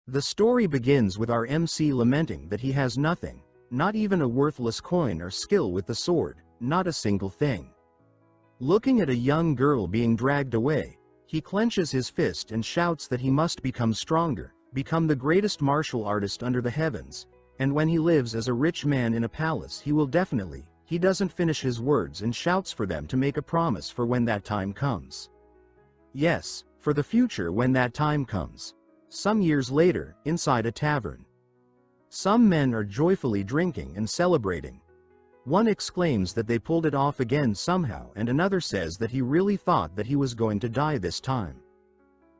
The story begins with our MC lamenting that he has nothing, not even a worthless coin or skill with the sword, not a single thing. Looking at a young girl being dragged away, he clenches his fist and shouts that he must become stronger, become the greatest martial artist under the heavens, and when he lives as a rich man in a palace he will definitely. He doesn't finish his words and shouts for them to make a promise for when that time comes. Yes, for the future when that time comes. Some years later, inside a tavern. Some men are joyfully drinking and celebrating. One exclaims that they pulled it off again somehow, and another says that he really thought that he was going to die this time.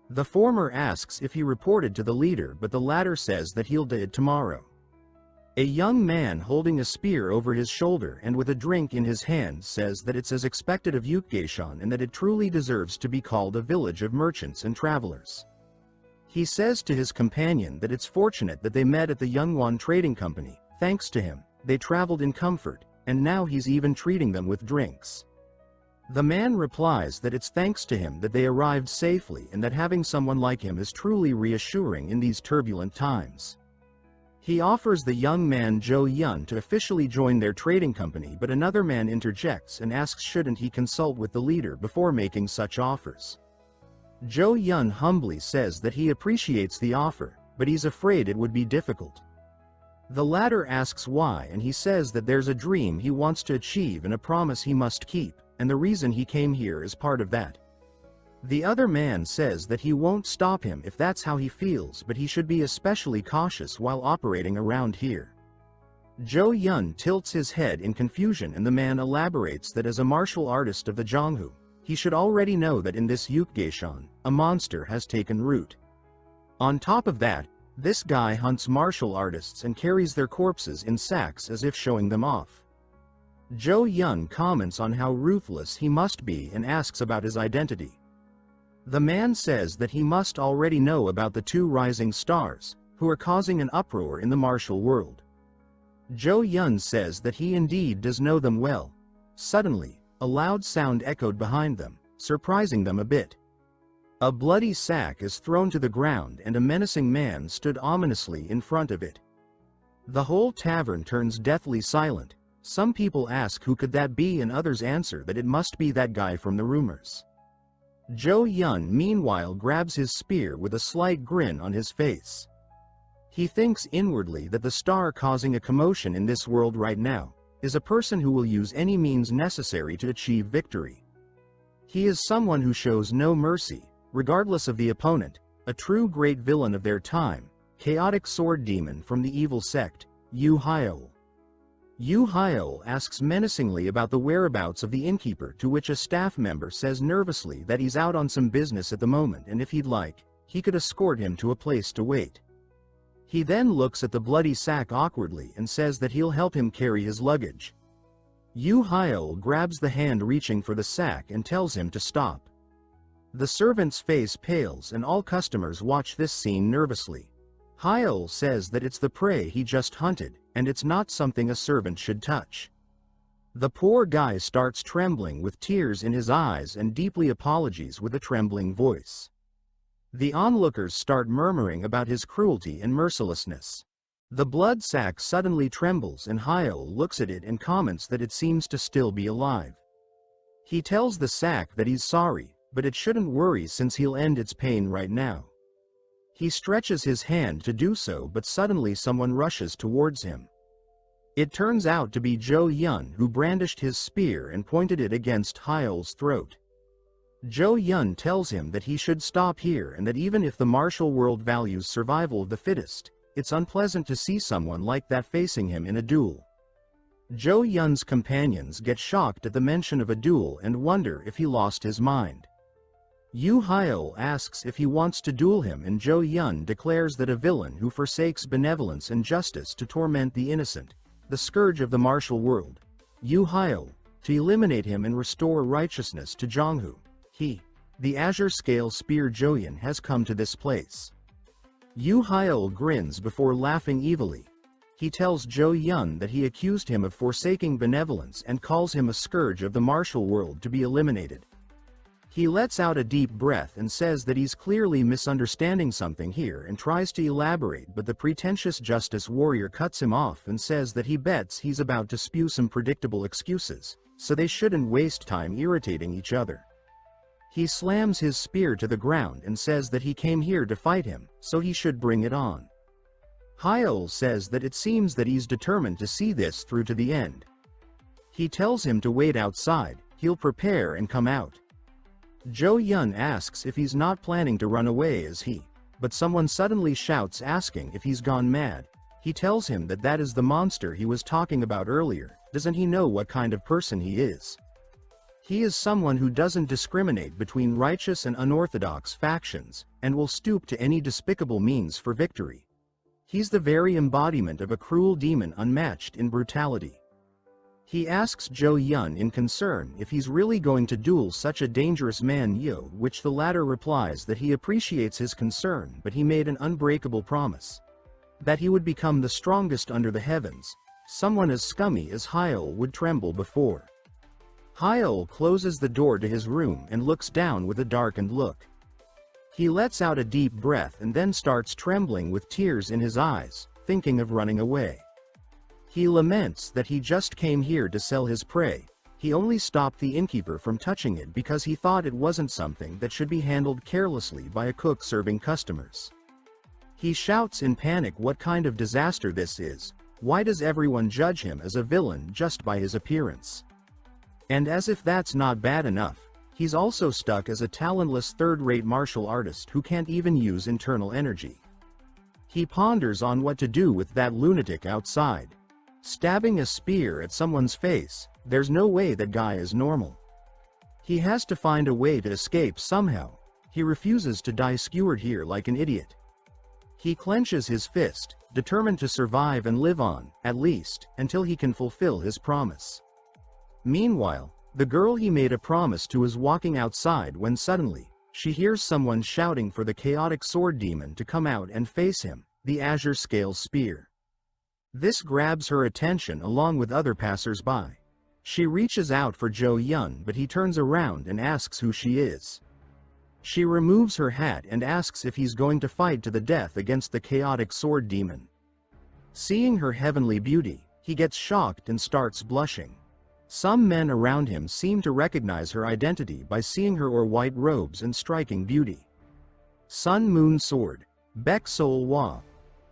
The former asks if he reported to the leader, but the latter says that he'll do it tomorrow. A young man holding a spear over his shoulder and with a drink in his hand says that it's as expected of Yukgaeshan and that it truly deserves to be called a village of merchants and travelers. He says to his companion that it's fortunate that they met at the Yongwon Trading Company. Thanks to him, they traveled in comfort, and now he's even treating them with drinks. The man replies that it's thanks to him that they arrived safely and that having someone like him is truly reassuring in these turbulent times. He offers the young man Yian to officially join their trading company, but another man interjects and asks shouldn't he consult with the leader before making such offers. Yian humbly says that he appreciates the offer, but he's afraid it would be difficult. The latter asks why, and he says that there's a dream he wants to achieve and a promise he must keep, and the reason he came here is part of that. The other man says that he won't stop him if that's how he feels, but he should be especially cautious while operating around here. Yian tilts his head in confusion, and the man elaborates that as a martial artist of the Zhonghu, he should already know that in this Yukgaeshan, a monster has taken root. On top of that, this guy hunts martial artists and carries their corpses in sacks as if showing them off. Yian comments on how ruthless he must be and asks about his identity. The man says that he must already know about the two rising stars, who are causing an uproar in the martial world. Yian says that he indeed does know them well. Suddenly, a loud sound echoed behind them, surprising them a bit. A bloody sack is thrown to the ground and a menacing man stood ominously in front of it. The whole tavern turns deathly silent. Some people ask who could that be, and others answer that it must be that guy from the rumors. Yian meanwhile grabs his spear with a slight grin on his face. He thinks inwardly that the star causing a commotion in this world right now is a person who will use any means necessary to achieve victory. He is someone who shows no mercy, regardless of the opponent, a true great villain of their time, chaotic sword demon from the evil sect, Hyeol. Hyeol asks menacingly about the whereabouts of the innkeeper, to which a staff member says nervously that he's out on some business at the moment and if he'd like, he could escort him to a place to wait. He then looks at the bloody sack awkwardly and says that he'll help him carry his luggage. Hyeol grabs the hand reaching for the sack and tells him to stop. The servant's face pales and all customers watch this scene nervously. Hiel says that it's the prey he just hunted, and it's not something a servant should touch. The poor guy starts trembling with tears in his eyes and deeply apologies with a trembling voice. The onlookers start murmuring about his cruelty and mercilessness. The blood sack suddenly trembles and Hiel looks at it and comments that it seems to still be alive. He tells the sack that he's sorry, but it shouldn't worry since he'll end its pain right now. He stretches his hand to do so, but suddenly someone rushes towards him. It turns out to be Yian, who brandished his spear and pointed it against Hiel's throat. Yian tells him that he should stop here and that even if the martial world values survival of the fittest, it's unpleasant to see someone like that facing him in a duel. Yian's companions get shocked at the mention of a duel and wonder if he lost his mind. Hiel asks if he wants to duel him, and Yian declares that a villain who forsakes benevolence and justice to torment the innocent, the scourge of the martial world, Hiel, to eliminate him and restore righteousness to Zhonghu. The Azure Scale Spear Yian has come to this place. Hiel grins before laughing evilly. He tells Yian that he accused him of forsaking benevolence and calls him a scourge of the martial world to be eliminated. He lets out a deep breath and says that he's clearly misunderstanding something here and tries to elaborate, but the pretentious justice warrior cuts him off and says that he bets he's about to spew some predictable excuses, so they shouldn't waste time irritating each other. He slams his spear to the ground and says that he came here to fight him, so he should bring it on. Hyeol says that it seems that he's determined to see this through to the end. He tells him to wait outside, he'll prepare and come out. Yian asks if he's not planning to run away but someone suddenly shouts asking if he's gone mad. He tells him that that is the monster he was talking about earlier. Doesn't he know what kind of person he is? He is someone who doesn't discriminate between righteous and unorthodox factions, and will stoop to any despicable means for victory. He's the very embodiment of a cruel demon unmatched in brutality. He asks Yian in concern if he's really going to duel such a dangerous man which the latter replies that he appreciates his concern, but he made an unbreakable promise. That he would become the strongest under the heavens. Someone as scummy as Hyeol would tremble before. Hyeol closes the door to his room and looks down with a darkened look. He lets out a deep breath and then starts trembling with tears in his eyes, thinking of running away. He laments that he just came here to sell his prey. He only stopped the innkeeper from touching it because he thought it wasn't something that should be handled carelessly by a cook serving customers. He shouts in panic what kind of disaster this is. Why does everyone judge him as a villain just by his appearance? And as if that's not bad enough, he's also stuck as a talentless third-rate martial artist who can't even use internal energy. He ponders on what to do with that lunatic outside. Stabbing a spear at someone's face, there's no way that guy is normal. He has to find a way to escape somehow. He refuses to die skewered here like an idiot. He clenches his fist, determined to survive and live on, at least, until he can fulfill his promise. Meanwhile, the girl he made a promise to is walking outside when suddenly, she hears someone shouting for the chaotic sword demon to come out and face him, the azure scale spear. This grabs her attention along with other passers-by. She reaches out for Yian, but he turns around and asks who she is. She removes her hat and asks if he's going to fight to the death against the chaotic sword demon. Seeing her heavenly beauty, he gets shocked and starts blushing. Some men around him seem to recognize her identity by seeing her white robes and striking beauty. Sun Moon Sword, Soulwa.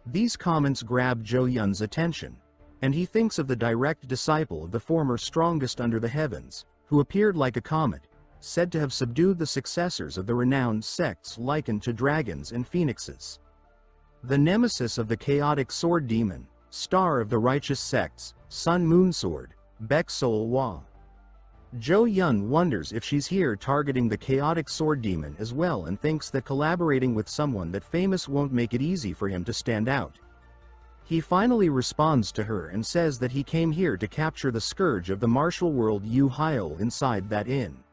These comments grab Yian's attention, and he thinks of the direct disciple of the former strongest under the heavens, who appeared like a comet, said to have subdued the successors of the renowned sects likened to dragons and phoenixes. The nemesis of the chaotic sword demon, star of the righteous sects, Sun Moon Sword, Soulwa. Yian wonders if she's here targeting the chaotic sword demon as well and thinks that collaborating with someone that famous won't make it easy for him to stand out. He finally responds to her and says that he came here to capture the scourge of the martial world Hiel inside that inn.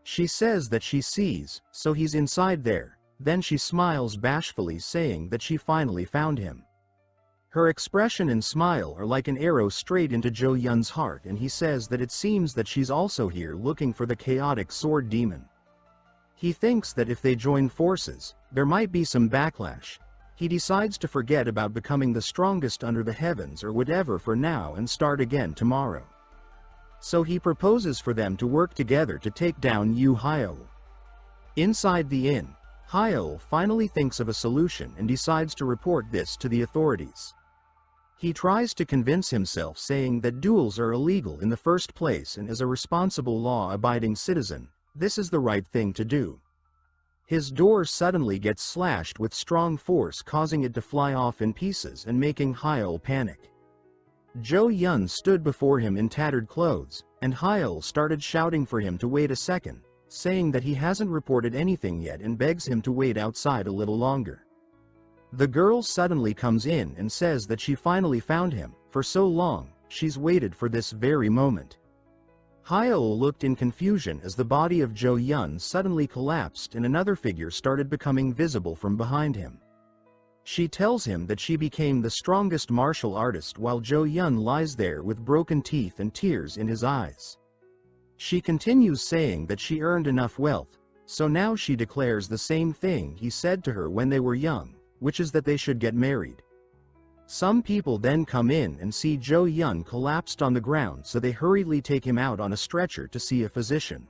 She says that she sees, so he's inside there. Then she smiles bashfully saying that she finally found him. Her expression and smile are like an arrow straight into Yian's heart, and he says that it seems that she's also here looking for the chaotic sword demon. He thinks that if they join forces, there might be some backlash. He decides to forget about becoming the strongest under the heavens or whatever for now and start again tomorrow. So he proposes for them to work together to take down Hiel. Inside the inn, Hiel finally thinks of a solution and decides to report this to the authorities. He tries to convince himself saying that duels are illegal in the first place, and as a responsible law-abiding citizen, this is the right thing to do. His door suddenly gets slashed with strong force, causing it to fly off in pieces and making Hiel panic. Yian stood before him in tattered clothes, and Hiel started shouting for him to wait a second, saying that he hasn't reported anything yet and begs him to wait outside a little longer. The girl suddenly comes in and says that she finally found him. For so long, she's waited for this very moment. Hiel looked in confusion as the body of Yian suddenly collapsed and another figure started becoming visible from behind him. She tells him that she became the strongest martial artist while Yian lies there with broken teeth and tears in his eyes. She continues saying that she earned enough wealth, so now she declares the same thing he said to her when they were young, which is that they should get married. Some people then come in and see Yian collapsed on the ground, so they hurriedly take him out on a stretcher to see a physician.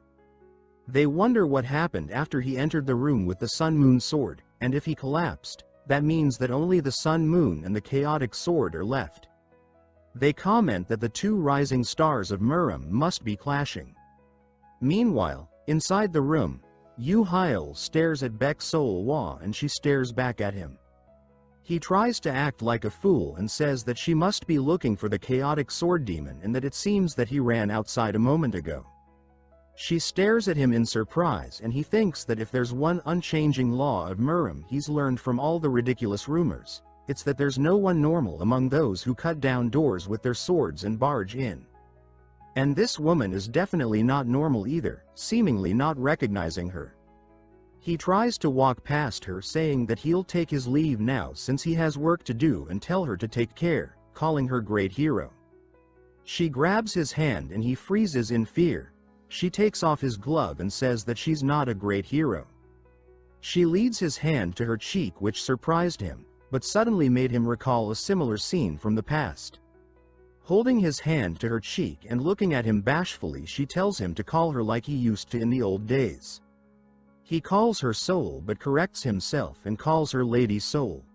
They wonder what happened after he entered the room with the sun-moon sword, and if he collapsed, that means that only the sun-moon and the chaotic sword are left. They comment that the two rising stars of Murim must be clashing. Meanwhile, inside the room, Hiel stares at Soulwa and she stares back at him. He tries to act like a fool and says that she must be looking for the chaotic sword demon and that it seems that he ran outside a moment ago. She stares at him in surprise, and he thinks that if there's one unchanging law of Murim he's learned from all the ridiculous rumors, it's that there's no one normal among those who cut down doors with their swords and barge in. And this woman is definitely not normal either, seemingly not recognizing her. He tries to walk past her, saying that he'll take his leave now since he has work to do, and tell her to take care, calling her great hero. She grabs his hand and he freezes in fear. She takes off his glove and says that she's not a great hero. She leads his hand to her cheek, which surprised him, but suddenly made him recall a similar scene from the past. Holding his hand to her cheek and looking at him bashfully, she tells him to call her like he used to in the old days. He calls her Soul but corrects himself and calls her Lady Soul.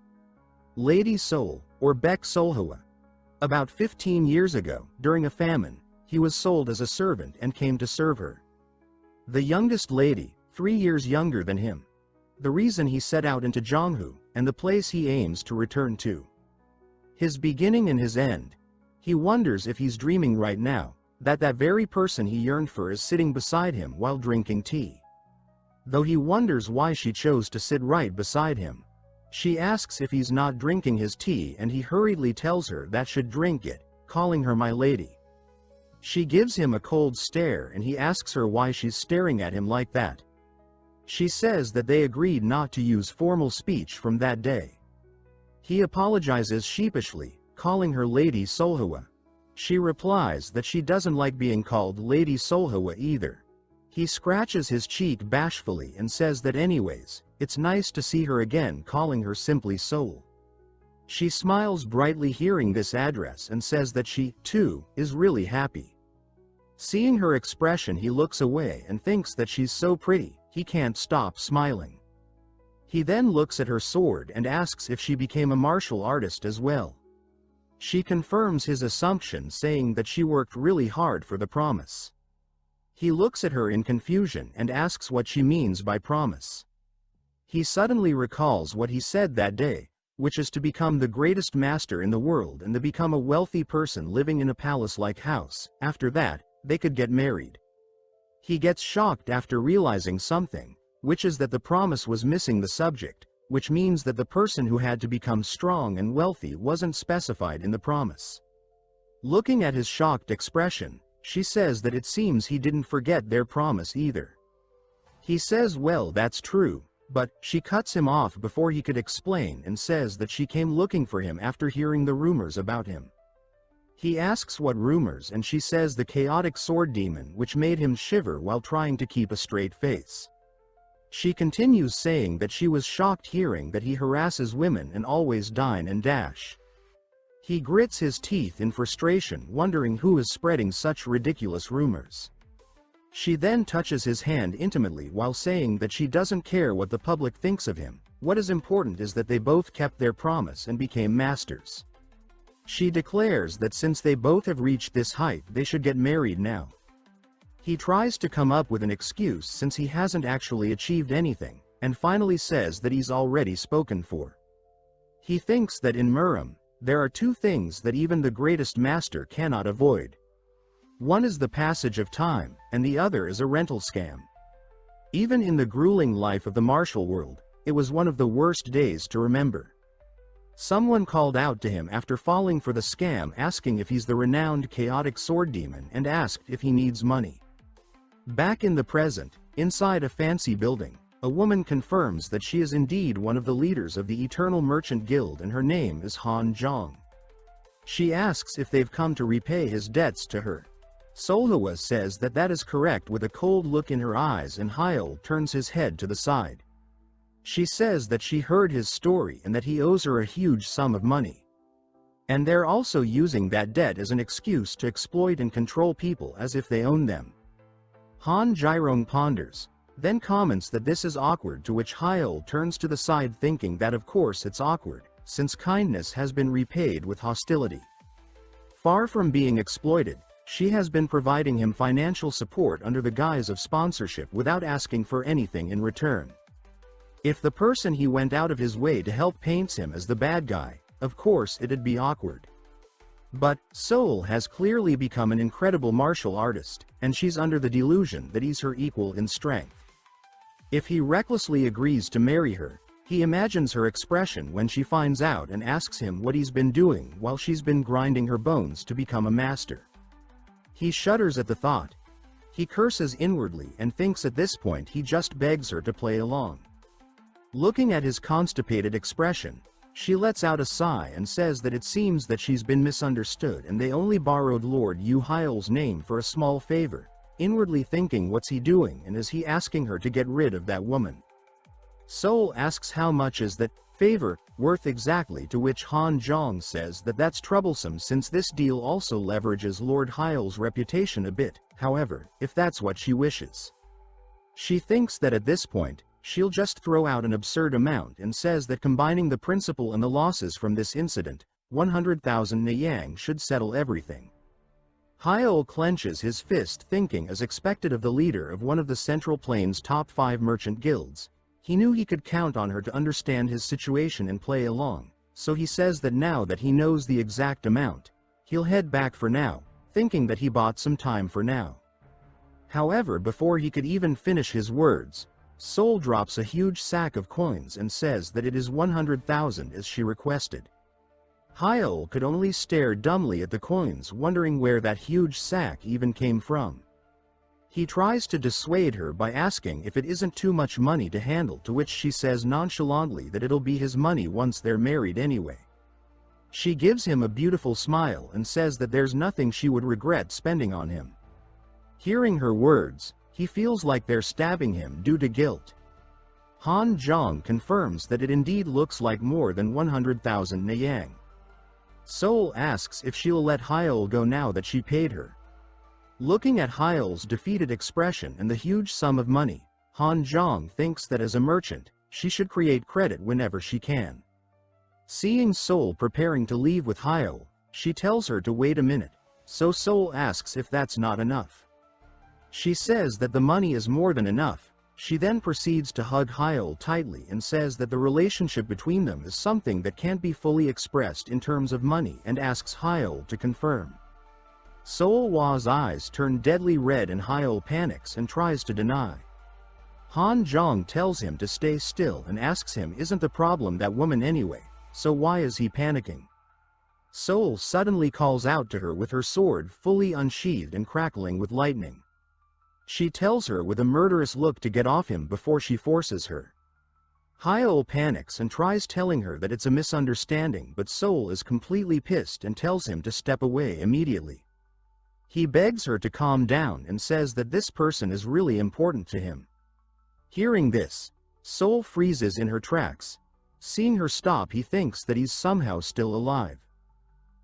Lady Soul, or Seolhwa. About 15 years ago, during a famine, he was sold as a servant and came to serve her. The youngest lady, 3 years younger than him. The reason he set out into Jonghu, and the place he aims to return to. His beginning and his end. He wonders if he's dreaming right now, that very person he yearned for is sitting beside him while drinking tea. Though he wonders why she chose to sit right beside him. She asks if he's not drinking his tea, and he hurriedly tells her that should drink it, calling her my lady. She gives him a cold stare and he asks her why she's staring at him like that. She says that they agreed not to use formal speech from that day. He apologizes sheepishly, calling her Lady Seolhwa. She replies that she doesn't like being called Lady Seolhwa either. He scratches his cheek bashfully and says that anyways, it's nice to see her again, calling her simply Soul. She smiles brightly hearing this address and says that she, too, is really happy. Seeing her expression, he looks away and thinks that she's so pretty, he can't stop smiling. He then looks at her sword and asks if she became a martial artist as well. She confirms his assumption, saying that she worked really hard for the promise. He looks at her in confusion and asks what she means by promise. He suddenly recalls what he said that day, which is to become the greatest master in the world and to become a wealthy person living in a palace-like house. After that, they could get married. He gets shocked after realizing something, which is that the promise was missing the subject, which means that the person who had to become strong and wealthy wasn't specified in the promise. Looking at his shocked expression, she says that it seems he didn't forget their promise either. He says, well, that's true, but she cuts him off before he could explain and says that she came looking for him after hearing the rumors about him. He asks what rumors, and she says the chaotic sword demon, which made him shiver while trying to keep a straight face. She continues saying that she was shocked hearing that he harasses women and always dine and dash. He grits his teeth in frustration, wondering who is spreading such ridiculous rumors. She then touches his hand intimately while saying that she doesn't care what the public thinks of him, what is important is that they both kept their promise and became masters. She declares that since they both have reached this height, they should get married now. He tries to come up with an excuse since he hasn't actually achieved anything, and finally says that he's already spoken for. He thinks that in Murim, there are two things that even the greatest master cannot avoid. One is the passage of time, and the other is a rental scam. Even in the grueling life of the martial world, it was one of the worst days to remember. Someone called out to him after falling for the scam, asking if he's the renowned chaotic sword demon, and asked if he needs money. Back in the present, inside a fancy building, a woman confirms that she is indeed one of the leaders of the Eternal Merchant Guild and her name is Han Zhang. She asks if they've come to repay his debts to her. Seolhwa says that that is correct with a cold look in her eyes, and Hyeol turns his head to the side. She says that she heard his story and that he owes her a huge sum of money. And they're also using that debt as an excuse to exploit and control people as if they own them. Han Jirong ponders, then comments that this is awkward, to which Hyeol turns to the side thinking that of course it's awkward, since kindness has been repaid with hostility. Far from being exploited, she has been providing him financial support under the guise of sponsorship without asking for anything in return. If the person he went out of his way to help paints him as the bad guy, of course it'd be awkward. But Seoul has clearly become an incredible martial artist, and she's under the delusion that he's her equal in strength. If he recklessly agrees to marry her, he imagines her expression when she finds out and asks him what he's been doing while she's been grinding her bones to become a master. He shudders at the thought. He curses inwardly and thinks at this point he just begs her to play along. Looking at his constipated expression, she lets out a sigh and says that it seems that she's been misunderstood and they only borrowed Lord Yu Hyeol's name for a small favor, inwardly thinking what's he doing and is he asking her to get rid of that woman. Seoul asks how much is that favor worth exactly, to which Han Jong says that that's troublesome since this deal also leverages Lord Hyeol's reputation a bit, however, if that's what she wishes. She thinks that at this point, she'll just throw out an absurd amount and says that combining the principal and the losses from this incident, 100,000 Niyang should settle everything. Hiel clenches his fist, thinking as expected of the leader of one of the Central Plains' top 5 merchant guilds. He knew he could count on her to understand his situation and play along, so he says that now that he knows the exact amount, he'll head back for now, thinking that he bought some time for now. However, before he could even finish his words, Seoul drops a huge sack of coins and says that it is 100,000 as she requested. Hyeol could only stare dumbly at the coins, wondering where that huge sack even came from. He tries to dissuade her by asking if it isn't too much money to handle, to which she says nonchalantly that it'll be his money once they're married anyway. She gives him a beautiful smile and says that there's nothing she would regret spending on him. Hearing her words, he feels like they're stabbing him due to guilt. Han Jong confirms that it indeed looks like more than 100,000 Niyang. Seoul asks if she'll let Hyeol go now that she paid her. Looking at Hyeol's defeated expression and the huge sum of money, Han Jong thinks that as a merchant, she should create credit whenever she can. Seeing Seoul preparing to leave with Hyeol, she tells her to wait a minute, so Seoul asks if that's not enough. She says that the money is more than enough. She then proceeds to hug Hyeol tightly and says that the relationship between them is something that can't be fully expressed in terms of money and asks Hyeol to confirm. Soulwa's eyes turn deadly red and Hyeol panics and tries to deny. Han Jong tells him to stay still and asks him isn't the problem that woman anyway, so why is he panicking? Seoul suddenly calls out to her with her sword fully unsheathed and crackling with lightning. She tells her with a murderous look to get off him before she forces her. Hyeol panics and tries telling her that it's a misunderstanding, but Seoul is completely pissed and tells him to step away immediately. He begs her to calm down and says that this person is really important to him. Hearing this, Seoul freezes in her tracks. Seeing her stop, he thinks that he's somehow still alive.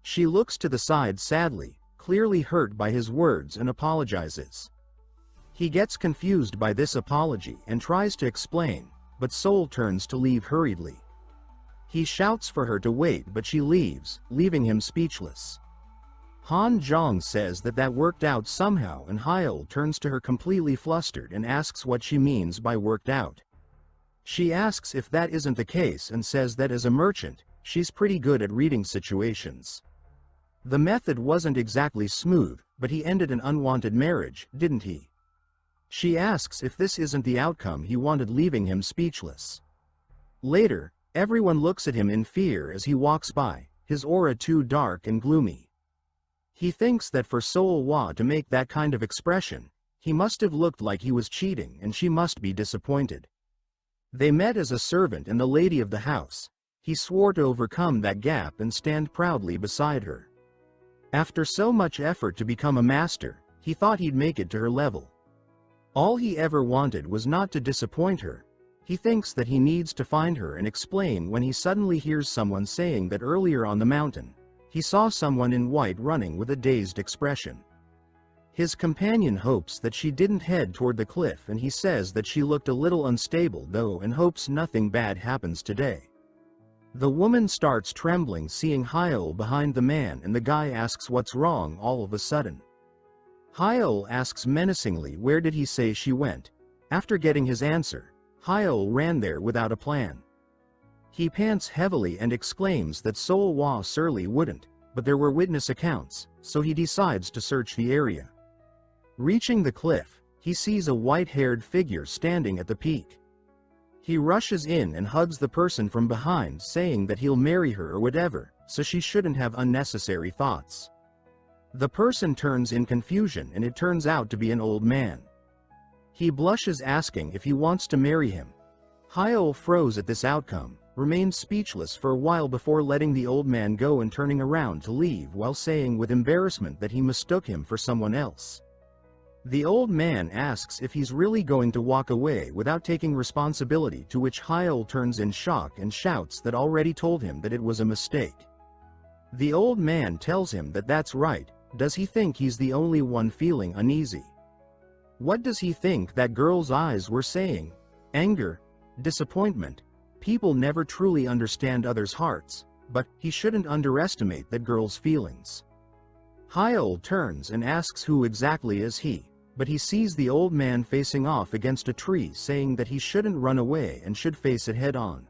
She looks to the side sadly, clearly hurt by his words, and apologizes. He gets confused by this apology and tries to explain, but Seoul turns to leave hurriedly. He shouts for her to wait, but she leaves, leaving him speechless. Han Jong says that that worked out somehow, and Hyeol turns to her completely flustered and asks what she means by worked out. She asks if that isn't the case and says that as a merchant, she's pretty good at reading situations. The method wasn't exactly smooth, but he ended an unwanted marriage, didn't he? She asks if this isn't the outcome he wanted, leaving him speechless. Later, everyone looks at him in fear as he walks by, his aura too dark and gloomy. He thinks that for Soulwa to make that kind of expression, he must have looked like he was cheating and she must be disappointed. They met as a servant and the lady of the house. He swore to overcome that gap and stand proudly beside her. After so much effort to become a master, He thought he'd make it to her level. All he ever wanted was not to disappoint her. He thinks that he needs to find her and explain when he suddenly hears someone saying that earlier on the mountain, he saw someone in white running with a dazed expression. His companion hopes that she didn't head toward the cliff, and he says that she looked a little unstable though and hopes nothing bad happens today. The woman starts trembling seeing Hyeol behind the man, and the guy asks what's wrong all of a sudden. Hyeol asks menacingly where did he say she went. After getting his answer, Hyeol ran there without a plan. He pants heavily and exclaims that Soulwa surely wouldn't, but there were witness accounts, so he decides to search the area. Reaching the cliff, he sees a white-haired figure standing at the peak. He rushes in and hugs the person from behind, saying that he'll marry her or whatever, so she shouldn't have unnecessary thoughts. The person turns in confusion and it turns out to be an old man. He blushes asking if he wants to marry him. Hyeol froze at this outcome, remained speechless for a while before letting the old man go and turning around to leave while saying with embarrassment that he mistook him for someone else. The old man asks if he's really going to walk away without taking responsibility, to which Hiel turns in shock and shouts that already told him that it was a mistake. The old man tells him that that's right. Does he think he's the only one feeling uneasy? What does he think that girl's eyes were saying? Anger? Disappointment? People never truly understand others' hearts, but he shouldn't underestimate that girl's feelings. Hiel turns and asks who exactly is he, but he sees the old man facing off against a tree, saying that he shouldn't run away and should face it head on.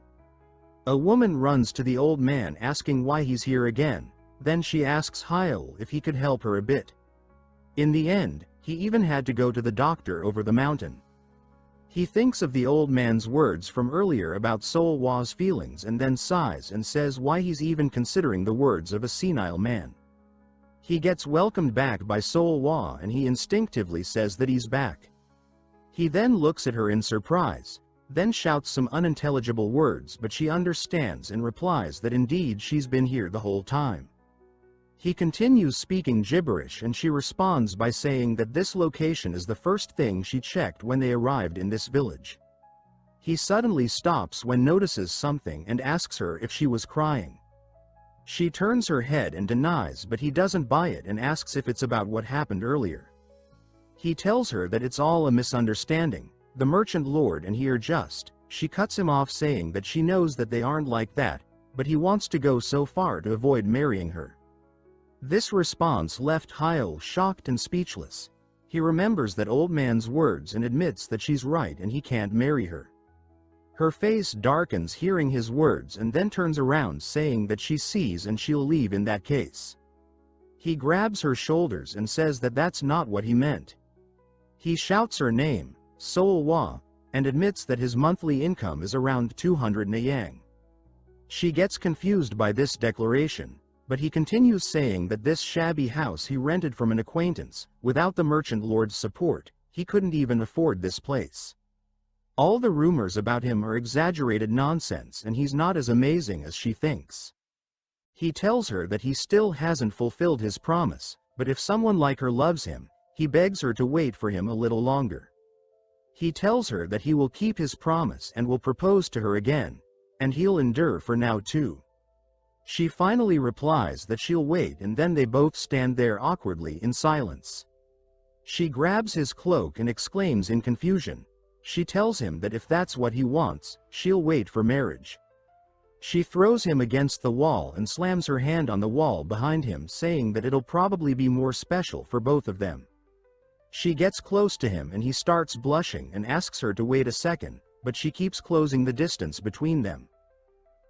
A woman runs to the old man asking why he's here again, then she asks Hiel if he could help her a bit. In the end, he even had to go to the doctor over the mountain. He thinks of the old man's words from earlier about Soulwa's feelings and then sighs and says why he's even considering the words of a senile man. He gets welcomed back by Soulwa and he instinctively says that he's back. He then looks at her in surprise, then shouts some unintelligible words, but she understands and replies that indeed she's been here the whole time. He continues speaking gibberish and she responds by saying that this location is the first thing she checked when they arrived in this village. He suddenly stops when notices something and asks her if she was crying. She turns her head and denies, but he doesn't buy it and asks if it's about what happened earlier. He tells her that it's all a misunderstanding, the merchant lord and he are just. She cuts him off saying that she knows that they aren't like that, but he wants to go so far to avoid marrying her. This response left Hiel shocked and speechless. He remembers that old man's words and admits that she's right and he can't marry her. Her face darkens hearing his words and then turns around saying that she sees and she'll leave in that case. He grabs her shoulders and says that that's not what he meant. He shouts her name, Soulwa, and admits that his monthly income is around 200 nayang. She gets confused by this declaration, but he continues saying that this shabby house he rented from an acquaintance, without the merchant lord's support, he couldn't even afford this place. All the rumors about him are exaggerated nonsense and he's not as amazing as she thinks. He tells her that he still hasn't fulfilled his promise, but if someone like her loves him, he begs her to wait for him a little longer. He tells her that he will keep his promise and will propose to her again, and he'll endure for now too. She finally replies that she'll wait and then they both stand there awkwardly in silence. She grabs his cloak and exclaims in confusion. She tells him that if that's what he wants, she'll wait for marriage. She throws him against the wall and slams her hand on the wall behind him, saying that it'll probably be more special for both of them. She gets close to him and he starts blushing and asks her to wait a second, but she keeps closing the distance between them.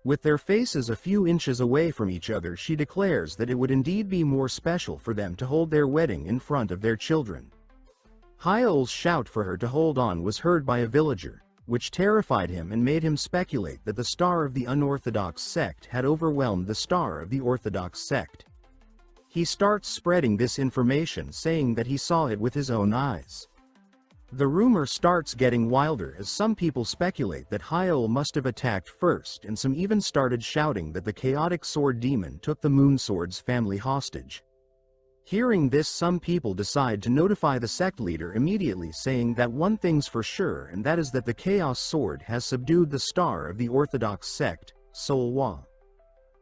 With their faces a few inches away from each other, she declares that it would indeed be more special for them to hold their wedding in front of their children. Hyeol's shout for her to hold on was heard by a villager, which terrified him and made him speculate that the star of the unorthodox sect had overwhelmed the star of the orthodox sect. He starts spreading this information, saying that he saw it with his own eyes. The rumor starts getting wilder as some people speculate that Hyeol must have attacked first, and some even started shouting that the chaotic sword demon took the Moon Sword's family hostage. Hearing this, some people decide to notify the sect leader immediately, saying that one thing's for sure, and that is that the Chaos Sword has subdued the star of the Orthodox sect, Soulwa.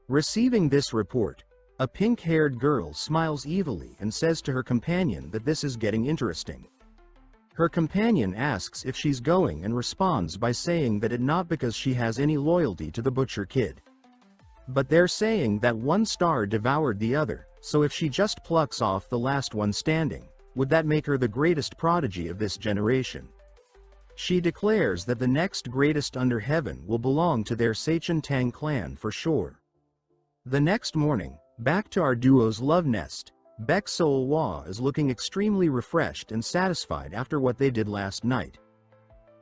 Receiving this report, a pink-haired girl smiles evilly and says to her companion that this is getting interesting. Her companion asks if she's going and responds by saying that it not because she has any loyalty to the butcher kid. But they're saying that one star devoured the other, so if she just plucks off the last one standing, would that make her the greatest prodigy of this generation? She declares that the next greatest under heaven will belong to their Sachin Tang clan for sure. The next morning, back to our duo's love nest, Baek Soulwa is looking extremely refreshed and satisfied after what they did last night.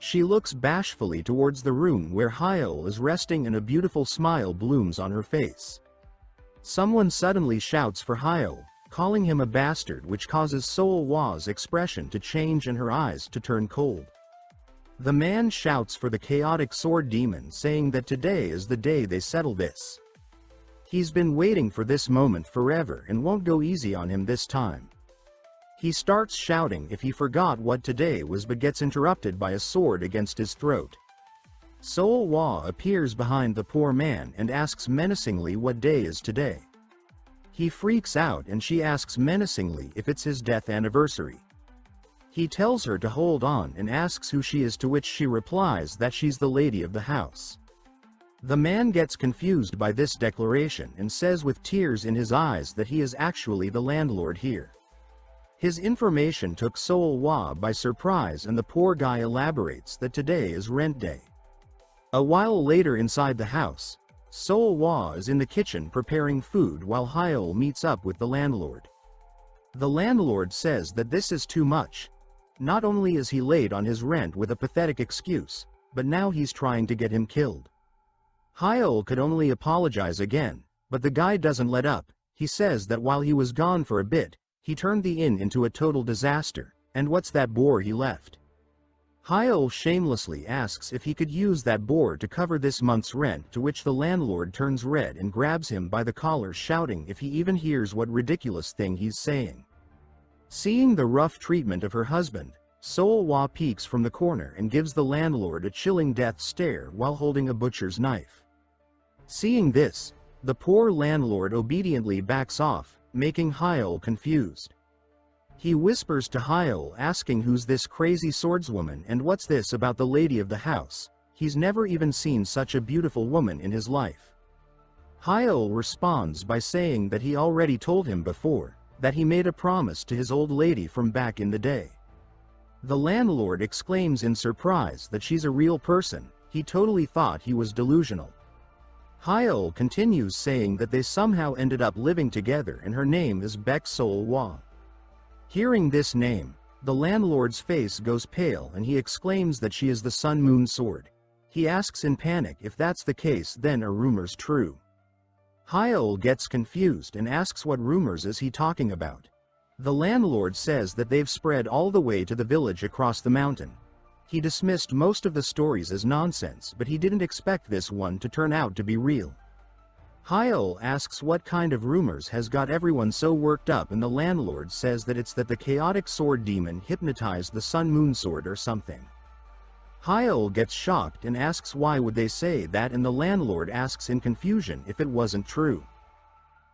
She looks bashfully towards the room where Hyeol is resting and a beautiful smile blooms on her face. Someone suddenly shouts for Hyeol, calling him a bastard, which causes Soulwa's expression to change and her eyes to turn cold. The man shouts for the chaotic sword demon, saying that today is the day they settle this. He's been waiting for this moment forever and won't go easy on him this time. He starts shouting if he forgot what today was, but gets interrupted by a sword against his throat. Soulwa appears behind the poor man and asks menacingly what day is today. He freaks out and she asks menacingly if it's his death anniversary. He tells her to hold on and asks who she is, to which she replies that she's the lady of the house. The man gets confused by this declaration and says with tears in his eyes that he is actually the landlord here. His information took Soulwa by surprise, and the poor guy elaborates that today is rent day. A while later inside the house, Soulwa is in the kitchen preparing food while Hyeol meets up with the landlord. The landlord says that this is too much. Not only is he late on his rent with a pathetic excuse, but now he's trying to get him killed. Hyeol could only apologize again, but the guy doesn't let up. He says that while he was gone for a bit, he turned the inn into a total disaster, and what's that bore he left? Hyeol shamelessly asks if he could use that bore to cover this month's rent, to which the landlord turns red and grabs him by the collar, shouting if he even hears what ridiculous thing he's saying. Seeing the rough treatment of her husband, Soulwa peeks from the corner and gives the landlord a chilling death stare while holding a butcher's knife. Seeing this, the poor landlord obediently backs off, making Hyeol confused. He whispers to Hyeol asking who's this crazy swordswoman and what's this about the lady of the house. He's never even seen such a beautiful woman in his life. Hyeol responds by saying that he already told him before, that he made a promise to his old lady from back in the day. The landlord exclaims in surprise that she's a real person. He totally thought he was delusional. Hyeol continues saying that they somehow ended up living together and her name is Baek Soulwa. Hearing this name, the landlord's face goes pale and he exclaims that she is the Sun Moon Sword. He asks in panic if that's the case, then are rumors true? Hyeol gets confused and asks what rumors is he talking about. The landlord says that they've spread all the way to the village across the mountain. He dismissed most of the stories as nonsense, but he didn't expect this one to turn out to be real. Hyeol asks what kind of rumors has got everyone so worked up, and the landlord says that it's that the chaotic sword demon hypnotized the Sun Moon Sword or something. Hyeol gets shocked and asks why would they say that, and the landlord asks in confusion if it wasn't true.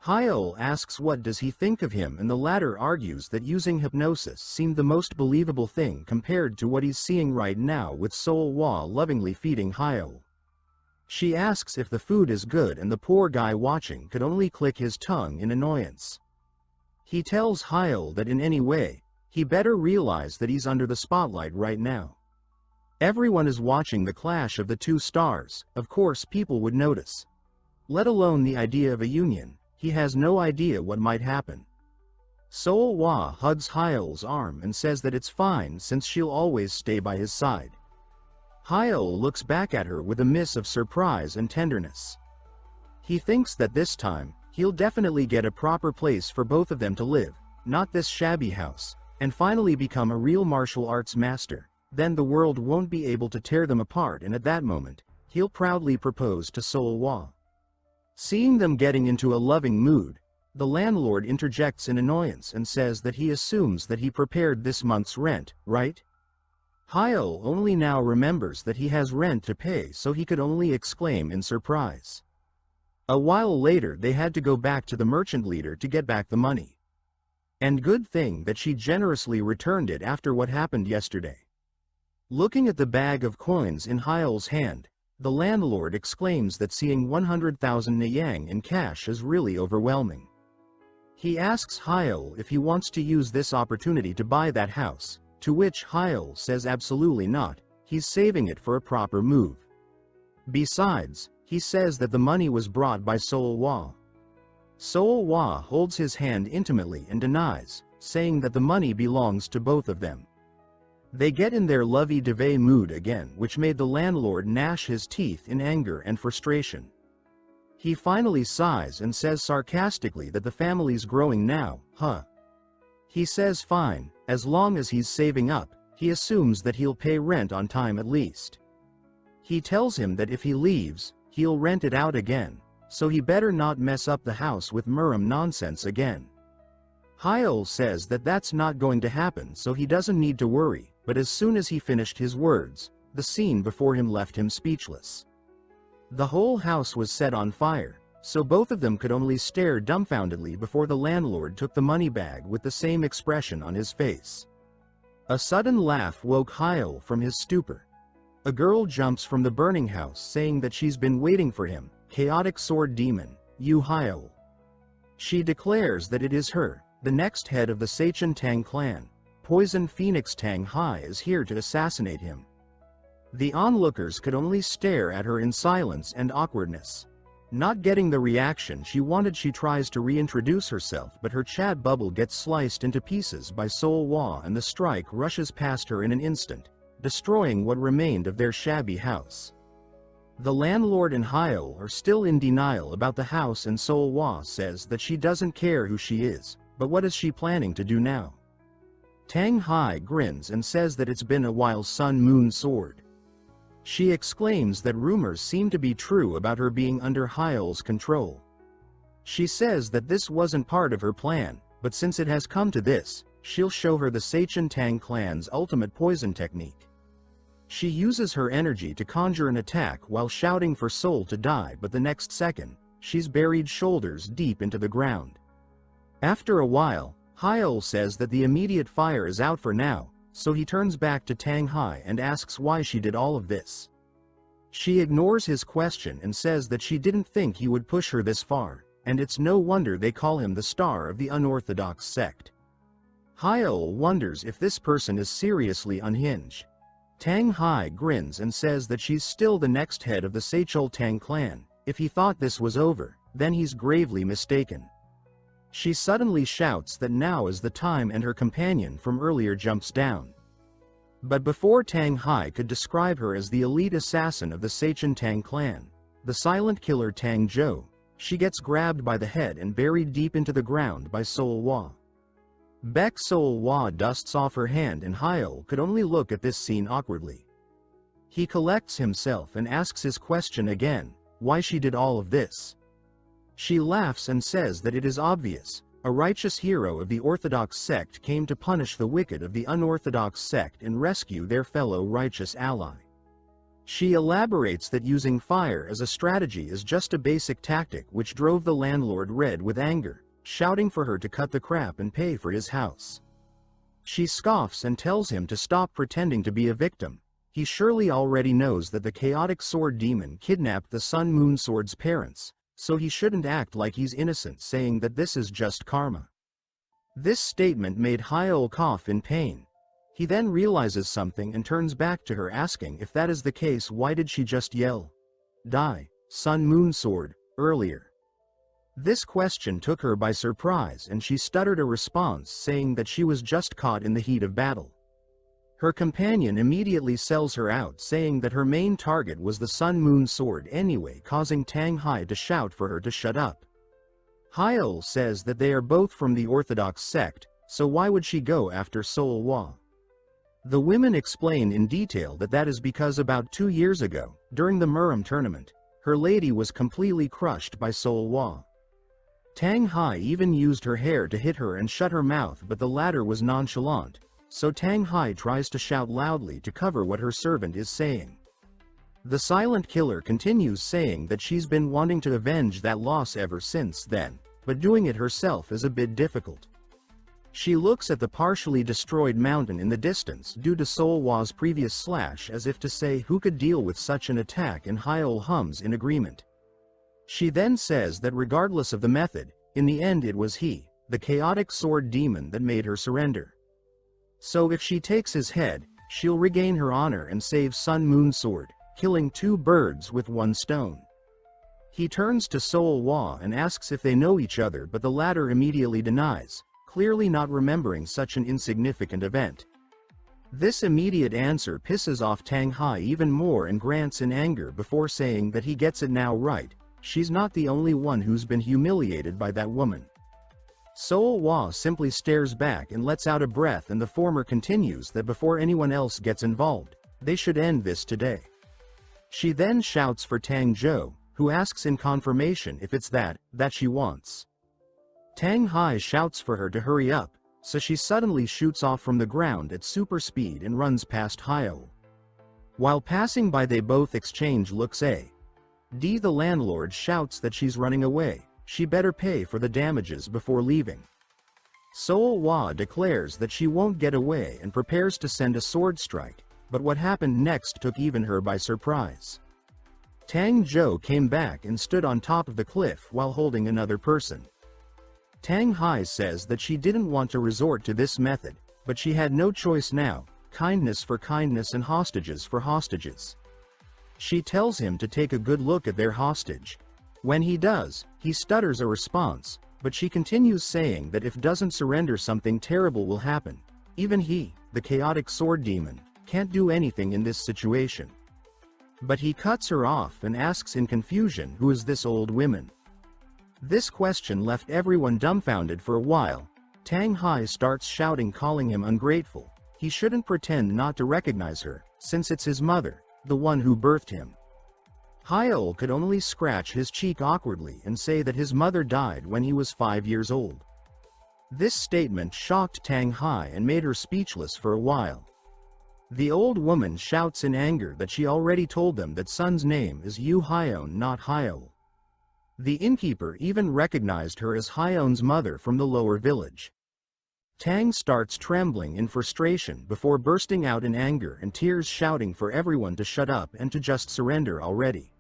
Hyeol asks what does he think of him, and the latter argues that using hypnosis seemed the most believable thing compared to what he's seeing right now, with Soulwa lovingly feeding Hyeol. She asks if the food is good, and the poor guy watching could only click his tongue in annoyance. He tells Hyeol that in any way, he better realize that he's under the spotlight right now. Everyone is watching the clash of the two stars. Of course people would notice. Let alone the idea of a union. He has no idea what might happen. Soulwa hugs Hyeol's arm and says that it's fine since she'll always stay by his side. Hyeol looks back at her with a miss of surprise and tenderness. He thinks that this time, he'll definitely get a proper place for both of them to live, not this shabby house, and finally become a real martial arts master. Then the world won't be able to tear them apart, and at that moment, he'll proudly propose to Soulwa. Seeing them getting into a loving mood, The landlord interjects in annoyance and says that he assumes that he prepared this month's rent, right? Hyeol only now remembers that he has rent to pay, so he could only exclaim in surprise. A while later they had to go back to the merchant leader to get back the money. And good thing that she generously returned it after what happened yesterday. Looking at the bag of coins in Hyeol's hand, the landlord exclaims that seeing 100,000 nyang in cash is really overwhelming. He asks Hyeol if he wants to use this opportunity to buy that house, to which Hyeol says absolutely not, he's saving it for a proper move. Besides, he says that the money was brought by Soulwa. Soulwa holds his hand intimately and denies, saying that the money belongs to both of them. They get in their lovey-dovey mood again, which made the landlord gnash his teeth in anger and frustration. He finally sighs and says sarcastically that the family's growing now, huh? He says fine, as long as he's saving up, he assumes that he'll pay rent on time at least. He tells him that if he leaves, he'll rent it out again, so he better not mess up the house with Murim nonsense again. Hyeol says that that's not going to happen, so he doesn't need to worry, but as soon as he finished his words, the scene before him left him speechless. The whole house was set on fire, so both of them could only stare dumbfoundedly before the landlord took the money bag with the same expression on his face. A sudden laugh woke Hyeol from his stupor. A girl jumps from the burning house saying that she's been waiting for him, chaotic sword demon, Hyeol. She declares that it is her, the next head of the Sachin Tang clan, Poison Phoenix Tanghai, is here to assassinate him. The onlookers could only stare at her in silence and awkwardness. Not getting the reaction she wanted, she tries to reintroduce herself, but her chat bubble gets sliced into pieces by Soulwa and the strike rushes past her in an instant, destroying what remained of their shabby house. The landlord and Hyeol are still in denial about the house, and Soulwa says that she doesn't care who she is, but what is she planning to do now? Tanghai grins and says that it's been a while. Sun Moon Sword. She exclaims that rumors seem to be true about her being under Hyeol's control. She says that this wasn't part of her plan, but since it has come to this, she'll show her the Sachin Tang clan's ultimate poison technique. She uses her energy to conjure an attack while shouting for Soul to die, but the next second, she's buried shoulders deep into the ground. After a while, Hyeol says that the immediate fire is out for now, so he turns back to Tanghai and asks why she did all of this. She ignores his question and says that she didn't think he would push her this far, and it's no wonder they call him the star of the unorthodox sect. Hyeol wonders if this person is seriously unhinged. Tanghai grins and says that she's still the next head of the Seolhwa Tang clan. If he thought this was over, then he's gravely mistaken. She suddenly shouts that now is the time, and her companion from earlier jumps down. But before Tanghai could describe her as the elite assassin of the Sachin Tang clan, the silent killer Tang Jo, she gets grabbed by the head and buried deep into the ground by Soulwa. Beck Soulwa dusts off her hand, and Hiel could only look at this scene awkwardly. He collects himself and asks his question again, why she did all of this. She laughs and says that it is obvious, a righteous hero of the Orthodox sect came to punish the wicked of the unorthodox sect and rescue their fellow righteous ally. She elaborates that using fire as a strategy is just a basic tactic, which drove the landlord red with anger, shouting for her to cut the crap and pay for his house. She scoffs and tells him to stop pretending to be a victim. He surely already knows that the chaotic sword demon kidnapped the Sun Moon Sword's parents, so he shouldn't act like he's innocent, saying that this is just karma. This statement made Hyeol cough in pain. He then realizes something and turns back to her, asking if that is the case, why did she just yell, "Die, Sun Moon Sword," earlier? This question took her by surprise, and she stuttered a response saying that she was just caught in the heat of battle. Her companion immediately sells her out, saying that her main target was the Sun Moon Sword anyway, causing Tanghai to shout for her to shut up. Hyeol says that they are both from the Orthodox sect, so why would she go after Soulwa? The women explain in detail that that is because about 2 years ago, during the Murim tournament, her lady was completely crushed by Soulwa. Tanghai even used her hair to hit her and shut her mouth, but the latter was nonchalant, so Tanghai tries to shout loudly to cover what her servant is saying. The silent killer continues saying that she's been wanting to avenge that loss ever since then, but doing it herself is a bit difficult. She looks at the partially destroyed mountain in the distance due to Soulwa's previous slash as if to say who could deal with such an attack, and Hyeol hums in agreement. She then says that regardless of the method, in the end it was he, the chaotic sword demon, that made her surrender. So if she takes his head, she'll regain her honor and save Sun Moon Sword, killing two birds with one stone. He turns to Soulwa and asks if they know each other, but the latter immediately denies, clearly not remembering such an insignificant event. This immediate answer pisses off Tanghai even more and grants in anger before saying that he gets it now, right? She's not the only one who's been humiliated by that woman. Soulwa simply stares back and lets out a breath, and the former continues that before anyone else gets involved, they should end this today. She then shouts for Tangzhou, who asks in confirmation if it's that she wants. Tanghai shouts for her to hurry up, so she suddenly shoots off from the ground at super speed and runs past Hyeol. While passing by, they both exchange looks. The landlord shouts that she's running away, she better pay for the damages before leaving. Soulwa declares that she won't get away and prepares to send a sword strike, but what happened next took even her by surprise. Tangzhou came back and stood on top of the cliff while holding another person. Tanghai says that she didn't want to resort to this method, but she had no choice now, kindness for kindness and hostages for hostages. She tells him to take a good look at their hostage. When he does, he stutters a response, but she continues saying that if doesn't surrender, something terrible will happen. Even he, the chaotic sword demon, can't do anything in this situation. But he cuts her off and asks in confusion, who is this old woman? This question left everyone dumbfounded for a while. Tanghai starts shouting, calling him ungrateful. He shouldn't pretend not to recognize her, since it's his mother, the one who birthed him. Hiel could only scratch his cheek awkwardly and say that his mother died when he was 5 years old. This statement shocked Tanghai and made her speechless for a while. The old woman shouts in anger that she already told them that Sun's name is Hyeon, not Hyeol. The innkeeper even recognized her as Hyeon's mother from the lower village. Tang starts trembling in frustration before bursting out in anger and tears, shouting for everyone to shut up and to just surrender already.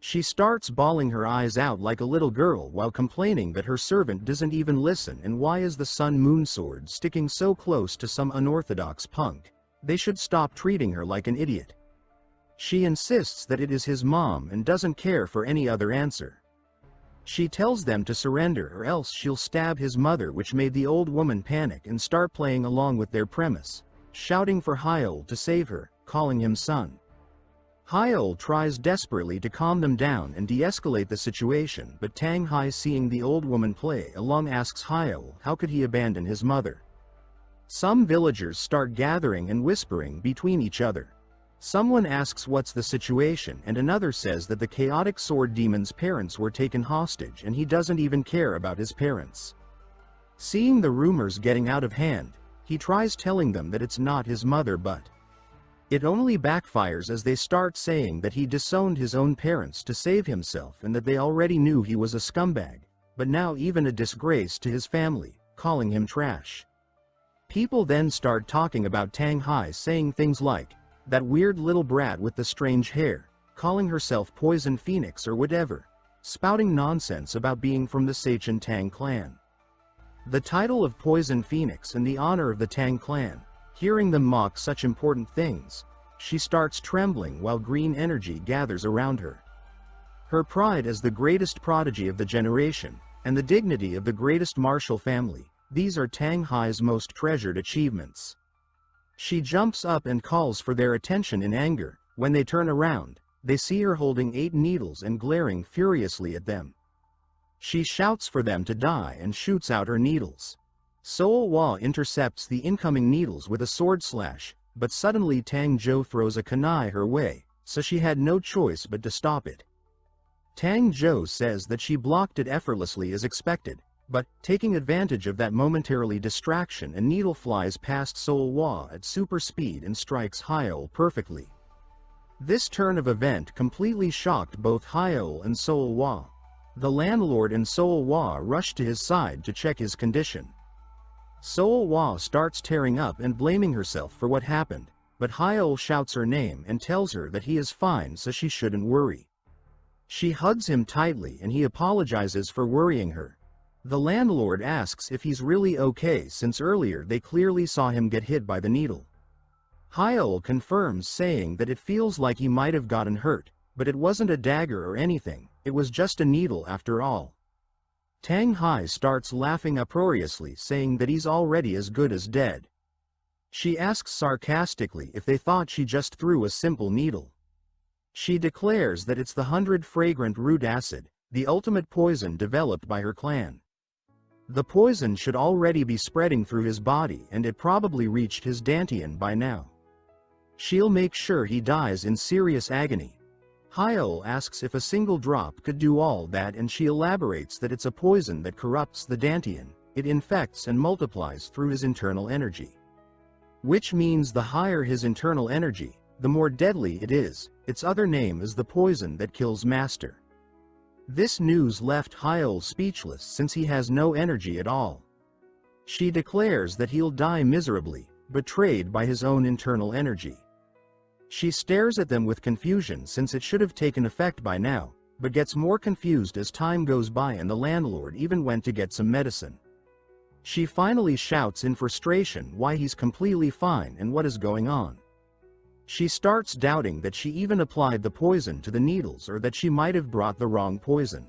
She starts bawling her eyes out like a little girl while complaining that her servant doesn't even listen, and why is the Sun Moon Sword sticking so close to some unorthodox punk? They should stop treating her like an idiot. She insists that it is his mom and doesn't care for any other answer. She tells them to surrender or else she'll stab his mother, which made the old woman panic and start playing along with their premise, shouting for Hyeol to save her, calling him son. Hyeol tries desperately to calm them down and de-escalate the situation, but Tanghai, seeing the old woman play along, asks Hyeol how could he abandon his mother. Some villagers start gathering and whispering between each other. Someone asks what's the situation, and another says that the chaotic sword demon's parents were taken hostage and he doesn't even care about his parents. Seeing the rumors getting out of hand, he tries telling them that it's not his mother, but it only backfires as they start saying that he disowned his own parents to save himself and that they already knew he was a scumbag, but now even a disgrace to his family, calling him trash. People then start talking about Tanghai, saying things like, "That weird little brat with the strange hair," calling herself Poison Phoenix or whatever, spouting nonsense about being from the Sachin Tang clan. The title of Poison Phoenix in the honor of the Tang clan. Hearing them mock such important things, she starts trembling while green energy gathers around her. Her pride as the greatest prodigy of the generation, and the dignity of the greatest martial family, these are Tanghai's most treasured achievements. She jumps up and calls for their attention in anger. When they turn around, they see her holding 8 needles and glaring furiously at them. She shouts for them to die and shoots out her needles. Soulwa intercepts the incoming needles with a sword slash, but suddenly Tangzhou throws a kunai her way, so she had no choice but to stop it. Tang Zhou says that she blocked it effortlessly as expected, but, taking advantage of that momentary distraction, a needle flies past Soulwa at super speed and strikes Hyeol perfectly. This turn of event completely shocked both Hyeol and Soulwa. The landlord and Soulwa rush to his side to check his condition. Soulwa starts tearing up and blaming herself for what happened, but Hyeol shouts her name and tells her that he is fine, so she shouldn't worry. She hugs him tightly and he apologizes for worrying her. The landlord asks if he's really okay since earlier they clearly saw him get hit by the needle. Hiel confirms, saying that it feels like he might have gotten hurt, but it wasn't a dagger or anything, it was just a needle after all. Tanghai starts laughing uproariously, saying that he's already as good as dead. She asks sarcastically if they thought she just threw a simple needle. She declares that it's the 100 fragrant root acid, the ultimate poison developed by her clan. The poison should already be spreading through his body and it probably reached his dantian by now. She'll make sure he dies in serious agony. Hyeol asks if a single drop could do all that, and she elaborates that it's a poison that corrupts the dantian, it infects and multiplies through his internal energy. Which means the higher his internal energy, the more deadly it is. Its other name is the poison that kills master. This news left Hyeol speechless since he has no energy at all. She declares that he'll die miserably, betrayed by his own internal energy. She stares at them with confusion since it should have taken effect by now, but gets more confused as time goes by and the landlord even went to get some medicine. She finally shouts in frustration why he's completely fine and what is going on. She starts doubting that she even applied the poison to the needles or that she might have brought the wrong poison.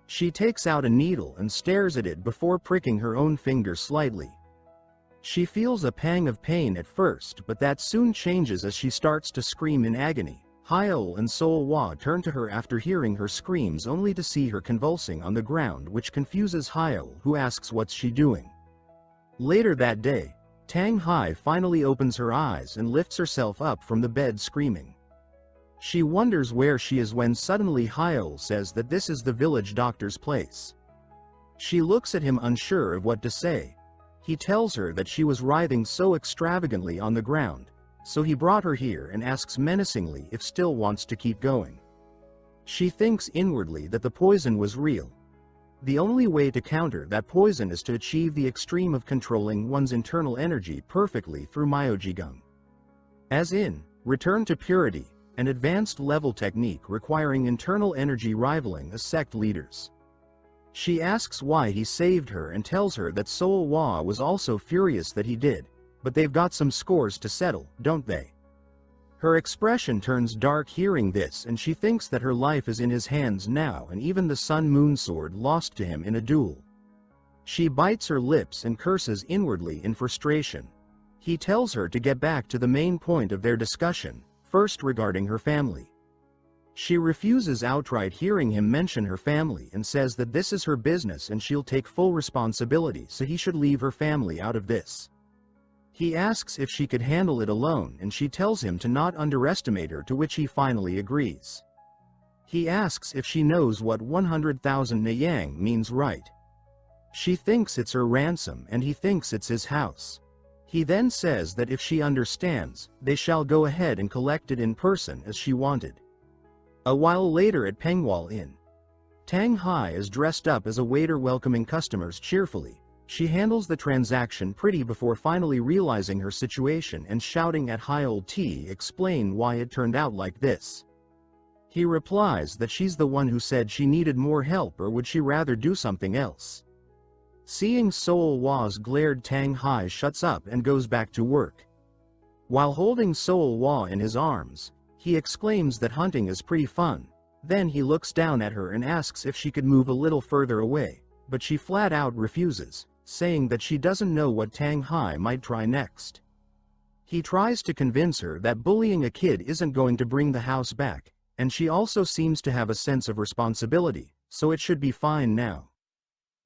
She takes out a needle and stares at it before pricking her own finger slightly. She feels a pang of pain at first, but that soon changes as she starts to scream in agony. Hyeol and Soulwa turn to her after hearing her screams only to see her convulsing on the ground, which confuses Hyeol, who asks what's she doing. Later that day, Tanghai finally opens her eyes and lifts herself up from the bed screaming. She wonders where she is when suddenly Hyeol says that this is the village doctor's place. She looks at him unsure of what to say. He tells her that she was writhing so extravagantly on the ground, so he brought her here and asks menacingly if still wants to keep going. She thinks inwardly that the poison was real. The only way to counter that poison is to achieve the extreme of controlling one's internal energy perfectly through myojigung. As in, return to purity, an advanced level technique requiring internal energy rivaling a sect leader's. She asks why he saved her and tells her that Soulwa was also furious that he did, but they've got some scores to settle, don't they? Her expression turns dark hearing this, and she thinks that her life is in his hands now and even the sun-moon sword lost to him in a duel. She bites her lips and curses inwardly in frustration. He tells her to get back to the main point of their discussion, first regarding her family. She refuses outright hearing him mention her family and says that this is her business and she'll take full responsibility, so he should leave her family out of this. He asks if she could handle it alone and she tells him to not underestimate her, to which he finally agrees. He asks if she knows what 100,000 Niyang means, right? She thinks it's her ransom and he thinks it's his house. He then says that if she understands, they shall go ahead and collect it in person as she wanted. A while later at Pengwal Inn, Tanghai is dressed up as a waiter welcoming customers cheerfully. She handles the transaction pretty before finally realizing her situation and shouting at Hyeol to explain why it turned out like this. He replies that she's the one who said she needed more help, or would she rather do something else. Seeing Soulwa's glared, Tanghai shuts up and goes back to work. While holding Soulwa in his arms, he exclaims that hunting is pretty fun. Then he looks down at her and asks if she could move a little further away, but she flat out refuses, saying that she doesn't know what Tanghai might try next. He tries to convince her that bullying a kid isn't going to bring the house back, and she also seems to have a sense of responsibility, so it should be fine now.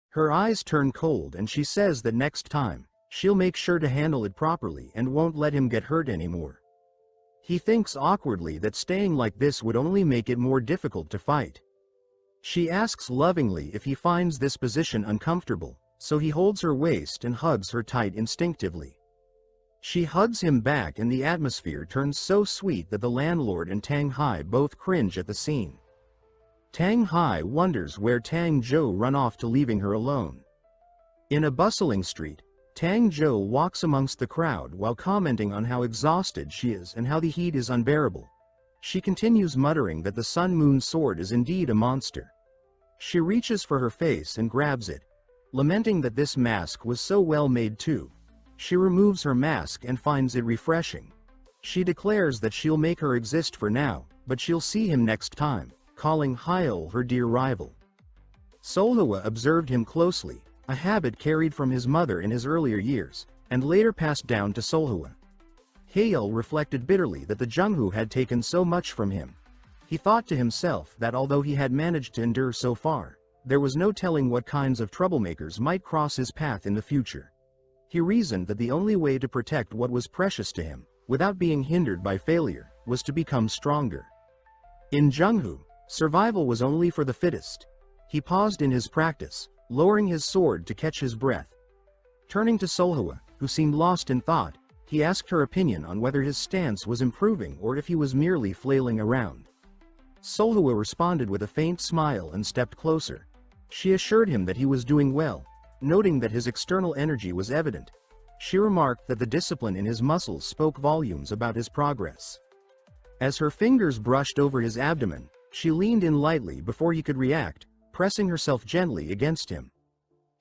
Her eyes turn cold and she says that next time, she'll make sure to handle it properly and won't let him get hurt anymore. He thinks awkwardly that staying like this would only make it more difficult to fight. She asks lovingly if he finds this position uncomfortable, so he holds her waist and hugs her tight instinctively. She hugs him back and the atmosphere turns so sweet that the landlord and Tanghai both cringe at the scene. Tanghai wonders where Tang Zhou run off to, leaving her alone. In a bustling street, Tang Zhou walks amongst the crowd while commenting on how exhausted she is and how the heat is unbearable. She continues muttering that the Sun Moon sword is indeed a monster. She reaches for her face and grabs it, lamenting that this mask was so well made too. She removes her mask and finds it refreshing. She declares that she'll make her exist for now, but she'll see him next time, calling Hyeol her dear rival. Seolhwa observed him closely, a habit carried from his mother in his earlier years, and later passed down to Seolhwa. Hiel reflected bitterly that the Jungho had taken so much from him. He thought to himself that although he had managed to endure so far, there was no telling what kinds of troublemakers might cross his path in the future. He reasoned that the only way to protect what was precious to him, without being hindered by failure, was to become stronger. In Jungho, survival was only for the fittest. He paused in his practice, lowering his sword to catch his breath. Turning to Seolhwa, who seemed lost in thought, he asked her opinion on whether his stance was improving or if he was merely flailing around. Seolhwa responded with a faint smile and stepped closer. She assured him that he was doing well, noting that his external energy was evident. She remarked that the discipline in his muscles spoke volumes about his progress. As her fingers brushed over his abdomen, she leaned in lightly before he could react, pressing herself gently against him.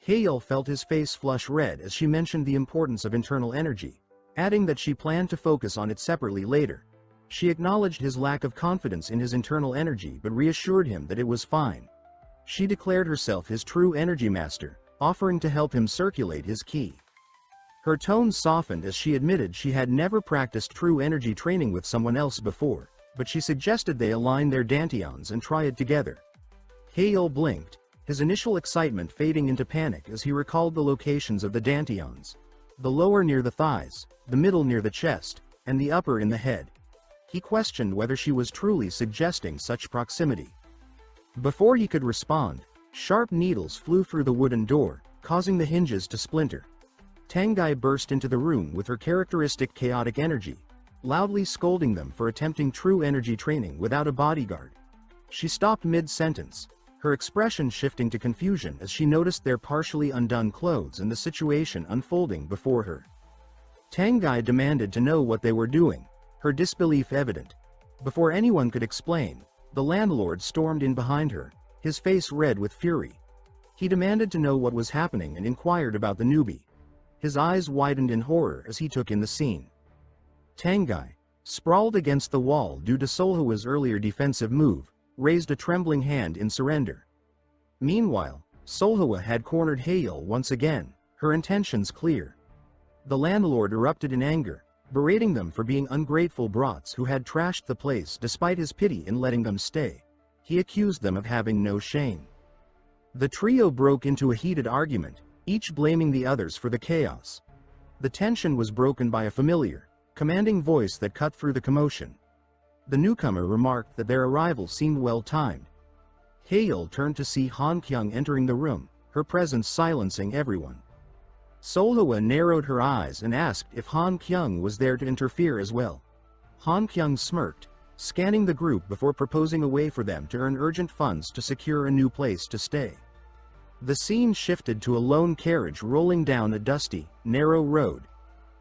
Hyeol felt his face flush red as she mentioned the importance of internal energy, adding that she planned to focus on it separately later. She acknowledged his lack of confidence in his internal energy but reassured him that it was fine. She declared herself his true energy master, offering to help him circulate his ki. Her tone softened as she admitted she had never practiced true energy training with someone else before, but she suggested they align their dantians and try it together. Hyeol blinked, his initial excitement fading into panic as he recalled the locations of the dantians. The lower near the thighs, the middle near the chest, and the upper in the head. He questioned whether she was truly suggesting such proximity. Before he could respond, sharp needles flew through the wooden door, causing the hinges to splinter. Tanghai burst into the room with her characteristic chaotic energy, loudly scolding them for attempting true energy training without a bodyguard. She stopped mid-sentence, her expression shifting to confusion as she noticed their partially undone clothes and the situation unfolding before her. Tanghai demanded to know what they were doing, her disbelief evident. Before anyone could explain, the landlord stormed in behind her, his face red with fury. He demanded to know what was happening and inquired about the newbie. His eyes widened in horror as he took in the scene. Tanghai, sprawled against the wall due to Seolhwa's earlier defensive move, raised a trembling hand in surrender. Meanwhile, Seolhwa had cornered Hyeol once again, her intentions clear. The landlord erupted in anger, berating them for being ungrateful brats who had trashed the place despite his pity in letting them stay. He accused them of having no shame. The trio broke into a heated argument, each blaming the others for the chaos. The tension was broken by a familiar, commanding voice that cut through the commotion. The newcomer remarked that their arrival seemed well-timed. Hyeol turned to see Han Kyung entering the room, her presence silencing everyone. Seolhwa narrowed her eyes and asked if Han Kyung was there to interfere as well. Han Kyung smirked, scanning the group before proposing a way for them to earn urgent funds to secure a new place to stay. The scene shifted to a lone carriage rolling down a dusty, narrow road.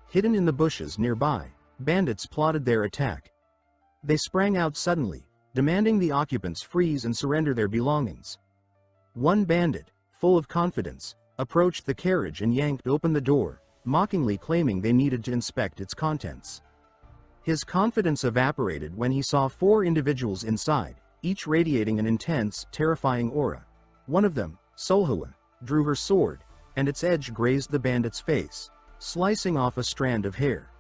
Hidden in the bushes nearby, bandits plotted their attack. They sprang out suddenly, demanding the occupants freeze and surrender their belongings. One bandit, full of confidence, approached the carriage and yanked open the door, mockingly claiming they needed to inspect its contents. His confidence evaporated when he saw 4 individuals inside, each radiating an intense, terrifying aura. One of them, Seolhwa, drew her sword, and its edge grazed the bandit's face, slicing off a strand of hair.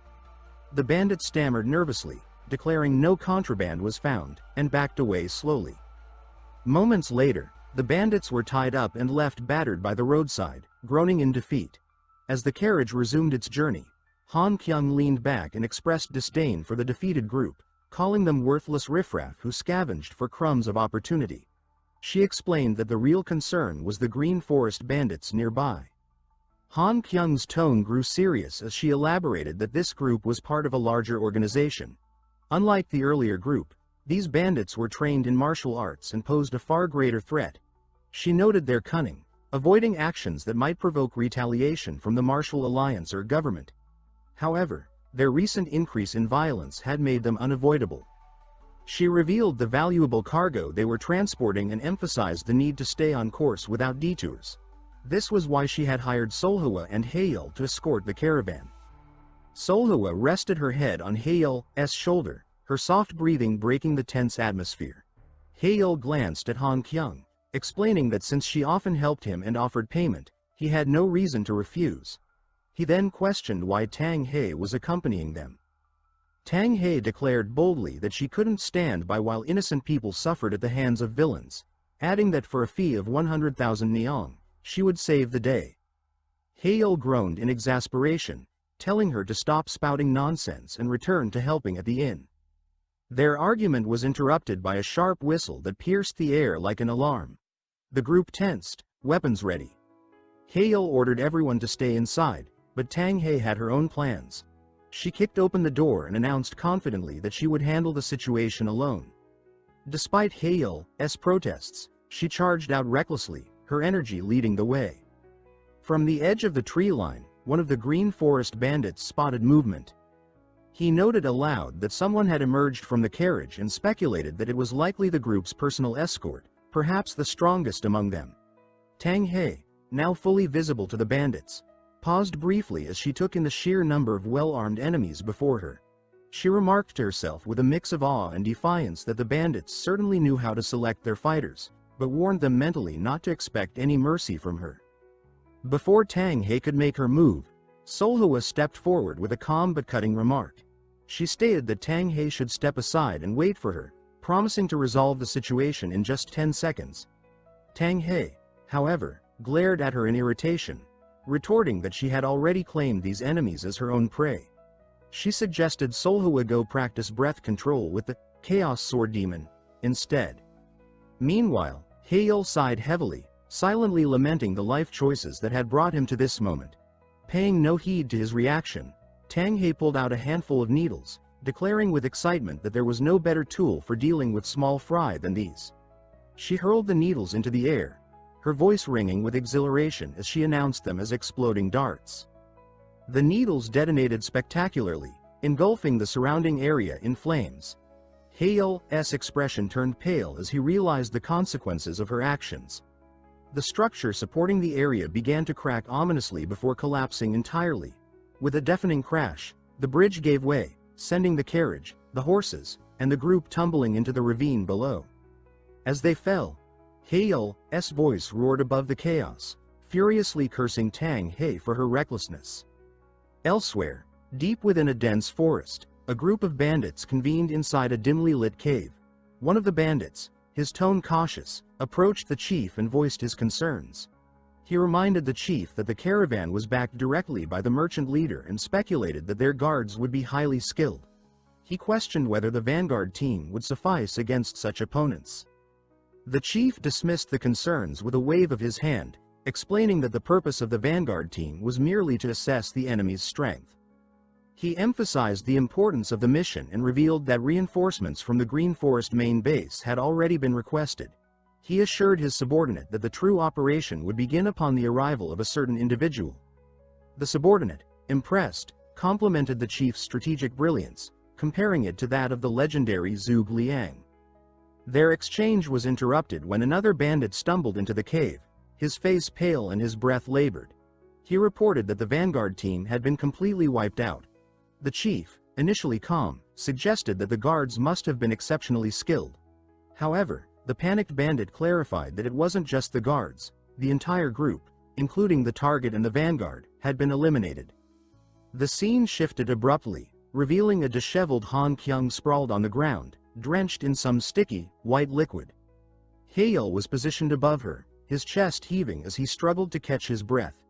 The bandit stammered nervously, declaring no contraband was found, and backed away slowly. Moments later, the bandits were tied up and left battered by the roadside, groaning in defeat. As the carriage resumed its journey, Han Kyung leaned back and expressed disdain for the defeated group, calling them worthless riffraff who scavenged for crumbs of opportunity. She explained that the real concern was the Green Forest bandits nearby. Han Kyung's tone grew serious as she elaborated that this group was part of a larger organization. Unlike the earlier group, these bandits were trained in martial arts and posed a far greater threat. She noted their cunning, avoiding actions that might provoke retaliation from the Martial Alliance or government. However, their recent increase in violence had made them unavoidable. She revealed the valuable cargo they were transporting and emphasized the need to stay on course without detours. This was why she had hired Seolhwa and Hyeol to escort the caravan. Seolhwa rested her head on Hyeol's shoulder, her soft breathing breaking the tense atmosphere. Hyeol glanced at Han Kyung, explaining that since she often helped him and offered payment, he had no reason to refuse. He then questioned why Tanghai was accompanying them. Tanghai declared boldly that she couldn't stand by while innocent people suffered at the hands of villains, adding that for a fee of 100,000 nyong, she would save the day. Hyeol groaned in exasperation, telling her to stop spouting nonsense and return to helping at the inn. Their argument was interrupted by a sharp whistle that pierced the air like an alarm. The group tensed, weapons ready. Hyeol ordered everyone to stay inside, but Tanghai had her own plans. She kicked open the door and announced confidently that she would handle the situation alone. Despite Hyeol's protests, she charged out recklessly, her energy leading the way. From the edge of the tree line, one of the Green Forest bandits spotted movement. He noted aloud that someone had emerged from the carriage and speculated that it was likely the group's personal escort, perhaps the strongest among them. Tanghai, now fully visible to the bandits, paused briefly as she took in the sheer number of well-armed enemies before her. She remarked to herself with a mix of awe and defiance that the bandits certainly knew how to select their fighters, but warned them mentally not to expect any mercy from her. Before Tanghai could make her move, Seolhwa stepped forward with a calm but cutting remark. She stated that Tanghai should step aside and wait for her, promising to resolve the situation in just 10 seconds. Tanghai, however, glared at her in irritation, retorting that she had already claimed these enemies as her own prey. She suggested Seolhwa go practice breath control with the Chaos Sword Demon instead. Meanwhile, Hyeol sighed heavily, silently lamenting the life choices that had brought him to this moment. Paying no heed to his reaction, Tanghai pulled out a handful of needles, declaring with excitement that there was no better tool for dealing with small fry than these. She hurled the needles into the air, her voice ringing with exhilaration as she announced them as exploding darts. The needles detonated spectacularly, engulfing the surrounding area in flames. Hyeol's expression turned pale as he realized the consequences of her actions. The structure supporting the area began to crack ominously before collapsing entirely. With a deafening crash, the bridge gave way, sending the carriage, the horses, and the group tumbling into the ravine below. As they fell, Hyeol's voice roared above the chaos, furiously cursing Tanghai for her recklessness. Elsewhere, deep within a dense forest, a group of bandits convened inside a dimly lit cave. One of the bandits, his tone cautious, approached the chief and voiced his concerns. He reminded the chief that the caravan was backed directly by the merchant leader and speculated that their guards would be highly skilled. He questioned whether the vanguard team would suffice against such opponents. The chief dismissed the concerns with a wave of his hand, explaining that the purpose of the vanguard team was merely to assess the enemy's strength. He emphasized the importance of the mission and revealed that reinforcements from the Green Forest main base had already been requested. He assured his subordinate that the true operation would begin upon the arrival of a certain individual. The subordinate, impressed, complimented the chief's strategic brilliance, comparing it to that of the legendary Zhuge Liang. Their exchange was interrupted when another bandit stumbled into the cave, his face pale and his breath labored. He reported that the vanguard team had been completely wiped out. The chief, initially calm, suggested that the guards must have been exceptionally skilled. However, the panicked bandit clarified that it wasn't just the guards, the entire group, including the target and the vanguard, had been eliminated. The scene shifted abruptly, revealing a disheveled Han Kyung sprawled on the ground, drenched in some sticky, white liquid. Hiel was positioned above her, his chest heaving as he struggled to catch his breath.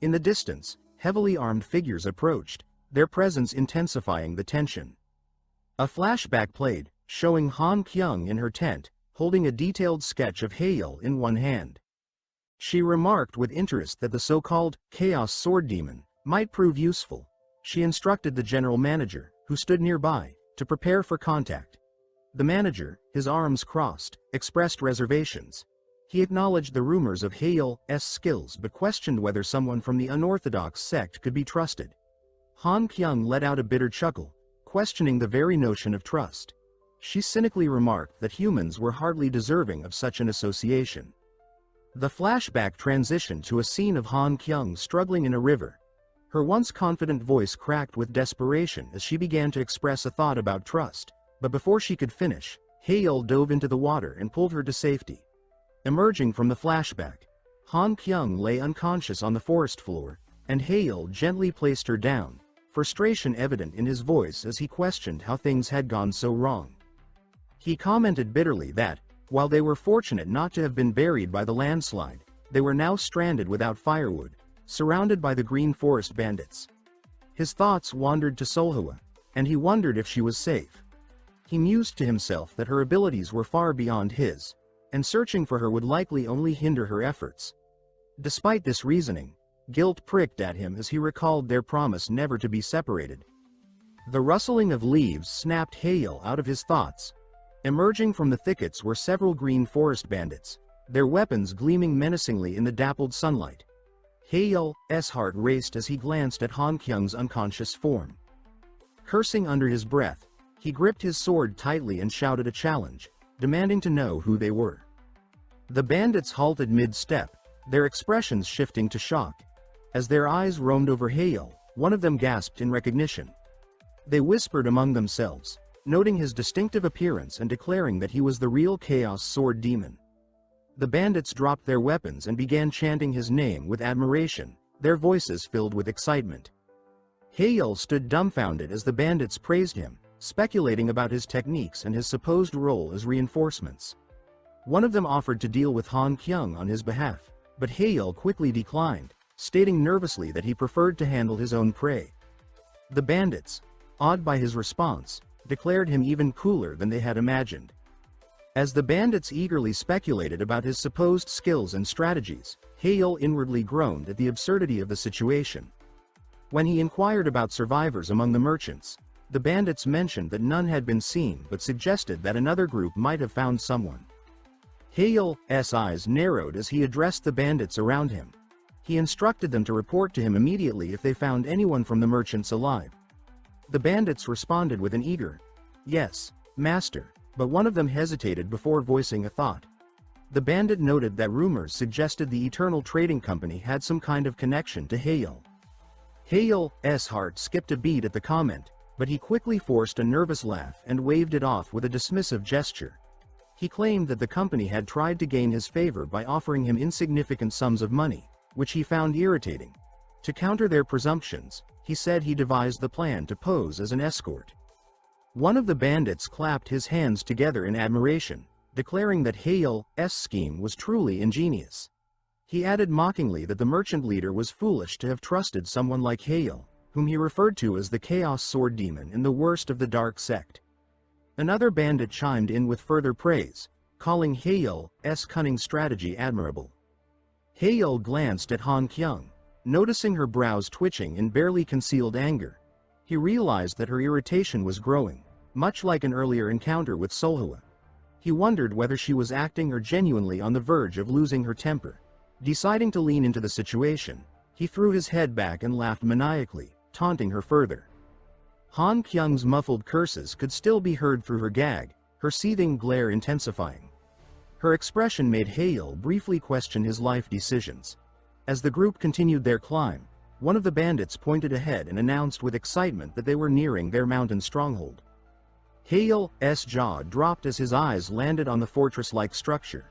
In the distance, heavily armed figures approached, their presence intensifying the tension. A flashback played, showing Han Kyung in her tent, holding a detailed sketch of Hyeol in one hand. She remarked with interest that the so-called Chaos Sword Demon might prove useful. She instructed the general manager, who stood nearby, to prepare for contact. The manager, his arms crossed, expressed reservations. He acknowledged the rumors of Hyeol's skills but questioned whether someone from the unorthodox sect could be trusted. Han Kyung let out a bitter chuckle, questioning the very notion of trust. She cynically remarked that humans were hardly deserving of such an association. The flashback transitioned to a scene of Han Kyung struggling in a river. Her once confident voice cracked with desperation as she began to express a thought about trust, but before she could finish, Hyeol dove into the water and pulled her to safety. Emerging from the flashback, Han Kyung lay unconscious on the forest floor, and Hyeol gently placed her down, frustration evident in his voice as he questioned how things had gone so wrong. He commented bitterly that, while they were fortunate not to have been buried by the landslide, they were now stranded without firewood, surrounded by the green forest bandits. His thoughts wandered to Seolhwa, and he wondered if she was safe. He mused to himself that her abilities were far beyond his, and searching for her would likely only hinder her efforts. Despite this reasoning, guilt pricked at him as he recalled their promise never to be separated. The rustling of leaves snapped Hyeol out of his thoughts. Emerging from the thickets were several green forest bandits, their weapons gleaming menacingly in the dappled sunlight. Hyeol's heart raced as he glanced at Han Kyung's unconscious form. Cursing under his breath, he gripped his sword tightly and shouted a challenge, demanding to know who they were. The bandits halted mid-step, their expressions shifting to shock. As their eyes roamed over Hyeol, one of them gasped in recognition. They whispered among themselves, noting his distinctive appearance and declaring that he was the real Chaos Sword Demon. The bandits dropped their weapons and began chanting his name with admiration, their voices filled with excitement. Hyeol stood dumbfounded as the bandits praised him, speculating about his techniques and his supposed role as reinforcements. One of them offered to deal with Han Kyung on his behalf, but Hyeol quickly declined, stating nervously that he preferred to handle his own prey. The bandits, awed by his response, declared him even cooler than they had imagined. As the bandits eagerly speculated about his supposed skills and strategies, Hyeol inwardly groaned at the absurdity of the situation. When he inquired about survivors among the merchants, the bandits mentioned that none had been seen but suggested that another group might have found someone. Hyeol's eyes narrowed as he addressed the bandits around him. He instructed them to report to him immediately if they found anyone from the merchants alive. The bandits responded with an eager, "Yes, master," but one of them hesitated before voicing a thought. The bandit noted that rumors suggested the Eternal Trading Company had some kind of connection to Hyeol. Hyeol's heart skipped a beat at the comment, but he quickly forced a nervous laugh and waved it off with a dismissive gesture. He claimed that the company had tried to gain his favor by offering him insignificant sums of money, which he found irritating. To counter their presumptions, he said he devised the plan to pose as an escort. One of the bandits clapped his hands together in admiration, declaring that Hyeol's scheme was truly ingenious. He added mockingly that the merchant leader was foolish to have trusted someone like Hyeol, whom he referred to as the Chaos Sword Demon and the worst of the dark sect. Another bandit chimed in with further praise, calling Hyeol's cunning strategy admirable. Hyeol glanced at Han Kyung, noticing her brows twitching in barely concealed anger. He realized that her irritation was growing, much like an earlier encounter with Soulwa. He wondered whether she was acting or genuinely on the verge of losing her temper. Deciding to lean into the situation, he threw his head back and laughed maniacally, taunting her further. Han Kyung's muffled curses could still be heard through her gag, her seething glare intensifying. Her expression made Hyeol briefly question his life decisions. As the group continued their climb, one of the bandits pointed ahead and announced with excitement that they were nearing their mountain stronghold. Hyeol's jaw dropped as his eyes landed on the fortress-like structure.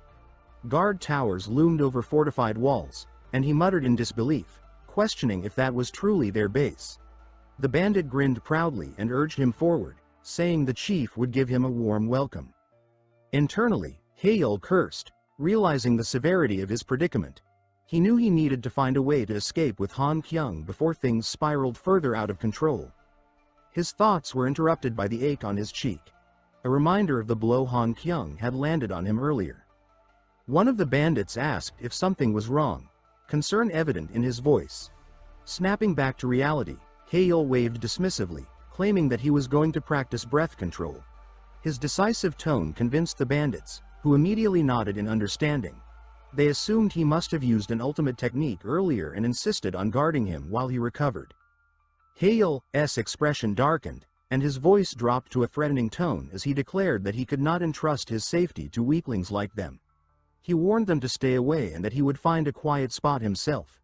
Guard towers loomed over fortified walls, and he muttered in disbelief, questioning if that was truly their base. The bandit grinned proudly and urged him forward, saying the chief would give him a warm welcome. Internally, Hyeol cursed, realizing the severity of his predicament. He knew he needed to find a way to escape with Han Kyung before things spiraled further out of control. His thoughts were interrupted by the ache on his cheek. a reminder of the blow Han Kyung had landed on him earlier. One of the bandits asked if something was wrong, concern evident in his voice. Snapping back to reality, Hyeol waved dismissively, claiming that he was going to practice breath control. His decisive tone convinced the bandits, who immediately nodded in understanding. They assumed he must have used an ultimate technique earlier and insisted on guarding him while he recovered. Hyeol's expression darkened, and his voice dropped to a threatening tone as he declared that he could not entrust his safety to weaklings like them. He warned them to stay away and that he would find a quiet spot himself.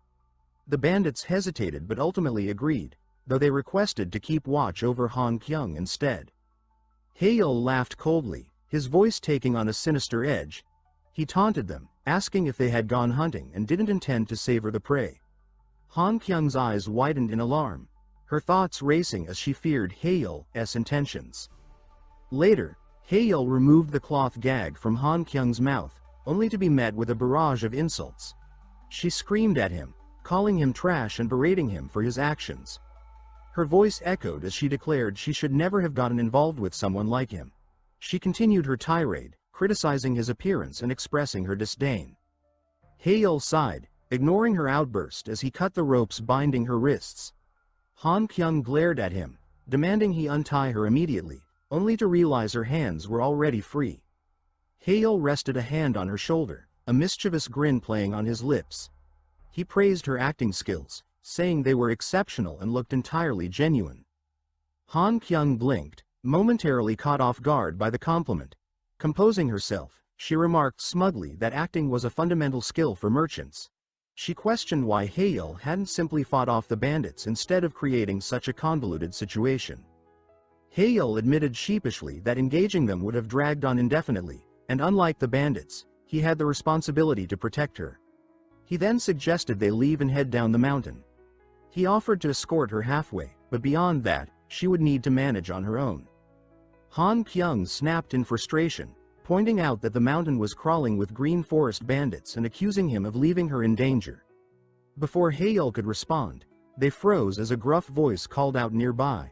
The bandits hesitated but ultimately agreed, though they requested to keep watch over Han Kyung instead. Hyeol laughed coldly, his voice taking on a sinister edge. He taunted them, asking if they had gone hunting and didn't intend to savor the prey. Han Kyung's eyes widened in alarm, her thoughts racing as she feared Hyeol's intentions. Later, Hyeol removed the cloth gag from Han Kyung's mouth, only to be met with a barrage of insults. She screamed at him, calling him trash and berating him for his actions. Her voice echoed as she declared she should never have gotten involved with someone like him. She continued her tirade, criticizing his appearance and expressing her disdain. Hyeol sighed, ignoring her outburst as he cut the ropes binding her wrists. Han Kyung glared at him, demanding he untie her immediately, only to realize her hands were already free. Hyeol rested a hand on her shoulder, a mischievous grin playing on his lips. He praised her acting skills, saying they were exceptional and looked entirely genuine. Han Kyung blinked, momentarily caught off guard by the compliment. Composing herself, she remarked smugly that acting was a fundamental skill for merchants. She questioned why Hyeol hadn't simply fought off the bandits instead of creating such a convoluted situation. Hyeol admitted sheepishly that engaging them would have dragged on indefinitely, and unlike the bandits, he had the responsibility to protect her. He then suggested they leave and head down the mountain. He offered to escort her halfway, but beyond that, she would need to manage on her own. Han Kyung snapped in frustration, pointing out that the mountain was crawling with green forest bandits and accusing him of leaving her in danger. Before Hyeol could respond, they froze as a gruff voice called out nearby.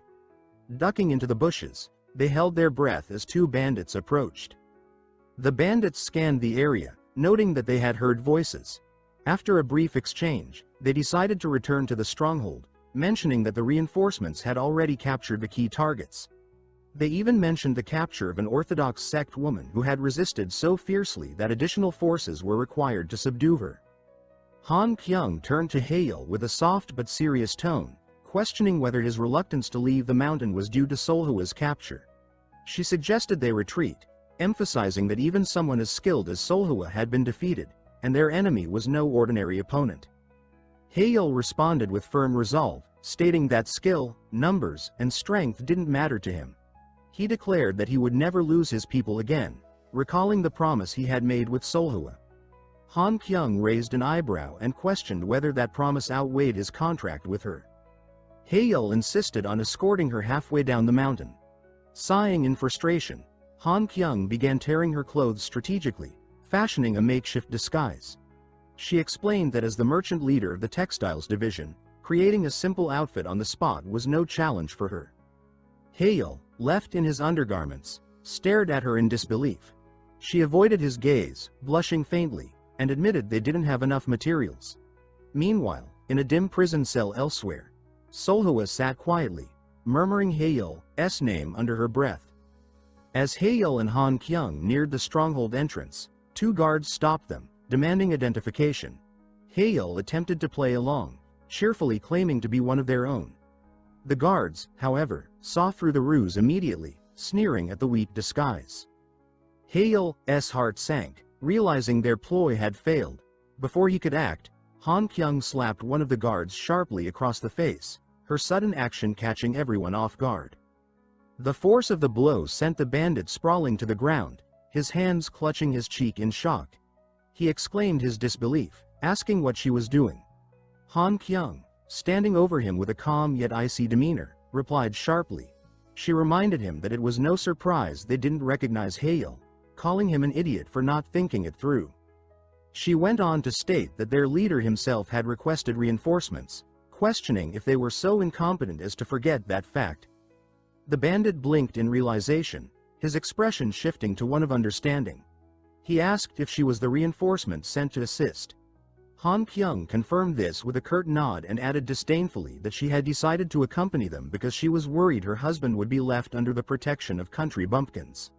Ducking into the bushes, they held their breath as two bandits approached. The bandits scanned the area, noting that they had heard voices. After a brief exchange, they decided to return to the stronghold, mentioning that the reinforcements had already captured the key targets. They even mentioned the capture of an Orthodox sect woman who had resisted so fiercely that additional forces were required to subdue her. Han Kyung turned to Hyeol with a soft but serious tone, questioning whether his reluctance to leave the mountain was due to Seolhwa's capture. She suggested they retreat, emphasizing that even someone as skilled as Seolhwa had been defeated, and their enemy was no ordinary opponent. Hyeol responded with firm resolve, stating that skill, numbers, and strength didn't matter to him. He declared that he would never lose his people again, recalling the promise he had made with Seolhwa. Han Kyung raised an eyebrow and questioned whether that promise outweighed his contract with her. Hyeol insisted on escorting her halfway down the mountain. Sighing in frustration, Han Kyung began tearing her clothes strategically, fashioning a makeshift disguise. She explained that as the merchant leader of the textiles division, creating a simple outfit on the spot was no challenge for her. Hyeol, left in his undergarments, stared at her in disbelief. She avoided his gaze, blushing faintly, and admitted they didn't have enough materials. Meanwhile, in a dim prison cell elsewhere, Seolhwa sat quietly, murmuring Hyeol's name under her breath. As Hyeol and Han Kyung neared the stronghold entrance, two guards stopped them, demanding identification. Hyeol attempted to play along, cheerfully claiming to be one of their own. The guards, however, saw through the ruse immediately, sneering at the weak disguise. Hyeol's heart sank, realizing their ploy had failed. Before he could act, Han Kyung slapped one of the guards sharply across the face, her sudden action catching everyone off guard. The force of the blow sent the bandit sprawling to the ground, his hands clutching his cheek in shock. He exclaimed his disbelief, asking what she was doing. Han Kyung, standing over him with a calm yet icy demeanor, replied sharply. She reminded him that it was no surprise they didn't recognize Hyeol, calling him an idiot for not thinking it through. She went on to state that their leader himself had requested reinforcements, questioning if they were so incompetent as to forget that fact. The bandit blinked in realization, his expression shifting to one of understanding. He asked if she was the reinforcement sent to assist. Han Kyung confirmed this with a curt nod and added disdainfully that she had decided to accompany them because she was worried her husband would be left under the protection of country bumpkins.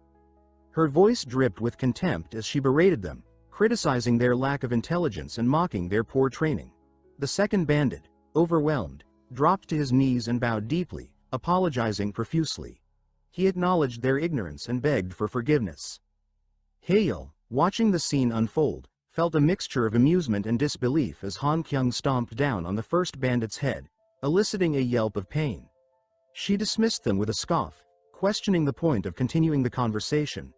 Her voice dripped with contempt as she berated them, criticizing their lack of intelligence and mocking their poor training. The second bandit, overwhelmed, dropped to his knees and bowed deeply, apologizing profusely. He acknowledged their ignorance and begged for forgiveness. Hyeol, watching the scene unfold, felt a mixture of amusement and disbelief as Han Kyung stomped down on the first bandit's head, eliciting a yelp of pain. She dismissed them with a scoff, questioning the point of continuing the conversation.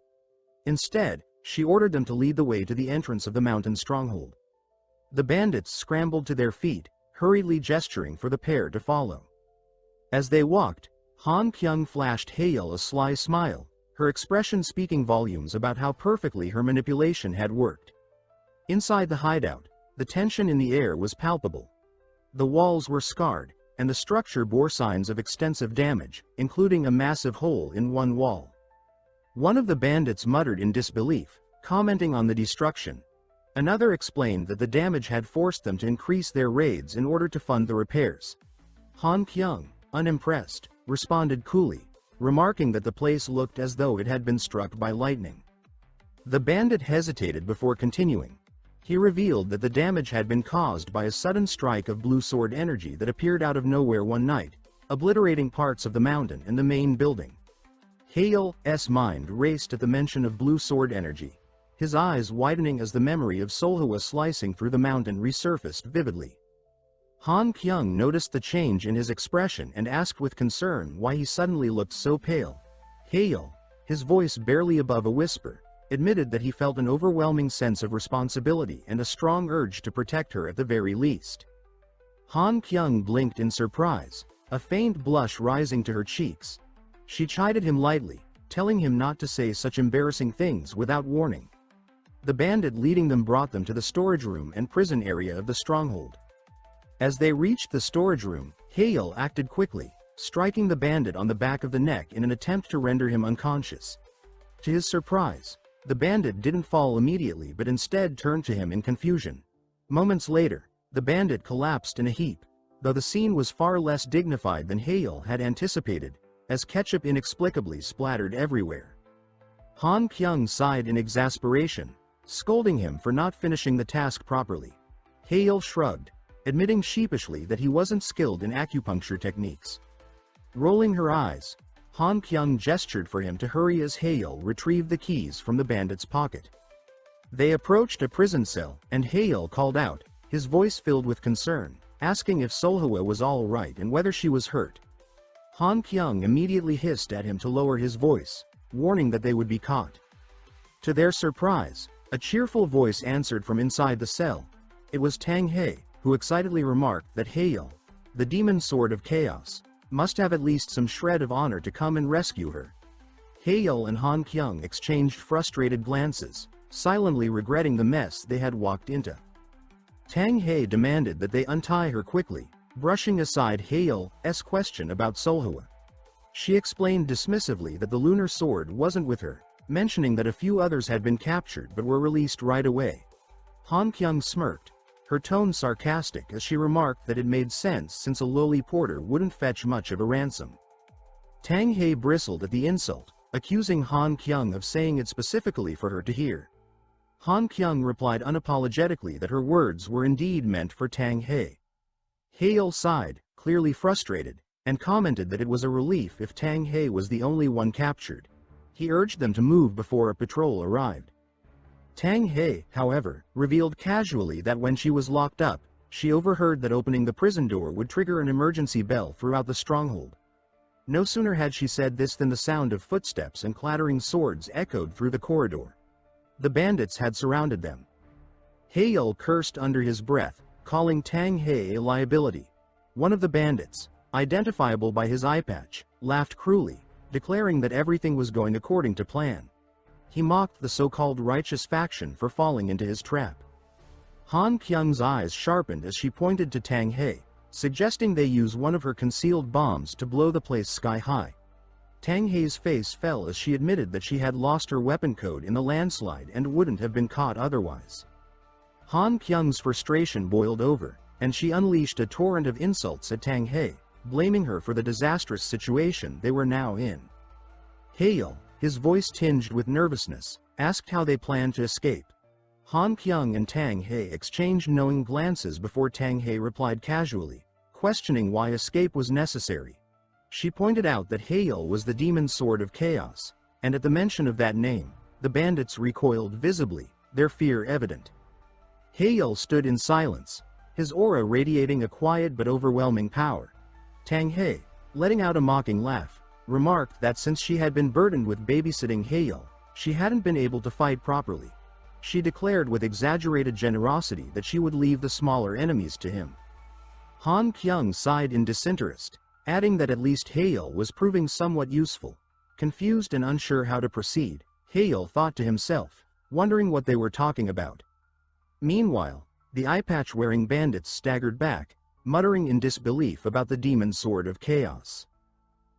Instead, she ordered them to lead the way to the entrance of the mountain stronghold. The bandits scrambled to their feet, hurriedly gesturing for the pair to follow. As they walked, Han Kyung flashed Hyeol a sly smile, her expression speaking volumes about how perfectly her manipulation had worked. Inside the hideout, the tension in the air was palpable. The walls were scarred, and the structure bore signs of extensive damage, including a massive hole in one wall. One of the bandits muttered in disbelief, commenting on the destruction. Another explained that the damage had forced them to increase their raids in order to fund the repairs. Han Kyung, unimpressed, responded coolly, remarking that the place looked as though it had been struck by lightning. The bandit hesitated before continuing. He revealed that the damage had been caused by a sudden strike of blue sword energy that appeared out of nowhere one night, obliterating parts of the mountain and the main building. Hyeol's mind raced at the mention of blue sword energy, his eyes widening as the memory of Soulhwa slicing through the mountain resurfaced vividly. Han Kyung noticed the change in his expression and asked with concern why he suddenly looked so pale. Hyeol, his voice barely above a whisper, admitted that he felt an overwhelming sense of responsibility and a strong urge to protect her at the very least. Han Kyung blinked in surprise, a faint blush rising to her cheeks. She chided him lightly, telling him not to say such embarrassing things without warning. The bandit leading them brought them to the storage room and prison area of the stronghold. As they reached the storage room, Hyeol acted quickly, striking the bandit on the back of the neck in an attempt to render him unconscious. To his surprise, the bandit didn't fall immediately but instead turned to him in confusion. Moments later, the bandit collapsed in a heap, though the scene was far less dignified than Hyeol had anticipated, as ketchup inexplicably splattered everywhere. Han Kyung sighed in exasperation, scolding him for not finishing the task properly. Hyeol shrugged, admitting sheepishly that he wasn't skilled in acupuncture techniques. Rolling her eyes, Han Kyung gestured for him to hurry as Hyeol retrieved the keys from the bandit's pocket. They approached a prison cell, and Hyeol called out, his voice filled with concern, asking if Seolhwa was all right and whether she was hurt. Han Kyung immediately hissed at him to lower his voice, warning that they would be caught. To their surprise, a cheerful voice answered from inside the cell. It was Tanghai, who excitedly remarked that Hyeol, the demon sword of chaos, must have at least some shred of honor to come and rescue her. Hyeol and Han Kyung exchanged frustrated glances, silently regretting the mess they had walked into. Tanghai demanded that they untie her quickly, brushing aside Hyeol's question about Seolhwa. She explained dismissively that the lunar sword wasn't with her, mentioning that a few others had been captured but were released right away. Han Kyung smirked, her tone sarcastic as she remarked that it made sense since a lowly porter wouldn't fetch much of a ransom. Tanghai bristled at the insult, accusing Han Kyung of saying it specifically for her to hear. Han Kyung replied unapologetically that her words were indeed meant for Tanghai. Hyeol sighed, clearly frustrated, and commented that it was a relief if Tanghai was the only one captured. He urged them to move before a patrol arrived. Tanghai, however, revealed casually that when she was locked up, she overheard that opening the prison door would trigger an emergency bell throughout the stronghold. No sooner had she said this than the sound of footsteps and clattering swords echoed through the corridor. The bandits had surrounded them. Hyeol cursed under his breath, calling Tanghai a liability. One of the bandits, identifiable by his eye patch, laughed cruelly, declaring that everything was going according to plan. He mocked the so-called righteous faction for falling into his trap. Han Kyung's eyes sharpened as she pointed to Tanghai, suggesting they use one of her concealed bombs to blow the place sky high. Tanghai's face fell as she admitted that she had lost her weapon code in the landslide and wouldn't have been caught otherwise. Han Kyung's frustration boiled over, and she unleashed a torrent of insults at Tanghai, blaming her for the disastrous situation they were now in. Hiel, his voice tinged with nervousness, asked how they planned to escape. Han Kyung and Tanghai exchanged knowing glances before Tanghai replied casually, questioning why escape was necessary. She pointed out that Hiel was the demon sword of chaos, and at the mention of that name, the bandits recoiled visibly, their fear evident. Hiel stood in silence, his aura radiating a quiet but overwhelming power. Tanghai, letting out a mocking laugh, remarked that since she had been burdened with babysitting Hiel, she hadn't been able to fight properly. She declared with exaggerated generosity that she would leave the smaller enemies to him. Han Kyung sighed in disinterest, adding that at least Hiel was proving somewhat useful. Confused and unsure how to proceed, Hiel thought to himself, wondering what they were talking about. Meanwhile, the eye-patch-wearing bandits staggered back, muttering in disbelief about the demon sword of chaos.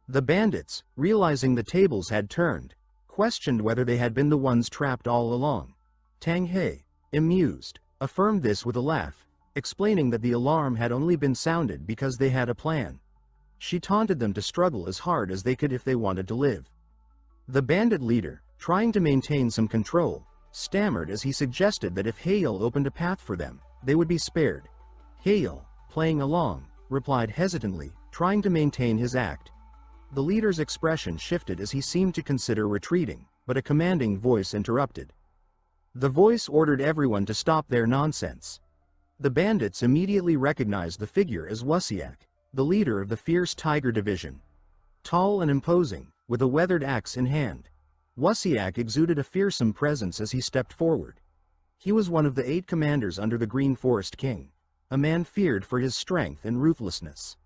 The bandits, realizing the tables had turned, questioned whether they had been the ones trapped all along. Tanghai, amused, affirmed this with a laugh, explaining that the alarm had only been sounded because they had a plan. She taunted them to struggle as hard as they could if they wanted to live. The bandit leader, trying to maintain some control, stammered as he suggested that if Hiel opened a path for them, they would be spared. Hiel, playing along, replied hesitantly, trying to maintain his act. The leader's expression shifted as he seemed to consider retreating, but a commanding voice interrupted. The voice ordered everyone to stop their nonsense. The bandits immediately recognized the figure as Wasiak, the leader of the fierce tiger division. Tall and imposing, with a weathered axe in hand, Wasiak exuded a fearsome presence as he stepped forward. He was one of the 8 commanders under the Green Forest King, a man feared for his strength and ruthlessness.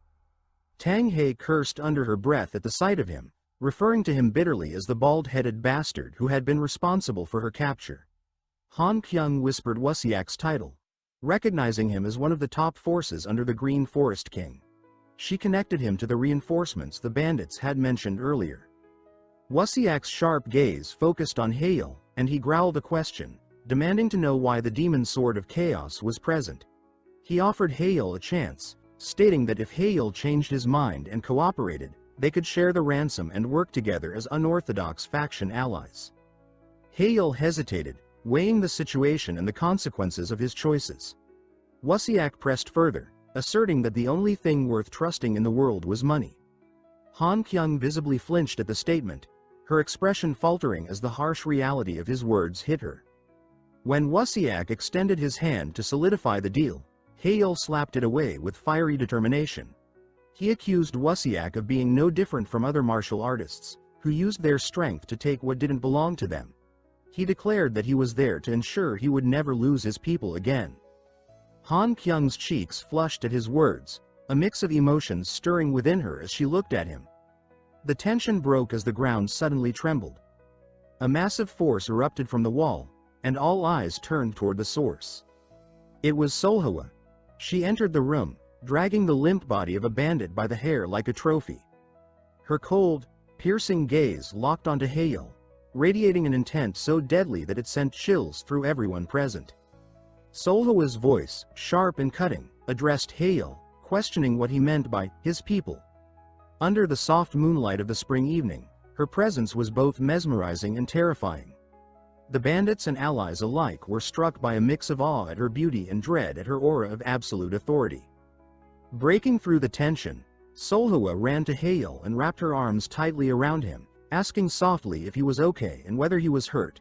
Tanghai cursed under her breath at the sight of him, referring to him bitterly as the bald-headed bastard who had been responsible for her capture. Han Kyung whispered Wasiak's title, recognizing him as one of the top forces under the Green Forest King. She connected him to the reinforcements the bandits had mentioned earlier. Wasiak's sharp gaze focused on Hiel, and he growled a question, demanding to know why the demon sword of chaos was present. He offered Hiel a chance, stating that if Hiel changed his mind and cooperated, they could share the ransom and work together as unorthodox faction allies. Hiel hesitated, weighing the situation and the consequences of his choices. Wasiak pressed further, asserting that the only thing worth trusting in the world was money. Han Kyung visibly flinched at the statement, her expression faltering as the harsh reality of his words hit her. When Wasiak extended his hand to solidify the deal, Hiel slapped it away with fiery determination. He accused Wasiak of being no different from other martial artists, who used their strength to take what didn't belong to them. He declared that he was there to ensure he would never lose his people again. Han Kyung's cheeks flushed at his words, a mix of emotions stirring within her as she looked at him. The tension broke as the ground suddenly trembled. A massive force erupted from the wall, and all eyes turned toward the source. It was Seolhwa. She entered the room, dragging the limp body of a bandit by the hair like a trophy. Her cold, piercing gaze locked onto Hiel, radiating an intent so deadly that it sent chills through everyone present. Seolhwa's voice, sharp and cutting, addressed Hiel, questioning what he meant by his people. Under the soft moonlight of the spring evening, her presence was both mesmerizing and terrifying. The bandits and allies alike were struck by a mix of awe at her beauty and dread at her aura of absolute authority. Breaking through the tension, Seolhwa ran to Hiel and wrapped her arms tightly around him, asking softly if he was okay and whether he was hurt.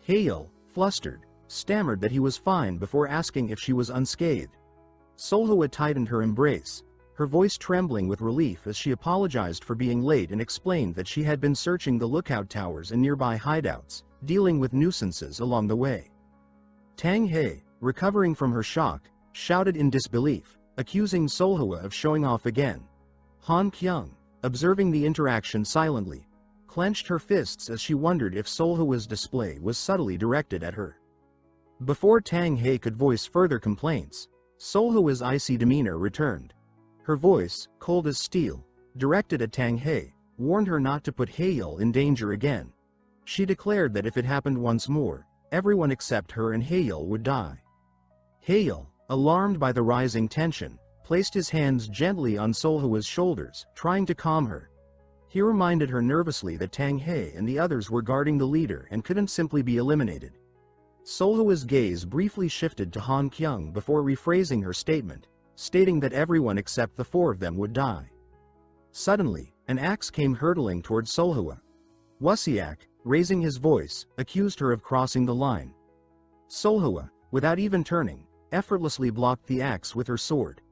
Hiel, flustered, stammered that he was fine before asking if she was unscathed. Seolhwa tightened her embrace, her voice trembling with relief as she apologized for being late and explained that she had been searching the lookout towers and nearby hideouts, dealing with nuisances along the way. Tanghai, recovering from her shock, shouted in disbelief, accusing Seolhwa of showing off again. Han Kyung, observing the interaction silently, clenched her fists as she wondered if Seolhwa's display was subtly directed at her. Before Tanghai could voice further complaints, Seolhwa's icy demeanor returned. Her voice, cold as steel, directed at Tanghai, warned her not to put Hyeol in danger again. She declared that if it happened once more, everyone except her and Hyeol would die. Hyeol, alarmed by the rising tension, placed his hands gently on Seolhwa's shoulders, trying to calm her. He reminded her nervously that Tanghai and the others were guarding the leader and couldn't simply be eliminated. Seolhwa's gaze briefly shifted to Han Kyung before rephrasing her statement, stating that everyone except the 4 of them would die. Suddenly, an axe came hurtling towards Seolhwa. Woo-seok, raising his voice, accused her of crossing the line. Seolhwa, without even turning, effortlessly blocked the axe with her sword.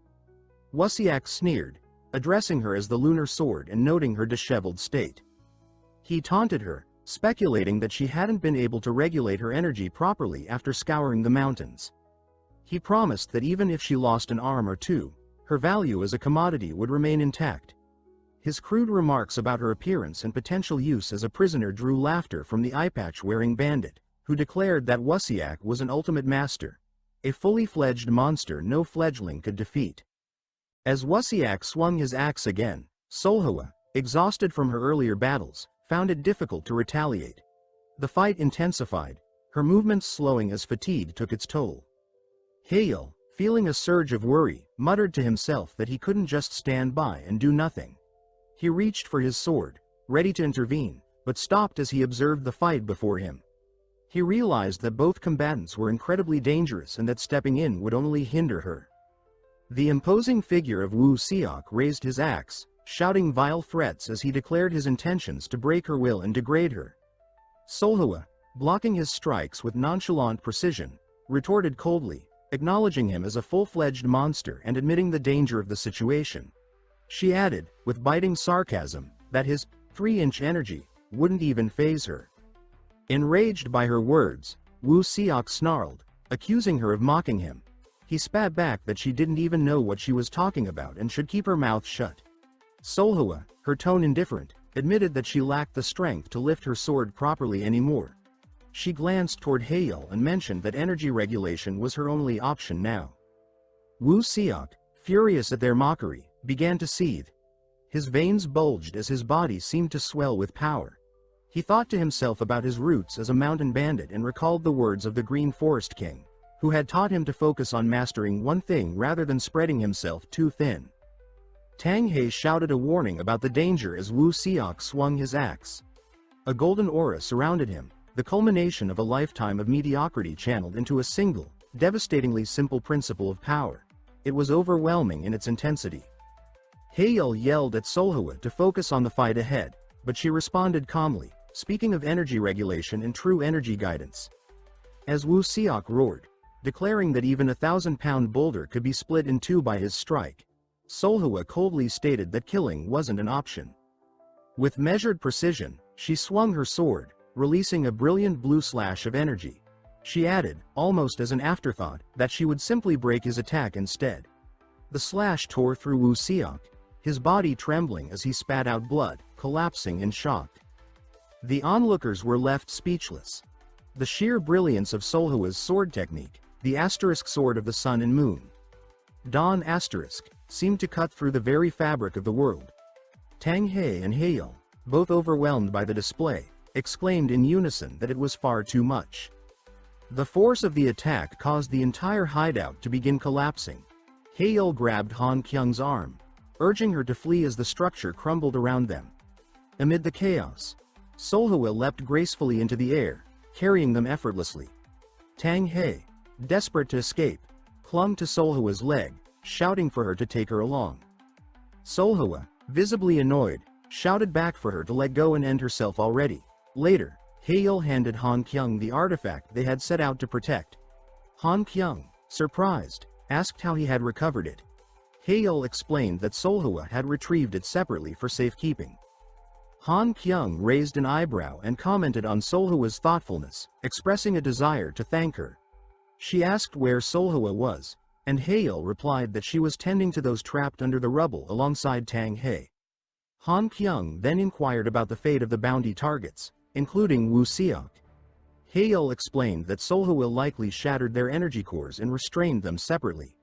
Woo-seok sneered, addressing her as the lunar sword and noting her disheveled state. He taunted her, speculating that she hadn't been able to regulate her energy properly after scouring the mountains. He promised that even if she lost an arm or two, her value as a commodity would remain intact. His crude remarks about her appearance and potential use as a prisoner drew laughter from the eye-patch-wearing bandit, who declared that Woo-seok was an ultimate master, a fully fledged monster no fledgling could defeat. As Woo-seok swung his axe again, Seolhwa, exhausted from her earlier battles, found it difficult to retaliate. The fight intensified, her movements slowing as fatigue took its toll. Hiel, feeling a surge of worry, muttered to himself that he couldn't just stand by and do nothing. He reached for his sword, ready to intervene, but stopped as he observed the fight before him. He realized that both combatants were incredibly dangerous and that stepping in would only hinder her. The imposing figure of Woo-seok raised his axe, shouting vile threats as he declared his intentions to break her will and degrade her. Seolhwa, blocking his strikes with nonchalant precision, retorted coldly, acknowledging him as a full-fledged monster and admitting the danger of the situation. She added, with biting sarcasm, that his 3-inch energy wouldn't even faze her. Enraged by her words, Woo-seok snarled, accusing her of mocking him. He spat back that she didn't even know what she was talking about and should keep her mouth shut. Seolhwa, her tone indifferent, admitted that she lacked the strength to lift her sword properly anymore. She glanced toward Hiel and mentioned that energy regulation was her only option now. Woo-seok, furious at their mockery, began to seethe. His veins bulged as his body seemed to swell with power. He thought to himself about his roots as a mountain bandit and recalled the words of the Green Forest King, who had taught him to focus on mastering one thing rather than spreading himself too thin. Tanghai shouted a warning about the danger as Woo-seok swung his axe. A golden aura surrounded him, the culmination of a lifetime of mediocrity channeled into a single, devastatingly simple principle of power. It was overwhelming in its intensity. Hiel yelled at Seolhwa to focus on the fight ahead, but she responded calmly, speaking of energy regulation and true energy guidance. As Woo-seok roared, declaring that even a 1,000-pound boulder could be split in two by his strike, Seolhwa coldly stated that killing wasn't an option. With measured precision, she swung her sword, releasing a brilliant blue slash of energy. She added, almost as an afterthought, that she would simply break his attack instead. The slash tore through Woo-seok, his body trembling as he spat out blood, collapsing in shock. The onlookers were left speechless. The sheer brilliance of Seolhwa's sword technique, the asterisk sword of the sun and moon, Dawn asterisk, seemed to cut through the very fabric of the world. Tanghai and Hiel, both overwhelmed by the display, exclaimed in unison that it was far too much. The force of the attack caused the entire hideout to begin collapsing. Hiel grabbed Han Kyung's arm, urging her to flee as the structure crumbled around them. Amid the chaos, Seolhwa leapt gracefully into the air, carrying them effortlessly. Tanghai, desperate to escape, clung to Seolhwa's leg, shouting for her to take her along. Seolhwa, visibly annoyed, shouted back for her to let go and end herself already. Later, Hiel handed Han Kyung the artifact they had set out to protect. Han Kyung, surprised, asked how he had recovered it. Hiel explained that Seolhwa had retrieved it separately for safekeeping. Han Kyung raised an eyebrow and commented on Seolhwa's thoughtfulness, expressing a desire to thank her. She asked where Seolhwa was, and Hiel replied that she was tending to those trapped under the rubble alongside Tanghai. Han Kyung then inquired about the fate of the bounty targets, including Woo-seok. Hiel explained that Seolhwa likely shattered their energy cores and restrained them separately.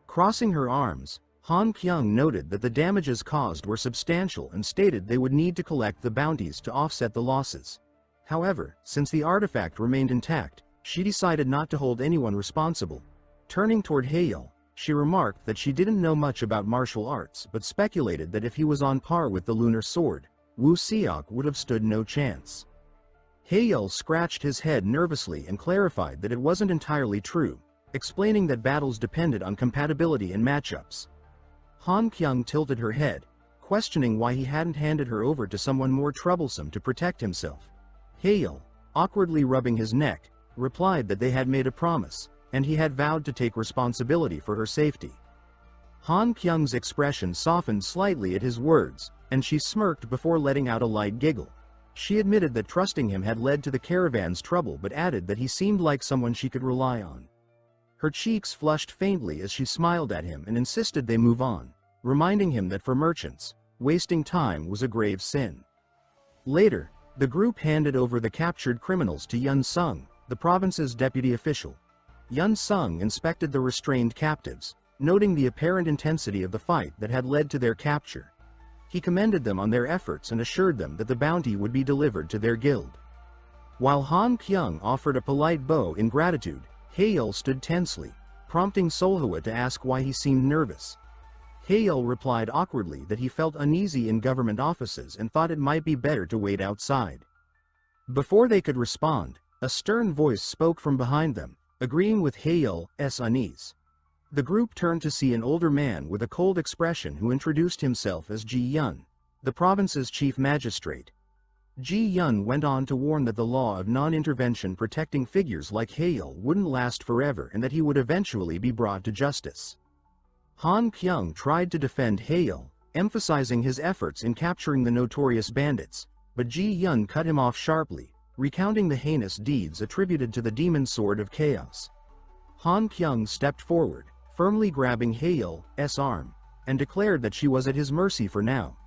Crossing her arms, Han Kyung noted that the damages caused were substantial and stated they would need to collect the bounties to offset the losses. However, since the artifact remained intact, she decided not to hold anyone responsible. Turning toward Hyeol, she remarked that she didn't know much about martial arts but speculated that if he was on par with the lunar sword, Woo Seok would have stood no chance. Hyeol scratched his head nervously and clarified that it wasn't entirely true, explaining that battles depended on compatibility and matchups. Han Kyung tilted her head, questioning why he hadn't handed her over to someone more troublesome to protect himself. Hyeol, awkwardly rubbing his neck, replied that they had made a promise, and he had vowed to take responsibility for her safety. Han Kyung's expression softened slightly at his words, and she smirked before letting out a light giggle. She admitted that trusting him had led to the caravan's trouble but added that he seemed like someone she could rely on. Her cheeks flushed faintly as she smiled at him and insisted they move on, reminding him that for merchants, wasting time was a grave sin. Later, the group handed over the captured criminals to Yun Sung, the province's deputy official. Yun Sung inspected the restrained captives, noting the apparent intensity of the fight that had led to their capture. He commended them on their efforts and assured them that the bounty would be delivered to their guild. While Han Kyung offered a polite bow in gratitude, Hyeol stood tensely, prompting Seolhwa to ask why he seemed nervous. Hyeol replied awkwardly that he felt uneasy in government offices and thought it might be better to wait outside. Before they could respond, a stern voice spoke from behind them, agreeing with Hyeol's unease. The group turned to see an older man with a cold expression who introduced himself as Yun, the province's chief magistrate. Yun went on to warn that the law of non-intervention protecting figures like Hyeol wouldn't last forever and that he would eventually be brought to justice. Han Kyung tried to defend Hyeol, emphasizing his efforts in capturing the notorious bandits, but Yun cut him off sharply, recounting the heinous deeds attributed to the demon sword of chaos. Han Kyung stepped forward, firmly grabbing Hyeol's arm, and declared that she was at his mercy for now.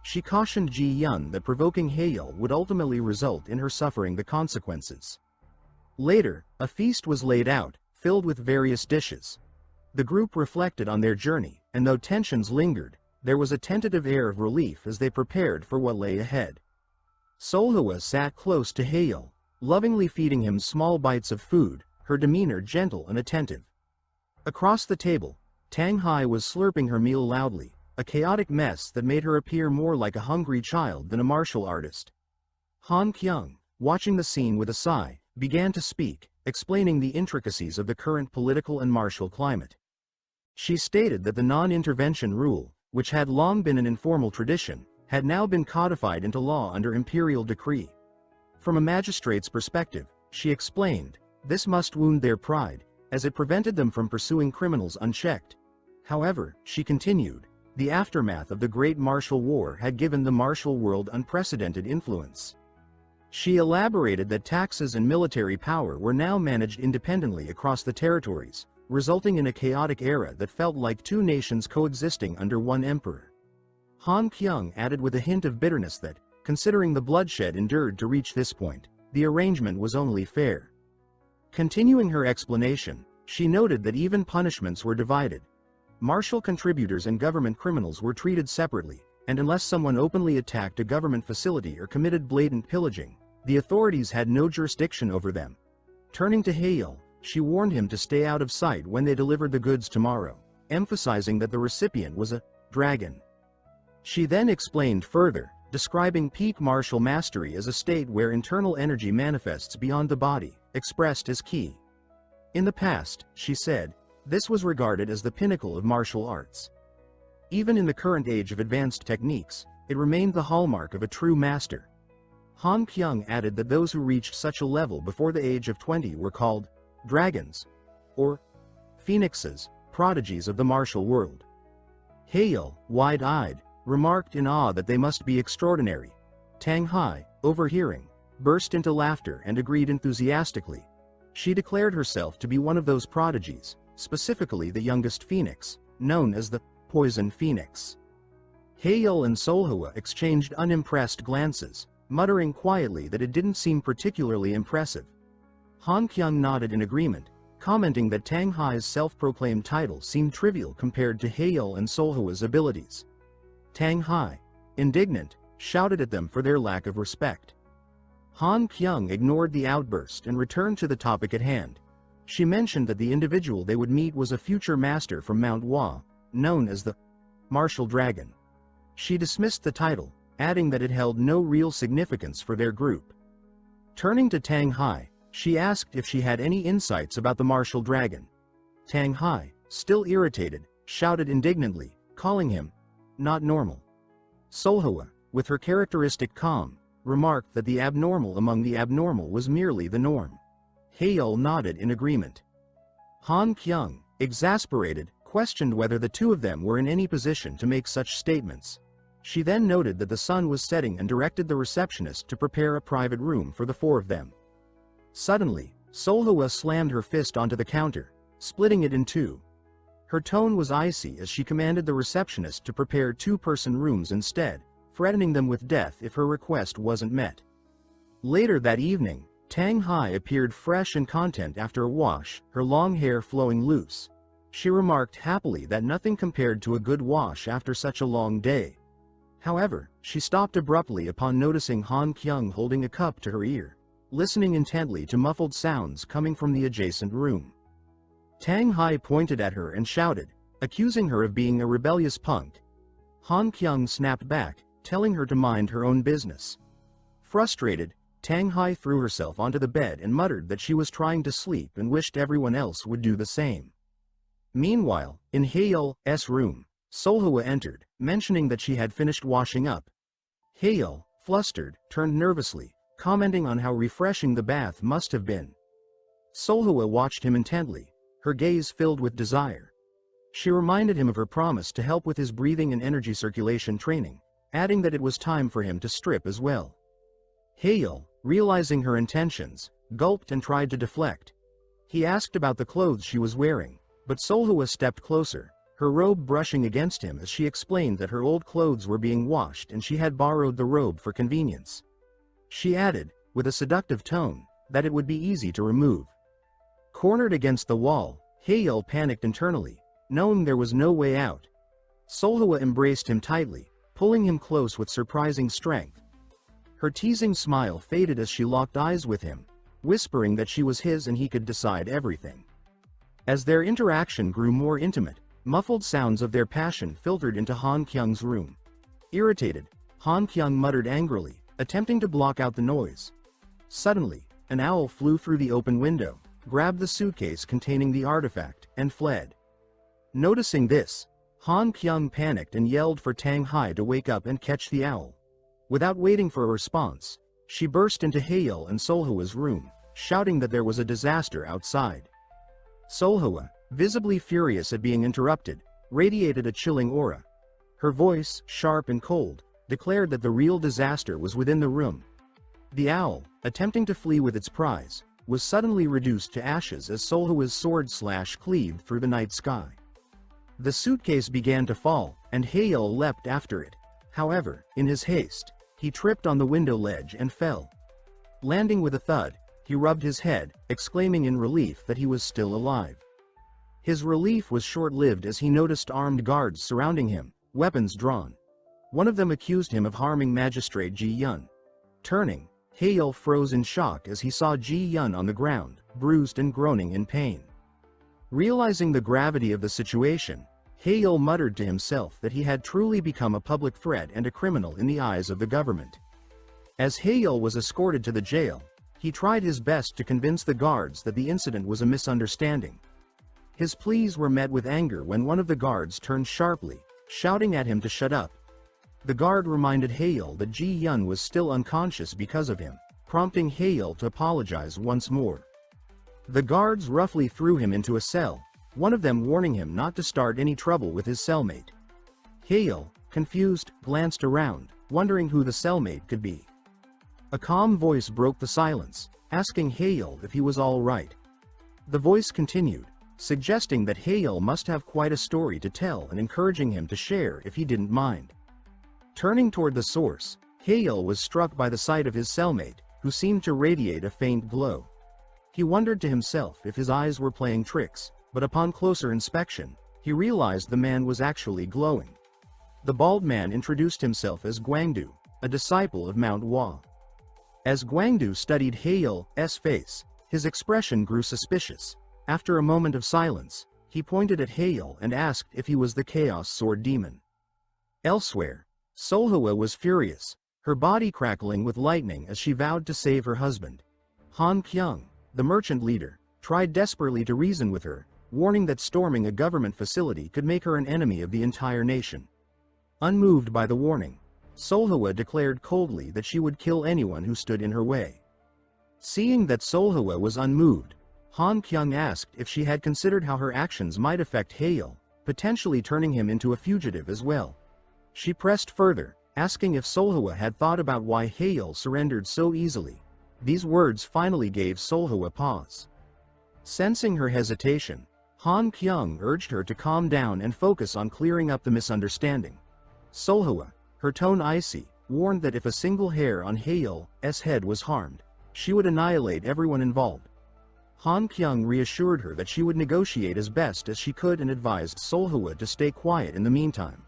She cautioned Yun that provoking Hyeol would ultimately result in her suffering the consequences. Later, a feast was laid out, filled with various dishes. The group reflected on their journey, and though tensions lingered, there was a tentative air of relief as they prepared for what lay ahead. Seolhwa sat close to Hyeol, lovingly feeding him small bites of food, her demeanor gentle and attentive. Across the table, Tanghai was slurping her meal loudly, a chaotic mess that made her appear more like a hungry child than a martial artist. Han Kyung, watching the scene with a sigh, began to speak, explaining the intricacies of the current political and martial climate. She stated that the non-intervention rule, which had long been an informal tradition, had now been codified into law under imperial decree. From a magistrate's perspective, she explained, this must wound their pride, as it prevented them from pursuing criminals unchecked. However, she continued, the aftermath of the Great Martial War had given the martial world unprecedented influence. She elaborated that taxes and military power were now managed independently across the territories, resulting in a chaotic era that felt like two nations coexisting under one emperor. Han Kyung added with a hint of bitterness that, considering the bloodshed endured to reach this point, the arrangement was only fair. Continuing her explanation, she noted that even punishments were divided. Martial contributors and government criminals were treated separately, and unless someone openly attacked a government facility or committed blatant pillaging, the authorities had no jurisdiction over them. Turning to Hyeol, she warned him to stay out of sight when they delivered the goods tomorrow, emphasizing that the recipient was a dragon. She then explained further, describing peak martial mastery as a state where internal energy manifests beyond the body, expressed as ki. In the past, she said, this was regarded as the pinnacle of martial arts. Even in the current age of advanced techniques, it remained the hallmark of a true master. Han Kyung added that those who reached such a level before the age of 20 were called dragons, or phoenixes, prodigies of the martial world. Hyeol, wide-eyed, remarked in awe that they must be extraordinary. Tanghai, overhearing, burst into laughter and agreed enthusiastically. She declared herself to be one of those prodigies, specifically the youngest phoenix, known as the poison phoenix. Hyeol and Seolhwa exchanged unimpressed glances, muttering quietly that it didn't seem particularly impressive. Han Kyung nodded in agreement, commenting that Tanghai's self-proclaimed title seemed trivial compared to Hiel and Seolhwa's abilities. Tanghai, indignant, shouted at them for their lack of respect. Han Kyung ignored the outburst and returned to the topic at hand. She mentioned that the individual they would meet was a future master from Mount Hwa, known as the Martial Dragon. She dismissed the title, adding that it held no real significance for their group. Turning to Tanghai, she asked if she had any insights about the Martial Dragon. Tanghai, still irritated, shouted indignantly, calling him not normal. Seolhwa, with her characteristic calm, remarked that the abnormal among the abnormal was merely the norm. Hyeol nodded in agreement. Han Kyung, exasperated, questioned whether the two of them were in any position to make such statements. She then noted that the sun was setting and directed the receptionist to prepare a private room for the four of them. Suddenly, Seolhwa slammed her fist onto the counter, splitting it in two. Her tone was icy as she commanded the receptionist to prepare two-person rooms instead, threatening them with death if her request wasn't met. Later that evening, Tanghai appeared fresh and content after a wash, her long hair flowing loose. She remarked happily that nothing compared to a good wash after such a long day. However, she stopped abruptly upon noticing Han Kyung holding a cup to her ear, listening intently to muffled sounds coming from the adjacent room. Tanghai pointed at her and shouted, accusing her of being a rebellious punk. Han Kyung snapped back, telling her to mind her own business. Frustrated, Tanghai threw herself onto the bed and muttered that she was trying to sleep and wished everyone else would do the same. Meanwhile, in Hyeol's room, Seolhwa entered, mentioning that she had finished washing up. Hiel, flustered, turned nervously, commenting on how refreshing the bath must have been. Seolhwa watched him intently, her gaze filled with desire. She reminded him of her promise to help with his breathing and energy circulation training, adding that it was time for him to strip as well. Hiel, realizing her intentions, gulped and tried to deflect. He asked about the clothes she was wearing, but Seolhwa stepped closer, her robe brushing against him as she explained that her old clothes were being washed and she had borrowed the robe for convenience. She added, with a seductive tone, that it would be easy to remove. Cornered against the wall, Hiel panicked internally, knowing there was no way out. Seolhwa embraced him tightly, pulling him close with surprising strength. Her teasing smile faded as she locked eyes with him, whispering that she was his and he could decide everything. As their interaction grew more intimate, muffled sounds of their passion filtered into Han Kyung's room. Irritated, Han Kyung muttered angrily, attempting to block out the noise. Suddenly, an owl flew through the open window, grabbed the suitcase containing the artifact, and fled. Noticing this, Han Kyung panicked and yelled for Tanghai to wake up and catch the owl. Without waiting for a response, she burst into Hiel and Seolhwa's room, shouting that there was a disaster outside. Seolhwa, visibly furious at being interrupted, radiated a chilling aura. Her voice, sharp and cold, declared that the real disaster was within the room. The owl, attempting to flee with its prize, was suddenly reduced to ashes as Seolhwa's sword slash cleaved through the night sky. The suitcase began to fall, and Hiel leapt after it. However, in his haste, he tripped on the window ledge and fell. Landing with a thud, he rubbed his head, exclaiming in relief that he was still alive. His relief was short-lived as he noticed armed guards surrounding him, weapons drawn. One of them accused him of harming Magistrate Yian. Turning, Hiel froze in shock as he saw Yian on the ground, bruised and groaning in pain. Realizing the gravity of the situation, Hiel muttered to himself that he had truly become a public threat and a criminal in the eyes of the government. As Hiel was escorted to the jail, he tried his best to convince the guards that the incident was a misunderstanding. His pleas were met with anger when one of the guards turned sharply, shouting at him to shut up. The guard reminded Hiel that Yian was still unconscious because of him, prompting Hiel to apologize once more. The guards roughly threw him into a cell, one of them warning him not to start any trouble with his cellmate. Hiel, confused, glanced around, wondering who the cellmate could be. A calm voice broke the silence, asking Hiel if he was all right. The voice continued, suggesting that Hiel must have quite a story to tell and encouraging him to share if he didn't mind. Turning toward the source, Hiel was struck by the sight of his cellmate, who seemed to radiate a faint glow. He wondered to himself if his eyes were playing tricks, but upon closer inspection, he realized the man was actually glowing. The bald man introduced himself as Gwangdu, a disciple of manhwa. As Gwangdu studied Hyeol's face, his expression grew suspicious. After a moment of silence, he pointed at Hiel and asked if he was the Chaos Sword Demon. Elsewhere, Seolhwa was furious, her body crackling with lightning as she vowed to save her husband. Han Kyung, the merchant leader, tried desperately to reason with her, warning that storming a government facility could make her an enemy of the entire nation. Unmoved by the warning, Seolhwa declared coldly that she would kill anyone who stood in her way. Seeing that Seolhwa was unmoved, Han Kyung asked if she had considered how her actions might affect Hiel, potentially turning him into a fugitive as well. She pressed further, asking if Seolhwa had thought about why Hiel surrendered so easily. These words finally gave Seolhwa pause. Sensing her hesitation, Han Kyung urged her to calm down and focus on clearing up the misunderstanding. Seolhwa, her tone icy, warned that if a single hair on Hiel's head was harmed, she would annihilate everyone involved. Han Kyung reassured her that she would negotiate as best as she could and advised Seolhwa to stay quiet in the meantime.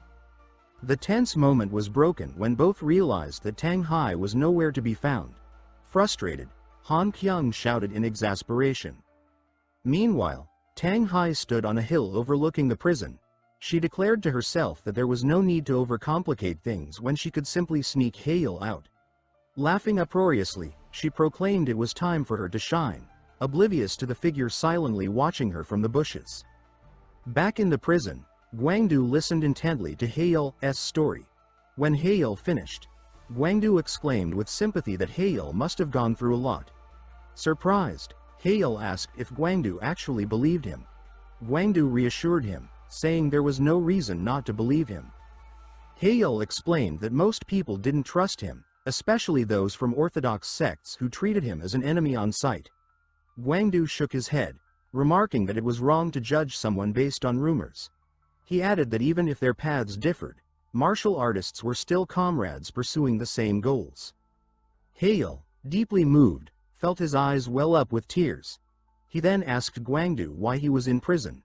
The tense moment was broken when both realized that Tanghai was nowhere to be found. Frustrated, Han Kyung shouted in exasperation. Meanwhile, Tanghai stood on a hill overlooking the prison. She declared to herself that there was no need to overcomplicate things when she could simply sneak Hiel out. Laughing uproariously, she proclaimed it was time for her to shine, oblivious to the figure silently watching her from the bushes. Back in the prison, Gwangdu listened intently to Hiel's story. When Hiel finished, Gwangdu exclaimed with sympathy that Hiel must have gone through a lot. Surprised, Hiel asked if Gwangdu actually believed him. Gwangdu reassured him, saying there was no reason not to believe him. Hiel explained that most people didn't trust him, especially those from orthodox sects who treated him as an enemy on sight. Gwangdu shook his head, remarking that it was wrong to judge someone based on rumors. He added that even if their paths differed, martial artists were still comrades pursuing the same goals. Hiel, deeply moved, felt his eyes well up with tears. He then asked Gwangdu why he was in prison.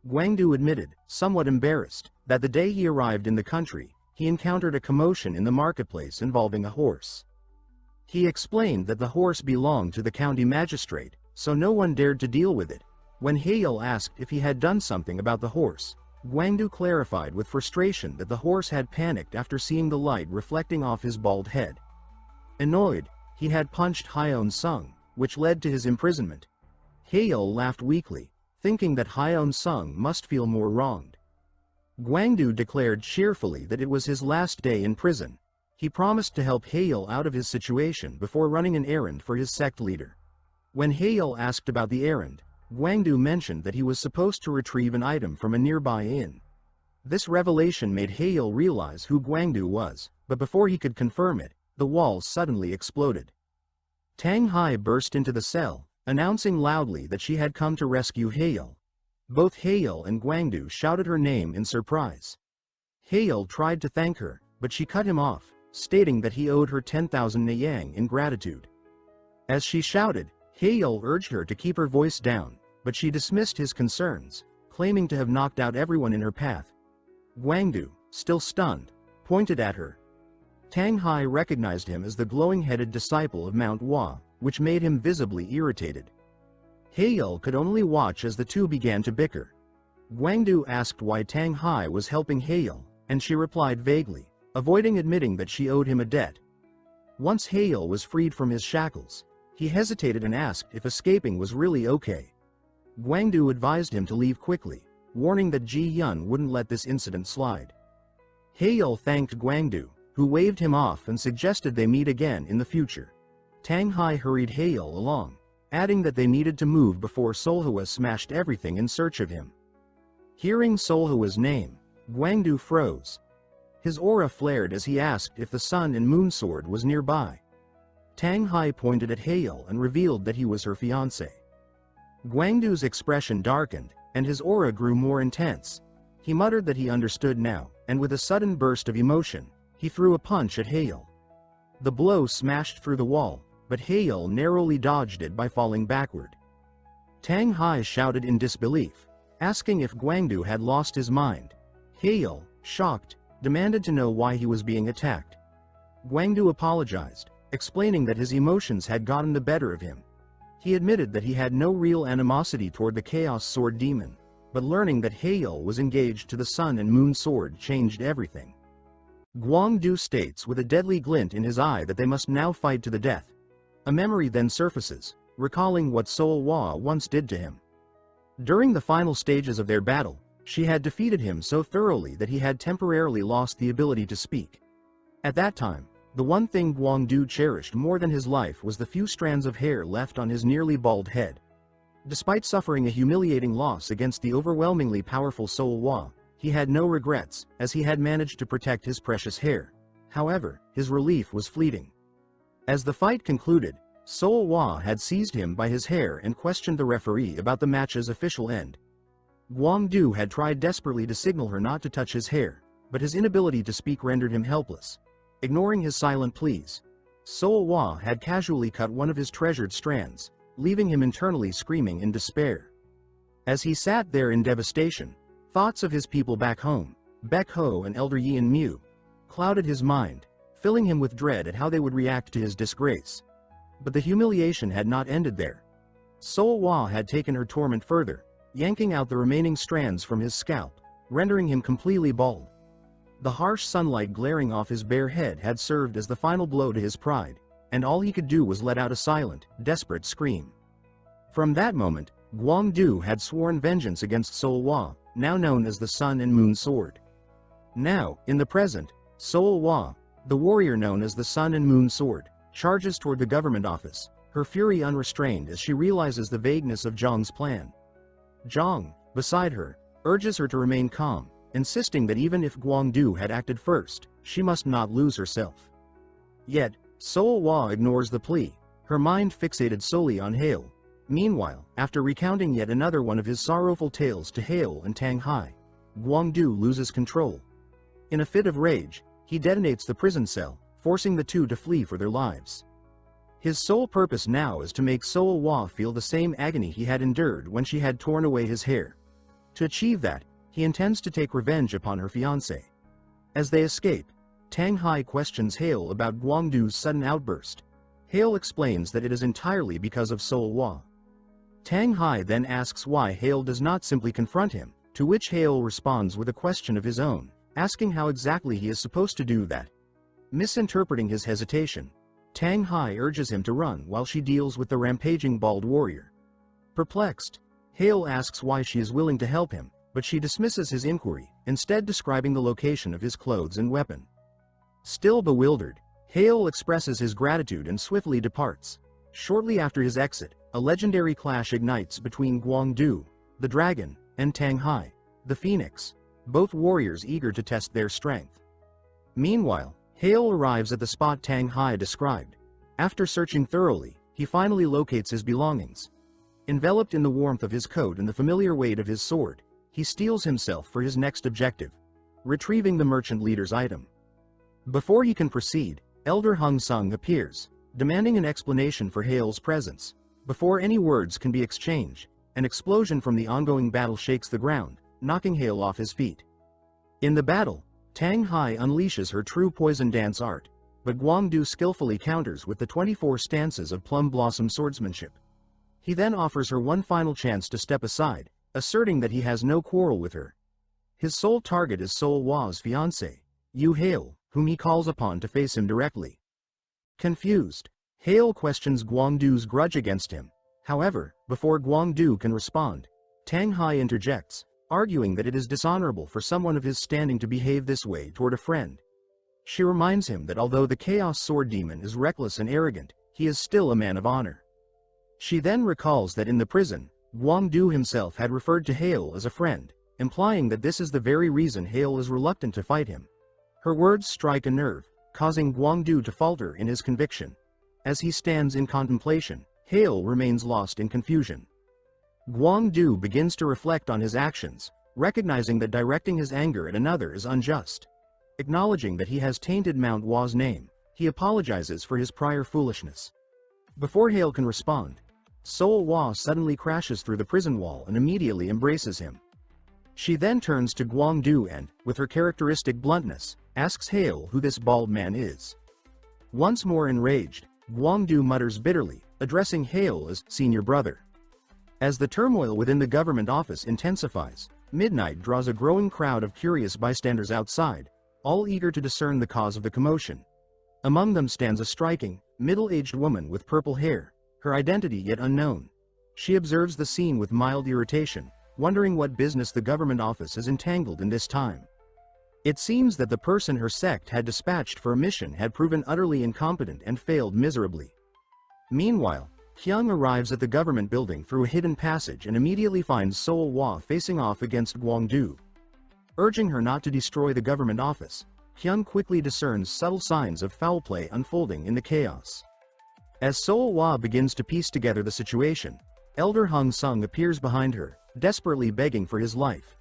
Gwangdu admitted, somewhat embarrassed, that the day he arrived in the country, he encountered a commotion in the marketplace involving a horse. He explained that the horse belonged to the county magistrate, so no one dared to deal with it. When Hiel asked if he had done something about the horse, Gwangdu clarified with frustration that the horse had panicked after seeing the light reflecting off his bald head. Annoyed, he had punched Hyeon Sung, which led to his imprisonment. Hiel laughed weakly, thinking that Hyeon Sung must feel more wronged. Gwangdu declared cheerfully that it was his last day in prison. He promised to help Hiel out of his situation before running an errand for his sect leader. When Hiel asked about the errand, Gwangdu mentioned that he was supposed to retrieve an item from a nearby inn. This revelation made Hiel realize who Gwangdu was, but before he could confirm it, the walls suddenly exploded. Tanghai burst into the cell, announcing loudly that she had come to rescue Hiel. Both Hiel and Gwangdu shouted her name in surprise. Hiel tried to thank her, but she cut him off, stating that he owed her 10,000 Nayang in gratitude. As she shouted, Hiel urged her to keep her voice down, but she dismissed his concerns, claiming to have knocked out everyone in her path. Gwangdu, still stunned, pointed at her. Tanghai recognized him as the glowing-headed disciple of manhwa, which made him visibly irritated. Hiel could only watch as the two began to bicker. Gwangdu asked why Tanghai was helping Hiel, and she replied vaguely, avoiding admitting that she owed him a debt. Once Hiel was freed from his shackles, he hesitated and asked if escaping was really okay. Gwangdu advised him to leave quickly, warning that Yian wouldn't let this incident slide. Hiel thanked Gwangdu, who waved him off and suggested they meet again in the future. Tanghai hurried Hiel along, adding that they needed to move before Seolhwa smashed everything in search of him. Hearing Seolhwa's name, Gwangdu froze. His aura flared as he asked if the sun and moon sword was nearby. Tanghai pointed at Hiel and revealed that he was her fiancé. Gwangdu's expression darkened, and his aura grew more intense. He muttered that he understood now, and with a sudden burst of emotion, he threw a punch at Hiel. The blow smashed through the wall, but Hiel narrowly dodged it by falling backward. Tanghai shouted in disbelief, asking if Guangdu had lost his mind. Hiel, shocked, demanded to know why he was being attacked. Guangdu apologized, explaining that his emotions had gotten the better of him. He admitted that he had no real animosity toward the Chaos Sword Demon, but learning that Hiel was engaged to the Sun and Moon Sword changed everything. Guangdu states with a deadly glint in his eye that they must now fight to the death. A memory then surfaces, recalling what Soulwa once did to him. During the final stages of their battle, she had defeated him so thoroughly that he had temporarily lost the ability to speak. At that time, the one thing Guangdu cherished more than his life was the few strands of hair left on his nearly bald head. Despite suffering a humiliating loss against the overwhelmingly powerful Soulwa, he had no regrets, as he had managed to protect his precious hair. However, his relief was fleeting. As the fight concluded, Soulwa had seized him by his hair and questioned the referee about the match's official end. Guangdu had tried desperately to signal her not to touch his hair, but his inability to speak rendered him helpless. Ignoring his silent pleas, Soulwa had casually cut one of his treasured strands, leaving him internally screaming in despair. As he sat there in devastation, thoughts of his people back home, Baek Ho and Elder Yian, clouded his mind, filling him with dread at how they would react to his disgrace. But the humiliation had not ended there. Soulwa had taken her torment further, yanking out the remaining strands from his scalp, rendering him completely bald. The harsh sunlight glaring off his bare head had served as the final blow to his pride, and all he could do was let out a silent, desperate scream. From that moment, Guangdu had sworn vengeance against Soulwa, now known as the Sun and Moon Sword. Now, in the present, Soulwa, the warrior known as the Sun and Moon Sword, charges toward the government office, her fury unrestrained as she realizes the vagueness of Zhang's plan. Zhang, beside her, urges her to remain calm, insisting that even if Guangdu had acted first, she must not lose herself. Yet, Soulwa ignores the plea, her mind fixated solely on Hiel. Meanwhile, after recounting yet another one of his sorrowful tales to Hiel and Tanghai, Guangdu loses control. In a fit of rage, he detonates the prison cell, forcing the two to flee for their lives. His sole purpose now is to make Soulwa feel the same agony he had endured when she had torn away his hair. To achieve that, he intends to take revenge upon her fiancé. As they escape, Tanghai questions Hiel about Guangdu's sudden outburst. Hiel explains that it is entirely because of Soulwa. Tanghai then asks why Hiel does not simply confront him, to which Hiel responds with a question of his own, asking how exactly he is supposed to do that. Misinterpreting his hesitation, Tanghai urges him to run while she deals with the rampaging bald warrior. Perplexed, Hiel asks why she is willing to help him, but she dismisses his inquiry, instead describing the location of his clothes and weapon. Still bewildered, Hiel expresses his gratitude and swiftly departs. Shortly after his exit, a legendary clash ignites between Guangdu, the dragon, and Tanghai, the phoenix, both warriors eager to test their strength. Meanwhile, Hiel arrives at the spot Tanghai described. After searching thoroughly, he finally locates his belongings. Enveloped in the warmth of his coat and the familiar weight of his sword, he steels himself for his next objective, retrieving the merchant leader's item. Before he can proceed, Elder Hung Sung appears, demanding an explanation for Hiel's presence. Before any words can be exchanged, an explosion from the ongoing battle shakes the ground, knocking Hiel off his feet. In the battle, Tanghai unleashes her true poison dance art, but Guangdu skillfully counters with the 24 stances of plum blossom swordsmanship. He then offers her one final chance to step aside, asserting that he has no quarrel with her. His sole target is Soulwa's fiancé, Hiel, whom he calls upon to face him directly. Confused, Hiel questions Guangdu's grudge against him. However, before Guangdu can respond, Tanghai interjects, arguing that it is dishonorable for someone of his standing to behave this way toward a friend. She reminds him that although the Chaos Sword Demon is reckless and arrogant, he is still a man of honor. She then recalls that in the prison, Guangdu himself had referred to Hiel as a friend, implying that this is the very reason Hiel is reluctant to fight him. Her words strike a nerve, causing Guangdu to falter in his conviction. As he stands in contemplation, Hiel remains lost in confusion. Guangdu begins to reflect on his actions, recognizing that directing his anger at another is unjust. Acknowledging that he has tainted Mount Wa's name, he apologizes for his prior foolishness. Before Hiel can respond, Soulwa suddenly crashes through the prison wall and immediately embraces him. She then turns to Gwangdu and, with her characteristic bluntness, asks Hiel who this bald man is. Once more enraged, Gwangdu mutters bitterly, addressing Hiel as senior brother. As the turmoil within the government office intensifies, midnight draws a growing crowd of curious bystanders outside, all eager to discern the cause of the commotion. Among them stands a striking, middle-aged woman with purple hair, her identity yet unknown. She observes the scene with mild irritation, wondering what business the government office is entangled in this time. It seems that the person her sect had dispatched for a mission had proven utterly incompetent and failed miserably. Meanwhile, Hyung arrives at the government building through a hidden passage and immediately finds Soulwa facing off against Gwangdu. Urging her not to destroy the government office, Hyun quickly discerns subtle signs of foul play unfolding in the chaos. As Soulwa begins to piece together the situation, Elder Hung Sung appears behind her, desperately begging for his life.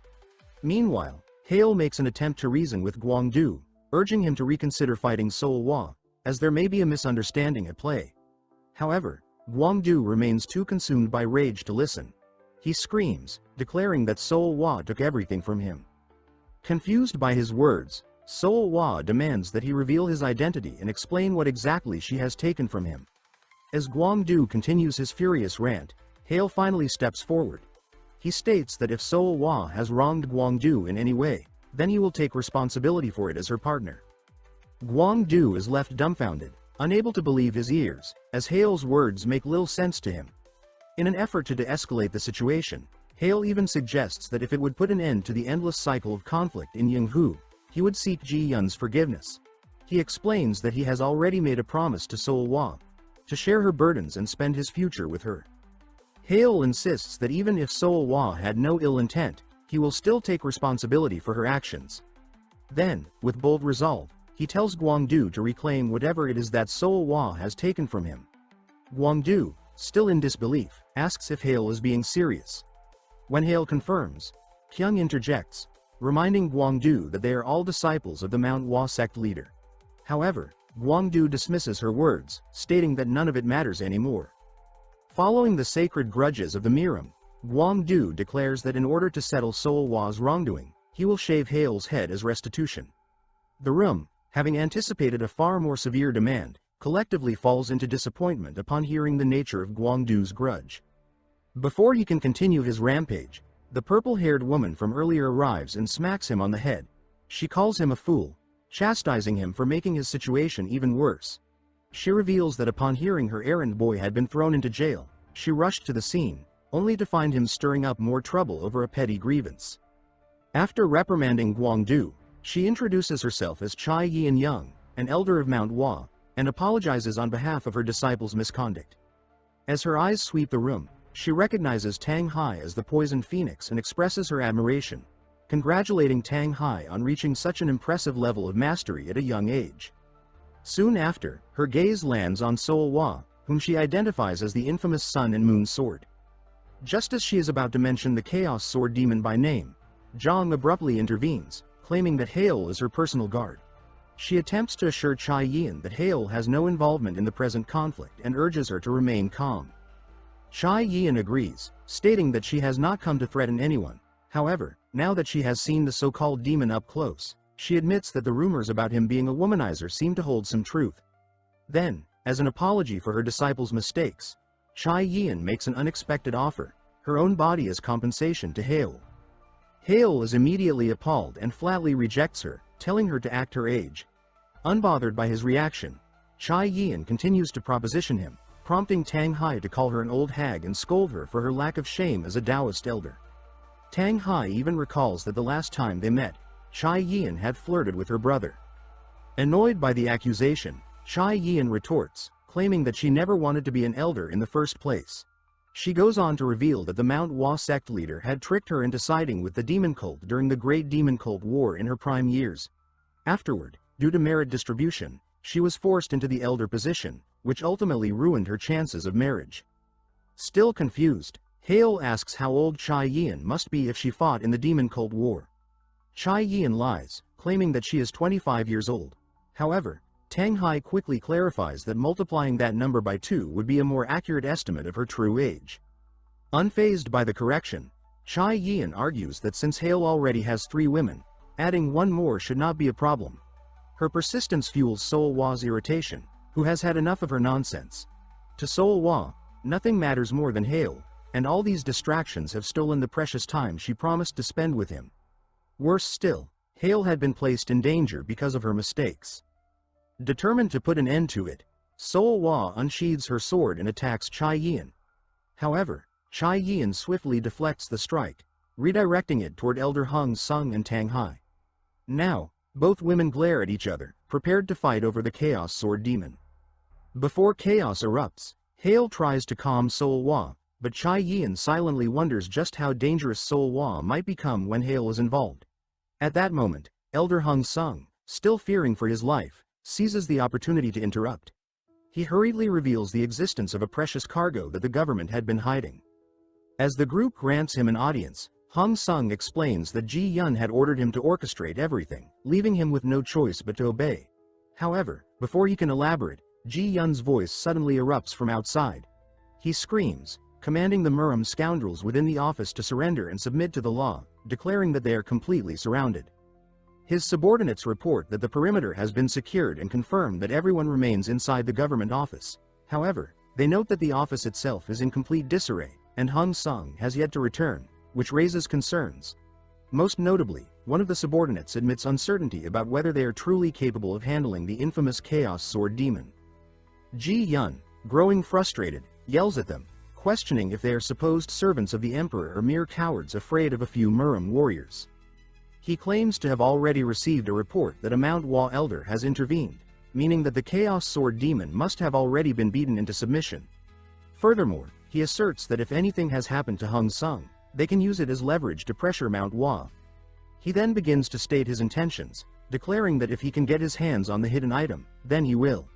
Meanwhile, Hyeol makes an attempt to reason with Gwangdu, urging him to reconsider fighting Soulwa, as there may be a misunderstanding at play. However, Gwangdu remains too consumed by rage to listen. He screams, declaring that Soulwa took everything from him. Confused by his words, Soulwa demands that he reveal his identity and explain what exactly she has taken from him. As Gwangdu continues his furious rant, Hyeol finally steps forward. He states that if Soulwa has wronged Gwangdu in any way, then he will take responsibility for it as her partner. Gwangdu is left dumbfounded, unable to believe his ears, as Hyeol's words make little sense to him. In an effort to de-escalate the situation, Hyeol even suggests that if it would put an end to the endless cycle of conflict in Yunhu, he would seek Ji-yun's forgiveness. He explains that he has already made a promise to Soulwa, to share her burdens and spend his future with her. Hyeol insists that even if Soulwa had no ill intent, he will still take responsibility for her actions. Then, with bold resolve, he tells Gwangdu to reclaim whatever it is that Soulwa has taken from him. Gwangdu, still in disbelief, asks if Hyeol is being serious. When Hyeol confirms, Kyung interjects, reminding Gwangdu that they are all disciples of the manhwa sect leader. However, Gwangdu dismisses her words, stating that none of it matters anymore. Following the sacred grudges of the Murim, Gwangdu declares that in order to settle Soulwa's wrongdoing, he will shave Hyeol's head as restitution. The room, having anticipated a far more severe demand, collectively falls into disappointment upon hearing the nature of Gwangdu's grudge. Before he can continue his rampage, the purple-haired woman from earlier arrives and smacks him on the head. She calls him a fool, chastising him for making his situation even worse. She reveals that upon hearing her errand boy had been thrown into jail, she rushed to the scene, only to find him stirring up more trouble over a petty grievance. After reprimanding Gwangdu, she introduces herself as Chai Yian Young, an elder of Mount Hwa, and apologizes on behalf of her disciples' misconduct. As her eyes sweep the room, she recognizes Tanghai as the poisoned phoenix and expresses her admiration, congratulating Tanghai on reaching such an impressive level of mastery at a young age. Soon after, her gaze lands on Soulwa, whom she identifies as the infamous Sun and Moon Sword. Just as she is about to mention the Chaos Sword Demon by name, Zhang abruptly intervenes, claiming that Hyeol is her personal guard. She attempts to assure Chai Yian that Hyeol has no involvement in the present conflict and urges her to remain calm. Chai Yian agrees, stating that she has not come to threaten anyone. However, now that she has seen the so-called demon up close, she admits that the rumors about him being a womanizer seem to hold some truth. Then, as an apology for her disciples' mistakes, Chai Yian makes an unexpected offer, her own body as compensation to Hyeol. Hyeol is immediately appalled and flatly rejects her, telling her to act her age. Unbothered by his reaction, Chai Yian continues to proposition him, prompting Tanghai to call her an old hag and scold her for her lack of shame as a Taoist elder. Tanghai even recalls that the last time they met, Chai Yian had flirted with her brother. Annoyed by the accusation, Chai Yian retorts, claiming that she never wanted to be an elder in the first place. She goes on to reveal that the Mount Hwa sect leader had tricked her into siding with the demon cult during the Great Demon Cult War in her prime years. Afterward, due to merit distribution, she was forced into the elder position, which ultimately ruined her chances of marriage. Still confused, Hyeol asks how old Chai Yian must be if she fought in the Demon Cult War. Chai Yian lies, claiming that she is 25 years old. However, Tanghai quickly clarifies that multiplying that number by 2 would be a more accurate estimate of her true age. Unfazed by the correction, Yian argues that since Hiel already has 3 women, adding one more should not be a problem. Her persistence fuels Soulwa's irritation, who has had enough of her nonsense. To Soulwa, nothing matters more than Hiel, and all these distractions have stolen the precious time she promised to spend with him. Worse still, Hiel had been placed in danger because of her mistakes. Determined to put an end to it, Soulwa unsheathes her sword and attacks Yian. However, Yian swiftly deflects the strike, redirecting it toward Elder Hung Sung and Tanghai. Now, both women glare at each other, prepared to fight over the Chaos Sword Demon. Before chaos erupts, Hiel tries to calm Soulwa, but Yian silently wonders just how dangerous Soulwa might become when Hiel is involved. At that moment, Elder Hung Sung, still fearing for his life, seizes the opportunity to interrupt. He hurriedly reveals the existence of a precious cargo that the government had been hiding. As the group grants him an audience, Hung Sung explains that Yian had ordered him to orchestrate everything, leaving him with no choice but to obey. However, before he can elaborate, Yian's voice suddenly erupts from outside. He screams, commanding the Murim scoundrels within the office to surrender and submit to the law, declaring that they are completely surrounded. His subordinates report that the perimeter has been secured and confirm that everyone remains inside the government office. However, they note that the office itself is in complete disarray, and Hung Sung has yet to return, which raises concerns. Most notably, one of the subordinates admits uncertainty about whether they are truly capable of handling the infamous Chaos Sword Demon. Yian, growing frustrated, yells at them, questioning if they are supposed servants of the Emperor or mere cowards afraid of a few Murim warriors. He claims to have already received a report that a manhwa elder has intervened, meaning that the Chaos Sword Demon must have already been beaten into submission. Furthermore, he asserts that if anything has happened to Hung Sung, they can use it as leverage to pressure manhwa. He then begins to state his intentions, declaring that if he can get his hands on the hidden item, then he will.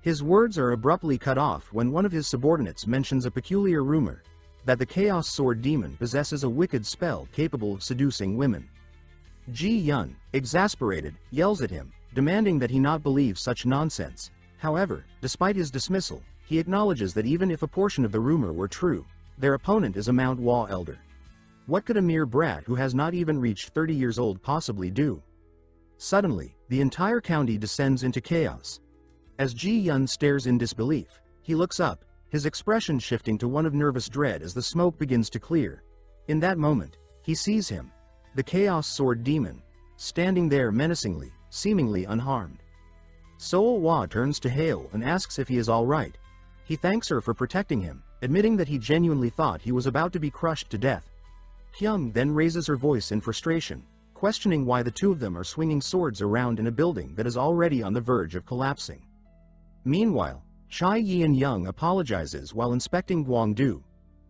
His words are abruptly cut off when one of his subordinates mentions a peculiar rumor that the Chaos Sword Demon possesses a wicked spell capable of seducing women. Yian, exasperated, yells at him, demanding that he not believe such nonsense. However, despite his dismissal, he acknowledges that even if a portion of the rumor were true, their opponent is a manhwa elder. What could a mere brat who has not even reached 30 years old possibly do? Suddenly, the entire county descends into chaos. As Yian stares in disbelief, he looks up, his expression shifting to one of nervous dread as the smoke begins to clear. In that moment, he sees him, the Chaos Sword Demon, standing there menacingly, seemingly unharmed. Soulwa turns to Hiel and asks if he is all right. He thanks her for protecting him, admitting that he genuinely thought he was about to be crushed to death. Hyung then raises her voice in frustration, questioning why the two of them are swinging swords around in a building that is already on the verge of collapsing. Meanwhile, Yian Young apologizes while inspecting Guangdu.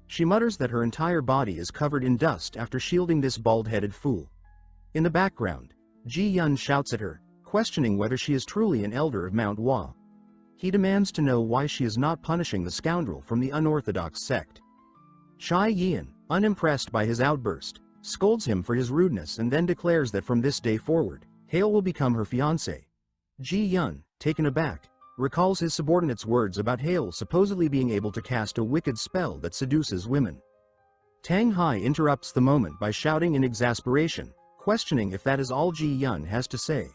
She mutters that her entire body is covered in dust after shielding this bald-headed fool. In the background, Yian shouts at her, questioning whether she is truly an elder of manhwa. He demands to know why she is not punishing the scoundrel from the unorthodox sect. Yian, unimpressed by his outburst, scolds him for his rudeness and then declares that from this day forward, Hiel will become her fiancé. Yian, taken aback, recalls his subordinate's words about Hiel supposedly being able to cast a wicked spell that seduces women. Tanghai interrupts the moment by shouting in exasperation, questioning if that is all Yian has to say.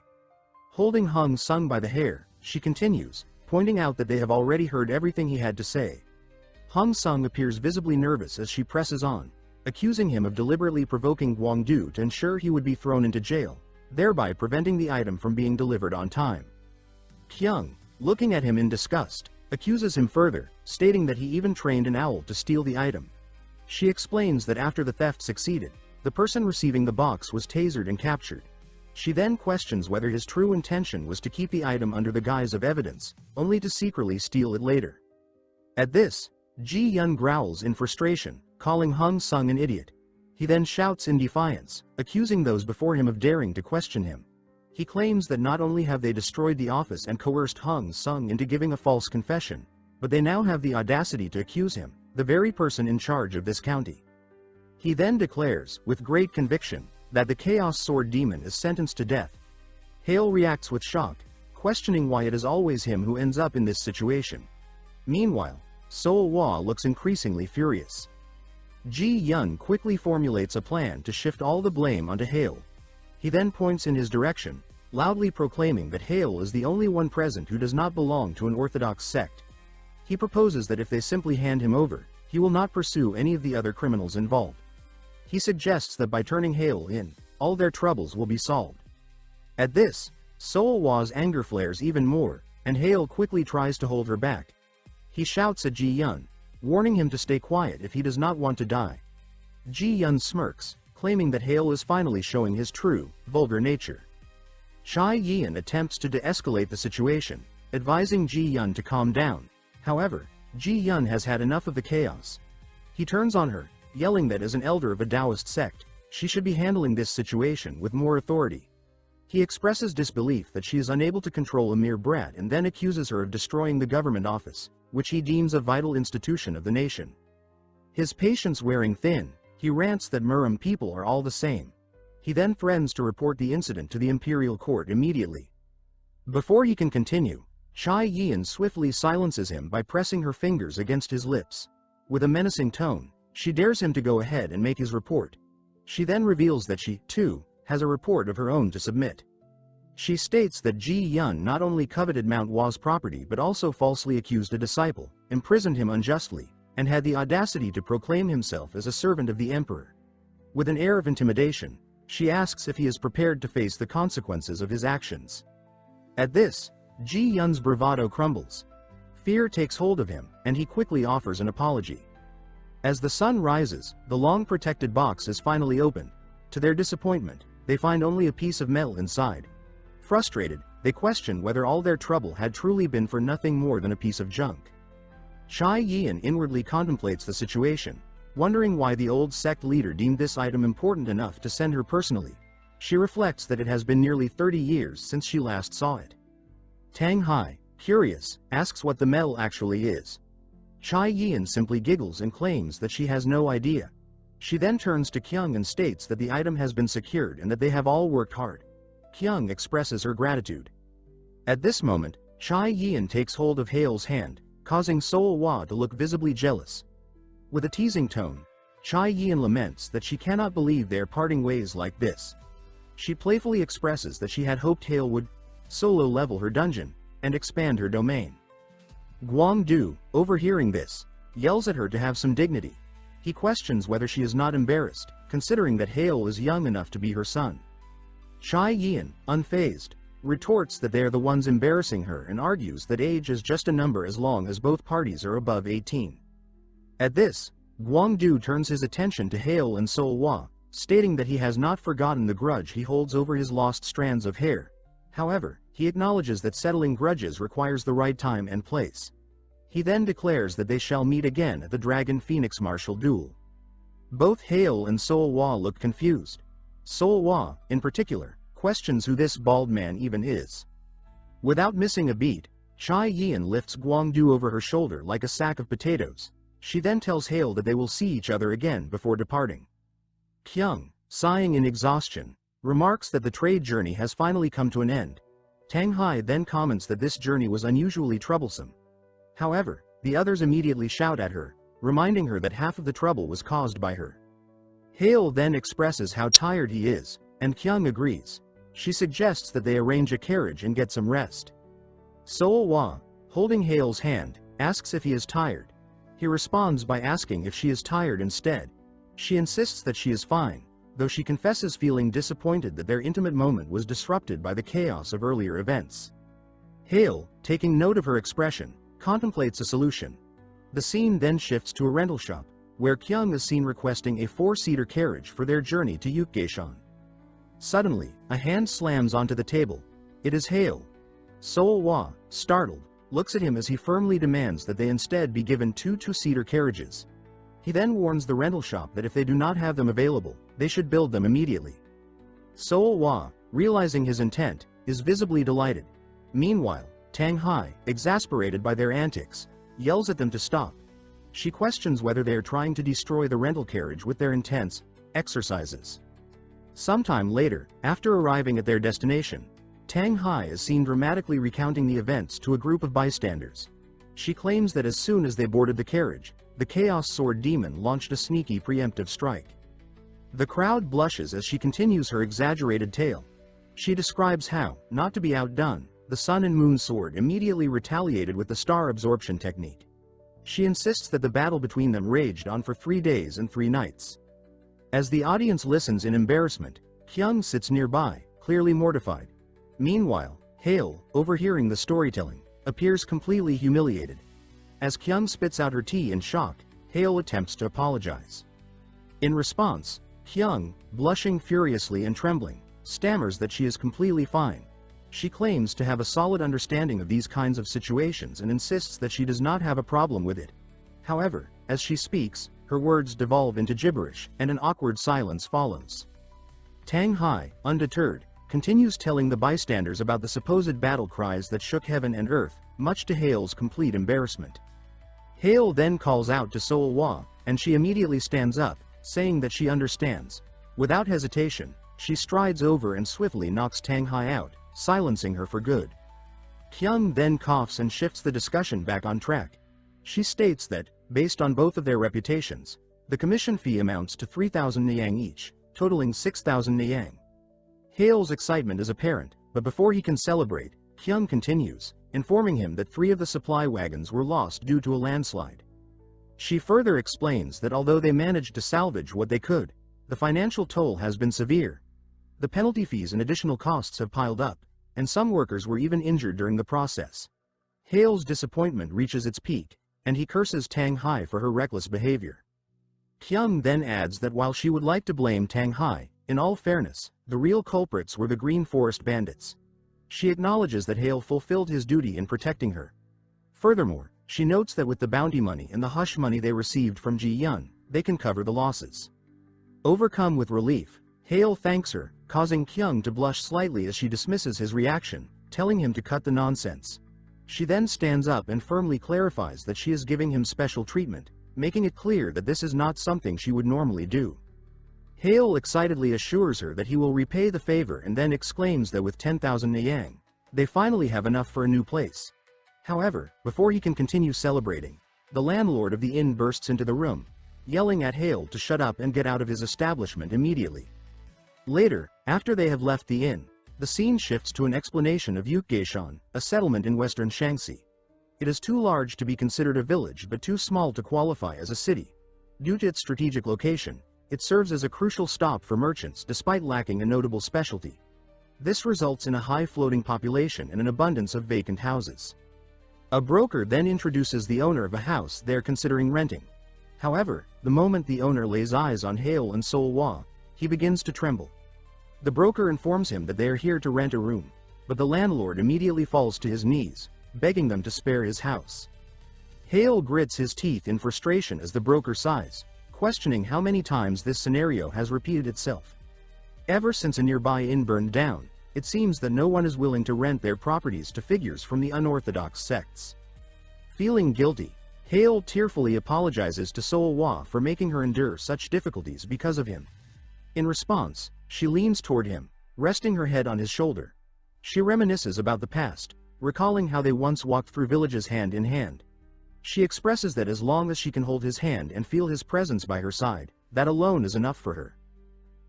Holding Hung Sung by the hair, she continues, pointing out that they have already heard everything he had to say. Hung Sung appears visibly nervous as she presses on, accusing him of deliberately provoking Guangdu to ensure he would be thrown into jail, thereby preventing the item from being delivered on time. Kyung, looking at him in disgust, accuses him further, stating that he even trained an owl to steal the item. She explains that after the theft succeeded, the person receiving the box was tasered and captured. She then questions whether his true intention was to keep the item under the guise of evidence, only to secretly steal it later. At this, Yian growls in frustration, calling Hung Sung an idiot. He then shouts in defiance, accusing those before him of daring to question him. He claims that not only have they destroyed the office and coerced Hung Sung into giving a false confession, but they now have the audacity to accuse him, the very person in charge of this county. He then declares, with great conviction, that the Chaos Sword Demon is sentenced to death. Hiel reacts with shock, questioning why it is always him who ends up in this situation. Meanwhile, Soulwa looks increasingly furious. Yian quickly formulates a plan to shift all the blame onto Hyeol. He then points in his direction, loudly proclaiming that Hyeol is the only one present who does not belong to an orthodox sect. He proposes that if they simply hand him over, he will not pursue any of the other criminals involved. He suggests that by turning Hyeol in, all their troubles will be solved. At this, Soulwa's anger flares even more, and Hyeol quickly tries to hold her back. He shouts at Yian, warning him to stay quiet if he does not want to die. Yian smirks, claiming that Hyeol is finally showing his true, vulgar nature. Yian attempts to de-escalate the situation, advising Yian to calm down. However, Yian has had enough of the chaos. He turns on her, yelling that as an elder of a Taoist sect, she should be handling this situation with more authority. He expresses disbelief that she is unable to control a mere brat and then accuses her of destroying the government office, which he deems a vital institution of the nation. His patience wearing thin, he rants that Murim people are all the same. He then threatens to report the incident to the imperial court immediately. Before he can continue, Yian swiftly silences him by pressing her fingers against his lips. With a menacing tone, she dares him to go ahead and make his report. She then reveals that she, too, has a report of her own to submit. She states that Yian not only coveted manhwa's property but also falsely accused a disciple, imprisoned him unjustly, and had the audacity to proclaim himself as a servant of the emperor. With an air of intimidation, she asks if he is prepared to face the consequences of his actions. At this, Yian's bravado crumbles. Fear takes hold of him, and he quickly offers an apology. As the sun rises, the long-protected box is finally opened. To their disappointment, they find only a piece of metal inside. Frustrated, they question whether all their trouble had truly been for nothing more than a piece of junk. Yian inwardly contemplates the situation, wondering why the old sect leader deemed this item important enough to send her personally. She reflects that it has been nearly 30 years since she last saw it. Tanghai, curious, asks what the metal actually is. Yian simply giggles and claims that she has no idea. She then turns to Kyung and states that the item has been secured and that they have all worked hard. Kyung expresses her gratitude. At this moment, Yian takes hold of Hyeol's hand, causing Soulwa to look visibly jealous. With a teasing tone, Yian laments that she cannot believe they are parting ways like this. She playfully expresses that she had hoped Hyeol would solo level her dungeon and expand her domain. Gwangdu, overhearing this, yells at her to have some dignity. He questions whether she is not embarrassed, considering that Hyeol is young enough to be her son. Yian, unfazed, retorts that they are the ones embarrassing her and argues that age is just a number as long as both parties are above 18. At this, Gwangdu turns his attention to Hyeol and Soulwa, stating that he has not forgotten the grudge he holds over his lost strands of hair. However, he acknowledges that settling grudges requires the right time and place. He then declares that they shall meet again at the Dragon Phoenix martial duel. Both Hyeol and Soulwa look confused. Soulwa, in particular, questions who this bald man even is. Without missing a beat, Yian lifts Gwangdu over her shoulder like a sack of potatoes. She then tells Hyeol that they will see each other again before departing. Kyung, sighing in exhaustion, remarks that the trade journey has finally come to an end. Tanghai then comments that this journey was unusually troublesome. However, the others immediately shout at her, reminding her that half of the trouble was caused by her. Hyeol then expresses how tired he is, and Kyung agrees. She suggests that they arrange a carriage and get some rest. Soulwa, holding Hyeol's hand, asks if he is tired. He responds by asking if she is tired instead. She insists that she is fine, though she confesses feeling disappointed that their intimate moment was disrupted by the chaos of earlier events. Hyeol, taking note of her expression, contemplates a solution. The scene then shifts to a rental shop, where Kyung is seen requesting a 4-seater carriage for their journey to Yukgaeshan. Suddenly, a hand slams onto the table. It is Hyeol. Soulwa, startled, looks at him as he firmly demands that they instead be given 2 2-seater carriages. He then warns the rental shop that if they do not have them available, they should build them immediately. Soulwa, realizing his intent, is visibly delighted. Meanwhile, Tanghai, exasperated by their antics, yells at them to stop. She questions whether they are trying to destroy the rental carriage with their intense exercises. Sometime later, after arriving at their destination, Tanghai is seen dramatically recounting the events to a group of bystanders. She claims that as soon as they boarded the carriage, the Chaos Sword Demon launched a sneaky preemptive strike. The crowd blushes as she continues her exaggerated tale. She describes how, not to be outdone, the Sun and Moon Sword immediately retaliated with the star absorption technique. She insists that the battle between them raged on for 3 days and 3 nights. As the audience listens in embarrassment, Kyung sits nearby, clearly mortified. Meanwhile, Hiel, overhearing the storytelling, appears completely humiliated. As Kyung spits out her tea in shock, Hiel attempts to apologize. In response, Kyung, blushing furiously and trembling, stammers that she is completely fine. She claims to have a solid understanding of these kinds of situations and insists that she does not have a problem with it. However, as she speaks, her words devolve into gibberish, and an awkward silence follows. Tanghai, undeterred, continues telling the bystanders about the supposed battle cries that shook heaven and earth, much to Hiel's complete embarrassment. Hiel then calls out to Soulwa, and she immediately stands up, saying that she understands. Without hesitation, she strides over and swiftly knocks Tanghai out, silencing her for good. Kyung then coughs and shifts the discussion back on track. She states that, based on both of their reputations, the commission fee amounts to 3,000 Niang each, totaling 6,000 Niang. Hiel's excitement is apparent, but before he can celebrate, Kyung continues, informing him that 3 of the supply wagons were lost due to a landslide. She further explains that although they managed to salvage what they could, the financial toll has been severe. The penalty fees and additional costs have piled up, and some workers were even injured during the process. Hiel's disappointment reaches its peak, and he curses Tanghai for her reckless behavior. Kyung then adds that while she would like to blame Tanghai, in all fairness, the real culprits were the Green Forest bandits. She acknowledges that Hiel fulfilled his duty in protecting her. Furthermore, she notes that with the bounty money and the hush money they received from Yian, they can cover the losses. Overcome with relief, Hiel thanks her, causing Kyung to blush slightly as she dismisses his reaction, telling him to cut the nonsense. She then stands up and firmly clarifies that she is giving him special treatment, making it clear that this is not something she would normally do. Hiel excitedly assures her that he will repay the favor and then exclaims that with 10,000 Niang, they finally have enough for a new place. However, before he can continue celebrating, the landlord of the inn bursts into the room, yelling at Hiel to shut up and get out of his establishment immediately. Later, after they have left the inn, the scene shifts to an explanation of Yukgaeshan, a settlement in western Shaanxi. It is too large to be considered a village but too small to qualify as a city. Due to its strategic location, it serves as a crucial stop for merchants despite lacking a notable specialty. This results in a high floating population and an abundance of vacant houses. A broker then introduces the owner of a house they're considering renting. However, the moment the owner lays eyes on Hyeol and Soulwa, he begins to tremble. The broker informs him that they are here to rent a room, but the landlord immediately falls to his knees, begging them to spare his house. Hyeol grits his teeth in frustration as the broker sighs, questioning how many times this scenario has repeated itself. Ever since a nearby inn burned down, it seems that no one is willing to rent their properties to figures from the unorthodox sects. Feeling guilty, Hyeol tearfully apologizes to Soulwa for making her endure such difficulties because of him. In response, she leans toward him, resting her head on his shoulder. She reminisces about the past, recalling how they once walked through villages hand in hand. She expresses that as long as she can hold his hand and feel his presence by her side, that alone is enough for her.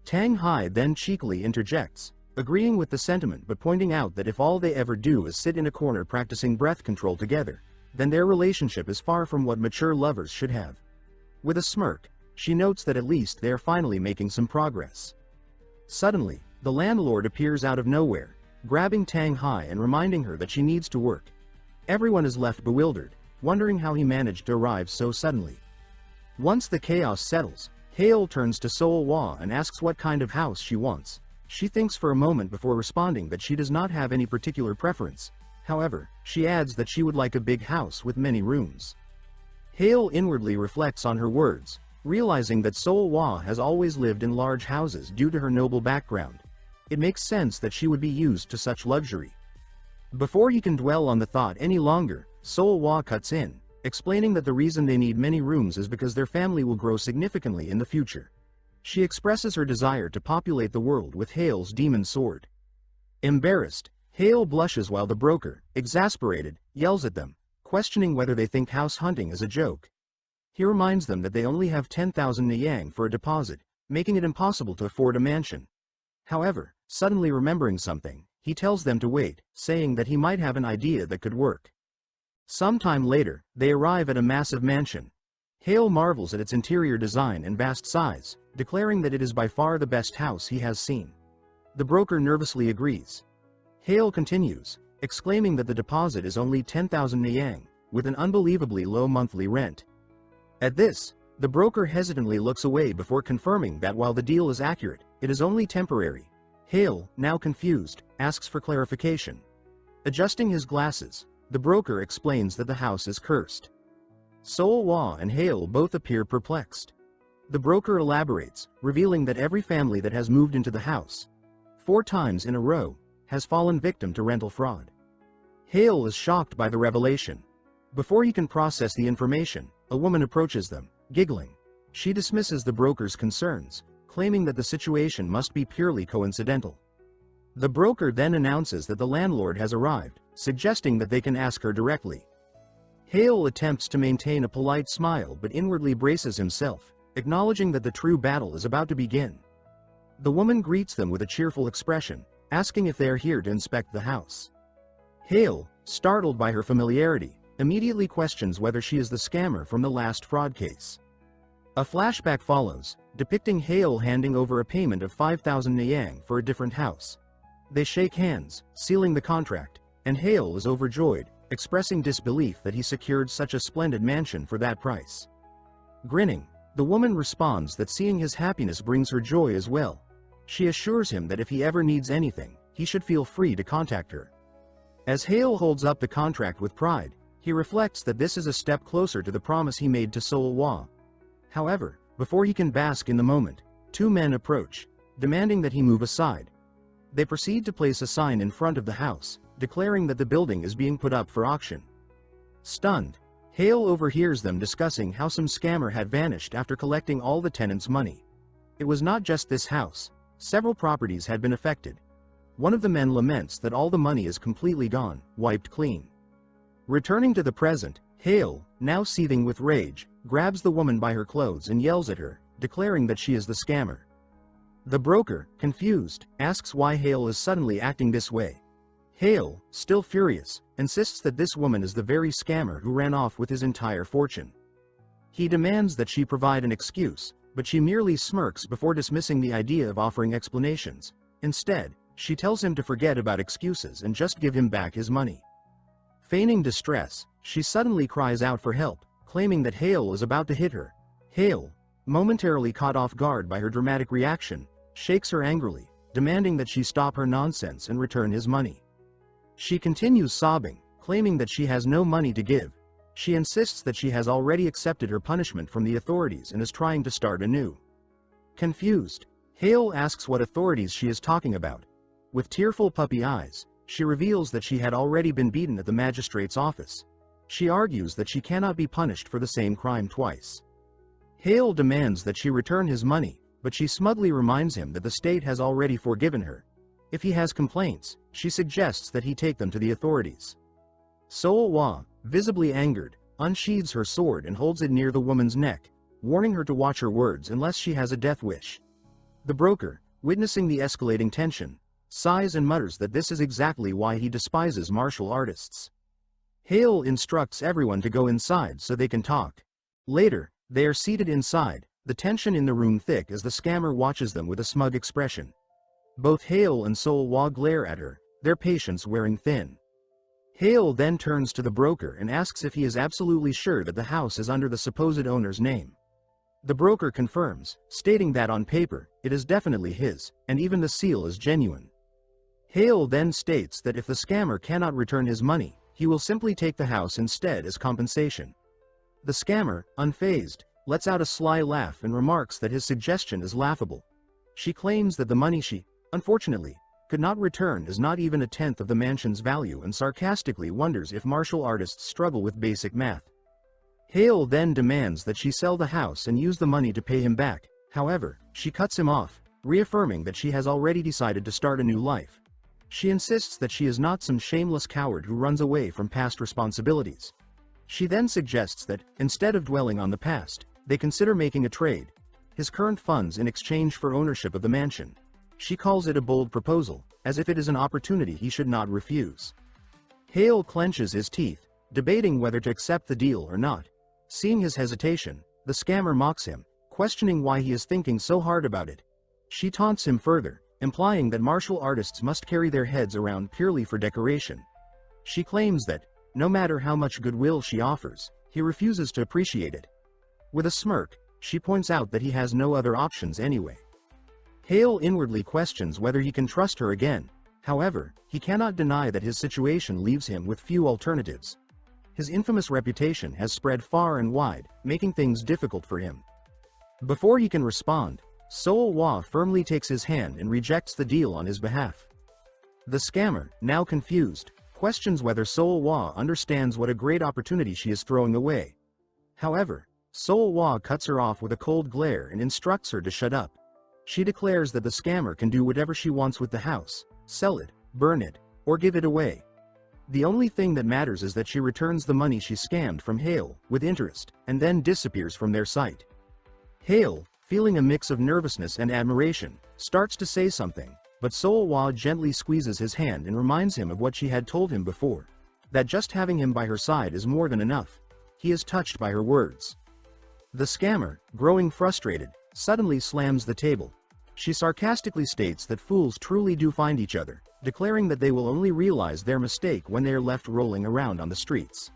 Tanghai then cheekily interjects, agreeing with the sentiment but pointing out that if all they ever do is sit in a corner practicing breath control together, then their relationship is far from what mature lovers should have. With a smirk, she notes that at least they are finally making some progress. Suddenly, the landlord appears out of nowhere, grabbing Tanghai and reminding her that she needs to work. Everyone is left bewildered, wondering how he managed to arrive so suddenly. Once the chaos settles, Hyeol turns to Soulwa and asks what kind of house she wants. She thinks for a moment before responding that she does not have any particular preference. However, she adds that she would like a big house with many rooms. Hyeol inwardly reflects on her words, realizing that Soulwa has always lived in large houses due to her noble background. It makes sense that she would be used to such luxury. Before he can dwell on the thought any longer, Soulwa cuts in, explaining that the reason they need many rooms is because their family will grow significantly in the future. She expresses her desire to populate the world with Hyeol's demon sword. Embarrassed, Hyeol blushes while the broker, exasperated, yells at them, questioning whether they think house hunting is a joke. He reminds them that they only have 10,000 nyang for a deposit, making it impossible to afford a mansion. However, suddenly remembering something, he tells them to wait, saying that he might have an idea that could work. Sometime later, they arrive at a massive mansion. Hyeol marvels at its interior design and vast size, declaring that it is by far the best house he has seen. The broker nervously agrees. Hyeol continues, exclaiming that the deposit is only 10,000 nyang, with an unbelievably low monthly rent. At this, the broker hesitantly looks away before confirming that while the deal is accurate, it is only temporary. Hyeol, now confused, asks for clarification. Adjusting his glasses, the broker explains that the house is cursed. Soulwa and Hyeol both appear perplexed. The broker elaborates, revealing that every family that has moved into the house 4 times in a row has fallen victim to rental fraud. Hyeol is shocked by the revelation. Before he can process the information, a woman approaches them, giggling. She dismisses the broker's concerns, claiming that the situation must be purely coincidental. The broker then announces that the landlord has arrived, suggesting that they can ask her directly. Hyeol attempts to maintain a polite smile but inwardly braces himself, acknowledging that the true battle is about to begin. The woman greets them with a cheerful expression, asking if they are here to inspect the house. Hyeol, startled by her familiarity, immediately questions whether she is the scammer from the last fraud case. A flashback follows, depicting Hyeol handing over a payment of 5,000 nyang for a different house. They shake hands, sealing the contract, and Hyeol is overjoyed, expressing disbelief that he secured such a splendid mansion for that price. Grinning, the woman responds that seeing his happiness brings her joy as well. She assures him that if he ever needs anything, he should feel free to contact her. As Hyeol holds up the contract with pride, he reflects that this is a step closer to the promise he made to Soulwa. However, before he can bask in the moment, 2 men approach, demanding that he move aside. They proceed to place a sign in front of the house, declaring that the building is being put up for auction. Stunned, Hyeol overhears them discussing how some scammer had vanished after collecting all the tenants' money. It was not just this house. Several properties had been affected. One of the men laments that all the money is completely gone, wiped clean. Returning to the present, Hyeol, now seething with rage, grabs the woman by her clothes and yells at her, declaring that she is the scammer. The broker, confused, asks why Hyeol is suddenly acting this way. Hyeol, still furious, insists that this woman is the very scammer who ran off with his entire fortune. He demands that she provide an excuse, but she merely smirks before dismissing the idea of offering explanations. Instead, she tells him to forget about excuses and just give him back his money. Feigning distress, she suddenly cries out for help, claiming that Hyeol is about to hit her. Hyeol, momentarily caught off guard by her dramatic reaction, shakes her angrily, demanding that she stop her nonsense and return his money. She continues sobbing, claiming that she has no money to give. She insists that she has already accepted her punishment from the authorities and is trying to start anew. Confused, Hyeol asks what authorities she is talking about. With tearful puppy eyes, she reveals that she had already been beaten at the magistrate's office. She argues that she cannot be punished for the same crime twice. Hyeol demands that she return his money, but she smugly reminds him that the state has already forgiven her. If he has complaints, she suggests that he take them to the authorities. Soulwa, visibly angered, unsheathes her sword and holds it near the woman's neck, warning her to watch her words unless she has a death wish. The broker, witnessing the escalating tension, sighs and mutters that this is exactly why he despises martial artists. Hyeol instructs everyone to go inside so they can talk. Later, they are seated inside, the tension in the room thick as the scammer watches them with a smug expression. Both Hyeol and Soulwa glare at her, their patience wearing thin. Hyeol then turns to the broker and asks if he is absolutely sure that the house is under the supposed owner's name. The broker confirms, stating that on paper, it is definitely his, and even the seal is genuine. Hyeol then states that if the scammer cannot return his money, he will simply take the house instead as compensation. The scammer, unfazed, lets out a sly laugh and remarks that his suggestion is laughable. She claims that the money she, unfortunately, could not return is not even a tenth of the mansion's value and sarcastically wonders if martial artists struggle with basic math. Hyeol then demands that she sell the house and use the money to pay him back. However, she cuts him off, reaffirming that she has already decided to start a new life. She insists that she is not some shameless coward who runs away from past responsibilities. She then suggests that, instead of dwelling on the past, they consider making a trade, his current funds in exchange for ownership of the mansion. She calls it a bold proposal, as if it is an opportunity he should not refuse. Hyeol clenches his teeth, debating whether to accept the deal or not. Seeing his hesitation, the scammer mocks him, questioning why he is thinking so hard about it. She taunts him further, implying that martial artists must carry their heads around purely for decoration. She claims that, no matter how much goodwill she offers, he refuses to appreciate it. With a smirk, she points out that he has no other options anyway. Hyeol inwardly questions whether he can trust her again. However, he cannot deny that his situation leaves him with few alternatives. His infamous reputation has spread far and wide, making things difficult for him. Before he can respond, Soulwa firmly takes his hand and rejects the deal on his behalf. The scammer, now confused, questions whether Soulwa understands what a great opportunity she is throwing away. However, Soulwa cuts her off with a cold glare and instructs her to shut up. She declares that the scammer can do whatever she wants with the house, sell it, burn it, or give it away. The only thing that matters is that she returns the money she scammed from Hiel, with interest, and then disappears from their sight. Hiel, feeling a mix of nervousness and admiration, starts to say something, but Soulwa gently squeezes his hand and reminds him of what she had told him before, that just having him by her side is more than enough. He is touched by her words. The scammer, growing frustrated, suddenly slams the table. She sarcastically states that fools truly do find each other, declaring that they will only realize their mistake when they are left rolling around on the streets.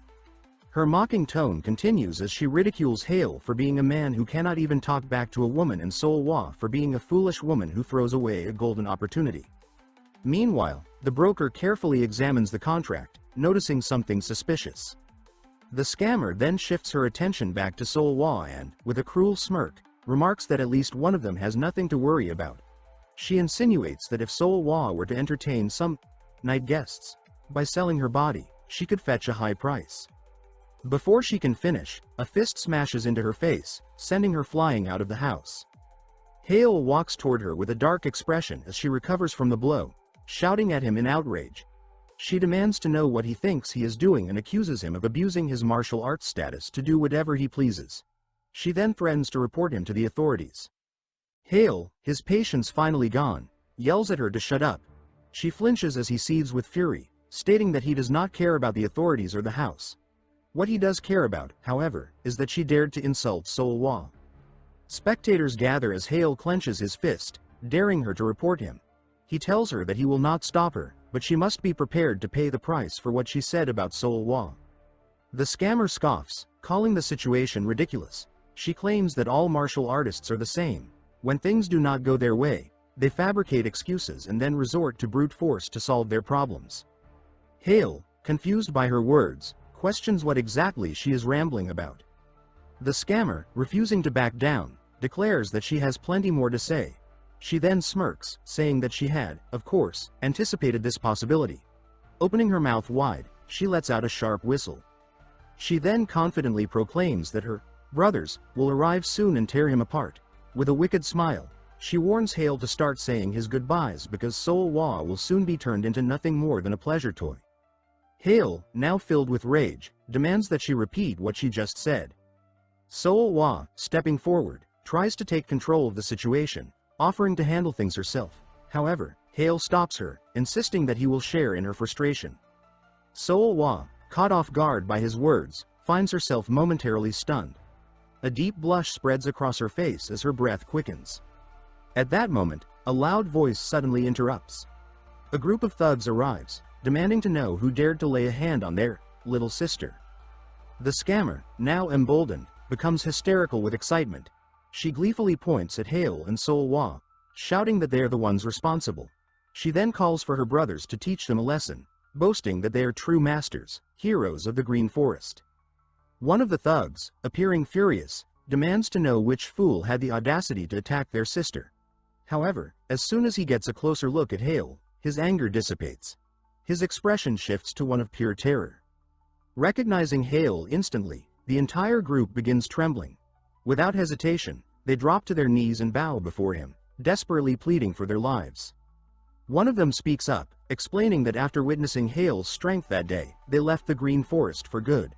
Her mocking tone continues as she ridicules Hiel for being a man who cannot even talk back to a woman and Soulwa for being a foolish woman who throws away a golden opportunity. Meanwhile, the broker carefully examines the contract, noticing something suspicious. The scammer then shifts her attention back to Soulwa and, with a cruel smirk, remarks that at least one of them has nothing to worry about. She insinuates that if Soulwa were to entertain some night guests, by selling her body, she could fetch a high price. Before she can finish, a fist smashes into her face, sending her flying out of the house. Hyeol walks toward her with a dark expression as she recovers from the blow, shouting at him in outrage. She demands to know what he thinks he is doing and accuses him of abusing his martial arts status to do whatever he pleases. She then threatens to report him to the authorities. Hyeol, his patience finally gone, yells at her to shut up. She flinches as he seethes with fury, stating that he does not care about the authorities or the house. What he does care about, however, is that she dared to insult Soulwa. Spectators gather as Hyeol clenches his fist, daring her to report him. He tells her that he will not stop her, but she must be prepared to pay the price for what she said about Soulwa. The scammer scoffs, calling the situation ridiculous. She claims that all martial artists are the same. When things do not go their way, they fabricate excuses and then resort to brute force to solve their problems. Hyeol, confused by her words, questions what exactly she is rambling about. The scammer, refusing to back down, declares that she has plenty more to say. She then smirks, saying that she had, of course, anticipated this possibility. Opening her mouth wide, she lets out a sharp whistle. She then confidently proclaims that her brothers will arrive soon and tear him apart. With a wicked smile, she warns Hyeol to start saying his goodbyes because Soulwa will soon be turned into nothing more than a pleasure toy. Hyeol, now filled with rage, demands that she repeat what she just said. Soulwa, stepping forward, tries to take control of the situation, offering to handle things herself. However, Hyeol stops her, insisting that he will share in her frustration. Soulwa, caught off guard by his words, finds herself momentarily stunned. A deep blush spreads across her face as her breath quickens. At that moment, a loud voice suddenly interrupts. A group of thugs arrives, demanding to know who dared to lay a hand on their little sister. The scammer, now emboldened, becomes hysterical with excitement. She gleefully points at Hyeol and Soulwa, shouting that they are the ones responsible. She then calls for her brothers to teach them a lesson, boasting that they are true masters, heroes of the Green Forest. One of the thugs, appearing furious, demands to know which fool had the audacity to attack their sister. However, as soon as he gets a closer look at Hyeol, his anger dissipates. His expression shifts to one of pure terror. Recognizing Hyeol instantly, the entire group begins trembling. Without hesitation, they drop to their knees and bow before him, desperately pleading for their lives. One of them speaks up, explaining that after witnessing Hyeol's strength that day, they left the green forest for good.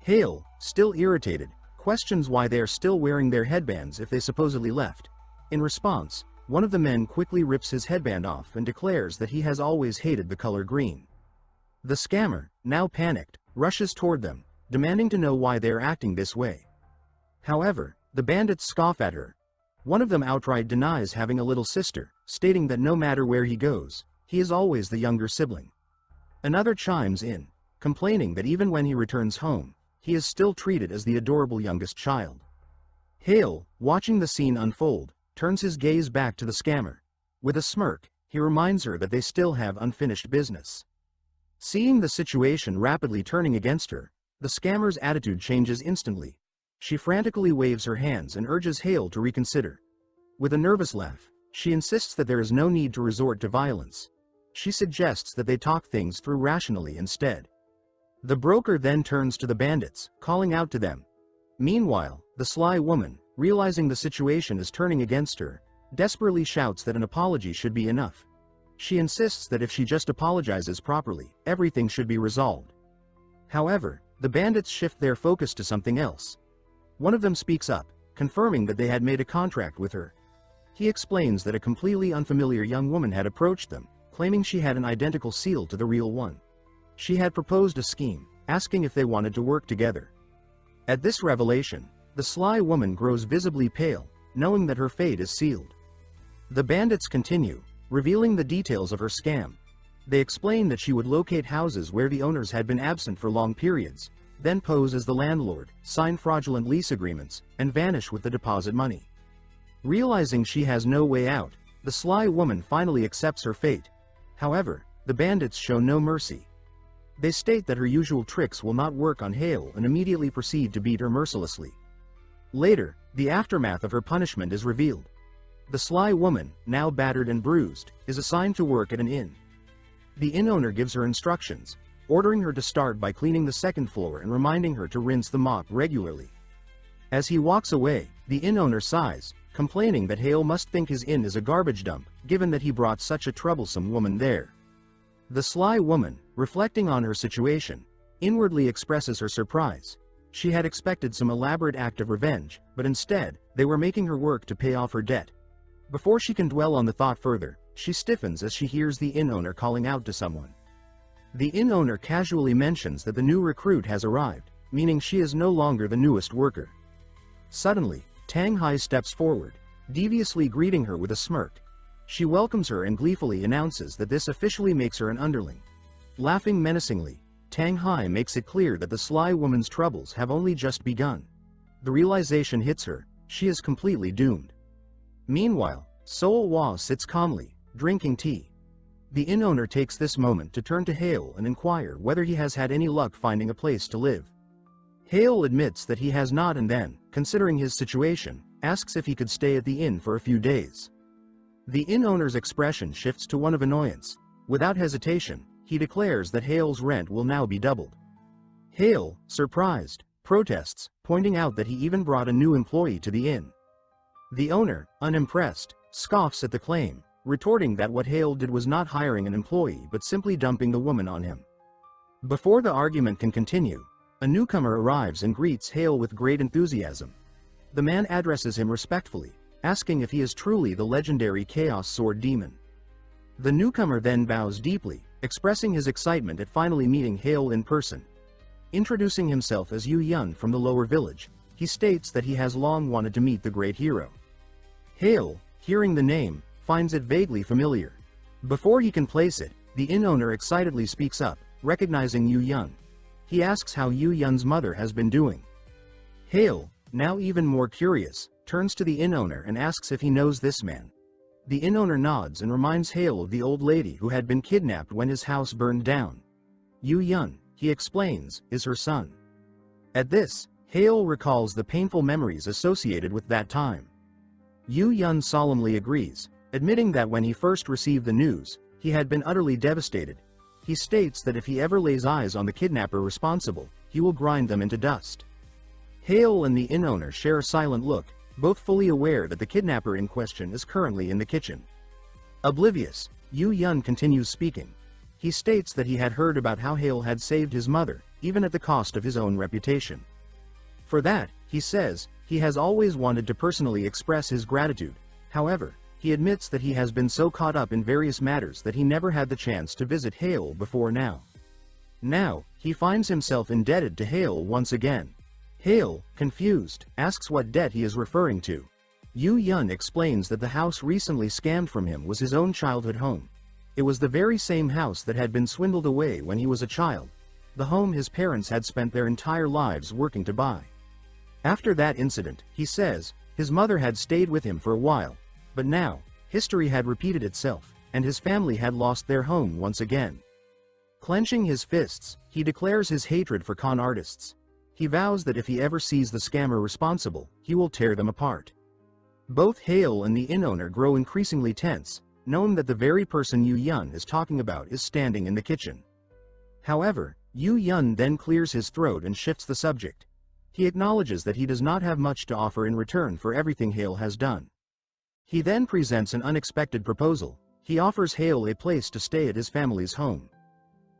Hiel, still irritated, questions why they are still wearing their headbands if they supposedly left. In response, one of the men quickly rips his headband off and declares that he has always hated the color green. The scammer, now panicked, rushes toward them, demanding to know why they are acting this way. However, the bandits scoff at her. One of them outright denies having a little sister, stating that no matter where he goes, he is always the younger sibling. Another chimes in, complaining that even when he returns home, he is still treated as the adorable youngest child. Hyeol, watching the scene unfold, turns his gaze back to the scammer. With a smirk, he reminds her that they still have unfinished business. Seeing the situation rapidly turning against her, the scammer's attitude changes instantly. She frantically waves her hands and urges Hyeol to reconsider. With a nervous laugh, she insists that there is no need to resort to violence. She suggests that they talk things through rationally instead. The broker then turns to the bandits, calling out to them. Meanwhile, the sly woman, realizing the situation is turning against her, desperately shouts that an apology should be enough. She insists that if she just apologizes properly, everything should be resolved. However, the bandits shift their focus to something else. One of them speaks up, confirming that they had made a contract with her. He explains that a completely unfamiliar young woman had approached them, claiming she had an identical seal to the real one. She had proposed a scheme, asking if they wanted to work together. At this revelation, the sly woman grows visibly pale, knowing that her fate is sealed. The bandits continue, revealing the details of her scam. They explain that she would locate houses where the owners had been absent for long periods, then pose as the landlord, sign fraudulent lease agreements, and vanish with the deposit money. Realizing she has no way out, the sly woman finally accepts her fate. However, the bandits show no mercy. They state that her usual tricks will not work on Hyeol and immediately proceed to beat her mercilessly. Later, the aftermath of her punishment is revealed. The sly woman, now battered and bruised, is assigned to work at an inn. The inn owner gives her instructions, ordering her to start by cleaning the second floor and reminding her to rinse the mop regularly. As he walks away, the inn owner sighs, complaining that Hyeol must think his inn is a garbage dump, given that he brought such a troublesome woman there. The sly woman, reflecting on her situation, inwardly expresses her surprise. She had expected some elaborate act of revenge, but instead, they were making her work to pay off her debt. Before she can dwell on the thought further, she stiffens as she hears the inn owner calling out to someone. The inn owner casually mentions that the new recruit has arrived, meaning she is no longer the newest worker. Suddenly, Tanghai steps forward, deviously greeting her with a smirk. She welcomes her and gleefully announces that this officially makes her an underling. Laughing menacingly, Tanghai makes it clear that the sly woman's troubles have only just begun. The realization hits her, she is completely doomed. Meanwhile, Soulwa sits calmly, drinking tea. The inn owner takes this moment to turn to Hyeol and inquire whether he has had any luck finding a place to live. Hyeol admits that he has not and then, considering his situation, asks if he could stay at the inn for a few days. The inn owner's expression shifts to one of annoyance. Without hesitation, he declares that Hyeol's rent will now be doubled. Hyeol, surprised, protests, pointing out that he even brought a new employee to the inn. The owner, unimpressed, scoffs at the claim, retorting that what Hyeol did was not hiring an employee but simply dumping the woman on him. Before the argument can continue, a newcomer arrives and greets Hyeol with great enthusiasm. The man addresses him respectfully, asking if he is truly the legendary Chaos Sword Demon. The newcomer then bows deeply, expressing his excitement at finally meeting Hyeol in person. Introducing himself as Yian from the lower village, he states that he has long wanted to meet the great hero. Hyeol, hearing the name, finds it vaguely familiar. Before he can place it, the inn owner excitedly speaks up, recognizing Yian. He asks how Yian's mother has been doing. Hyeol, now even more curious, turns to the inn owner and asks if he knows this man. The inn owner nods and reminds Hyeol of the old lady who had been kidnapped when his house burned down. Yian, he explains, is her son. At this, Hyeol recalls the painful memories associated with that time. Yian solemnly agrees, admitting that when he first received the news, he had been utterly devastated. He states that if he ever lays eyes on the kidnapper responsible, he will grind them into dust. Hyeol and the inn owner share a silent look, both fully aware that the kidnapper in question is currently in the kitchen. Oblivious, Yian continues speaking. He states that he had heard about how Hiel had saved his mother, even at the cost of his own reputation. For that, he says, he has always wanted to personally express his gratitude. However, he admits that he has been so caught up in various matters that he never had the chance to visit Hiel before now. Now, he finds himself indebted to Hiel once again. Hiel, confused, asks what debt he is referring to. Yian explains that the house recently scammed from him was his own childhood home. It was the very same house that had been swindled away when he was a child, the home his parents had spent their entire lives working to buy. After that incident, he says, his mother had stayed with him for a while, but now, history had repeated itself, and his family had lost their home once again. Clenching his fists, he declares his hatred for con artists. He vows that if he ever sees the scammer responsible, he will tear them apart. Both Hiel and the inn owner grow increasingly tense, knowing that the very person Yian is talking about is standing in the kitchen. However, Yian then clears his throat and shifts the subject. He acknowledges that he does not have much to offer in return for everything Hiel has done. He then presents an unexpected proposal. He offers Hiel a place to stay at his family's home.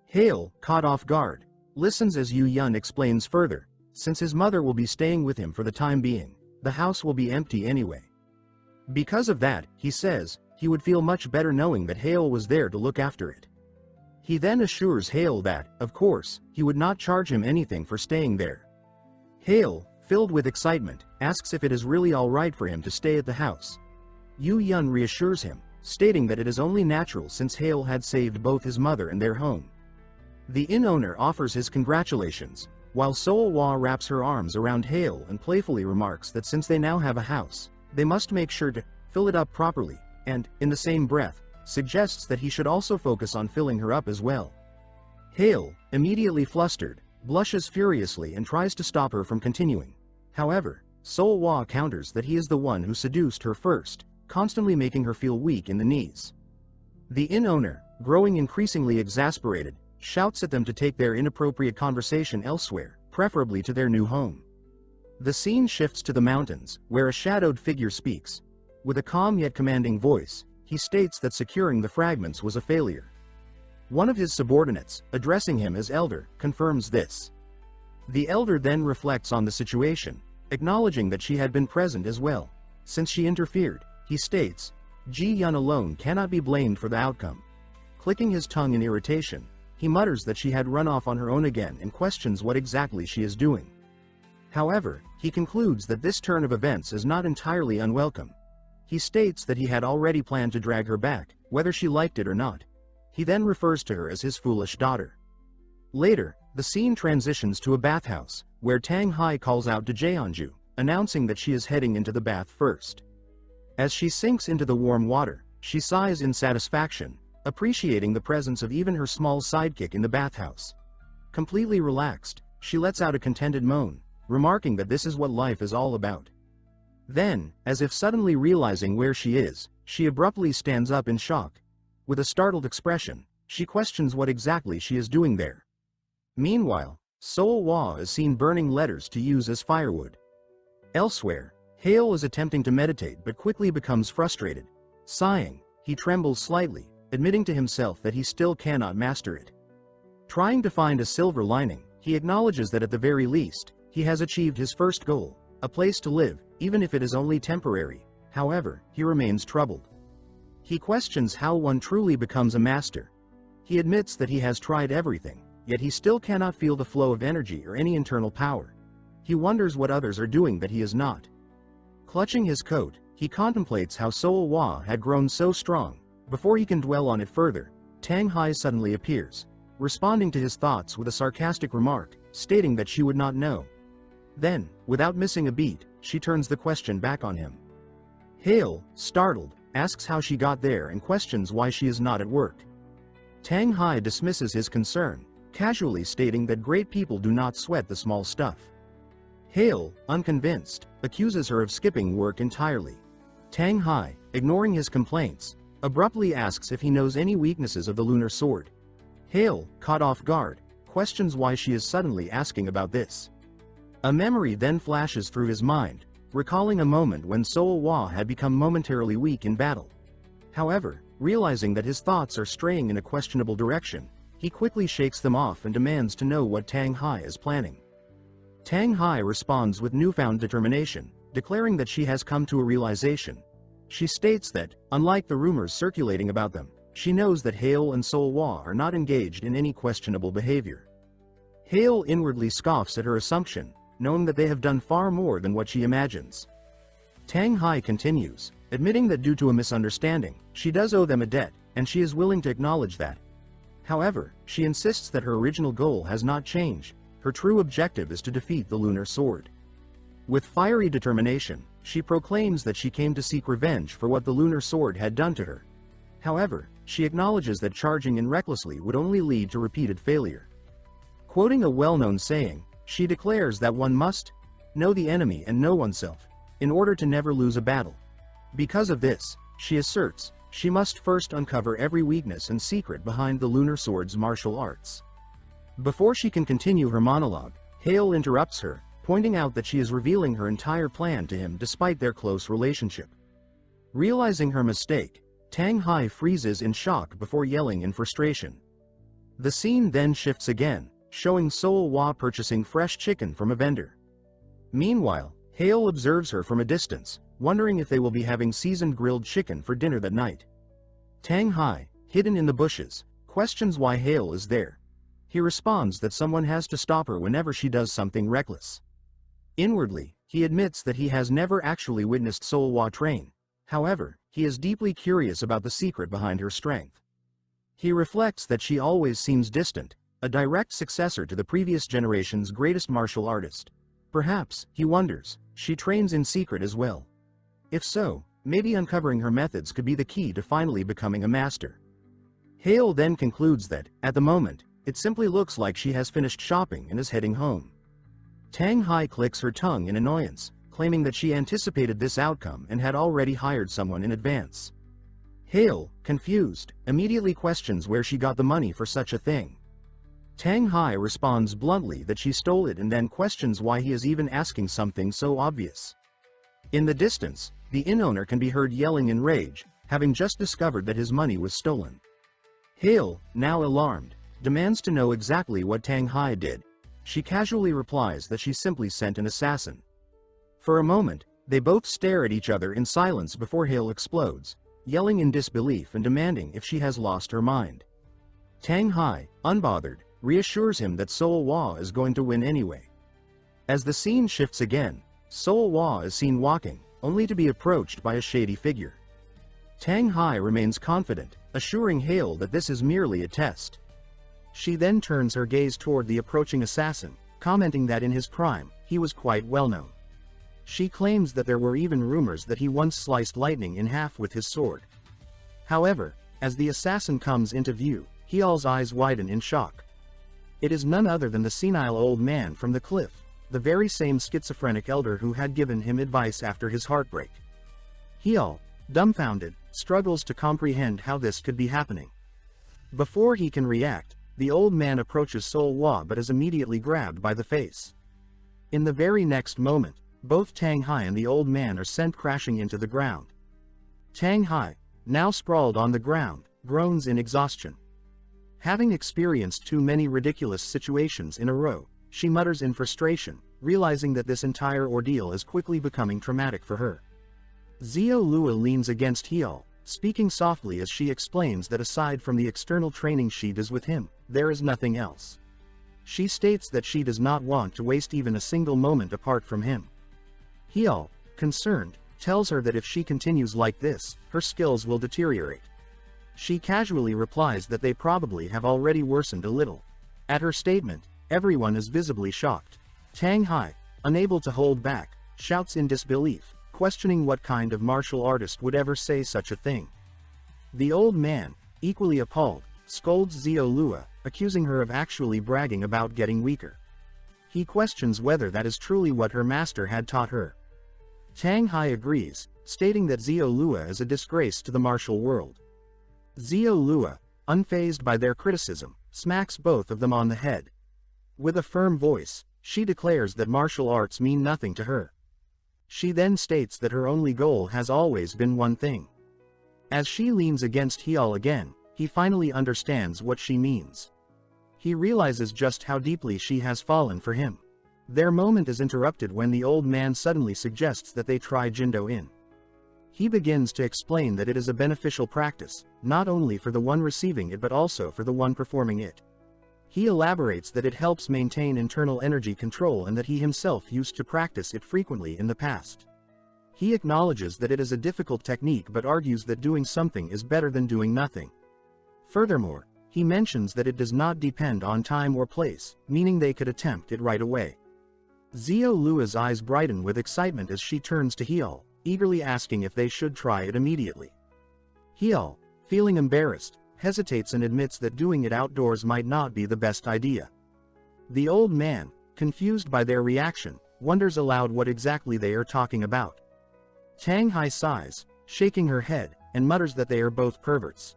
Hiel, caught off guard, listens as Yian explains further. Since his mother will be staying with him for the time being, the house will be empty anyway. Because of that, he says, he would feel much better knowing that Hiel was there to look after it. He then assures Hiel that, of course, he would not charge him anything for staying there. Hiel, filled with excitement, asks if it is really alright for him to stay at the house. Yian reassures him, stating that it is only natural since Hiel had saved both his mother and their home. The inn owner offers his congratulations, while Soulwa wraps her arms around Hiel and playfully remarks that since they now have a house, they must make sure to fill it up properly, and, in the same breath, suggests that he should also focus on filling her up as well. Hiel, immediately flustered, blushes furiously and tries to stop her from continuing. However, Soulwa counters that he is the one who seduced her first, constantly making her feel weak in the knees. The inn owner, growing increasingly exasperated, shouts at them to take their inappropriate conversation elsewhere, preferably to their new home. The scene shifts to the mountains, where a shadowed figure speaks. With a calm yet commanding voice, he states that securing the fragments was a failure. One of his subordinates, addressing him as Elder, confirms this. The Elder then reflects on the situation, acknowledging that she had been present as well. Since she interfered, he states, Yian alone cannot be blamed for the outcome. Clicking his tongue in irritation, he mutters that she had run off on her own again and questions what exactly she is doing. However, he concludes that this turn of events is not entirely unwelcome. He states that he had already planned to drag her back, whether she liked it or not. He then refers to her as his foolish daughter. Later, the scene transitions to a bathhouse, where Tanghai calls out to Jeonju, announcing that she is heading into the bath first. As she sinks into the warm water, she sighs in satisfaction, appreciating the presence of even her small sidekick in the bathhouse. Completely relaxed, she lets out a contented moan, remarking that this is what life is all about. Then, as if suddenly realizing where she is, she abruptly stands up in shock. With a startled expression, she questions what exactly she is doing there. Meanwhile, Soulwa is seen burning letters to use as firewood. Elsewhere, Hiel is attempting to meditate but quickly becomes frustrated. Sighing, he trembles slightly, admitting to himself that he still cannot master it. Trying to find a silver lining, he acknowledges that at the very least, he has achieved his first goal, a place to live, even if it is only temporary. However, he remains troubled. He questions how one truly becomes a master. He admits that he has tried everything, yet he still cannot feel the flow of energy or any internal power. He wonders what others are doing that he is not. Clutching his coat, he contemplates how Soulwa had grown so strong. Before he can dwell on it further, Tanghai suddenly appears, responding to his thoughts with a sarcastic remark, stating that she would not know. Then, without missing a beat, she turns the question back on him. Hiel, startled, asks how she got there and questions why she is not at work. Tanghai dismisses his concern, casually stating that great people do not sweat the small stuff. Hiel, unconvinced, accuses her of skipping work entirely. Tanghai, ignoring his complaints, abruptly asks if he knows any weaknesses of the lunar sword. Hiel, caught off guard, questions why she is suddenly asking about this. A memory then flashes through his mind, recalling a moment when Soulwa had become momentarily weak in battle. However, Realizing that his thoughts are straying in a questionable direction, he quickly shakes them off and demands to know what Tanghai is planning. Tanghai responds with newfound determination, declaring that she has come to a realization. She states that, unlike the rumors circulating about them, she knows that Hyeol and Soulwa are not engaged in any questionable behavior. Hyeol inwardly scoffs at her assumption, knowing that they have done far more than what she imagines. Tanghai continues, admitting that due to a misunderstanding, she does owe them a debt, and she is willing to acknowledge that. However, she insists that her original goal has not changed. Her true objective is to defeat the lunar sword. With fiery determination, she proclaims that she came to seek revenge for what the lunar sword had done to her. However, she acknowledges that charging in recklessly would only lead to repeated failure. Quoting a well-known saying, she declares that one must know the enemy and know oneself, in order to never lose a battle. Because of this, she asserts, she must first uncover every weakness and secret behind the lunar sword's martial arts. Before she can continue her monologue, Hyeol interrupts her, pointing out that she is revealing her entire plan to him despite their close relationship. Realizing her mistake, Tanghai freezes in shock before yelling in frustration. The scene then shifts again, showing Soulwa purchasing fresh chicken from a vendor. Meanwhile, Hyeol observes her from a distance, wondering if they will be having seasoned grilled chicken for dinner that night. Tanghai, hidden in the bushes, questions why Hyeol is there. He responds that someone has to stop her whenever she does something reckless. Inwardly, he admits that he has never actually witnessed Soulwa train. However, he is deeply curious about the secret behind her strength. He reflects that she always seems distant, a direct successor to the previous generation's greatest martial artist. Perhaps, he wonders, she trains in secret as well. If so, maybe uncovering her methods could be the key to finally becoming a master. Hyeol then concludes that, at the moment, it simply looks like she has finished shopping and is heading home. Tanghai clicks her tongue in annoyance, claiming that she anticipated this outcome and had already hired someone in advance. Hyeol, confused, immediately questions where she got the money for such a thing. Tanghai responds bluntly that she stole it and then questions why he is even asking something so obvious. In the distance, the inn owner can be heard yelling in rage, having just discovered that his money was stolen. Hiel, now alarmed, demands to know exactly what Tanghai did. She casually replies that she simply sent an assassin. For a moment, they both stare at each other in silence before Hiel explodes, yelling in disbelief and demanding if she has lost her mind. Tanghai, unbothered, reassures him that Soulwa is going to win anyway. As the scene shifts again, Soulwa is seen walking, only to be approached by a shady figure. Tanghai remains confident, assuring Hiel that this is merely a test. She then turns her gaze toward the approaching assassin, commenting that in his prime, he was quite well known. She claims that there were even rumors that he once sliced lightning in half with his sword. However, as the assassin comes into view, Hiel's eyes widen in shock. It is none other than the senile old man from the cliff, the very same schizophrenic elder who had given him advice after his heartbreak. Hiel, dumbfounded, struggles to comprehend how this could be happening. Before he can react, the old man approaches Soulwa but is immediately grabbed by the face. In the very next moment, both Tanghai and the old man are sent crashing into the ground. Tanghai, now sprawled on the ground, groans in exhaustion. Having experienced too many ridiculous situations in a row, she mutters in frustration, realizing that this entire ordeal is quickly becoming traumatic for her. Seolhwa leans against Hiel, speaking softly as she explains that aside from the external training she does with him, there is nothing else. She states that she does not want to waste even a single moment apart from him. Hiel, concerned, tells her that if she continues like this, her skills will deteriorate. She casually replies that they probably have already worsened a little. At her statement, everyone is visibly shocked. Tanghai, unable to hold back, shouts in disbelief, questioning what kind of martial artist would ever say such a thing. The old man, equally appalled, scolds Seolhwa, accusing her of actually bragging about getting weaker. He questions whether that is truly what her master had taught her. Tanghai agrees, stating that Seolhwa is a disgrace to the martial world. Seolhwa, unfazed by their criticism, smacks both of them on the head. With a firm voice, she declares that martial arts mean nothing to her. She then states that her only goal has always been one thing: As she leans against Hiel again, he finally understands what she means. He realizes just how deeply she has fallen for him. Their moment is interrupted when the old man suddenly suggests that they try Jindo in. He begins to explain that it is a beneficial practice, not only for the one receiving it but also for the one performing it. He elaborates that it helps maintain internal energy control and that he himself used to practice it frequently in the past. He acknowledges that it is a difficult technique but argues that doing something is better than doing nothing. Furthermore, he mentions that it does not depend on time or place, meaning they could attempt it right away. Seolhwa's eyes brighten with excitement as she turns to Hiel, eagerly asking if they should try it immediately. Hiel, feeling embarrassed, hesitates and admits that doing it outdoors might not be the best idea. The old man, confused by their reaction, wonders aloud what exactly they are talking about. Tanghai sighs, shaking her head, and mutters that they are both perverts.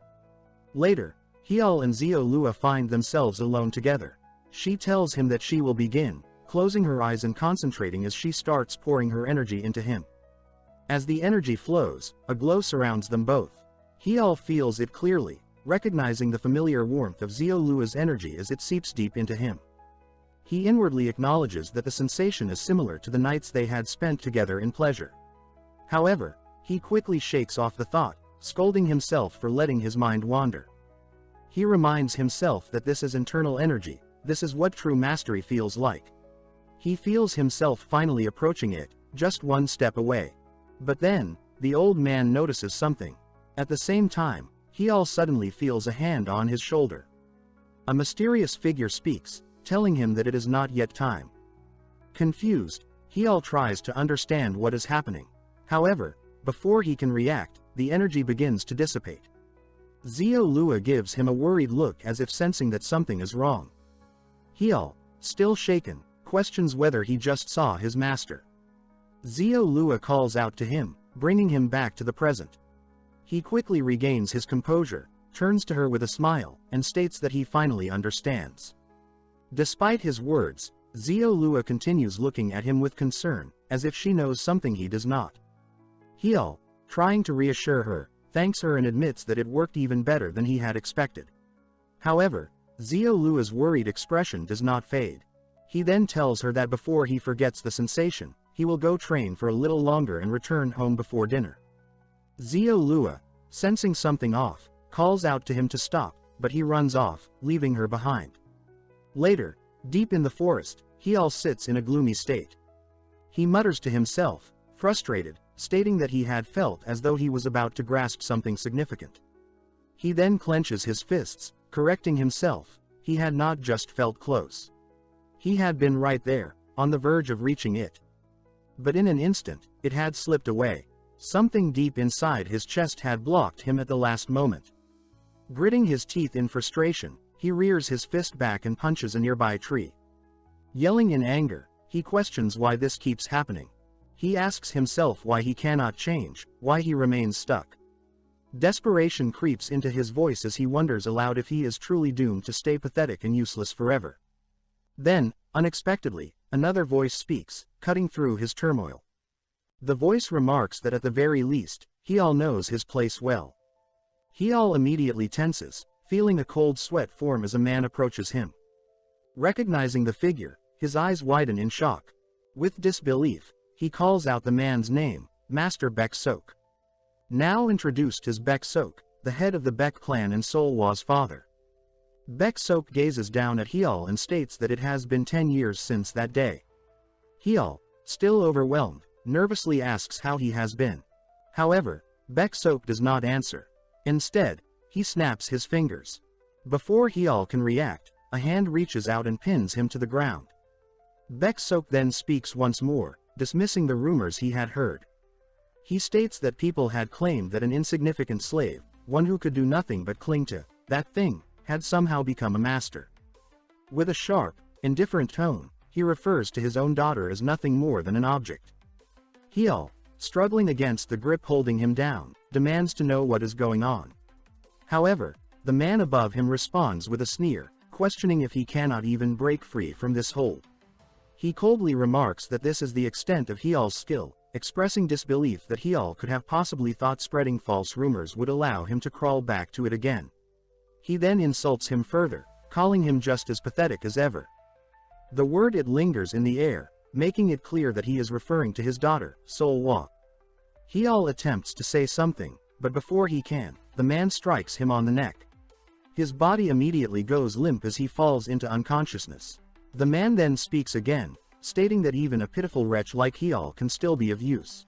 Later, Hiel and Seolhwa find themselves alone together. She tells him that she will begin, closing her eyes and concentrating as she starts pouring her energy into him. As the energy flows, a glow surrounds them both. Hiel feels it clearly, recognizing the familiar warmth of Seolhwa's energy as it seeps deep into him. He inwardly acknowledges that the sensation is similar to the nights they had spent together in pleasure. However, he quickly shakes off the thought, scolding himself for letting his mind wander. He reminds himself that this is internal energy, this is what true mastery feels like. He feels himself finally approaching it, just one step away. But then, the old man notices something. At the same time, Hiel suddenly feels a hand on his shoulder. A mysterious figure speaks, telling him that it is not yet time. Confused, Hiel tries to understand what is happening. However, before he can react, the energy begins to dissipate. Seolhwa gives him a worried look as if sensing that something is wrong. Hiel, still shaken, questions whether he just saw his master. Seolhwa calls out to him, bringing him back to the present. He quickly regains his composure, turns to her with a smile, and states that he finally understands. Despite his words, Seolhwa continues looking at him with concern, as if she knows something he does not. Hiel, trying to reassure her, thanks her and admits that it worked even better than he had expected. However, Seolhwa's worried expression does not fade. He then tells her that before he forgets the sensation, he will go train for a little longer and return home before dinner. Seolhwa, sensing something off, calls out to him to stop, but he runs off, leaving her behind. Later, deep in the forest, Hiel sits in a gloomy state. He mutters to himself, frustrated, stating that he had felt as though he was about to grasp something significant. He then clenches his fists, correcting himself, he had not just felt close. He had been right there, on the verge of reaching it. But in an instant, it had slipped away. Something deep inside his chest had blocked him at the last moment. Gritting his teeth in frustration, he rears his fist back and punches a nearby tree. Yelling in anger, he questions why this keeps happening. He asks himself why he cannot change, why he remains stuck. Desperation creeps into his voice as he wonders aloud if he is truly doomed to stay pathetic and useless forever. Then, unexpectedly, another voice speaks, cutting through his turmoil. The voice remarks that at the very least, Hiel knows his place well. Hiel immediately tenses, feeling a cold sweat form as a man approaches him. Recognizing the figure, his eyes widen in shock. With disbelief, he calls out the man's name, Master Baek Sok. Now introduced as Baek Sok, the head of the Baek clan and Soulwa's father. Baek Sok gazes down at Hiel and states that it has been 10 years since that day. Hiel, still overwhelmed, nervously asks how he has been. However, Baek Sok does not answer. Instead, he snaps his fingers. Before Hiel can react, a hand reaches out and pins him to the ground. Baek Sok then speaks once more, dismissing the rumors he had heard. He states that people had claimed that an insignificant slave, one who could do nothing but cling to that thing, had somehow become a master. With a sharp, indifferent tone, he refers to his own daughter as nothing more than an object. Hiel, struggling against the grip holding him down, demands to know what is going on. However, the man above him responds with a sneer, questioning if he cannot even break free from this hold. He coldly remarks that this is the extent of Hiel's skill, expressing disbelief that Hiel could have possibly thought spreading false rumors would allow him to crawl back to it again. He then insults him further, calling him just as pathetic as ever. The word "it" lingers in the air, making it clear that he is referring to his daughter, Soulwa. Hiel attempts to say something, but before he can, the man strikes him on the neck. His body immediately goes limp as he falls into unconsciousness. The man then speaks again, stating that even a pitiful wretch like Hiel can still be of use.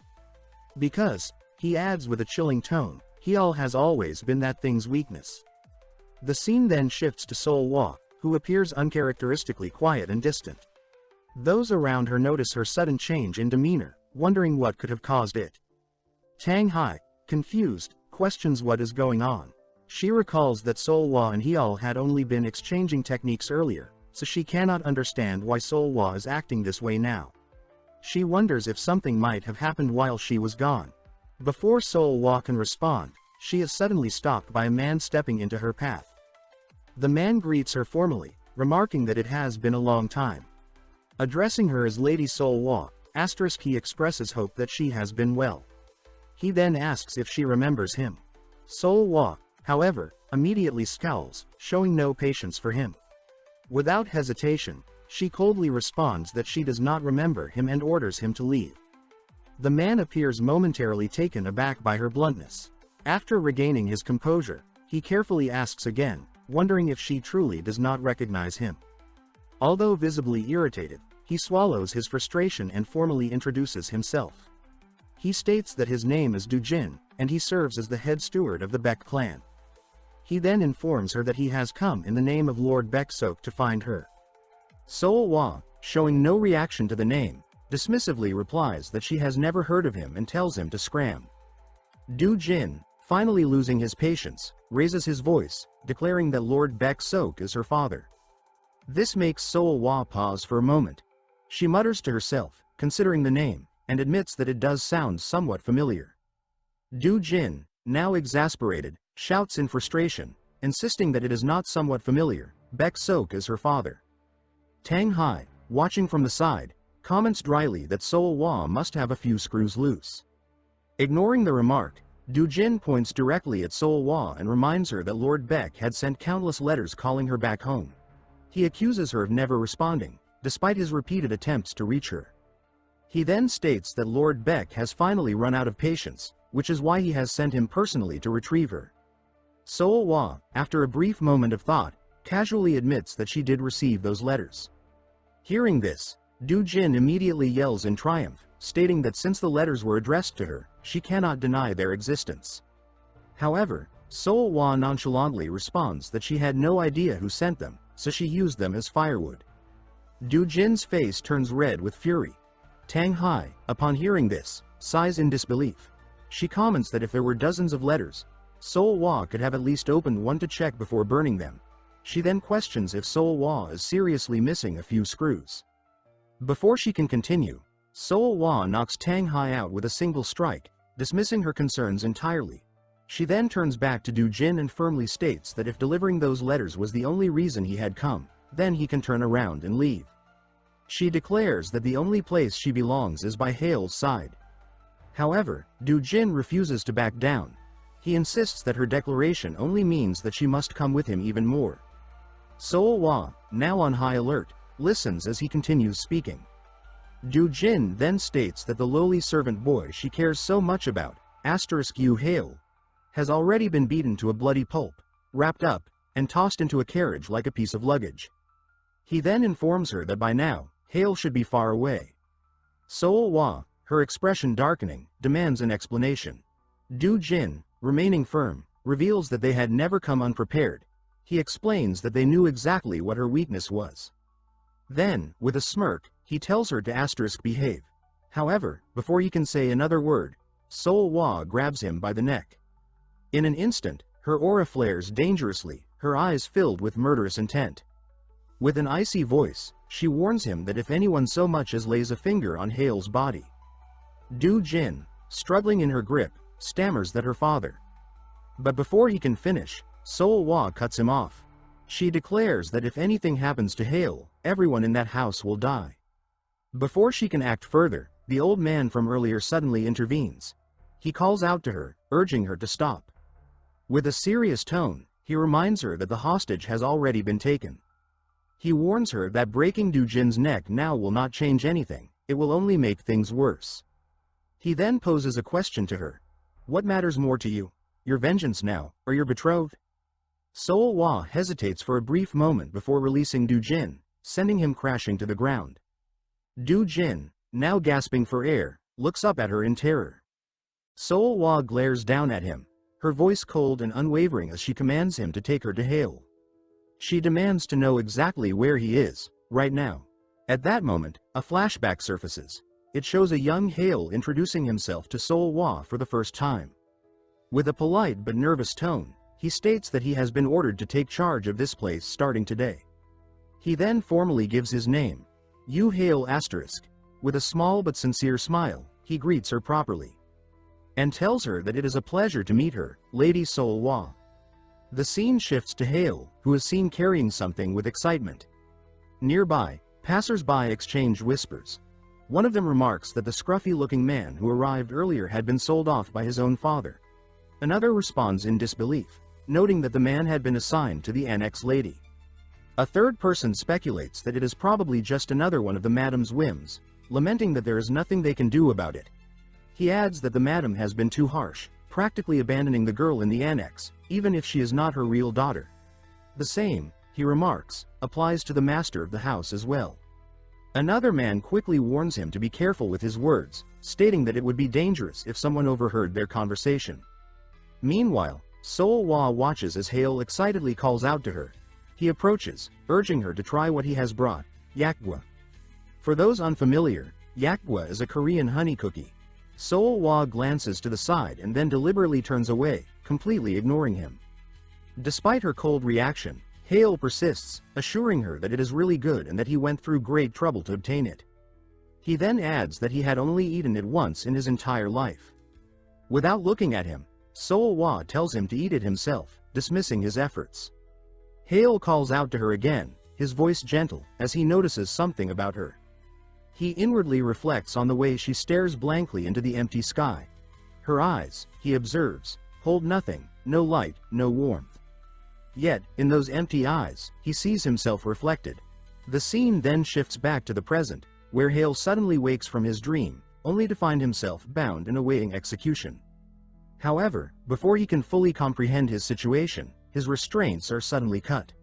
Because, he adds with a chilling tone, Hiel has always been that thing's weakness. The scene then shifts to Soulwa, who appears uncharacteristically quiet and distant. Those around her notice her sudden change in demeanor, wondering what could have caused it. Tanghai, confused, questions what is going on. She recalls that Soulwa and Hiel had only been exchanging techniques earlier, so she cannot understand why Soulwa is acting this way now. She wonders if something might have happened while she was gone. Before Soulwa can respond, she is suddenly stopped by a man stepping into her path. The man greets her formally, remarking that it has been a long time. Addressing her as Lady Soulwa, he expresses hope that she has been well. He then asks if she remembers him. Soulwa, however, immediately scowls, showing no patience for him. Without hesitation, she coldly responds that she does not remember him and orders him to leave. The man appears momentarily taken aback by her bluntness. After regaining his composure, he carefully asks again, wondering if she truly does not recognize him. Although visibly irritated, he swallows his frustration and formally introduces himself. He states that his name is Dujin, and he serves as the head steward of the Baek clan. He then informs her that he has come in the name of Lord Baek to find her. Soulwa, showing no reaction to the name, dismissively replies that she has never heard of him and tells him to scram. Dujin, finally losing his patience, raises his voice, declaring that Lord Baek is her father. This makes Soulwa pause for a moment. She mutters to herself, considering the name, and admits that it does sound somewhat familiar. Dujin, now exasperated, shouts in frustration, insisting that it is not somewhat familiar, Baek is her father. Tanghai, watching from the side, comments dryly that Soulwa must have a few screws loose. Ignoring the remark, Dujin points directly at Soulwa and reminds her that Lord Baek had sent countless letters calling her back home. He accuses her of never responding, despite his repeated attempts to reach her. He then states that Lord Baek has finally run out of patience, which is why he has sent him personally to retrieve her. Soulwa, after a brief moment of thought, casually admits that she did receive those letters. Hearing this, Dujin immediately yells in triumph, stating that since the letters were addressed to her, she cannot deny their existence. However, Soulwa nonchalantly responds that she had no idea who sent them, so she used them as firewood. Dujin's face turns red with fury. Tanghai, upon hearing this, sighs in disbelief. She comments that if there were dozens of letters, Soulwa could have at least opened one to check before burning them. She then questions if Soulwa is seriously missing a few screws. Before she can continue, Soulwa knocks Tanghai out with a single strike, dismissing her concerns entirely. She then turns back to Dujin and firmly states that if delivering those letters was the only reason he had come, then he can turn around and leave. She declares that the only place she belongs is by Hyeol's side. However, Dujin refuses to back down. He insists that her declaration only means that she must come with him even more. Soulwa, now on high alert, listens as he continues speaking. Dujin then states that the lowly servant boy she cares so much about, Hyeol, has already been beaten to a bloody pulp, wrapped up, and tossed into a carriage like a piece of luggage. He then informs her that by now, Hiel should be far away. Soulwa, her expression darkening, demands an explanation. Dujin, remaining firm, reveals that they had never come unprepared. He explains that they knew exactly what her weakness was. Then, with a smirk, he tells her to behave. However, before he can say another word, Soulwa grabs him by the neck. In an instant, her aura flares dangerously, her eyes filled with murderous intent. With an icy voice, she warns him that if anyone so much as lays a finger on Hyeol's body. Dujin, struggling in her grip, stammers that her father. But before he can finish, Soulwa cuts him off. She declares that if anything happens to Hiel, everyone in that house will die. Before she can act further, the old man from earlier suddenly intervenes. He calls out to her, urging her to stop. With a serious tone, he reminds her that the hostage has already been taken. He warns her that breaking Du Jin's neck now will not change anything, it will only make things worse. He then poses a question to her. What matters more to you, your vengeance now, or your betrothed? Soulwa hesitates for a brief moment before releasing Du Jin, sending him crashing to the ground. Du Jin, now gasping for air, looks up at her in terror. Soulwa glares down at him, her voice cold and unwavering as she commands him to take her to Hyeol. She demands to know exactly where he is, right now. At that moment, a flashback surfaces. It shows a young Hyeol introducing himself to Soulwa for the first time. With a polite but nervous tone, he states that he has been ordered to take charge of this place starting today. He then formally gives his name, Hyeol ***. With a small but sincere smile, he greets her properly. And tells her that it is a pleasure to meet her, Lady Soulwa. The scene shifts to Hyeol, who is seen carrying something with excitement. Nearby, passers-by exchange whispers. One of them remarks that the scruffy-looking man who arrived earlier had been sold off by his own father. Another responds in disbelief, noting that the man had been assigned to the annex lady. A third person speculates that it is probably just another one of the madam's whims, lamenting that there is nothing they can do about it. He adds that the madam has been too harsh, practically abandoning the girl in the annex, even if she is not her real daughter. The same, he remarks, applies to the master of the house as well. Another man quickly warns him to be careful with his words, stating that it would be dangerous if someone overheard their conversation. Meanwhile, Soulwa watches as Hyeol excitedly calls out to her. He approaches, urging her to try what he has brought, yakgwa. For those unfamiliar, yakgwa is a Korean honey cookie. Soulwa glances to the side and then deliberately turns away, completely ignoring him. Despite her cold reaction, Hyeol persists, assuring her that it is really good and that he went through great trouble to obtain it. He then adds that he had only eaten it once in his entire life. Without looking at him, Soulwa tells him to eat it himself, dismissing his efforts. Hyeol calls out to her again, his voice gentle, as he notices something about her. He inwardly reflects on the way she stares blankly into the empty sky. Her eyes, he observes, hold nothing, no light, no warmth. Yet, in those empty eyes, he sees himself reflected. The scene then shifts back to the present, where Hyeol suddenly wakes from his dream, only to find himself bound and awaiting execution. However, before he can fully comprehend his situation, his restraints are suddenly cut.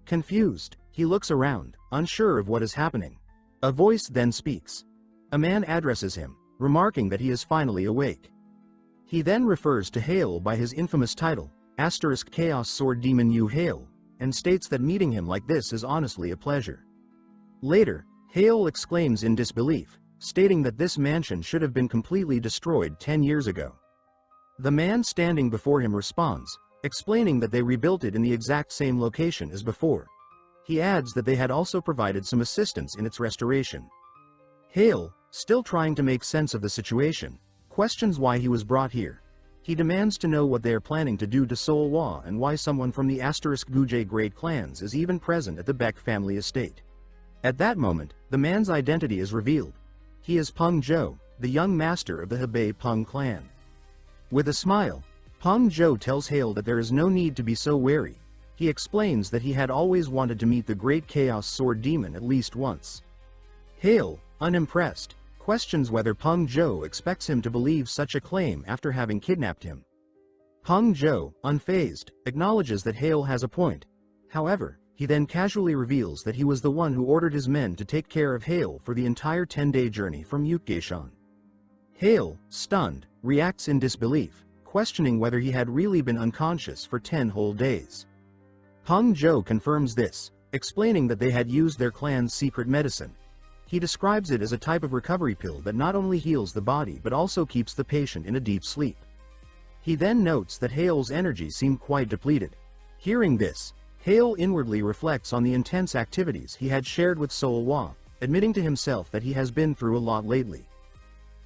Confused, he looks around, unsure of what is happening. A voice then speaks. A man addresses him, remarking that he is finally awake. He then refers to Hyeol by his infamous title, *Chaos Sword Demon Hyeol, and states that meeting him like this is honestly a pleasure. Later, Hyeol exclaims in disbelief, stating that this mansion should have been completely destroyed 10 years ago. The man standing before him responds, explaining that they rebuilt it in the exact same location as before. He adds that they had also provided some assistance in its restoration. Hyeol, still trying to make sense of the situation, questions why he was brought here. He demands to know what they are planning to do to Soulwa and why someone from the *Guje Great Clans is even present at the Baek family estate. At that moment, the man's identity is revealed. He is Peng Jo, the young master of the Hebei Peng clan. With a smile, Peng Jo tells Hyeol that there is no need to be so wary. He explains that he had always wanted to meet the great Chaos Sword Demon at least once. Hyeol, unimpressed, questions whether Peng Jo expects him to believe such a claim after having kidnapped him. Peng Jo, unfazed, acknowledges that Hyeol has a point. However, he then casually reveals that he was the one who ordered his men to take care of Hyeol for the entire 10-day journey from Yukgaeshan. Hyeol, stunned, reacts in disbelief, questioning whether he had really been unconscious for 10 whole days. Peng Jo confirms this, explaining that they had used their clan's secret medicine. He describes it as a type of recovery pill that not only heals the body but also keeps the patient in a deep sleep. He then notes that Hyeol's energy seemed quite depleted. Hearing this, Hyeol inwardly reflects on the intense activities he had shared with Soulwa, admitting to himself that he has been through a lot lately.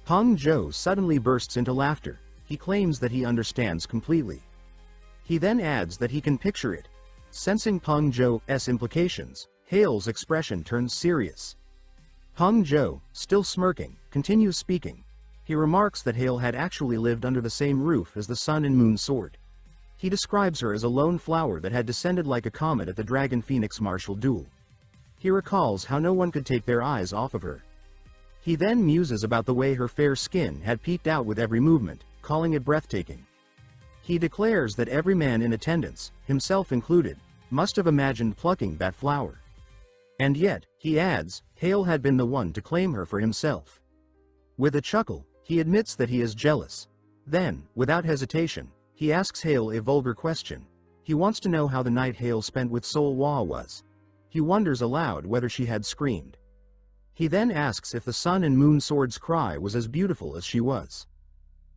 Peng Jo suddenly bursts into laughter. He claims that he understands completely. He then adds that he can picture it. Sensing Peng Jo's implications, Hyeol's expression turns serious. Peng Zhou, still smirking, continues speaking. He remarks that Hiel had actually lived under the same roof as the Sun and Moon Sword. He describes her as a lone flower that had descended like a comet at the Dragon Phoenix martial duel. He recalls how no one could take their eyes off of her. He then muses about the way her fair skin had peeked out with every movement, calling it breathtaking. He declares that every man in attendance, himself included, must have imagined plucking that flower. And yet, he adds, Hiel had been the one to claim her for himself. With a chuckle, he admits that he is jealous. Then, without hesitation, he asks Hiel a vulgar question. He wants to know how the night Hiel spent with Soulwa was. He wonders aloud whether she had screamed. He then asks if the Sun and Moon Sword's cry was as beautiful as she was.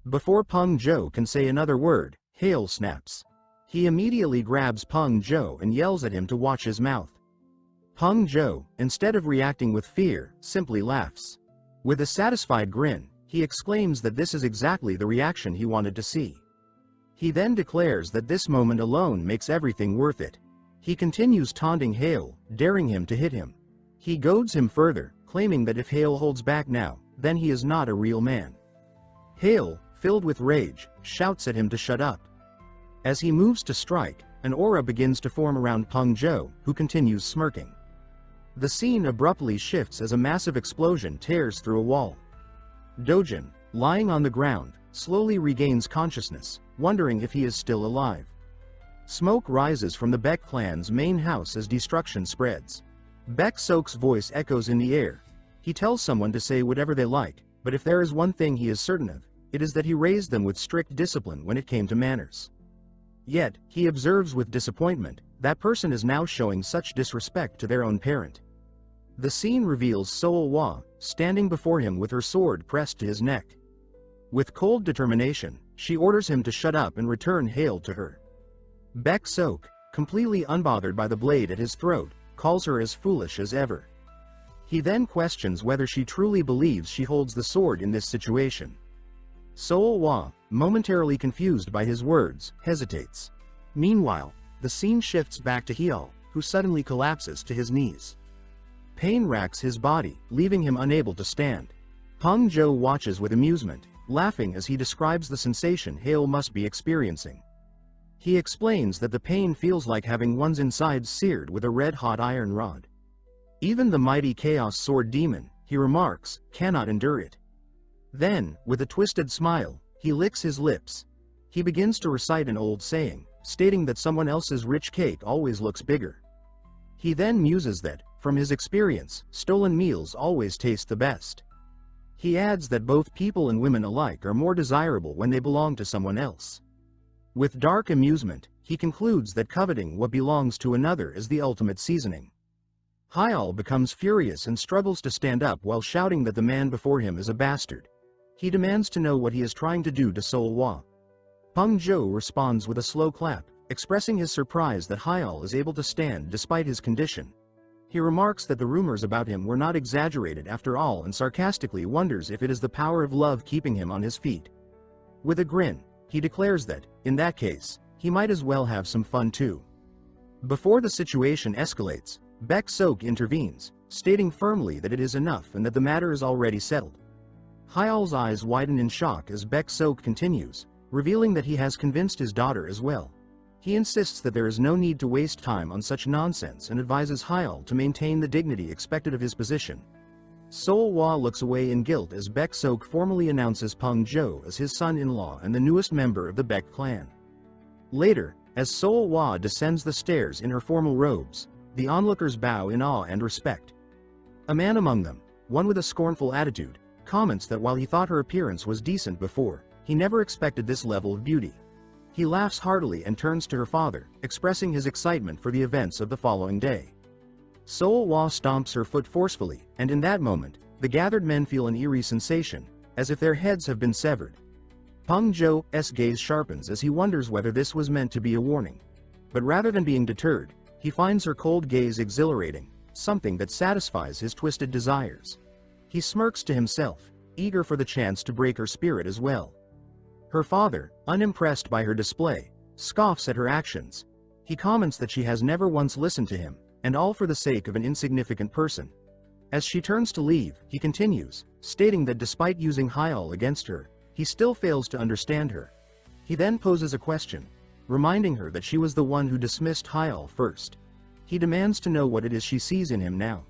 Before Peng Zhou can say another word, Hiel snaps. He immediately grabs Peng Zhou and yells at him to watch his mouth. Peng Zhou, instead of reacting with fear, simply laughs. With a satisfied grin, he exclaims that this is exactly the reaction he wanted to see. He then declares that this moment alone makes everything worth it. He continues taunting Hiel, daring him to hit him. He goads him further, claiming that if Hiel holds back now, then he is not a real man. Hiel, filled with rage, shouts at him to shut up. As he moves to strike, an aura begins to form around Peng Zhou, who continues smirking. The scene abruptly shifts as a massive explosion tears through a wall. Dojin, lying on the ground, slowly regains consciousness, wondering if he is still alive. Smoke rises from the Baek clan's main house as destruction spreads. Baek Sok's voice echoes in the air. He tells someone to say whatever they like, but if there is one thing he is certain of, it is that he raised them with strict discipline when it came to manners. Yet, he observes with disappointment, that person is now showing such disrespect to their own parent. The scene reveals Soulwa, standing before him with her sword pressed to his neck. With cold determination, she orders him to shut up and return Hiel to her. Baek Sok, completely unbothered by the blade at his throat, calls her as foolish as ever. He then questions whether she truly believes she holds the sword in this situation. Soulwa, momentarily confused by his words, hesitates. Meanwhile, the scene shifts back to Hiel, who suddenly collapses to his knees. Pain racks his body, leaving him unable to stand. Peng Zhou watches with amusement, laughing as he describes the sensation Hiel must be experiencing. He explains that the pain feels like having one's insides seared with a red-hot iron rod. Even the mighty Chaos Sword Demon, he remarks, cannot endure it. Then, with a twisted smile, he licks his lips. He begins to recite an old saying, stating that someone else's rich cake always looks bigger. He then muses that, from his experience, stolen meals always taste the best. He adds that both people and women alike are more desirable when they belong to someone else. With dark amusement, he concludes that coveting what belongs to another is the ultimate seasoning. Hyeol becomes furious and struggles to stand up while shouting that the man before him is a bastard. He demands to know what he is trying to do to Soulwa. Peng Zhou responds with a slow clap, expressing his surprise that Hyeol is able to stand despite his condition. He remarks that the rumors about him were not exaggerated after all and sarcastically wonders if it is the power of love keeping him on his feet. With a grin, he declares that, in that case, he might as well have some fun too. Before the situation escalates, Baek Sok intervenes, stating firmly that it is enough and that the matter is already settled. Hyeol's eyes widen in shock as Baek Sok continues, revealing that he has convinced his daughter as well. He insists that there is no need to waste time on such nonsense and advises Hyeol to maintain the dignity expected of his position. Soulwa looks away in guilt as Baek Sok formally announces Peng Zhou as his son-in-law and the newest member of the Baek clan. Later, as Soulwa descends the stairs in her formal robes, the onlookers bow in awe and respect. A man among them, one with a scornful attitude, comments that while he thought her appearance was decent before, he never expected this level of beauty. He laughs heartily and turns to her father, expressing his excitement for the events of the following day. Soulwa stomps her foot forcefully, and in that moment, the gathered men feel an eerie sensation, as if their heads have been severed. Peng Zhou's gaze sharpens as he wonders whether this was meant to be a warning. But rather than being deterred, he finds her cold gaze exhilarating, something that satisfies his twisted desires. He smirks to himself, eager for the chance to break her spirit as well. Her father, unimpressed by her display, scoffs at her actions. He comments that she has never once listened to him, and all for the sake of an insignificant person. As she turns to leave, he continues, stating that despite using Hyeol against her, he still fails to understand her. He then poses a question, reminding her that she was the one who dismissed Hyeol first. He demands to know what it is she sees in him now.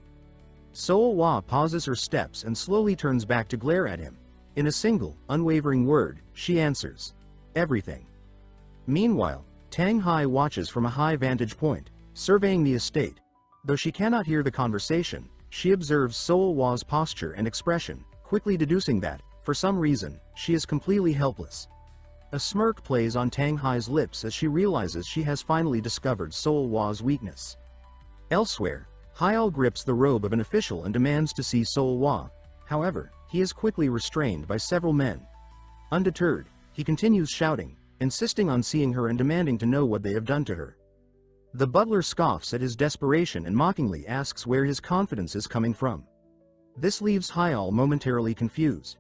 Soulwa pauses her steps and slowly turns back to glare at him. In a single, unwavering word, she answers, everything. Meanwhile, Tanghai watches from a high vantage point, surveying the estate. Though she cannot hear the conversation, she observes Soulwa's posture and expression, quickly deducing that, for some reason, she is completely helpless. A smirk plays on Tanghai's lips as she realizes she has finally discovered Soulwa's weakness. Elsewhere, Hiel grips the robe of an official and demands to see Soulwa. However, he is quickly restrained by several men. Undeterred, he continues shouting, insisting on seeing her and demanding to know what they have done to her. The butler scoffs at his desperation and mockingly asks where his confidence is coming from. This leaves Hyeol momentarily confused.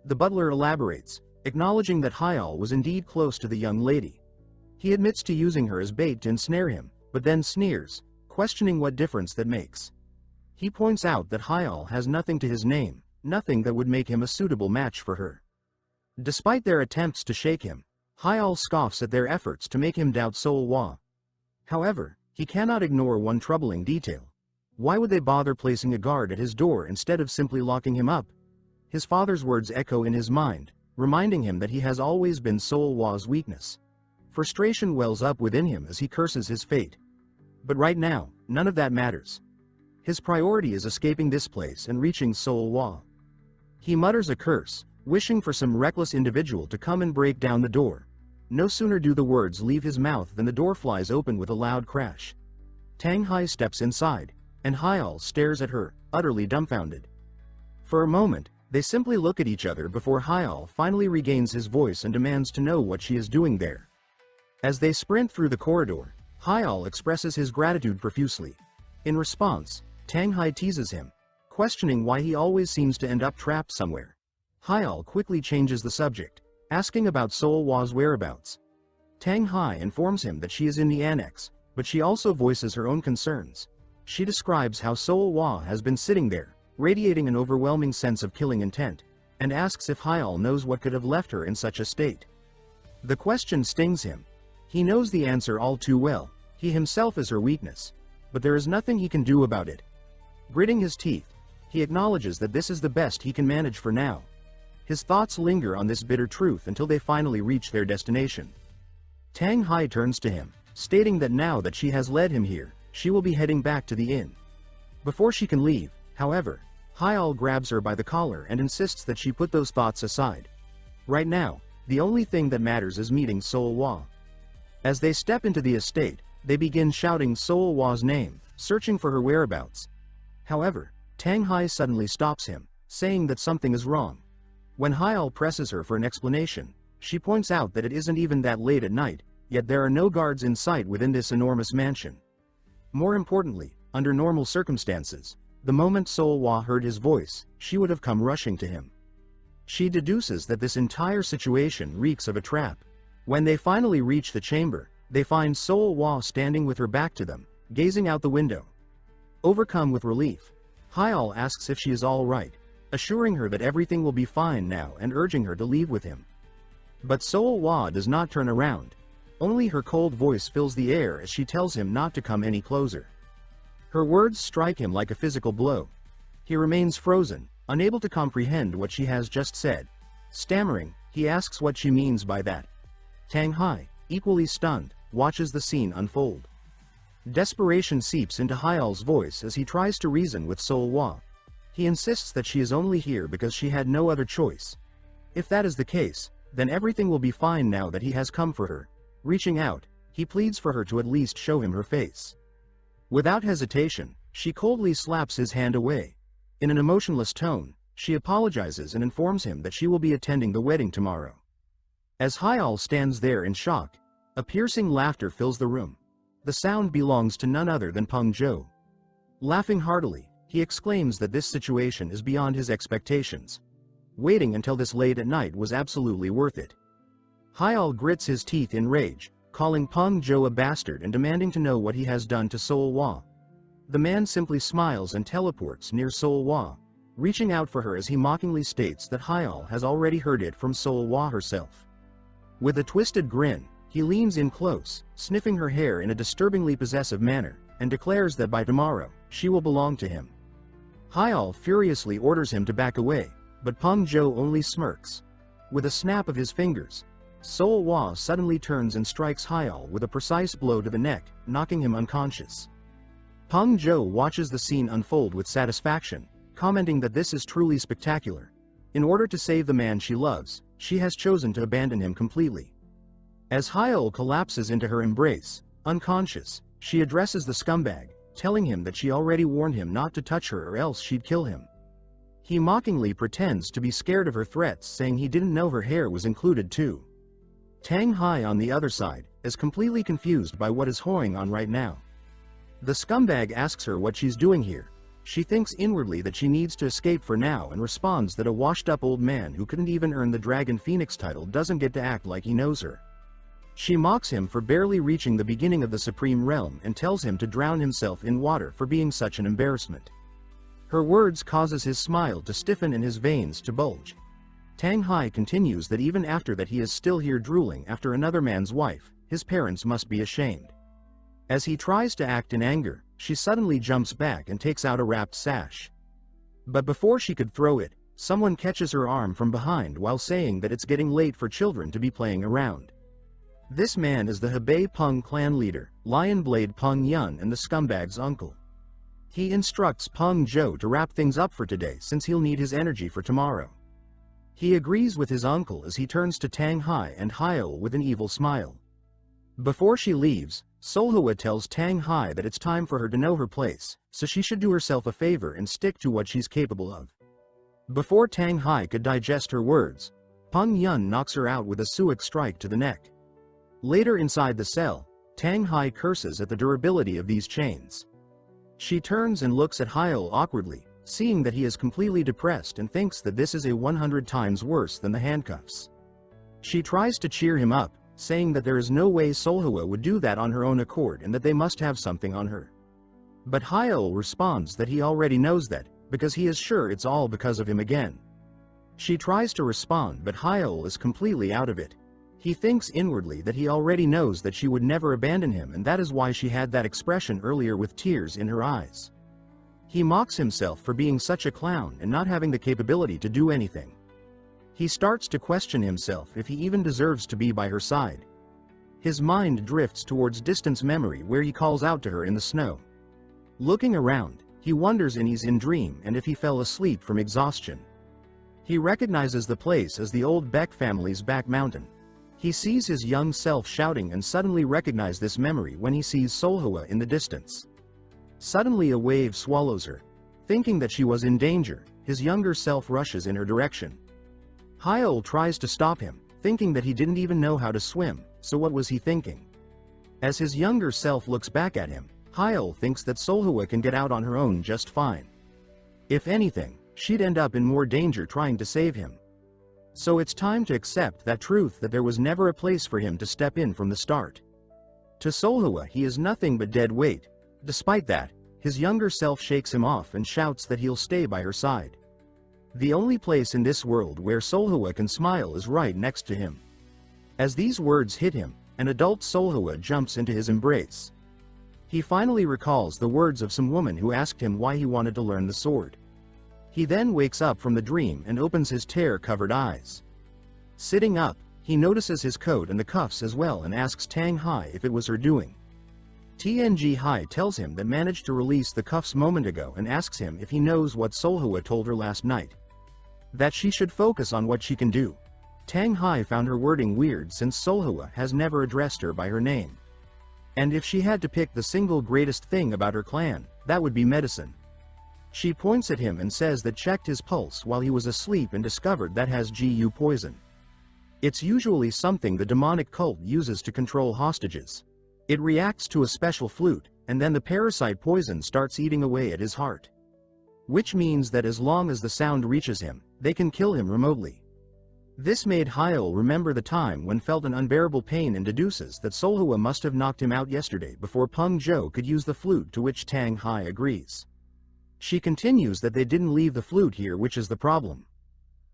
The butler elaborates, acknowledging that Hyeol was indeed close to the young lady. He admits to using her as bait to ensnare him, but then sneers, questioning what difference that makes. He points out that Hyeol has nothing to his name, nothing that would make him a suitable match for her. Despite their attempts to shake him, Hyeol scoffs at their efforts to make him doubt Soulwa. However, he cannot ignore one troubling detail. Why would they bother placing a guard at his door instead of simply locking him up? His father's words echo in his mind, reminding him that he has always been Soulwa's weakness. Frustration wells up within him as he curses his fate. But right now, none of that matters. His priority is escaping this place and reaching Soulwa. He mutters a curse, wishing for some reckless individual to come and break down the door. No sooner do the words leave his mouth than the door flies open with a loud crash. Tanghai steps inside, and Hyeol stares at her, utterly dumbfounded. For a moment, they simply look at each other before Hyeol finally regains his voice and demands to know what she is doing there. As they sprint through the corridor, Hyeol expresses his gratitude profusely. In response, Tanghai teases him, questioning why he always seems to end up trapped somewhere. Hyeol quickly changes the subject, asking about Soulwa's whereabouts. Tanghai informs him that she is in the annex, but she also voices her own concerns. She describes how Soulwa has been sitting there, radiating an overwhelming sense of killing intent, and asks if Hyeol knows what could have left her in such a state. The question stings him. He knows the answer all too well. He himself is her weakness, but there is nothing he can do about it. Gritting his teeth, he acknowledges that this is the best he can manage for now. His thoughts linger on this bitter truth until they finally reach their destination. Tanghai turns to him, stating that now that she has led him here, she will be heading back to the inn. Before she can leave, however, Hyeol grabs her by the collar and insists that she put those thoughts aside. Right now, the only thing that matters is meeting Soulwa. As they step into the estate, they begin shouting Soulwa's name, searching for her whereabouts. However, Tanghai suddenly stops him, saying that something is wrong. When Hiel presses her for an explanation, she points out that it isn't even that late at night, yet there are no guards in sight within this enormous mansion. More importantly, under normal circumstances, the moment Soulwa heard his voice, she would have come rushing to him. She deduces that this entire situation reeks of a trap. When they finally reach the chamber, they find Soulwa standing with her back to them, gazing out the window. Overcome with relief, Hiel asks if she is all right, assuring her that everything will be fine now and urging her to leave with him. But Soulwa does not turn around. Only her cold voice fills the air as she tells him not to come any closer. Her words strike him like a physical blow. He remains frozen, unable to comprehend what she has just said. Stammering, he asks what she means by that. Tanghai, equally stunned, watches the scene unfold. Desperation seeps into Hyel's voice as he tries to reason with Soulwa. He insists that she is only here because she had no other choice. If that is the case, then everything will be fine now that he has come for her. Reaching out, he pleads for her to at least show him her face. Without hesitation, she coldly slaps his hand away. In an emotionless tone, she apologizes and informs him that she will be attending the wedding tomorrow. As Hiel stands there in shock, a piercing laughter fills the room. The sound belongs to none other than Peng Zhou. Laughing heartily, he exclaims that this situation is beyond his expectations. Waiting until this late at night was absolutely worth it. Hiel grits his teeth in rage, calling Peng Zhou a bastard and demanding to know what he has done to Soulwa. The man simply smiles and teleports near Soulwa, reaching out for her as he mockingly states that Hyeol has already heard it from Soulwa herself. With a twisted grin, he leans in close, sniffing her hair in a disturbingly possessive manner, and declares that by tomorrow, she will belong to him. Hyeol furiously orders him to back away, but Peng Jo only smirks. With a snap of his fingers, Soulwa suddenly turns and strikes Hyeol with a precise blow to the neck, knocking him unconscious. Peng Jo watches the scene unfold with satisfaction, commenting that this is truly spectacular. In order to save the man she loves, she has chosen to abandon him completely. As Hiel collapses into her embrace, unconscious, she addresses the scumbag, telling him that she already warned him not to touch her or else she'd kill him. He mockingly pretends to be scared of her threats, saying he didn't know her hair was included too. Tanghai, on the other side, is completely confused by what is going on right now. The scumbag asks her what she's doing here. She thinks inwardly that she needs to escape for now and responds that a washed-up old man who couldn't even earn the Dragon Phoenix title doesn't get to act like he knows her. She mocks him for barely reaching the beginning of the Supreme Realm and tells him to drown himself in water for being such an embarrassment. Her words causes his smile to stiffen and his veins to bulge. Tanghai continues that even after that he is still here drooling after another man's wife, his parents must be ashamed. As he tries to act in anger, she suddenly jumps back and takes out a wrapped sash. But before she could throw it, someone catches her arm from behind while saying that it's getting late for children to be playing around. This man is the Hebei Peng clan leader, Lionblade Peng Yian, and the scumbag's uncle. He instructs Peng Jo to wrap things up for today since he'll need his energy for tomorrow. He agrees with his uncle as he turns to Tanghai and Hyeol with an evil smile. Before she leaves, Seolhwa tells Tanghai that it's time for her to know her place, so she should do herself a favor and stick to what she's capable of. Before Tanghai could digest her words, Peng Yun knocks her out with a suic strike to the neck. Later inside the cell, Tanghai curses at the durability of these chains. She turns and looks at Hyeol awkwardly, seeing that he is completely depressed and thinks that this is 100 times worse than the handcuffs. She tries to cheer him up, saying that there is no way Seolhwa would do that on her own accord and that they must have something on her. But Hyeol responds that he already knows that, because he is sure it's all because of him again. She tries to respond, but Hyeol is completely out of it. He thinks inwardly that he already knows that she would never abandon him, and that is why she had that expression earlier with tears in her eyes. He mocks himself for being such a clown and not having the capability to do anything. He starts to question himself if he even deserves to be by her side. His mind drifts towards distant memory where he calls out to her in the snow. Looking around, he wonders if he's in dream and if he fell asleep from exhaustion. He recognizes the place as the old Beck family's back mountain. He sees his young self shouting and suddenly recognizes this memory when he sees Seolhwa in the distance. Suddenly a wave swallows her. Thinking that she was in danger, his younger self rushes in her direction. Hyeol tries to stop him, thinking that he didn't even know how to swim, so what was he thinking? As his younger self looks back at him, Hyeol thinks that Seolhwa can get out on her own just fine. If anything, she'd end up in more danger trying to save him. So it's time to accept that truth, that there was never a place for him to step in from the start. To Seolhwa he is nothing but dead weight. Despite that, his younger self shakes him off and shouts that he'll stay by her side. The only place in this world where Seolhwa can smile is right next to him. As these words hit him, an adult Seolhwa jumps into his embrace. He finally recalls the words of some woman who asked him why he wanted to learn the sword. He then wakes up from the dream and opens his tear-covered eyes. Sitting up, he notices his coat and the cuffs as well and asks Tanghai if it was her doing. Tanghai tells him that managed to release the cuffs moment ago and asks him if he knows what Seolhwa told her last night. That she should focus on what she can do. Tanghai found her wording weird since Seolhwa has never addressed her by her name. And if she had to pick the single greatest thing about her clan, that would be medicine. She points at him and says that checked his pulse while he was asleep and discovered that has GU poison. It's usually something the demonic cult uses to control hostages. It reacts to a special flute, and then the parasite poison starts eating away at his heart. Which means that as long as the sound reaches him, they can kill him remotely. This made Hyeol remember the time when felt an unbearable pain and deduces that Seolhwa must have knocked him out yesterday before Peng Zhou could use the flute, to which Tanghai agrees. She continues that they didn't leave the flute here, which is the problem.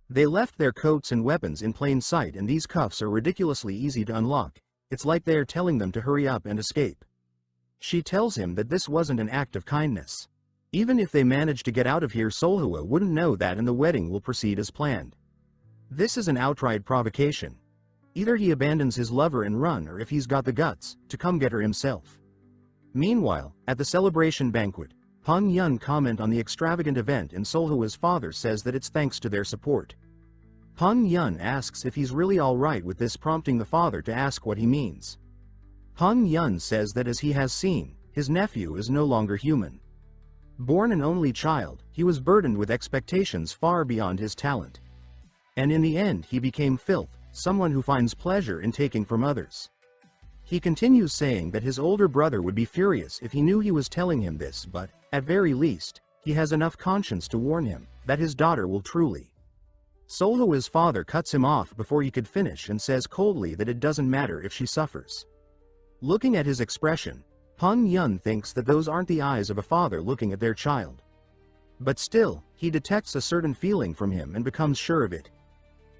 They left their coats and weapons in plain sight, and these cuffs are ridiculously easy to unlock. It's like they are telling them to hurry up and escape. She tells him that this wasn't an act of kindness. Even if they manage to get out of here, Seolhwa wouldn't know that, and the wedding will proceed as planned. This is an outright provocation. Either he abandons his lover and run, or if he's got the guts, to come get her himself. Meanwhile, at the celebration banquet, Peng Yun comment on the extravagant event, and Seolhwa's father says that it's thanks to their support. Peng Yun asks if he's really alright with this, prompting the father to ask what he means. Peng Yun says that as he has seen, his nephew is no longer human. Born an only child, he was burdened with expectations far beyond his talent. And in the end he became filth, someone who finds pleasure in taking from others. He continues saying that his older brother would be furious if he knew he was telling him this, but, at very least, he has enough conscience to warn him that his daughter will truly. Seolhwa's father cuts him off before he could finish and says coldly that it doesn't matter if she suffers. Looking at his expression, Peng Yun thinks that those aren't the eyes of a father looking at their child. But still, he detects a certain feeling from him and becomes sure of it.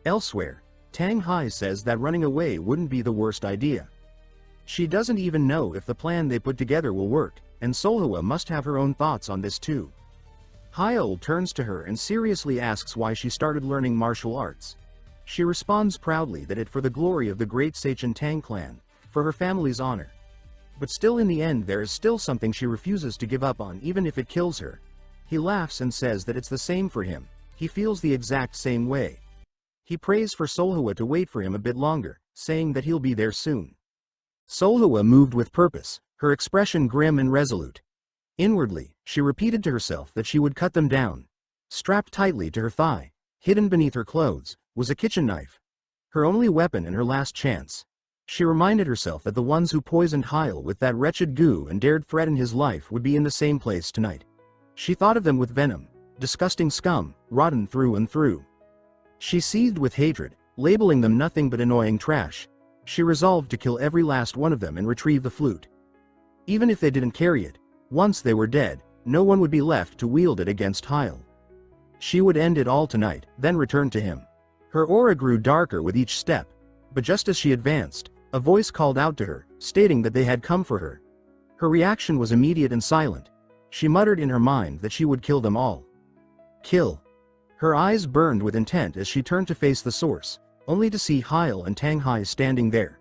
Elsewhere, Tanghai says that running away wouldn't be the worst idea. She doesn't even know if the plan they put together will work, and Seolhwa must have her own thoughts on this too. Hyeol turns to her and seriously asks why she started learning martial arts. She responds proudly that it for the glory of the great Sachin Tang clan, for her family's honor. But still, in the end there is still something she refuses to give up on, even if it kills her. He laughs and says that it's the same for him, he feels the exact same way. He prays for Seolhwa to wait for him a bit longer, saying that he'll be there soon. Seolhwa moved with purpose, her expression grim and resolute. Inwardly, she repeated to herself that she would cut them down. Strapped tightly to her thigh, hidden beneath her clothes, was a kitchen knife. Her only weapon and her last chance. She reminded herself that the ones who poisoned Hiel with that wretched goo and dared threaten his life would be in the same place tonight. She thought of them with venom, disgusting scum, rotten through and through. She seethed with hatred, labeling them nothing but annoying trash. She resolved to kill every last one of them and retrieve the flute. Even if they didn't carry it, once they were dead, no one would be left to wield it against Hiel. She would end it all tonight, then return to him. Her aura grew darker with each step, but just as she advanced, a voice called out to her, stating that they had come for her. Her reaction was immediate and silent. She muttered in her mind that she would kill them all. Kill. Her eyes burned with intent as she turned to face the source, only to see Hiel and Tanghai standing there.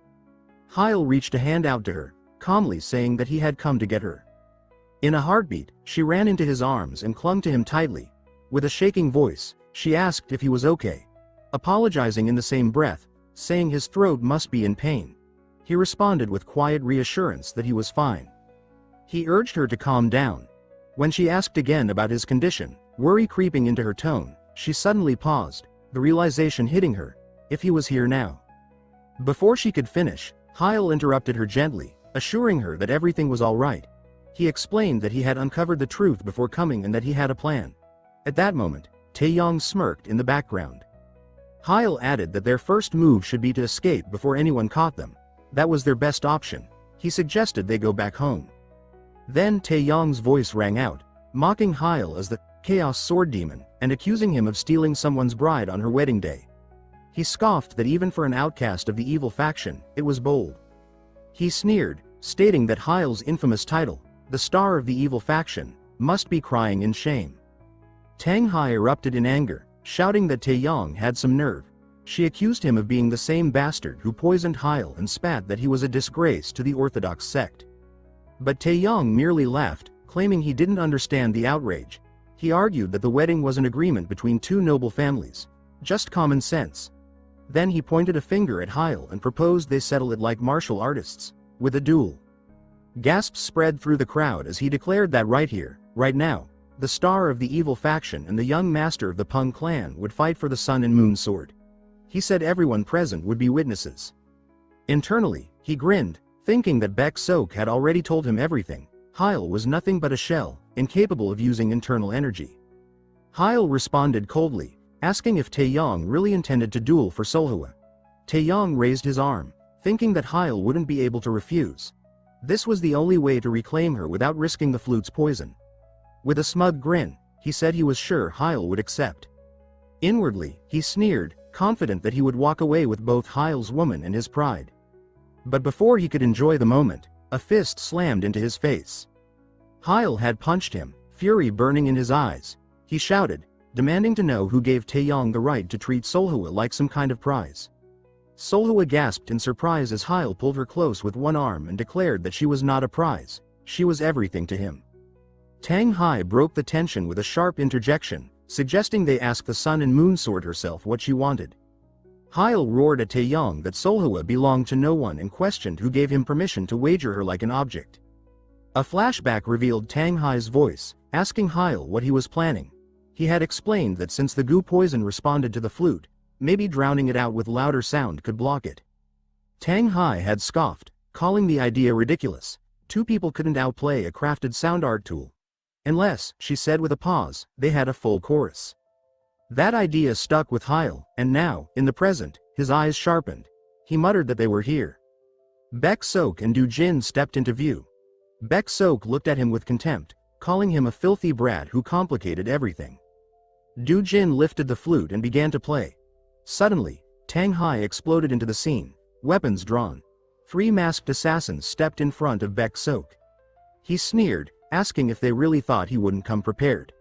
Hiel reached a hand out to her, calmly saying that he had come to get her. In a heartbeat, she ran into his arms and clung to him tightly. With a shaking voice, she asked if he was okay, apologizing in the same breath, saying his throat must be in pain. He responded with quiet reassurance that he was fine. He urged her to calm down. When she asked again about his condition, worry creeping into her tone, she suddenly paused, the realization hitting her, if he was here now. Before she could finish, Hiel interrupted her gently, assuring her that everything was all right. He explained that he had uncovered the truth before coming and that he had a plan. At that moment, Taeyong smirked in the background. Hiel added that their first move should be to escape before anyone caught them. That was their best option. He suggested they go back home. Then Taeyong's voice rang out, mocking Hiel as the Chaos Sword Demon, and accusing him of stealing someone's bride on her wedding day. He scoffed that even for an outcast of the evil faction, it was bold. He sneered, stating that Hiel's infamous title, the Star of the Evil Faction, must be crying in shame. Tanghai erupted in anger, shouting that Taeyong had some nerve. She accused him of being the same bastard who poisoned Hiel and spat that he was a disgrace to the Orthodox sect. But Taeyong merely laughed, claiming he didn't understand the outrage. He argued that the wedding was an agreement between two noble families. Just common sense. Then he pointed a finger at Hiel and proposed they settle it like martial artists, with a duel. Gasps spread through the crowd as he declared that right here, right now, the Star of the Evil Faction and the young master of the Peng clan would fight for the Sun and Moon Sword. He said everyone present would be witnesses. Internally, he grinned, thinking that Baek Sok had already told him everything. Hiel was nothing but a shell, incapable of using internal energy. Hiel responded coldly, asking if Taeyong really intended to duel for Seolhwa. Taeyong raised his arm, thinking that Hiel wouldn't be able to refuse. This was the only way to reclaim her without risking the flute's poison. With a smug grin, he said he was sure Hiel would accept. Inwardly, he sneered, confident that he would walk away with both Hyel's woman and his pride. But before he could enjoy the moment, a fist slammed into his face. Hiel had punched him, fury burning in his eyes. He shouted, demanding to know who gave Taeyong the right to treat Seolhwa like some kind of prize. Seolhwa gasped in surprise as Hiel pulled her close with one arm and declared that she was not a prize, she was everything to him. Tanghai broke the tension with a sharp interjection, suggesting they ask the Sun and Moon Sword herself what she wanted. Hiel roared at Taeyong that Seolhwa belonged to no one and questioned who gave him permission to wager her like an object. A flashback revealed Tanghai's voice, asking Hiel what he was planning. He had explained that since the goo poison responded to the flute, maybe drowning it out with louder sound could block it. Tanghai had scoffed, calling the idea ridiculous. Two people couldn't outplay a crafted sound art tool. Unless, she said with a pause, they had a full chorus. That idea stuck with Hiel, and now, in the present, his eyes sharpened. He muttered that they were here. Baek Sok and Du Jin stepped into view. Baek Sok looked at him with contempt, calling him a filthy brat who complicated everything. Du Jin lifted the flute and began to play. Suddenly, Tanghai exploded into the scene, weapons drawn. 3 masked assassins stepped in front of Baek Sok. He sneered, asking if they really thought he wouldn't come prepared.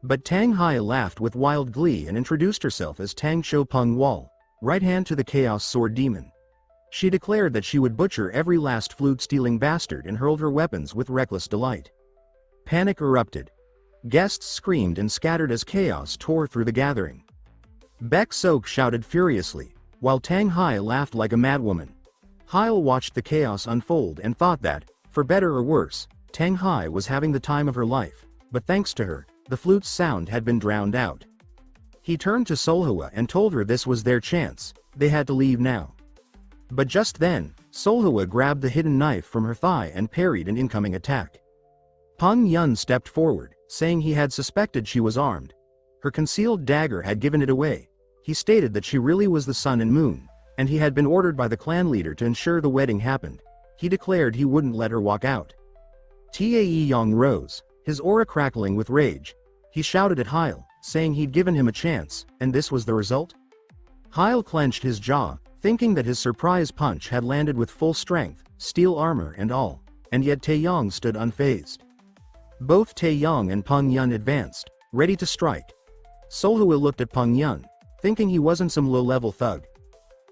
But Tanghai laughed with wild glee and introduced herself as Tang Cho Peng Wall, right hand to the Chaos Sword Demon. She declared that she would butcher every last flute-stealing bastard and hurled her weapons with reckless delight. Panic erupted. Guests screamed and scattered as chaos tore through the gathering. Baek Sok shouted furiously, while Tanghai laughed like a madwoman. Hiel watched the chaos unfold and thought that, for better or worse, Tanghai was having the time of her life, but thanks to her, the flute's sound had been drowned out. He turned to Seolhwa and told her this was their chance, they had to leave now. But just then, Seolhwa grabbed the hidden knife from her thigh and parried an incoming attack. Peng Yun stepped forward, saying he had suspected she was armed. Her concealed dagger had given it away. He stated that she really was the Sun and Moon, and he had been ordered by the clan leader to ensure the wedding happened. He declared he wouldn't let her walk out. Tae Yong rose, his aura crackling with rage. He shouted at Hiel, saying he'd given him a chance, and this was the result? Hiel clenched his jaw, thinking that his surprise punch had landed with full strength, steel armor and all, and yet Taeyong stood unfazed. Both Taeyong and Peng Yun advanced, ready to strike. Seolhwa looked at Peng Yun, thinking he wasn't some low-level thug.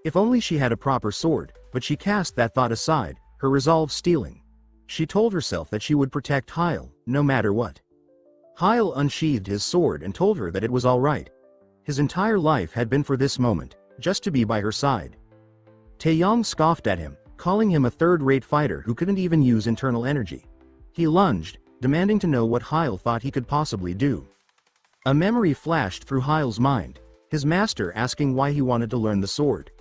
If only she had a proper sword, but she cast that thought aside, her resolve steeling. She told herself that she would protect Hiel, no matter what. Hiel unsheathed his sword and told her that it was all right. His entire life had been for this moment, just to be by her side. Taeyong scoffed at him, calling him a third-rate fighter who couldn't even use internal energy. He lunged, demanding to know what Hiel thought he could possibly do. A memory flashed through Hyel's mind, his master asking why he wanted to learn the sword.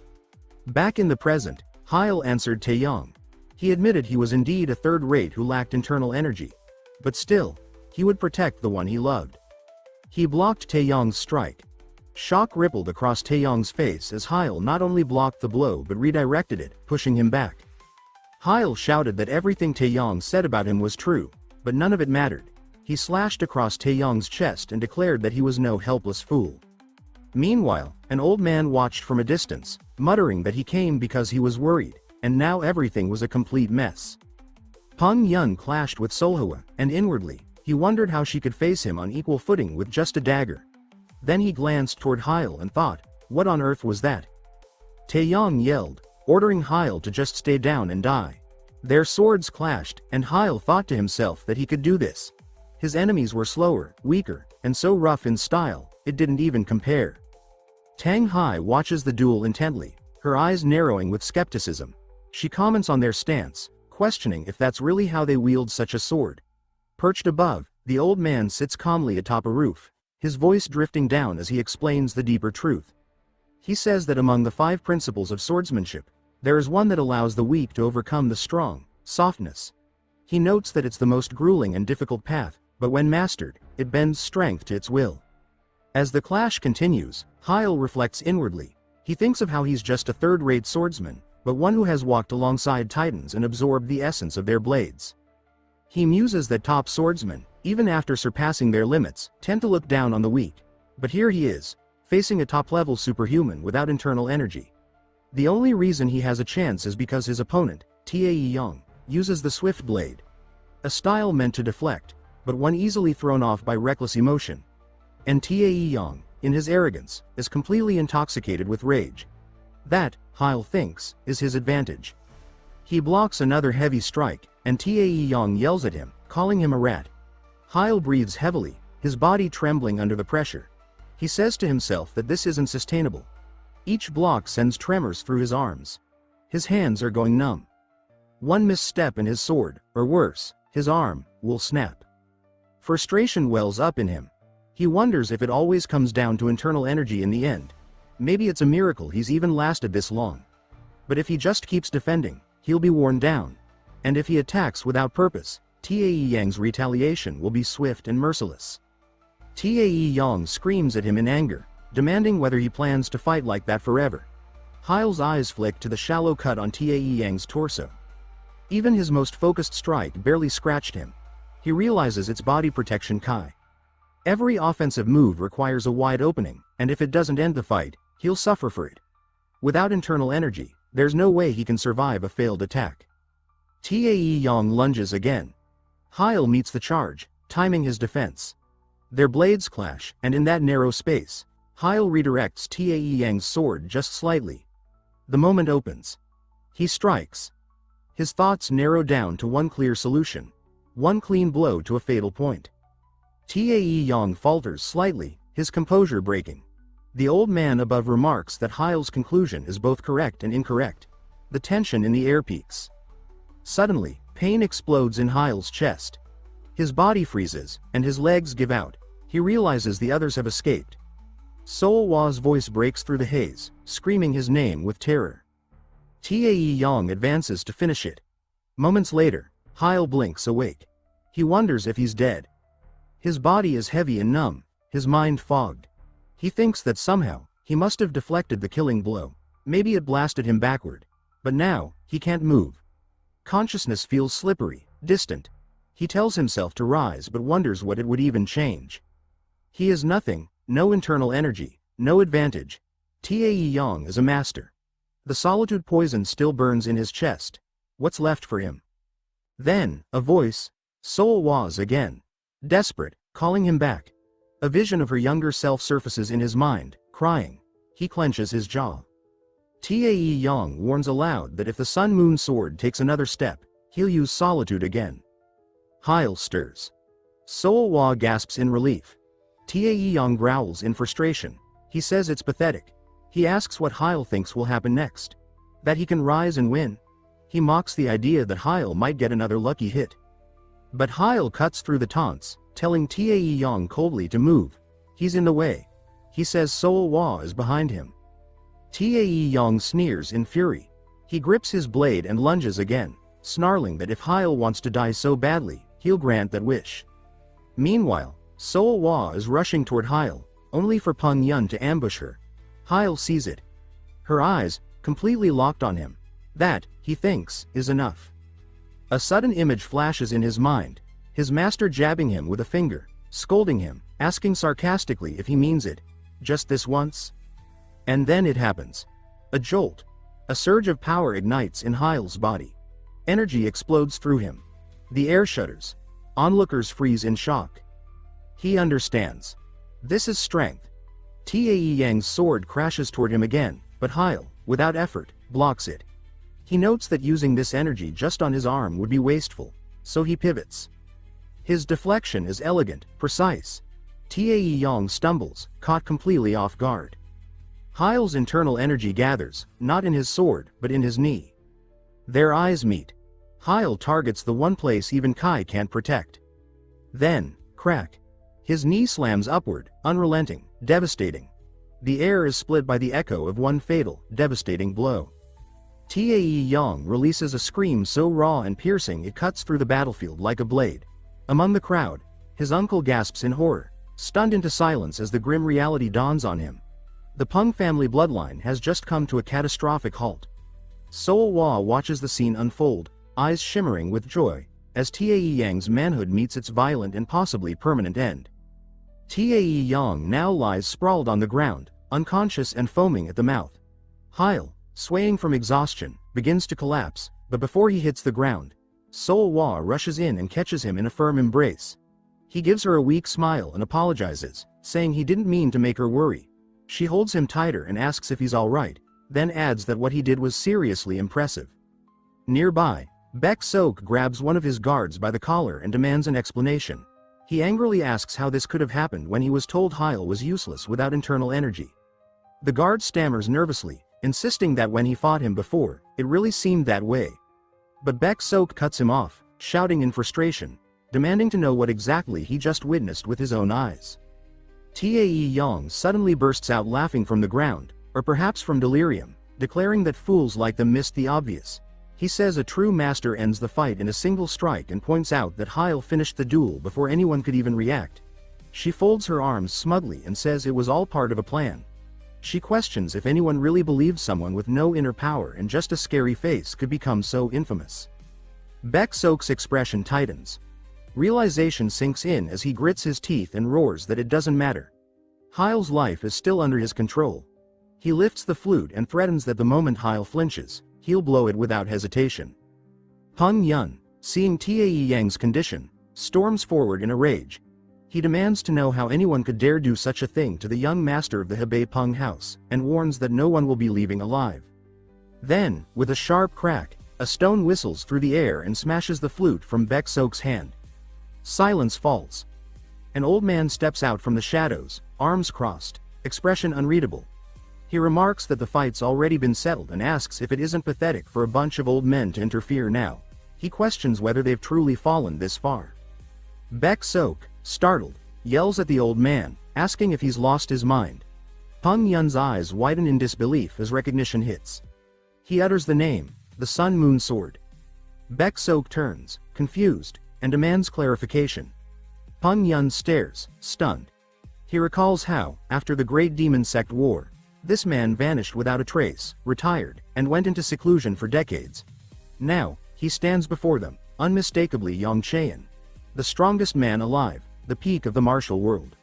Back in the present, Hiel answered Taeyong. He admitted he was indeed a third-rate who lacked internal energy. But still, he would protect the one he loved. He blocked Taeyong's strike. Shock rippled across Taeyong's face as Hiel not only blocked the blow but redirected it, pushing him back. Hiel shouted that everything Taeyong said about him was true, but none of it mattered. He slashed across Taeyong's chest and declared that he was no helpless fool. Meanwhile, an old man watched from a distance, muttering that he came because he was worried, and now everything was a complete mess. Peng Yun clashed with Seolhwa, and inwardly, he wondered how she could face him on equal footing with just a dagger. Then he glanced toward Hiel and thought, what on earth was that? Taeyong yelled, ordering Hiel to just stay down and die. Their swords clashed, and Hiel thought to himself that he could do this. His enemies were slower, weaker, and so rough in style, it didn't even compare. Tanghai watches the duel intently, her eyes narrowing with skepticism. She comments on their stance, questioning if that's really how they wield such a sword. Perched above, the old man sits calmly atop a roof, his voice drifting down as he explains the deeper truth. He says that among the 5 principles of swordsmanship, there is one that allows the weak to overcome the strong, softness. He notes that it's the most grueling and difficult path, but when mastered, it bends strength to its will. As the clash continues, Hiel reflects inwardly. He thinks of how he's just a third-rate swordsman, but one who has walked alongside titans and absorbed the essence of their blades. He muses that top swordsmen, even after surpassing their limits, tend to look down on the weak. But here he is, facing a top-level superhuman without internal energy. The only reason he has a chance is because his opponent, Tae-yong, uses the swift blade. A style meant to deflect, but one easily thrown off by reckless emotion. And Tae-yong, in his arrogance, is completely intoxicated with rage. That, Hiel thinks, is his advantage. He blocks another heavy strike, and Tae-yong yells at him, calling him a rat. Hiel breathes heavily, his body trembling under the pressure. He says to himself that this isn't sustainable. Each block sends tremors through his arms. His hands are going numb. One misstep and his sword, or worse, his arm, will snap. Frustration wells up in him. He wonders if it always comes down to internal energy in the end. Maybe it's a miracle he's even lasted this long. But if he just keeps defending, he'll be worn down. And if he attacks without purpose, Tae-yong's retaliation will be swift and merciless. Tae-yong screams at him in anger, demanding whether he plans to fight like that forever. Hiel's eyes flick to the shallow cut on Tae-yong's torso. Even his most focused strike barely scratched him. He realizes it's body protection Kai. Every offensive move requires a wide opening, and if it doesn't end the fight, he'll suffer for it. Without internal energy, there's no way he can survive a failed attack. Tae-yong lunges again. Hiel meets the charge, timing his defense. Their blades clash, and in that narrow space, Hiel redirects Tae-yong's sword just slightly. The moment opens. He strikes. His thoughts narrow down to one clear solution. One clean blow to a fatal point. Tae-yong falters slightly, his composure breaking. The old man above remarks that Hiel's conclusion is both correct and incorrect. The tension in the air peaks. Suddenly, pain explodes in Hiel's chest. His body freezes, and his legs give out. He realizes the others have escaped. Soulwa's voice breaks through the haze, screaming his name with terror. Tae-yong advances to finish it. Moments later, Hiel blinks awake. He wonders if he's dead. His body is heavy and numb, his mind fogged. He thinks that somehow, he must have deflected the killing blow. Maybe it blasted him backward. But now, he can't move. Consciousness feels slippery, distant. He tells himself to rise but wonders what it would even change. He is nothing, no internal energy, no advantage. Tae-yong is a master. The solitude poison still burns in his chest. What's left for him? Then, a voice, Soulwa's again. Desperate, calling him back. A vision of her younger self surfaces in his mind, crying. He clenches his jaw. Tae-yong warns aloud that if the Sun-Moon sword takes another step, he'll use solitude again. Hiel stirs. Soulwa gasps in relief. Tae-yong growls in frustration. He says it's pathetic. He asks what Hiel thinks will happen next. That he can rise and win. He mocks the idea that Hiel might get another lucky hit. But Hiel cuts through the taunts, telling Tae-yong coldly to move. He's in the way. He says Soulwa is behind him. Tae-yong sneers in fury. He grips his blade and lunges again, snarling that if Hiel wants to die so badly, he'll grant that wish. Meanwhile, Soulwa is rushing toward Hiel, only for Peng Yun to ambush her. Hiel sees it. Her eyes, completely locked on him. That, he thinks, is enough. A sudden image flashes in his mind, his master jabbing him with a finger, scolding him, asking sarcastically if he means it, just this once. And then it happens. A jolt. A surge of power ignites in Hiel's body. Energy explodes through him. The air shudders. Onlookers freeze in shock. He understands. This is strength. Tae-yong's sword crashes toward him again, but Hiel, without effort, blocks it. He notes that using this energy just on his arm would be wasteful, so he pivots. His deflection is elegant, precise. Tae-yong stumbles, caught completely off guard. Hiel's internal energy gathers, not in his sword, but in his knee. Their eyes meet. Hiel targets the one place even Kai can't protect. Then, crack. His knee slams upward, unrelenting, devastating. The air is split by the echo of one fatal, devastating blow. Tae-yong releases a scream so raw and piercing it cuts through the battlefield like a blade. Among the crowd, his uncle gasps in horror. stunned into silence as the grim reality dawns on him. The Peng family bloodline has just come to a catastrophic halt. Soulwa watches the scene unfold, eyes shimmering with joy, as Tae Yang's manhood meets its violent and possibly permanent end. Tae Yang now lies sprawled on the ground, unconscious and foaming at the mouth. Hiel, swaying from exhaustion, begins to collapse, but before he hits the ground, Soulwa rushes in and catches him in a firm embrace. He gives her a weak smile and apologizes, saying he didn't mean to make her worry. She holds him tighter and asks if he's alright, then adds that what he did was seriously impressive. Nearby, Baek Sok grabs one of his guards by the collar and demands an explanation. He angrily asks how this could have happened when he was told Hiel was useless without internal energy. The guard stammers nervously, insisting that when he fought him before, it really seemed that way. But Baek Sok cuts him off, shouting in frustration, demanding to know what exactly he just witnessed with his own eyes. Tae Yang suddenly bursts out laughing from the ground, or perhaps from delirium, declaring that fools like them missed the obvious. He says a true master ends the fight in a single strike and points out that Hiel finished the duel before anyone could even react. She folds her arms smugly and says it was all part of a plan. She questions if anyone really believed someone with no inner power and just a scary face could become so infamous. Baek Sok's expression tightens. Realization sinks in as he grits his teeth and roars that it doesn't matter. Hiel's life is still under his control. He lifts the flute and threatens that the moment Hiel flinches, he'll blow it without hesitation. Peng Yun, seeing Tae Yang's condition, storms forward in a rage. He demands to know how anyone could dare do such a thing to the young master of the Hebei Peng house, and warns that no one will be leaving alive. Then, with a sharp crack, a stone whistles through the air and smashes the flute from Baek Sok's hand. Silence falls. An old man steps out from the shadows, arms crossed, expression unreadable. He remarks that the fight's already been settled and asks if it isn't pathetic for a bunch of old men to interfere now. He questions whether they've truly fallen this far. Baek Sok, startled, yells at the old man, asking if he's lost his mind. Peng Yun's eyes widen in disbelief as recognition hits. He utters the name, the Sun Moon Sword. Baek Sok turns, confused, and demands clarification. Peng Yun stares, stunned. He recalls how, after the Great Demon Sect War, this man vanished without a trace, retired, and went into seclusion for decades. Now, he stands before them, unmistakably Yang Cheon, the strongest man alive, the peak of the martial world.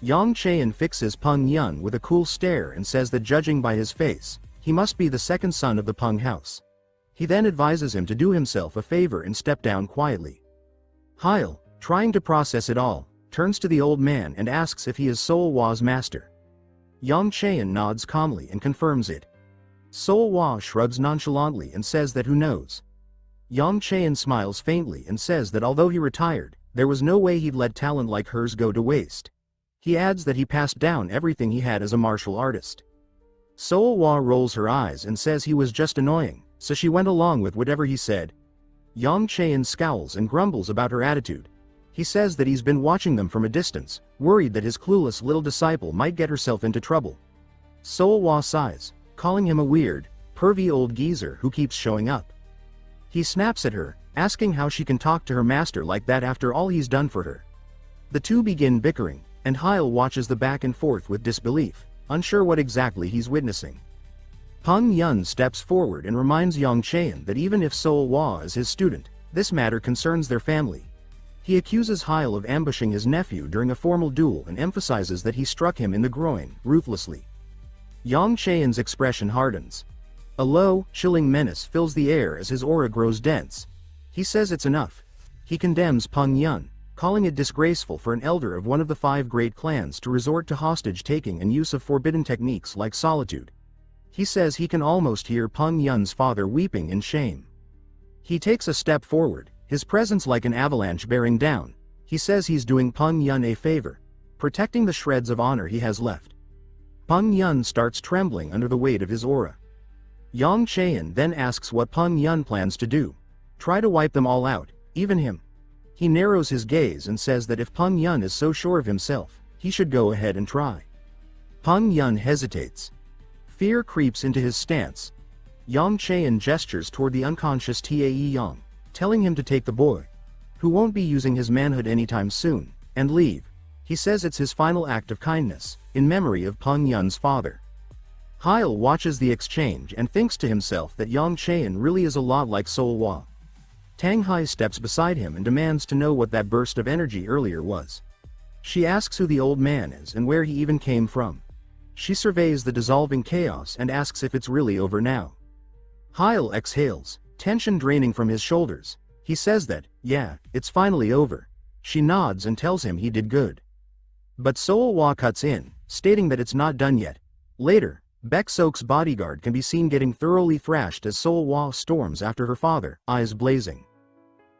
Yang Cheon fixes Peng Yun with a cool stare and says that judging by his face, he must be the second son of the Peng house. He then advises him to do himself a favor and step down quietly. Hiel, trying to process it all, turns to the old man and asks if he is Soulwa's master. Yang Cheon nods calmly and confirms it. Soulwa shrugs nonchalantly and says that who knows. Yang Cheon smiles faintly and says that although he retired, there was no way he'd let talent like hers go to waste. He adds that he passed down everything he had as a martial artist. Soulwa rolls her eyes and says he was just annoying, so she went along with whatever he said. Yang Cheon scowls and grumbles about her attitude. He says that he's been watching them from a distance, worried that his clueless little disciple might get herself into trouble. Soulwa sighs, calling him a weird, pervy old geezer who keeps showing up. He snaps at her, asking how she can talk to her master like that after all he's done for her. The two begin bickering, and Hiel watches the back and forth with disbelief, unsure what exactly he's witnessing. Peng Yun steps forward and reminds Yang Cheon that even if Soulwa is his student, this matter concerns their family. He accuses Hiel of ambushing his nephew during a formal duel and emphasizes that he struck him in the groin, ruthlessly. Yang Cheon's expression hardens. A low, chilling menace fills the air as his aura grows dense. He says it's enough. He condemns Peng Yun, calling it disgraceful for an elder of one of the 5 great clans to resort to hostage-taking and use of forbidden techniques like solitude. He says he can almost hear Peng Yun's father weeping in shame. He takes a step forward, his presence like an avalanche bearing down. He says he's doing Peng Yun a favor, protecting the shreds of honor he has left. Peng Yun starts trembling under the weight of his aura. Yang Cheon then asks what Peng Yun plans to do. Try to wipe them all out, even him. He narrows his gaze and says that if Peng Yun is so sure of himself, he should go ahead and try. Peng Yun hesitates. Fear creeps into his stance. Yang Cheon gestures toward the unconscious Tae Yang, telling him to take the boy, who won't be using his manhood anytime soon, and leave. He says it's his final act of kindness, in memory of Peng Yun's father. Hiel watches the exchange and thinks to himself that Yang Cheon really is a lot like Soulwa. Tanghai steps beside him and demands to know what that burst of energy earlier was. She asks who the old man is and where he even came from. She surveys the dissolving chaos and asks if it's really over now. Hiel exhales, tension draining from his shoulders. He says that, yeah, it's finally over. She nods and tells him he did good. But Soulwa cuts in, stating that it's not done yet. Later, Baek Sok's bodyguard can be seen getting thoroughly thrashed as Soulwa storms after her father, eyes blazing.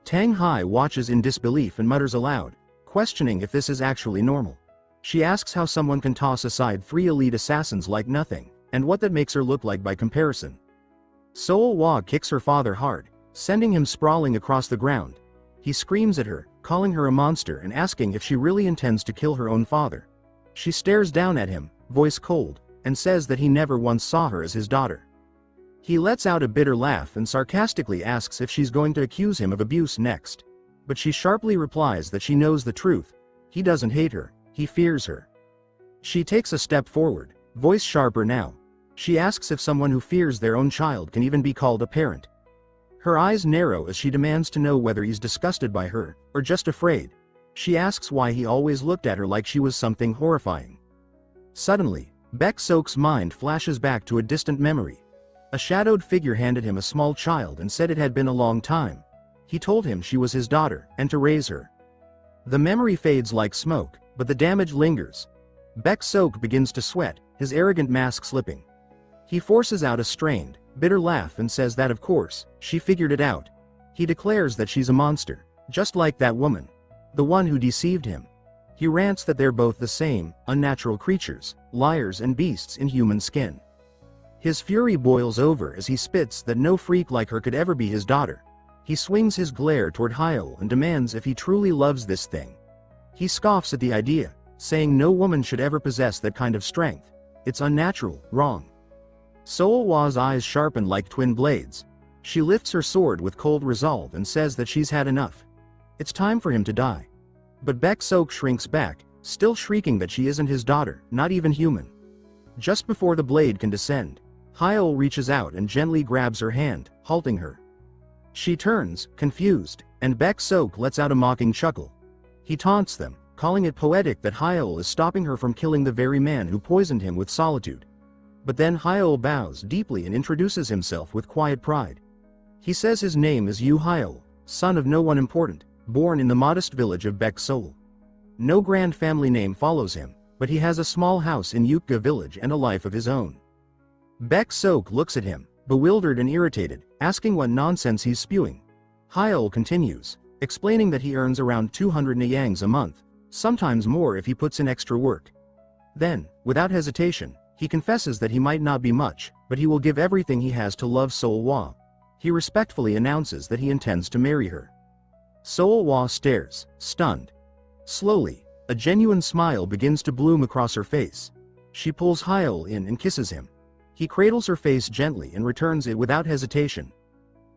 Tanghai watches in disbelief and mutters aloud, questioning if this is actually normal. She asks how someone can toss aside 3 elite assassins like nothing, and what that makes her look like by comparison. Soulwa kicks her father hard, sending him sprawling across the ground. He screams at her, calling her a monster and asking if she really intends to kill her own father. She stares down at him, voice cold, and says that he never once saw her as his daughter. He lets out a bitter laugh and sarcastically asks if she's going to accuse him of abuse next. But she sharply replies that she knows the truth. He doesn't hate her, he fears her. She takes a step forward, voice sharper now. She asks if someone who fears their own child can even be called a parent. Her eyes narrow as she demands to know whether he's disgusted by her, or just afraid. She asks why he always looked at her like she was something horrifying. Suddenly, Baek Sok's mind flashes back to a distant memory. A shadowed figure handed him a small child and said it had been a long time. He told him she was his daughter, and to raise her. The memory fades like smoke, but the damage lingers. Baek Sok begins to sweat, his arrogant mask slipping. He forces out a strained, bitter laugh and says that of course, she figured it out. He declares that she's a monster, just like that woman. The one who deceived him. He rants that they're both the same, unnatural creatures, liars and beasts in human skin. His fury boils over as he spits that no freak like her could ever be his daughter. He swings his glare toward Hyeol and demands if he truly loves this thing. He scoffs at the idea, saying no woman should ever possess that kind of strength. It's unnatural, wrong. Soulwa's eyes sharpen like twin blades. She lifts her sword with cold resolve and says that she's had enough. It's time for him to die. But Baek Sok shrinks back, still shrieking that she isn't his daughter, not even human. Just before the blade can descend, Hyeol reaches out and gently grabs her hand, halting her. She turns, confused, and Baek Sok lets out a mocking chuckle. He taunts them, calling it poetic that Hyeol is stopping her from killing the very man who poisoned him with solitude. But then Hyeol bows deeply and introduces himself with quiet pride. He says his name is Hyeol, son of no one important, born in the modest village of Baek Seol. No grand family name follows him, but he has a small house in Yukga village and a life of his own. Baek Sok looks at him, bewildered and irritated, asking what nonsense he's spewing. Hyeol continues, explaining that he earns around 200 nayangs a month, sometimes more if he puts in extra work. Then, without hesitation, he confesses that he might not be much, but he will give everything he has to love Soulwa. He respectfully announces that he intends to marry her. Soulwa stares, stunned. Slowly, a genuine smile begins to bloom across her face. She pulls Hyeol in and kisses him. He cradles her face gently and returns it without hesitation.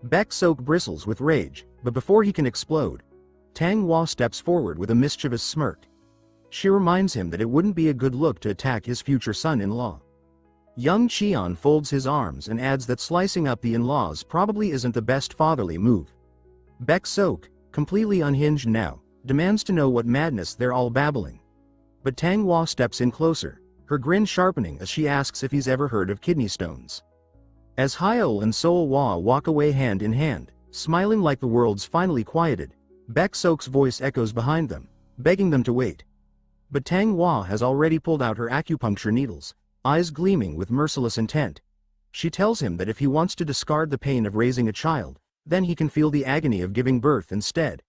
Baek Sok bristles with rage, but before he can explode, Tanghai steps forward with a mischievous smirk. She reminds him that it wouldn't be a good look to attack his future son-in-law. Young Cheon folds his arms and adds that slicing up the in-laws probably isn't the best fatherly move. Baek Sok, completely unhinged now, demands to know what madness they're all babbling. But Tanghai steps in closer, her grin sharpening as she asks if he's ever heard of kidney stones. As Hyeol and Soulwa walk away hand in hand, smiling like the world's finally quieted, Baek Sok's voice echoes behind them, begging them to wait. But Tanghai has already pulled out her acupuncture needles, eyes gleaming with merciless intent. She tells him that if he wants to discard the pain of raising a child, then he can feel the agony of giving birth instead.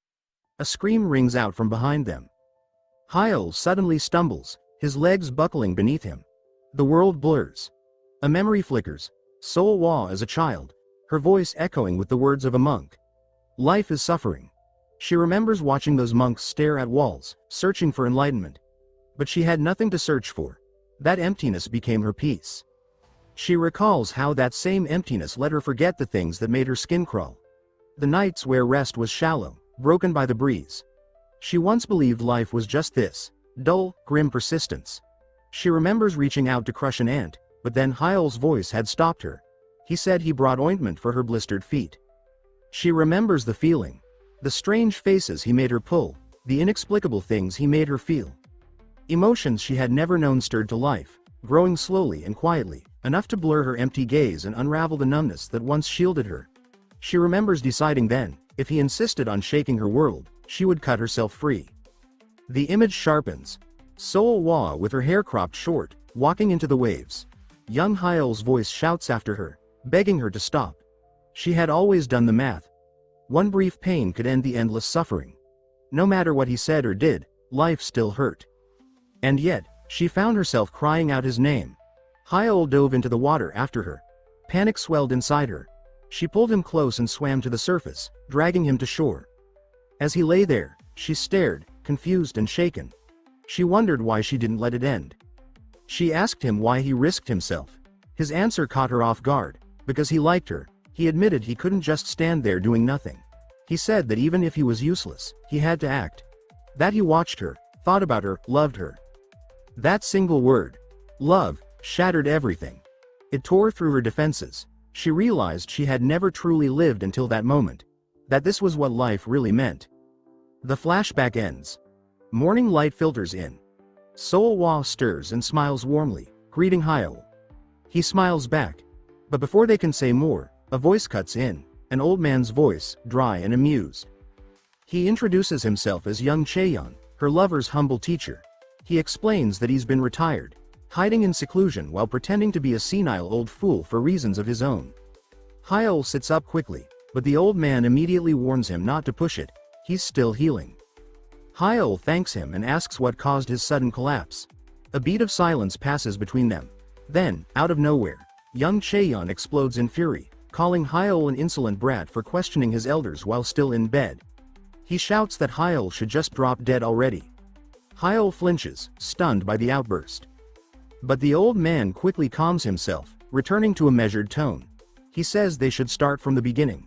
A scream rings out from behind them. Hyeol suddenly stumbles, his legs buckling beneath him. The world blurs. A memory flickers, Soulwa as a child, her voice echoing with the words of a monk. Life is suffering. She remembers watching those monks stare at walls, searching for enlightenment. But she had nothing to search for. That emptiness became her peace. She recalls how that same emptiness let her forget the things that made her skin crawl. The nights where rest was shallow, broken by the breeze. She once believed life was just this, Dull, grim persistence. She remembers reaching out to crush an ant, but then Hyeol's voice had stopped her. He said he brought ointment for her blistered feet. She remembers the feeling. The strange faces he made her pull, the inexplicable things he made her feel. Emotions she had never known stirred to life, growing slowly and quietly, enough to blur her empty gaze and unravel the numbness that once shielded her. She remembers deciding then, if he insisted on shaking her world, she would cut herself free. The image sharpens. Soulwa with her hair cropped short, walking into the waves. Young Hyeol's voice shouts after her, begging her to stop. She had always done the math. One brief pain could end the endless suffering. No matter what he said or did, life still hurt. And yet, she found herself crying out his name. Hyeol dove into the water after her. Panic swelled inside her. She pulled him close and swam to the surface, dragging him to shore. As he lay there, she stared, confused and shaken. She wondered why she didn't let it end. She asked him why he risked himself. His answer caught her off guard. Because he liked her, he admitted he couldn't just stand there doing nothing. He said that even if he was useless, he had to act. That he watched her, thought about her, loved her. That single word, love, shattered everything. It tore through her defenses. She realized she had never truly lived until that moment. That this was what life really meant. The flashback ends. Morning light filters in. Soulwa stirs and smiles warmly, greeting Hyeol. He smiles back. But before they can say more, a voice cuts in, an old man's voice, dry and amused. He introduces himself as young Cheon, her lover's humble teacher. He explains that he's been retired, hiding in seclusion while pretending to be a senile old fool for reasons of his own. Hyeol sits up quickly, but the old man immediately warns him not to push it, he's still healing. Hyeol thanks him and asks what caused his sudden collapse. A beat of silence passes between them. Then, out of nowhere, young Cheon explodes in fury, calling Hyeol an insolent brat for questioning his elders while still in bed. He shouts that Hyeol should just drop dead already. Hyeol flinches, stunned by the outburst. But the old man quickly calms himself, returning to a measured tone. He says they should start from the beginning.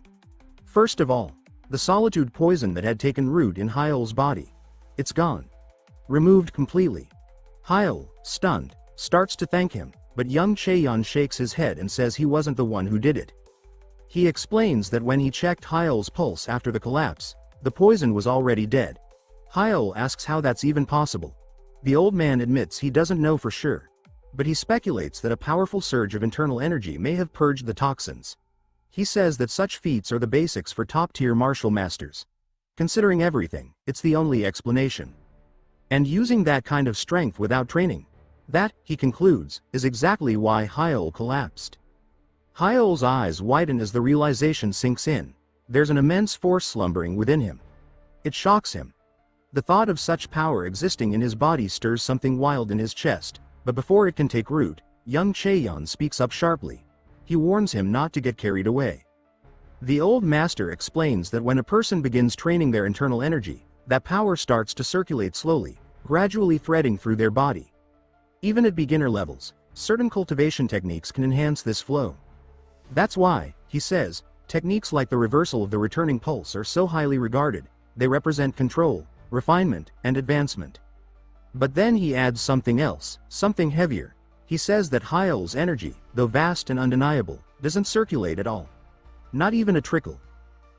First of all, the solitude poison that had taken root in Hyeol's body. It's gone. Removed completely. Hiel, stunned, starts to thank him, but young Cheon shakes his head and says he wasn't the one who did it. He explains that when he checked Hyel's pulse after the collapse, the poison was already dead. Hiel asks how that's even possible. The old man admits he doesn't know for sure, but he speculates that a powerful surge of internal energy may have purged the toxins. He says that such feats are the basics for top-tier martial masters. Considering everything, it's the only explanation. And using that kind of strength without training, that, he concludes, is exactly why Hyeol collapsed. Hyel's eyes widen as the realization sinks in. There's an immense force slumbering within him. It shocks him. The thought of such power existing in his body stirs something wild in his chest, but before it can take root, young Cheon speaks up sharply. He warns him not to get carried away. The old master explains that when a person begins training their internal energy, that power starts to circulate slowly, gradually threading through their body. Even at beginner levels, certain cultivation techniques can enhance this flow. That's why, he says, techniques like the reversal of the returning pulse are so highly regarded. They represent control, refinement, and advancement. But then he adds something else, something heavier. He says that Hyel's energy, though vast and undeniable, doesn't circulate at all. Not even a trickle.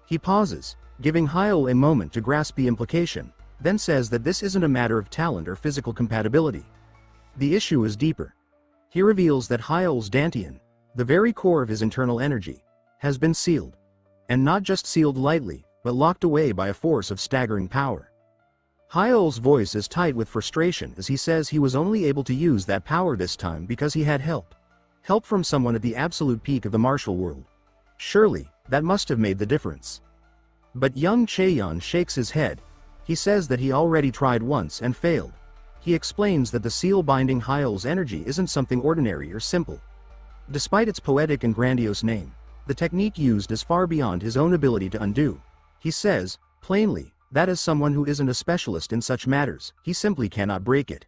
He pauses, giving Hiel a moment to grasp the implication, then says that this isn't a matter of talent or physical compatibility. The issue is deeper. He reveals that Hyel's dantian, the very core of his internal energy, has been sealed. And not just sealed lightly, but locked away by a force of staggering power. Hyel's voice is tight with frustration as he says he was only able to use that power this time because he had help. Help from someone at the absolute peak of the martial world. Surely, that must have made the difference. But young Cheon shakes his head. He says that he already tried once and failed. He explains that the seal binding Hyel's energy isn't something ordinary or simple. Despite its poetic and grandiose name, the technique used is far beyond his own ability to undo. He says, plainly, that as someone who isn't a specialist in such matters, he simply cannot break it.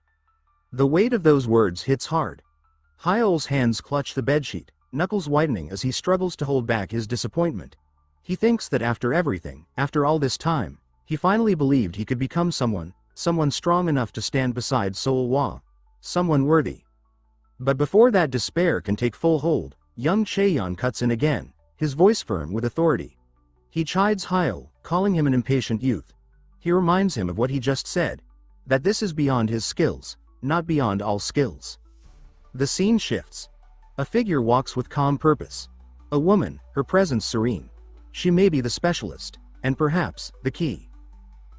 The weight of those words hits hard. Hyel's hands clutch the bedsheet, knuckles whitening as he struggles to hold back his disappointment. He thinks that after everything, after all this time, he finally believed he could become someone someone strong enough to stand beside Soulwa. Someone worthy. But before that despair can take full hold, young Cheon cuts in again, his voice firm with authority. He chides Hyeol, calling him an impatient youth. He reminds him of what he just said, that this is beyond his skills, not beyond all skills. The scene shifts. A figure walks with calm purpose. A woman, her presence serene. She may be the specialist, and perhaps, the key.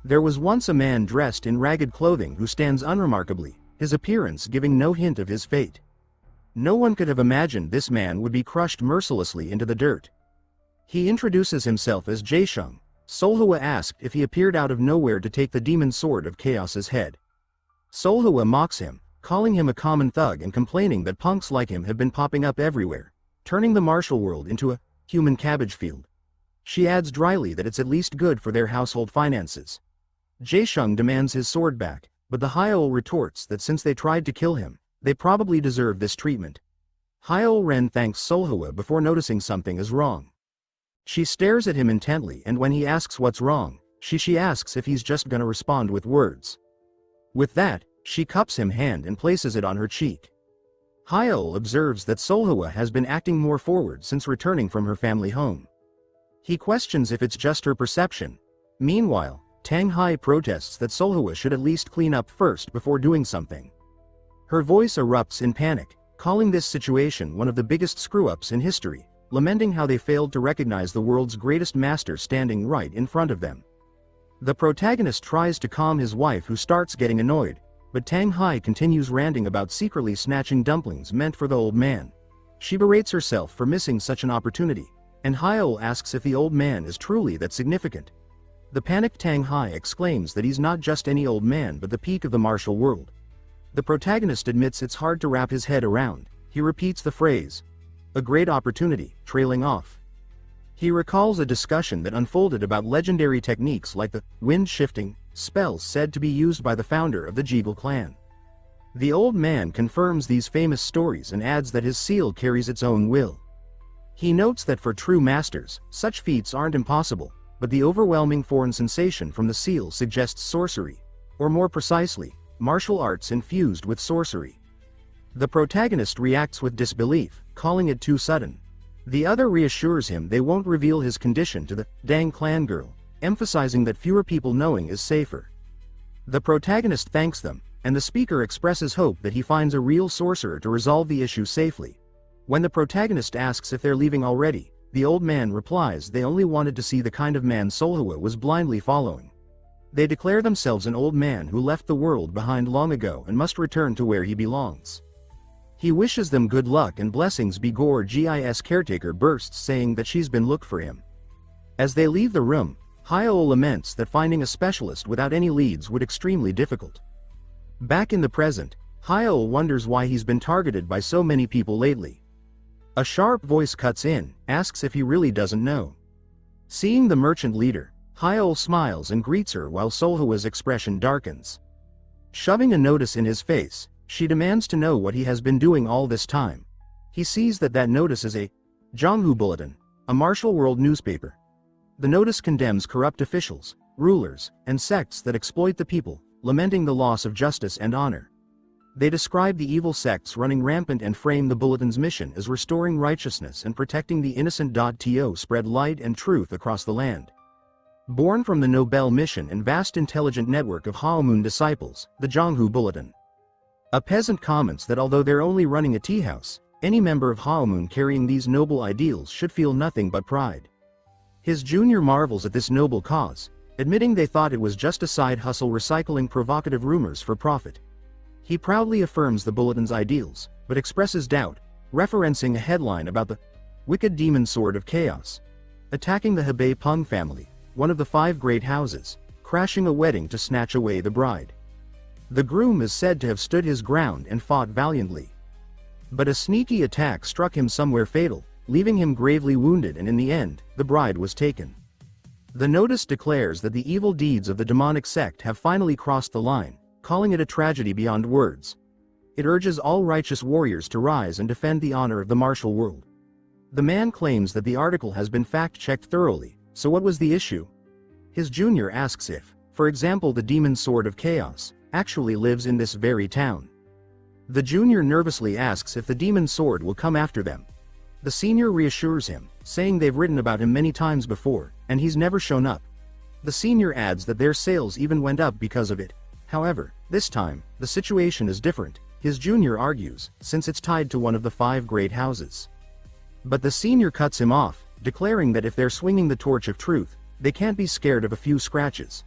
There was once a man dressed in ragged clothing who stands unremarkably, his appearance giving no hint of his fate. No one could have imagined this man would be crushed mercilessly into the dirt. He introduces himself as Jaeshung. Seolhwa asked if he appeared out of nowhere to take the demon sword of Chaos's head. Seolhwa mocks him, calling him a common thug and complaining that punks like him have been popping up everywhere, turning the martial world into a human cabbage field. She adds dryly that it's at least good for their household finances. Jaeshung demands his sword back, but the Hyeol retorts that since they tried to kill him, they probably deserve this treatment. Hyeol Ren thanks Seolhwa before noticing something is wrong. She stares at him intently, and when he asks what's wrong, she asks if he's just gonna respond with words. With that, she cups him hand and places it on her cheek. Hyeol observes that Seolhwa has been acting more forward since returning from her family home. He questions if it's just her perception. Meanwhile, Tanghai protests that Seolhwa should at least clean up first before doing something. Her voice erupts in panic, calling this situation one of the biggest screw-ups in history, lamenting how they failed to recognize the world's greatest master standing right in front of them. The protagonist tries to calm his wife, who starts getting annoyed, but Tanghai continues ranting about secretly snatching dumplings meant for the old man. She berates herself for missing such an opportunity, and Hyeol asks if the old man is truly that significant. The panicked Tanghai exclaims that he's not just any old man but the peak of the martial world. The protagonist admits it's hard to wrap his head around. He repeats the phrase, "A great opportunity," trailing off. He recalls a discussion that unfolded about legendary techniques like the wind-shifting spells said to be used by the founder of the Jegal clan. The old man confirms these famous stories and adds that his seal carries its own will. He notes that for true masters, such feats aren't impossible, but the overwhelming foreign sensation from the seal suggests sorcery, or more precisely, martial arts infused with sorcery. The protagonist reacts with disbelief, calling it too sudden. The other reassures him they won't reveal his condition to the dang clan girl, emphasizing that fewer people knowing is safer. The protagonist thanks them, and the speaker expresses hope that he finds a real sorcerer to resolve the issue safely. When the protagonist asks if they're leaving already, the old man replies they only wanted to see the kind of man Seolhwa was blindly following. They declare themselves an old man who left the world behind long ago and must return to where he belongs. He wishes them good luck and blessings. Bigor Gis caretaker bursts, saying that she's been looking for him. As they leave the room, Hyeol laments that finding a specialist without any leads would extremely difficult. Back in the present, Hyeol wonders why he's been targeted by so many people lately. A sharp voice cuts in, asks if he really doesn't know. Seeing the merchant leader, Hyeol smiles and greets her while Seolhwa's expression darkens. Shoving a notice in his face, she demands to know what he has been doing all this time. He sees that notice is a Jonghu Bulletin, a martial world newspaper. The notice condemns corrupt officials, rulers, and sects that exploit the people, lamenting the loss of justice and honor. They describe the evil sects running rampant and frame the bulletin's mission as restoring righteousness and protecting the innocent. To spread light and truth across the land. Born from the Nobel mission and vast intelligent network of Haomun disciples, the Jonghu Bulletin. A peasant comments that although they're only running a tea house, any member of Haomun carrying these noble ideals should feel nothing but pride. His junior marvels at this noble cause, admitting they thought it was just a side hustle recycling provocative rumors for profit. He proudly affirms the bulletin's ideals, but expresses doubt, referencing a headline about the wicked demon sword of chaos, attacking the Hebei Peng family, one of the 5 great houses, crashing a wedding to snatch away the bride. The groom is said to have stood his ground and fought valiantly. But a sneaky attack struck him somewhere fatal, leaving him gravely wounded, and in the end, the bride was taken. The notice declares that the evil deeds of the demonic sect have finally crossed the line, calling it a tragedy beyond words. It urges all righteous warriors to rise and defend the honor of the martial world. The man claims that the article has been fact-checked thoroughly, so what was the issue? His junior asks if, For example, the demon sword of chaos actually lives in this very town. The junior nervously asks if the demon sword will come after them. The senior reassures him, saying they've written about him many times before, and he's never shown up. The senior adds that their sales even went up because of it. However, this time, the situation is different, his junior argues, since it's tied to one of the 5 great houses. But the senior cuts him off, declaring that if they're swinging the torch of truth, they can't be scared of a few scratches.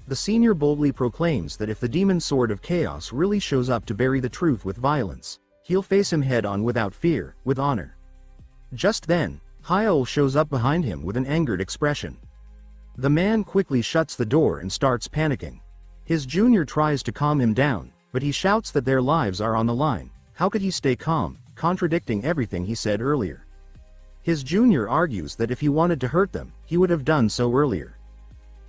The senior boldly proclaims that if the demon sword of chaos really shows up to bury the truth with violence, he'll face him head on without fear, with honor. Just then, Hyeol shows up behind him with an angered expression. The man quickly shuts the door and starts panicking. His junior tries to calm him down, but he shouts that their lives are on the line. How could he stay calm, contradicting everything he said earlier? His junior argues that if he wanted to hurt them, he would have done so earlier.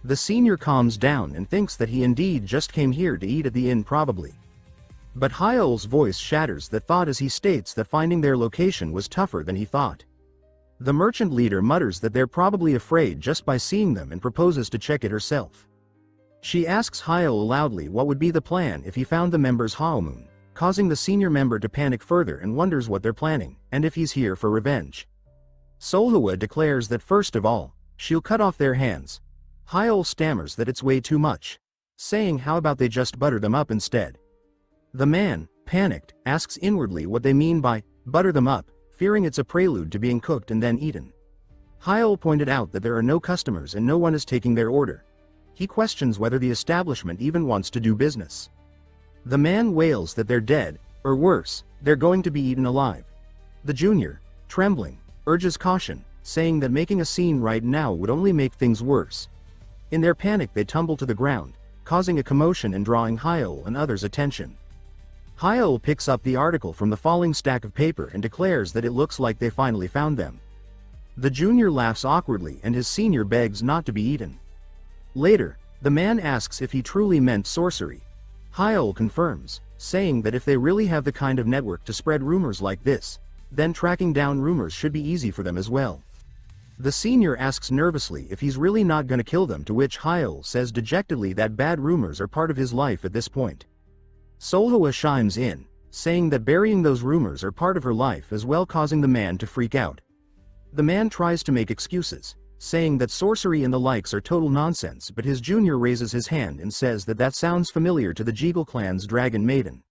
The senior calms down and thinks that he indeed just came here to eat at the inn probably. But Hyeol's voice shatters that thought as he states that finding their location was tougher than he thought. The merchant leader mutters that they're probably afraid just by seeing them and proposes to check it herself. She asks Hyeol loudly what would be the plan if he found the members' Haomun, causing the senior member to panic further and wonders what they're planning, and if he's here for revenge. Seolhwa declares that first of all, she'll cut off their hands. Hyeol stammers that it's way too much, saying how about they just butter them up instead. The man, panicked, asks inwardly what they mean by butter them up, fearing it's a prelude to being cooked and then eaten. Hiel pointed out that there are no customers and no one is taking their order. He questions whether the establishment even wants to do business. The man wails that they're dead, or worse, they're going to be eaten alive. The junior, trembling, urges caution, saying that making a scene right now would only make things worse. In their panic they tumble to the ground, causing a commotion and drawing Hyeol and others' attention. Hyeol picks up the article from the falling stack of paper and declares that it looks like they finally found them. The junior laughs awkwardly and his senior begs not to be eaten. Later, the man asks if he truly meant sorcery. Hyeol confirms, saying that if they really have the kind of network to spread rumors like this, then tracking down rumors should be easy for them as well. The senior asks nervously if he's really not gonna kill them, to which Hyeol says dejectedly that bad rumors are part of his life at this point. Seolhwa chimes in, saying that burying those rumors are part of her life as well, causing the man to freak out. The man tries to make excuses, saying that sorcery and the likes are total nonsense, but his junior raises his hand and says that that sounds familiar to the Jegal clan's dragon maiden.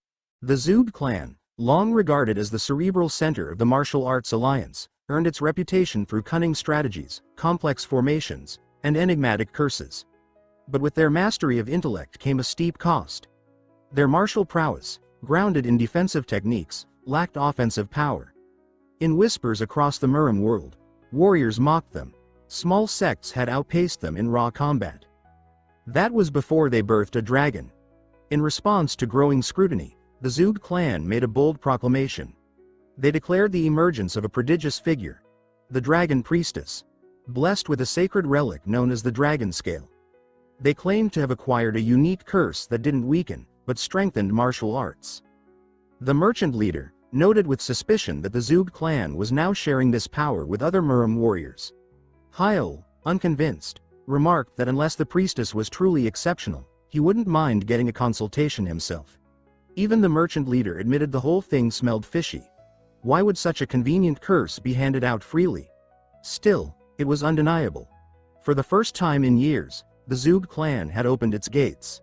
The Zood clan, long regarded as the cerebral center of the martial arts alliance, earned its reputation through cunning strategies, complex formations, and enigmatic curses. But with their mastery of intellect came a steep cost. Their martial prowess, grounded in defensive techniques, lacked offensive power. In whispers across the Murim world, warriors mocked them. Small sects had outpaced them in raw combat. That was before they birthed a dragon. In response to growing scrutiny, the Zood clan made a bold proclamation. They declared the emergence of a prodigious figure, the dragon priestess, blessed with a sacred relic known as the dragon scale. They claimed to have acquired a unique curse that didn't weaken, but strengthened martial arts. The merchant leader noted with suspicion that the Zood clan was now sharing this power with other Murim warriors. Hyeol, unconvinced, remarked that unless the priestess was truly exceptional, he wouldn't mind getting a consultation himself. Even the merchant leader admitted the whole thing smelled fishy. Why would such a convenient curse be handed out freely? Still, it was undeniable. For the first time in years, the Zood clan had opened its gates.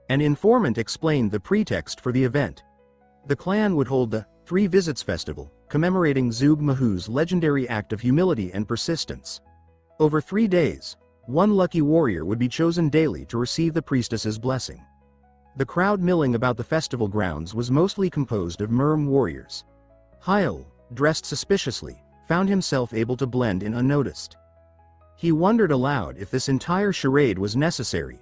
An informant explained the pretext for the event. The clan would hold the 3 Visits Festival, commemorating Zoog Mahu's legendary act of humility and persistence. Over 3 days, one lucky warrior would be chosen daily to receive the priestess's blessing. The crowd milling about the festival grounds was mostly composed of Murim warriors. Hyeol, dressed suspiciously, found himself able to blend in unnoticed. He wondered aloud if this entire charade was necessary.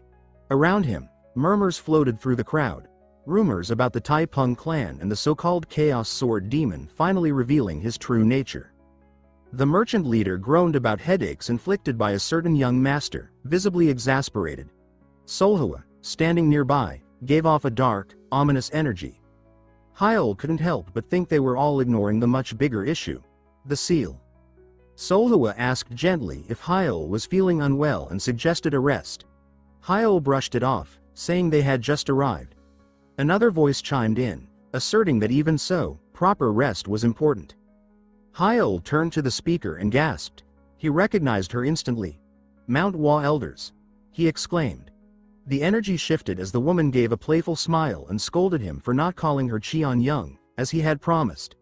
Around him, murmurs floated through the crowd, rumors about the Taipeng clan and the so-called Chaos Sword Demon finally revealing his true nature. The merchant leader groaned about headaches inflicted by a certain young master, visibly exasperated. Seolhwa, standing nearby, gave off a dark, ominous energy. Hyeol couldn't help but think they were all ignoring the much bigger issue, the seal. Seolhwa asked gently if Hyeol was feeling unwell and suggested a rest. Hyeol brushed it off, saying they had just arrived. Another voice chimed in, asserting that even so, proper rest was important. Hyeol turned to the speaker and gasped. He recognized her instantly. "Manhwa elders," he exclaimed. The energy shifted as the woman gave a playful smile and scolded him for not calling her Cheon Young, as he had promised.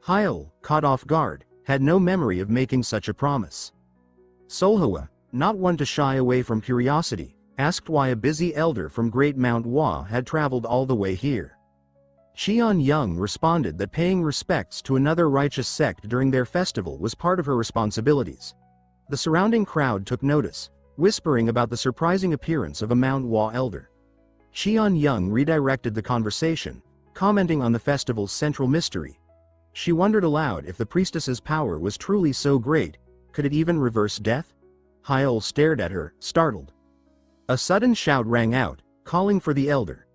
Hyeol, caught off guard, had no memory of making such a promise. Seolhwa, not one to shy away from curiosity, asked why a busy elder from Great Mount Hwa had traveled all the way here. Cheon Young responded that paying respects to another righteous sect during their festival was part of her responsibilities. The surrounding crowd took notice, whispering about the surprising appearance of a Mount Hwa elder. Cheon Young redirected the conversation, commenting on the festival's central mystery. She wondered aloud if the priestess's power was truly so great, could it even reverse death? Hiel stared at her, startled. A sudden shout rang out, calling for the elder.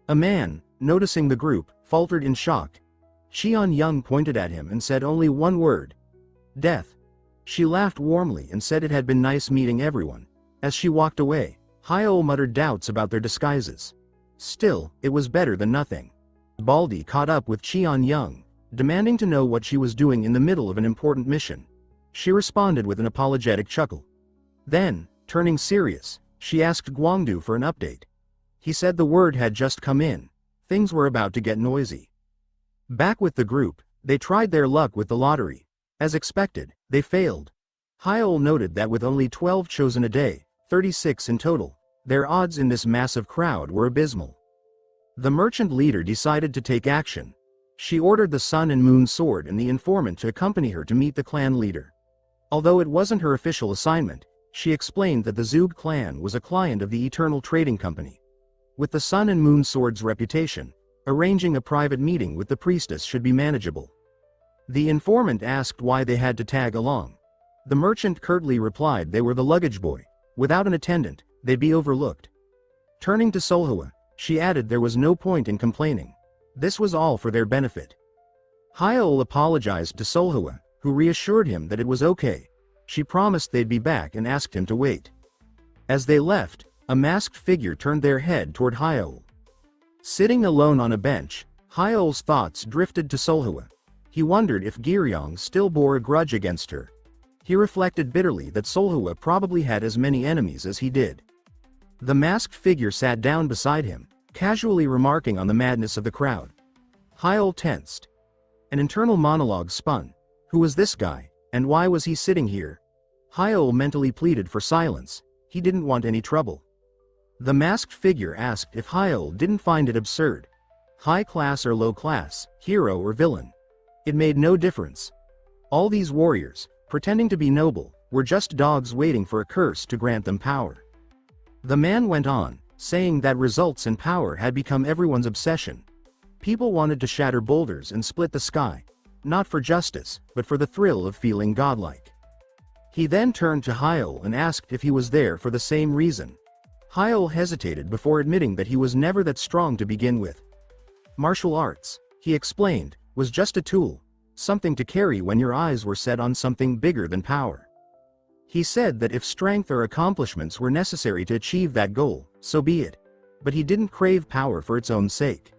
A man, noticing the group, faltered in shock. Cheon Young pointed at him and said only one word. "Death." She laughed warmly and said it had been nice meeting everyone. As she walked away, Hyeol muttered doubts about their disguises. Still, it was better than nothing. Baldy caught up with Cheon Young, demanding to know what she was doing in the middle of an important mission. She responded with an apologetic chuckle. Then, turning serious, she asked Gwangdu for an update. He said the word had just come in. Things were about to get noisy. Back with the group, they tried their luck with the lottery. As expected, they failed. Hyeol noted that with only 12 chosen a day, 36 in total, their odds in this massive crowd were abysmal. The merchant leader decided to take action. She ordered the Sun and Moon Sword and the informant to accompany her to meet the clan leader. Although it wasn't her official assignment, she explained that the Zug clan was a client of the Eternal Trading Company. With the Sun and Moon Sword's reputation, arranging a private meeting with the priestess should be manageable. The informant asked why they had to tag along. The merchant curtly replied they were the luggage boy. Without an attendant, they'd be overlooked. Turning to Seolhwa, she added there was no point in complaining. This was all for their benefit. Hyeol apologized to Seolhwa, who reassured him that it was okay. She promised they'd be back and asked him to wait. As they left, a masked figure turned their head toward Hyeol. Sitting alone on a bench, Hyeol's thoughts drifted to Seolhwa. He wondered if Giryong still bore a grudge against her. He reflected bitterly that Seolhwa probably had as many enemies as he did. The masked figure sat down beside him, casually remarking on the madness of the crowd. Hyeol tensed. An internal monologue spun. Who was this guy, and why was he sitting here? Hyeol mentally pleaded for silence. He didn't want any trouble. The masked figure asked if Hyeol didn't find it absurd. High class or low class, hero or villain. It made no difference. All these warriors, pretending to be noble, were just dogs waiting for a curse to grant them power. The man went on, saying that results and power had become everyone's obsession. People wanted to shatter boulders and split the sky, not for justice, but for the thrill of feeling godlike. He then turned to Hyeol and asked if he was there for the same reason. Hyeol hesitated before admitting that he was never that strong to begin with. Martial arts, he explained, was just a tool, something to carry when your eyes were set on something bigger than power. He said that if strength or accomplishments were necessary to achieve that goal, so be it. But he didn't crave power for its own sake.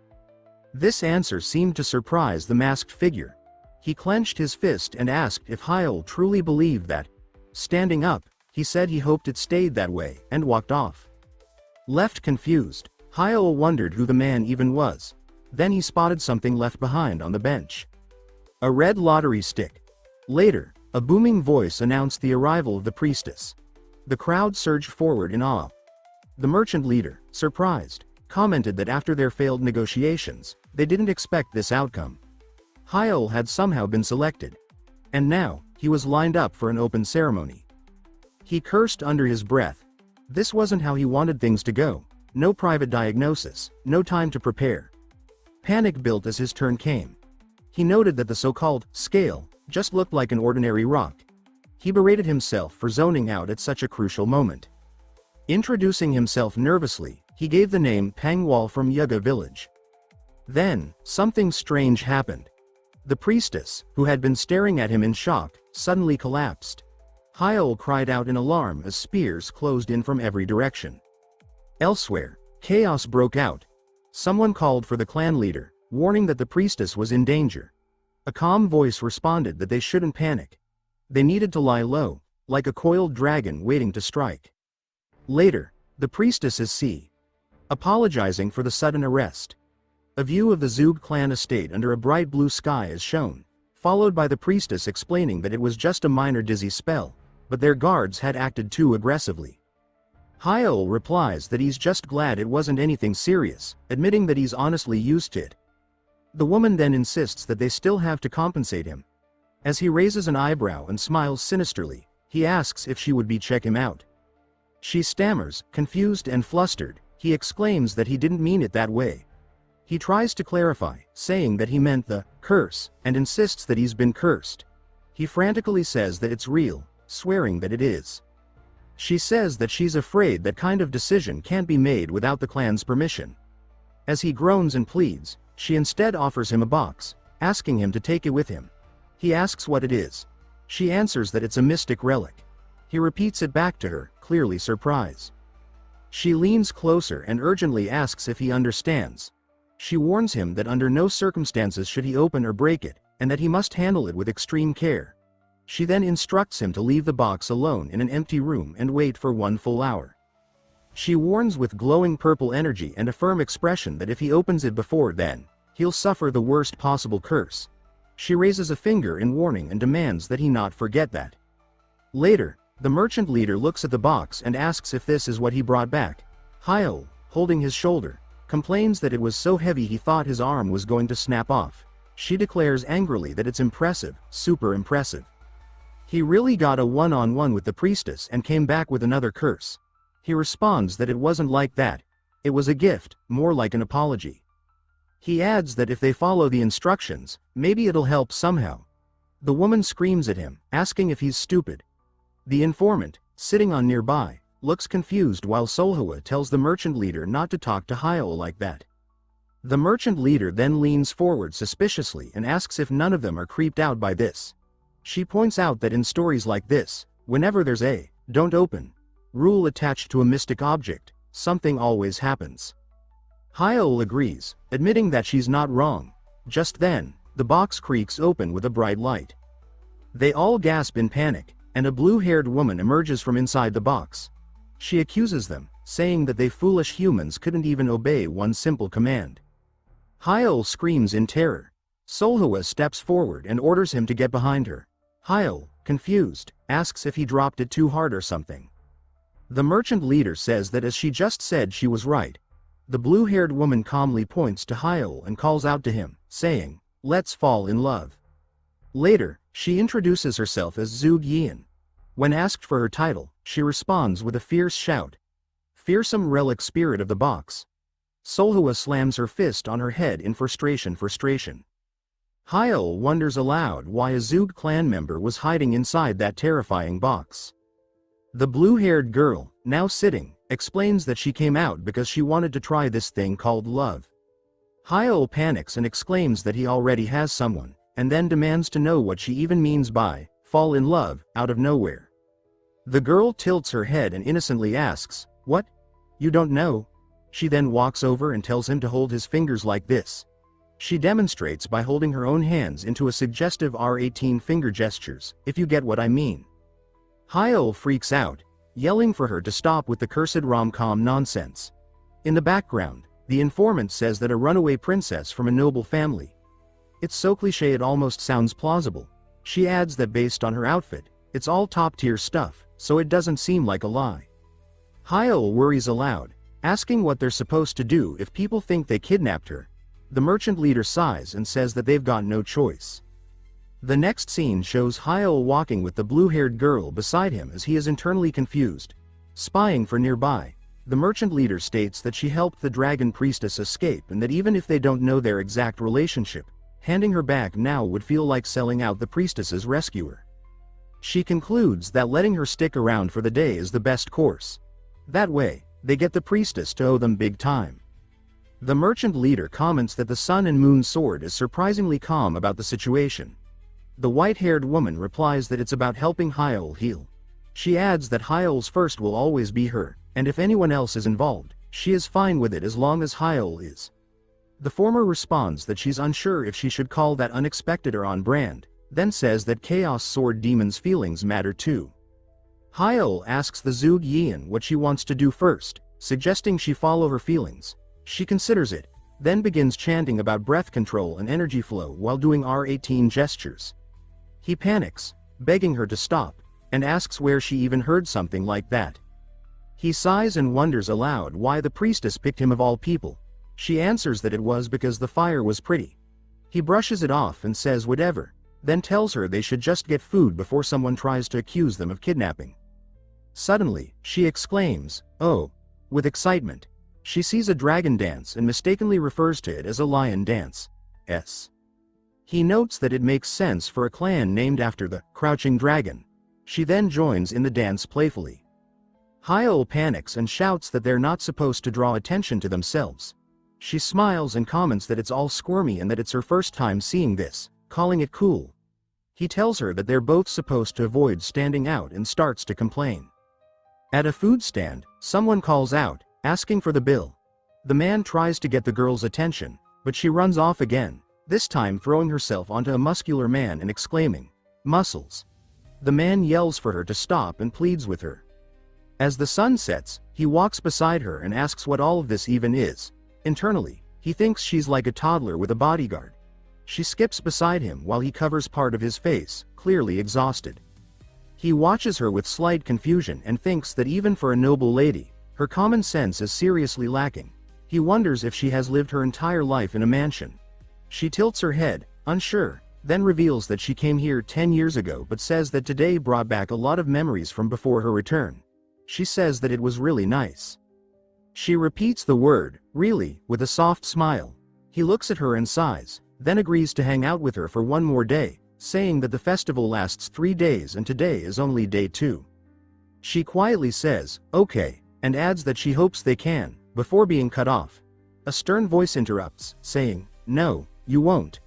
This answer seemed to surprise the masked figure. He clenched his fist and asked if Hyeol truly believed that. Standing up, he said he hoped it stayed that way, and walked off. Left confused, Hyeol wondered who the man even was. Then he spotted something left behind on the bench. A red lottery stick. Later, a booming voice announced the arrival of the priestess. The crowd surged forward in awe. The merchant leader, surprised, commented that after their failed negotiations, they didn't expect this outcome. Hyeol had somehow been selected. And now, he was lined up for an open ceremony. He cursed under his breath. This wasn't how he wanted things to go. No private diagnosis, no time to prepare. Panic built as his turn came. He noted that the so-called scale just looked like an ordinary rock. He berated himself for zoning out at such a crucial moment. Introducing himself nervously, he gave the name Pangwal from Yuga village. Then, something strange happened. The priestess, who had been staring at him in shock, suddenly collapsed. Hyeol cried out in alarm as spears closed in from every direction. Elsewhere, chaos broke out. Someone called for the clan leader, warning that the priestess was in danger. A calm voice responded that they shouldn't panic. They needed to lie low, like a coiled dragon waiting to strike. Later, the priestess is apologizing for the sudden arrest. A view of the Zug clan estate under a bright blue sky is shown, followed by the priestess explaining that it was just a minor dizzy spell, but their guards had acted too aggressively. Hyeol replies that he's just glad it wasn't anything serious, admitting that he's honestly used to it. The woman then insists that they still have to compensate him. As he raises an eyebrow and smiles sinisterly, he asks if she would check him out. She stammers, confused and flustered. He exclaims that he didn't mean it that way. He tries to clarify, saying that he meant the curse, and insists that he's been cursed. He frantically says that it's real, swearing that it is. She says that she's afraid that kind of decision can't be made without the clan's permission. As he groans and pleads, she instead offers him a box, asking him to take it with him. He asks what it is. She answers that it's a mystic relic. He repeats it back to her, clearly surprised. She leans closer and urgently asks if he understands. She warns him that under no circumstances should he open or break it, and that he must handle it with extreme care. She then instructs him to leave the box alone in an empty room and wait for 1 full hour. She warns with glowing purple energy and a firm expression that if he opens it before then, he'll suffer the worst possible curse. She raises a finger in warning and demands that he not forget that. Later, the merchant leader looks at the box and asks if this is what he brought back. Hyeol, holding his shoulder, complains that it was so heavy he thought his arm was going to snap off. She declares angrily that it's impressive, super impressive. He really got a one-on-one with the priestess and came back with another curse. He responds that it wasn't like that. It was a gift, more like an apology. He adds that if they follow the instructions, maybe it'll help somehow. The woman screams at him, asking if he's stupid. The informant, sitting on nearby, looks confused while Seolhwa tells the merchant leader not to talk to Hyeol like that. The merchant leader then leans forward suspiciously and asks if none of them are creeped out by this. She points out that in stories like this, whenever there's a "don't open" rule attached to a mystic object, something always happens. Hyeol agrees, admitting that she's not wrong. Just then, the box creaks open with a bright light. They all gasp in panic, and a blue-haired woman emerges from inside the box. She accuses them, saying that they foolish humans couldn't even obey one simple command. Hyeol screams in terror. Seolhwa steps forward and orders him to get behind her. Hyeol, confused, asks if he dropped it too hard or something. The merchant leader says that as she just said she was right. The blue-haired woman calmly points to Hyeol and calls out to him, saying, "Let's fall in love." Later, she introduces herself as Zug Yian. When asked for her title, she responds with a fierce shout. "Fearsome relic spirit of the box." Seolhwa slams her fist on her head in frustration. Hyeol wonders aloud why a Zug clan member was hiding inside that terrifying box. The blue-haired girl, now sitting, explains that she came out because she wanted to try this thing called love. Hyeol panics and exclaims that he already has someone, and then demands to know what she even means by fall in love out of nowhere. The girl tilts her head and innocently asks, "What? You don't know?" She then walks over and tells him to hold his fingers like this. She demonstrates by holding her own hands into a suggestive R18 finger gestures, if you get what I mean. Hyeol freaks out, yelling for her to stop with the cursed rom-com nonsense. In the background, the informant says that a runaway princess from a noble family. It's so cliché it almost sounds plausible. She adds that based on her outfit, it's all top-tier stuff, so it doesn't seem like a lie. Hyeol worries aloud, asking what they're supposed to do if people think they kidnapped her. The merchant leader sighs and says that they've got no choice. The next scene shows Hyeol walking with the blue-haired girl beside him as he is internally confused. Spying for nearby, the merchant leader states that she helped the dragon priestess escape and that even if they don't know their exact relationship, handing her back now would feel like selling out the priestess's rescuer. She concludes that letting her stick around for the day is the best course. That way, they get the priestess to owe them big time. The merchant leader comments that the sun and moon sword is surprisingly calm about the situation. The white-haired woman replies that it's about helping Hyeol heal. She adds that Hyeol's first will always be her, and if anyone else is involved, She is fine with it as long as Hyeol is. The former responds that she's unsure if she should call that unexpected or on brand, then says that Chaos Sword Demon's feelings matter too. Hyeol asks the Zug Yian what she wants to do first, suggesting she follow her feelings. She considers it, then begins chanting about breath control and energy flow while doing R18 gestures. He panics, begging her to stop, and asks where she even heard something like that. He sighs and wonders aloud why the priestess picked him of all people. She answers that it was because the fire was pretty. He brushes it off and says whatever, then tells her they should just get food before someone tries to accuse them of kidnapping. Suddenly, she exclaims, "Oh," with excitement. She sees a dragon dance and mistakenly refers to it as a lion dance. He notes that it makes sense for a clan named after the crouching dragon. She then joins in the dance playfully. Hyeol panics and shouts that they're not supposed to draw attention to themselves. She smiles and comments that it's all squirmy and that it's her first time seeing this, calling it cool. He tells her that they're both supposed to avoid standing out and starts to complain. At a food stand, someone calls out, asking for the bill. The man tries to get the girl's attention, but she runs off again, this time throwing herself onto a muscular man and exclaiming, "Muscles." The man yells for her to stop and pleads with her. As the sun sets, he walks beside her and asks what all of this even is. Internally, he thinks she's like a toddler with a bodyguard. She skips beside him while he covers part of his face, clearly exhausted. He watches her with slight confusion and thinks that even for a noble lady, her common sense is seriously lacking. He wonders if she has lived her entire life in a mansion. She tilts her head, unsure, then reveals that she came here 10 years ago but says that today brought back a lot of memories from before her return. She says that it was really nice. She repeats the word, "really," with a soft smile. He looks at her and sighs, then agrees to hang out with her for one more day, saying that the festival lasts 3 days and today is only day 2. She quietly says, "Okay," and adds that she hopes they can, before being cut off. A stern voice interrupts, saying, "No, you won't."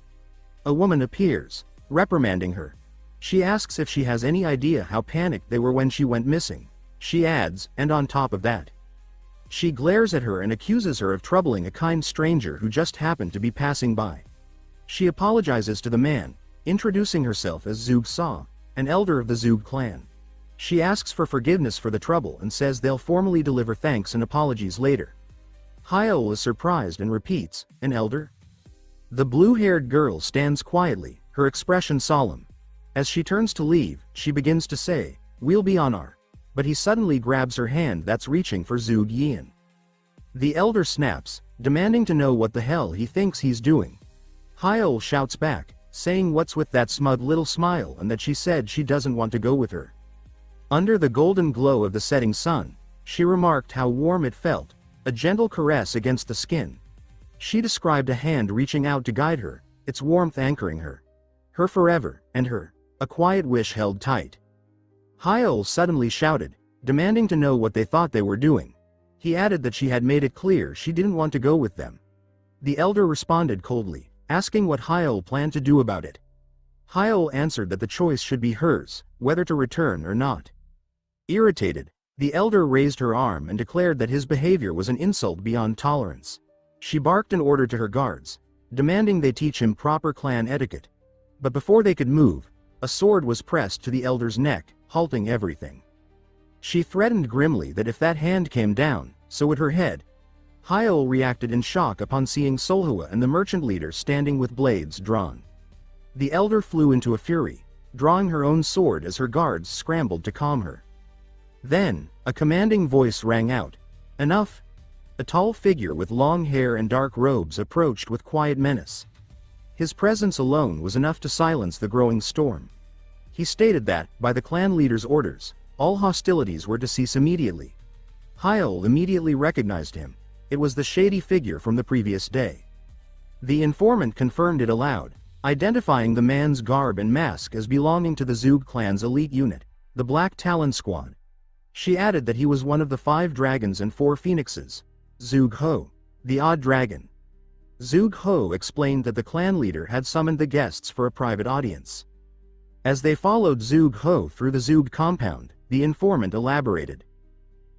A woman appears, reprimanding her. She asks if she has any idea how panicked they were when she went missing. She adds, "and on top of that." She glares at her and accuses her of troubling a kind stranger who just happened to be passing by. She apologizes to the man, introducing herself as Zug Sa, an elder of the Zug clan. She asks for forgiveness for the trouble and says they'll formally deliver thanks and apologies later. Hiel is surprised and repeats, "An elder?" The blue-haired girl stands quietly, her expression solemn. As she turns to leave, she begins to say, "We'll be on our..." But he suddenly grabs her hand that's reaching for Zug Yian. The elder snaps, demanding to know what the hell he thinks he's doing. Hyeol shouts back, saying what's with that smug little smile and that she said she doesn't want to go with her. Under the golden glow of the setting sun, she remarked how warm it felt, a gentle caress against the skin. She described a hand reaching out to guide her, its warmth anchoring her. Her forever, and her, a quiet wish held tight. Hyeol suddenly shouted, demanding to know what they thought they were doing. He added that she had made it clear she didn't want to go with them. The elder responded coldly, asking what Hyeol planned to do about it. Hyeol answered that the choice should be hers, whether to return or not. Irritated, the elder raised her arm and declared that his behavior was an insult beyond tolerance. She barked an order to her guards, demanding they teach him proper clan etiquette. But before they could move, a sword was pressed to the elder's neck, halting everything. She threatened grimly that if that hand came down, so would her head. Hyeol reacted in shock upon seeing Seolhwa and the merchant leader standing with blades drawn. The elder flew into a fury, drawing her own sword as her guards scrambled to calm her. Then, a commanding voice rang out, "Enough!" A tall figure with long hair and dark robes approached with quiet menace. His presence alone was enough to silence the growing storm. He stated that, by the clan leader's orders, all hostilities were to cease immediately. Hyeol immediately recognized him. It was the shady figure from the previous day. The informant confirmed it aloud, identifying the man's garb and mask as belonging to the Zug clan's elite unit, the Black Talon Squad. She added that he was one of the 5 dragons and 4 phoenixes. Zug Ho, the odd dragon. Zug Ho explained that the clan leader had summoned the guests for a private audience. As they followed Zug Ho through the Zug compound, the informant elaborated.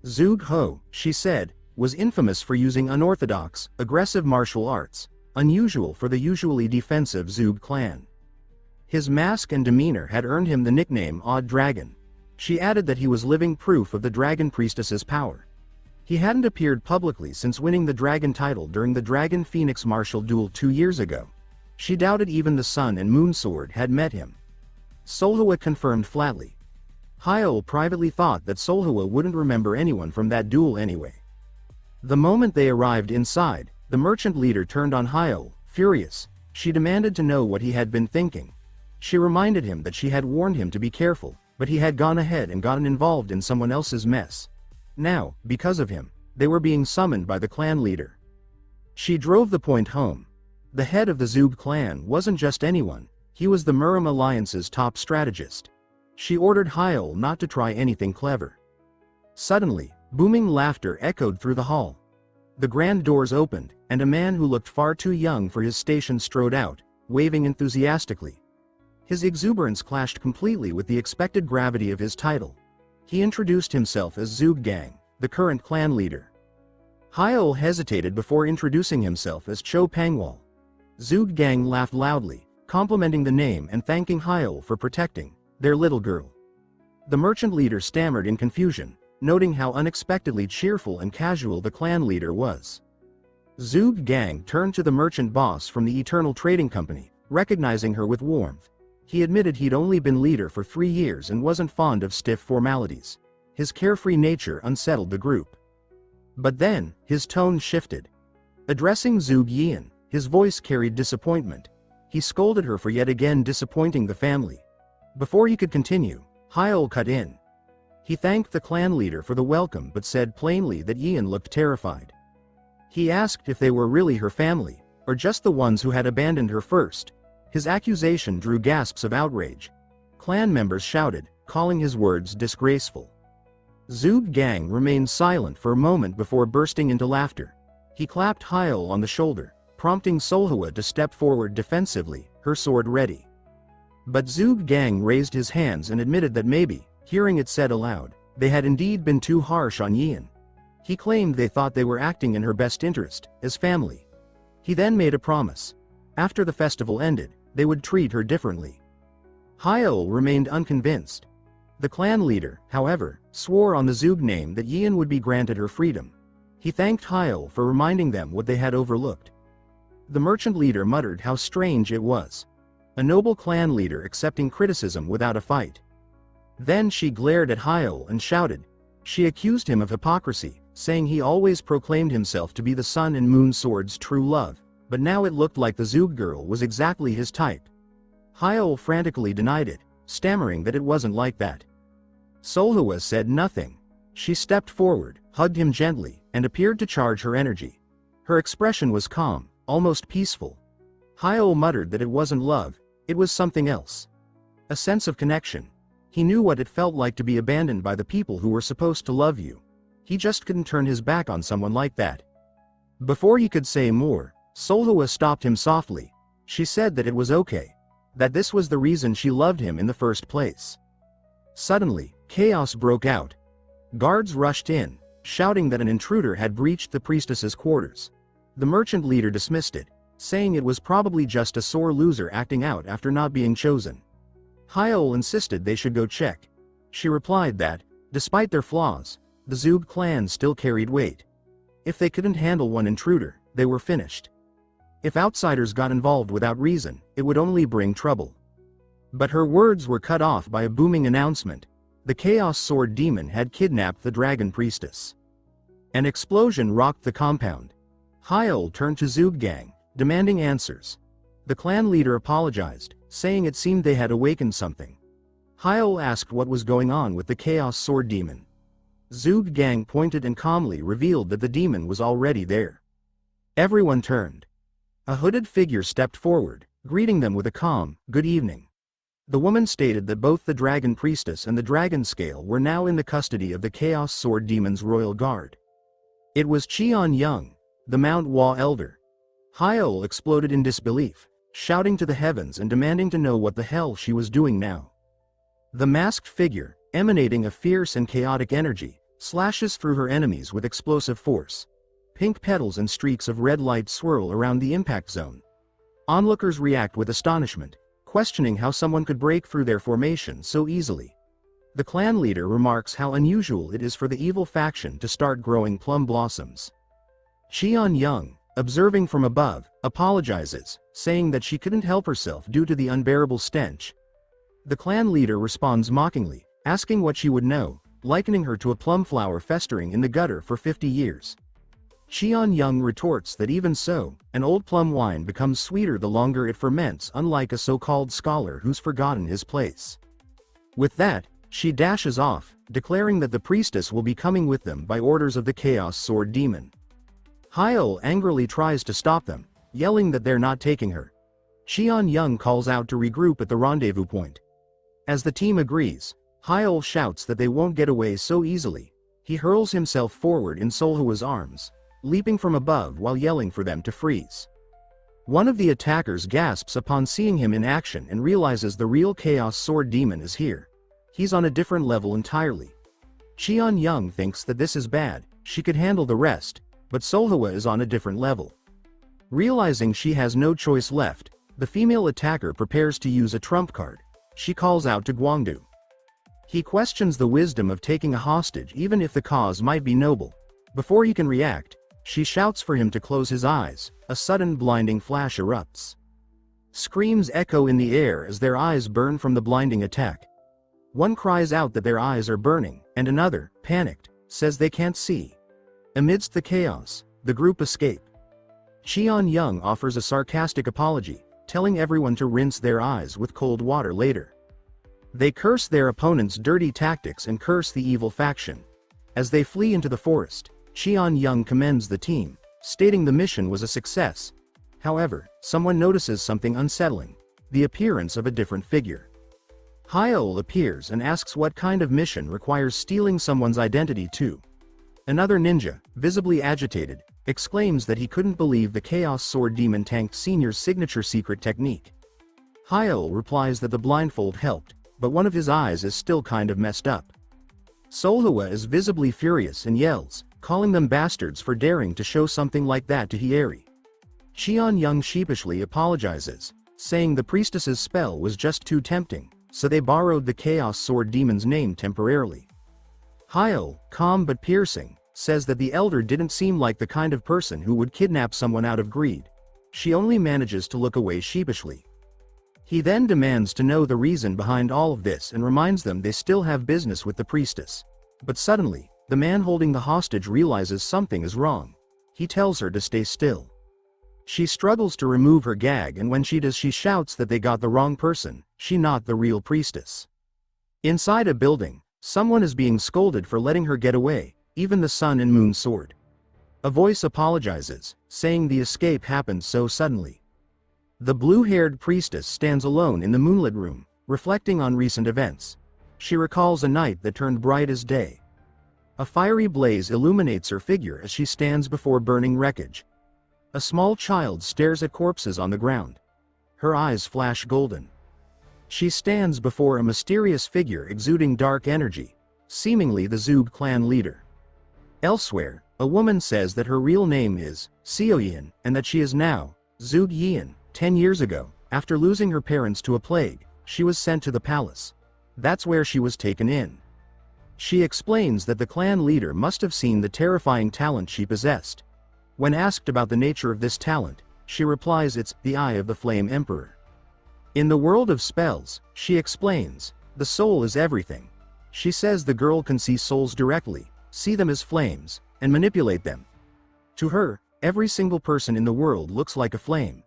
"Zug Ho," she said, was infamous for using unorthodox, aggressive martial arts, unusual for the usually defensive Zug clan. His mask and demeanor had earned him the nickname Odd Dragon. She added that he was living proof of the dragon priestess's power. He hadn't appeared publicly since winning the dragon title during the Dragon Phoenix martial duel 2 years ago. She doubted even the Sun and Moon Sword had met him. Seolhwa confirmed flatly. Hyeol privately thought that Seolhwa wouldn't remember anyone from that duel anyway. The moment they arrived inside, the merchant leader turned on Hyeol, furious. She demanded to know what he had been thinking. She reminded him that she had warned him to be careful, but he had gone ahead and gotten involved in someone else's mess. Now, because of him, they were being summoned by the clan leader. She drove the point home. The head of the Zug clan wasn't just anyone, he was the Murim Alliance's top strategist. She ordered Hyeol not to try anything clever. Suddenly, booming laughter echoed through the hall. The grand doors opened, and a man who looked far too young for his station strode out, waving enthusiastically. His exuberance clashed completely with the expected gravity of his title. He introduced himself as Zug Gang, the current clan leader. Hyeol hesitated before introducing himself as Cho Pangwal. Zug Gang laughed loudly, complimenting the name and thanking Hyeol for protecting their little girl. The merchant leader stammered in confusion, noting how unexpectedly cheerful and casual the clan leader was. Zug Gang turned to the merchant boss from the Eternal Trading Company, recognizing her with warmth. He admitted he'd only been leader for 3 years and wasn't fond of stiff formalities. His carefree nature unsettled the group. But then, his tone shifted. Addressing Zug Yian, his voice carried disappointment. He scolded her for yet again disappointing the family. Before he could continue, Hyeol cut in. He thanked the clan leader for the welcome but said plainly that Yian looked terrified. He asked if they were really her family, or just the ones who had abandoned her first. His accusation drew gasps of outrage. Clan members shouted, calling his words disgraceful. Zug Gang remained silent for a moment before bursting into laughter. He clapped Hyeol on the shoulder, prompting Seolhwa to step forward defensively, her sword ready. But Zug Gang raised his hands and admitted that maybe, hearing it said aloud, they had indeed been too harsh on Yian. He claimed they thought they were acting in her best interest, as family. He then made a promise. After the festival ended, they would treat her differently. Hyeol remained unconvinced. The clan leader, however, swore on the Zug name that Yian would be granted her freedom. He thanked Hyeol for reminding them what they had overlooked. The merchant leader muttered how strange it was. A noble clan leader accepting criticism without a fight. Then she glared at Hyeol and shouted. She accused him of hypocrisy, saying he always proclaimed himself to be the Sun and Moon Sword's true love. But now it looked like the Zug girl was exactly his type. Hyeol frantically denied it, stammering that it wasn't like that. Seolhwa said nothing. She stepped forward, hugged him gently, and appeared to charge her energy. Her expression was calm, almost peaceful. Hyeol muttered that it wasn't love, it was something else. A sense of connection. He knew what it felt like to be abandoned by the people who were supposed to love you. He just couldn't turn his back on someone like that. Before he could say more, Seolhwa stopped him softly. She said that it was okay. That this was the reason she loved him in the first place. Suddenly, chaos broke out. Guards rushed in, shouting that an intruder had breached the priestess's quarters. The merchant leader dismissed it, saying it was probably just a sore loser acting out after not being chosen. Hyeol insisted they should go check. She replied that, despite their flaws, the Zug clan still carried weight. If they couldn't handle one intruder, they were finished. If outsiders got involved without reason, it would only bring trouble. But her words were cut off by a booming announcement. The Chaos Sword Demon had kidnapped the Dragon Priestess. An explosion rocked the compound. Hiel turned to Zug Gang, demanding answers. The clan leader apologized, saying it seemed they had awakened something. Hiel asked what was going on with the Chaos Sword Demon. Zug Gang pointed and calmly revealed that the demon was already there. Everyone turned. A hooded figure stepped forward, greeting them with a calm, "Good evening." The woman stated that both the Dragon Priestess and the Dragon Scale were now in the custody of the Chaos Sword Demon's royal guard. It was Cheon Young, the manhwa elder. Hyeol exploded in disbelief, shouting to the heavens and demanding to know what the hell she was doing now. The masked figure, emanating a fierce and chaotic energy, slashes through her enemies with explosive force. Pink petals and streaks of red light swirl around the impact zone. Onlookers react with astonishment, questioning how someone could break through their formation so easily. The clan leader remarks how unusual it is for the evil faction to start growing plum blossoms. Young, observing from above, apologizes, saying that she couldn't help herself due to the unbearable stench. The clan leader responds mockingly, asking what she would know, likening her to a plum flower festering in the gutter for 50 years. Young retorts that even so, an old plum wine becomes sweeter the longer it ferments, unlike a so-called scholar who's forgotten his place. With that, she dashes off, declaring that the priestess will be coming with them by orders of the Chaos Sword Demon. Hyeol angrily tries to stop them, yelling that they're not taking her. Young calls out to regroup at the rendezvous point. As the team agrees, Hyeol shouts that they won't get away so easily. He hurls himself forward in Seolhwa's arms, leaping from above while yelling for them to freeze. One of the attackers gasps upon seeing him in action and realizes the real Chaos Sword Demon is here. He's on a different level entirely. Young thinks that this is bad, she could handle the rest, but Seolhwa is on a different level. Realizing she has no choice left, the female attacker prepares to use a trump card. She calls out to Gwangdu. He questions the wisdom of taking a hostage even if the cause might be noble. Before he can react, she shouts for him to close his eyes. A sudden blinding flash erupts. Screams echo in the air as their eyes burn from the blinding attack. One cries out that their eyes are burning, and another, panicked, says they can't see. Amidst the chaos, the group escape. Young offers a sarcastic apology, telling everyone to rinse their eyes with cold water later. They curse their opponent's dirty tactics and curse the evil faction. As they flee into the forest, Young commends the team, stating the mission was a success. However, someone notices something unsettling: the appearance of a different figure. Hiel appears and asks what kind of mission requires stealing someone's identity too. Another ninja, visibly agitated, exclaims that he couldn't believe the Chaos Sword Demon tanked Senior's signature secret technique. Hiel replies that the blindfold helped, but one of his eyes is still kind of messed up. Soulwa is visibly furious and yells, calling them bastards for daring to show something like that to Hieri. Young sheepishly apologizes, saying the priestess's spell was just too tempting, so they borrowed the Chaos Sword Demon's name temporarily. Hiel, calm but piercing, says that the elder didn't seem like the kind of person who would kidnap someone out of greed. She only manages to look away sheepishly. He then demands to know the reason behind all of this and reminds them they still have business with the priestess. But suddenly, the man holding the hostage realizes something is wrong. He tells her to stay still. She struggles to remove her gag, and when she does, she shouts that they got the wrong person, she not the real priestess. Inside a building, someone is being scolded for letting her get away, even the sun and moon sword. A voice apologizes, saying the escape happened so suddenly. The blue-haired priestess stands alone in the moonlit room, reflecting on recent events. She recalls a night that turned bright as day. A fiery blaze illuminates her figure as she stands before burning wreckage. A small child stares at corpses on the ground. Her eyes flash golden. She stands before a mysterious figure exuding dark energy, seemingly the Zug clan leader. Elsewhere, a woman says that her real name is Yian, and that she is now Zug Yian. 10 years ago, after losing her parents to a plague, she was sent to the palace. That's where she was taken in. She explains that the clan leader must have seen the terrifying talent she possessed. When asked about the nature of this talent, she replies it's the Eye of the Flame Emperor. In the world of spells, she explains, the soul is everything. She says the girl can see souls directly, see them as flames, and manipulate them. To her, every single person in the world looks like a flame.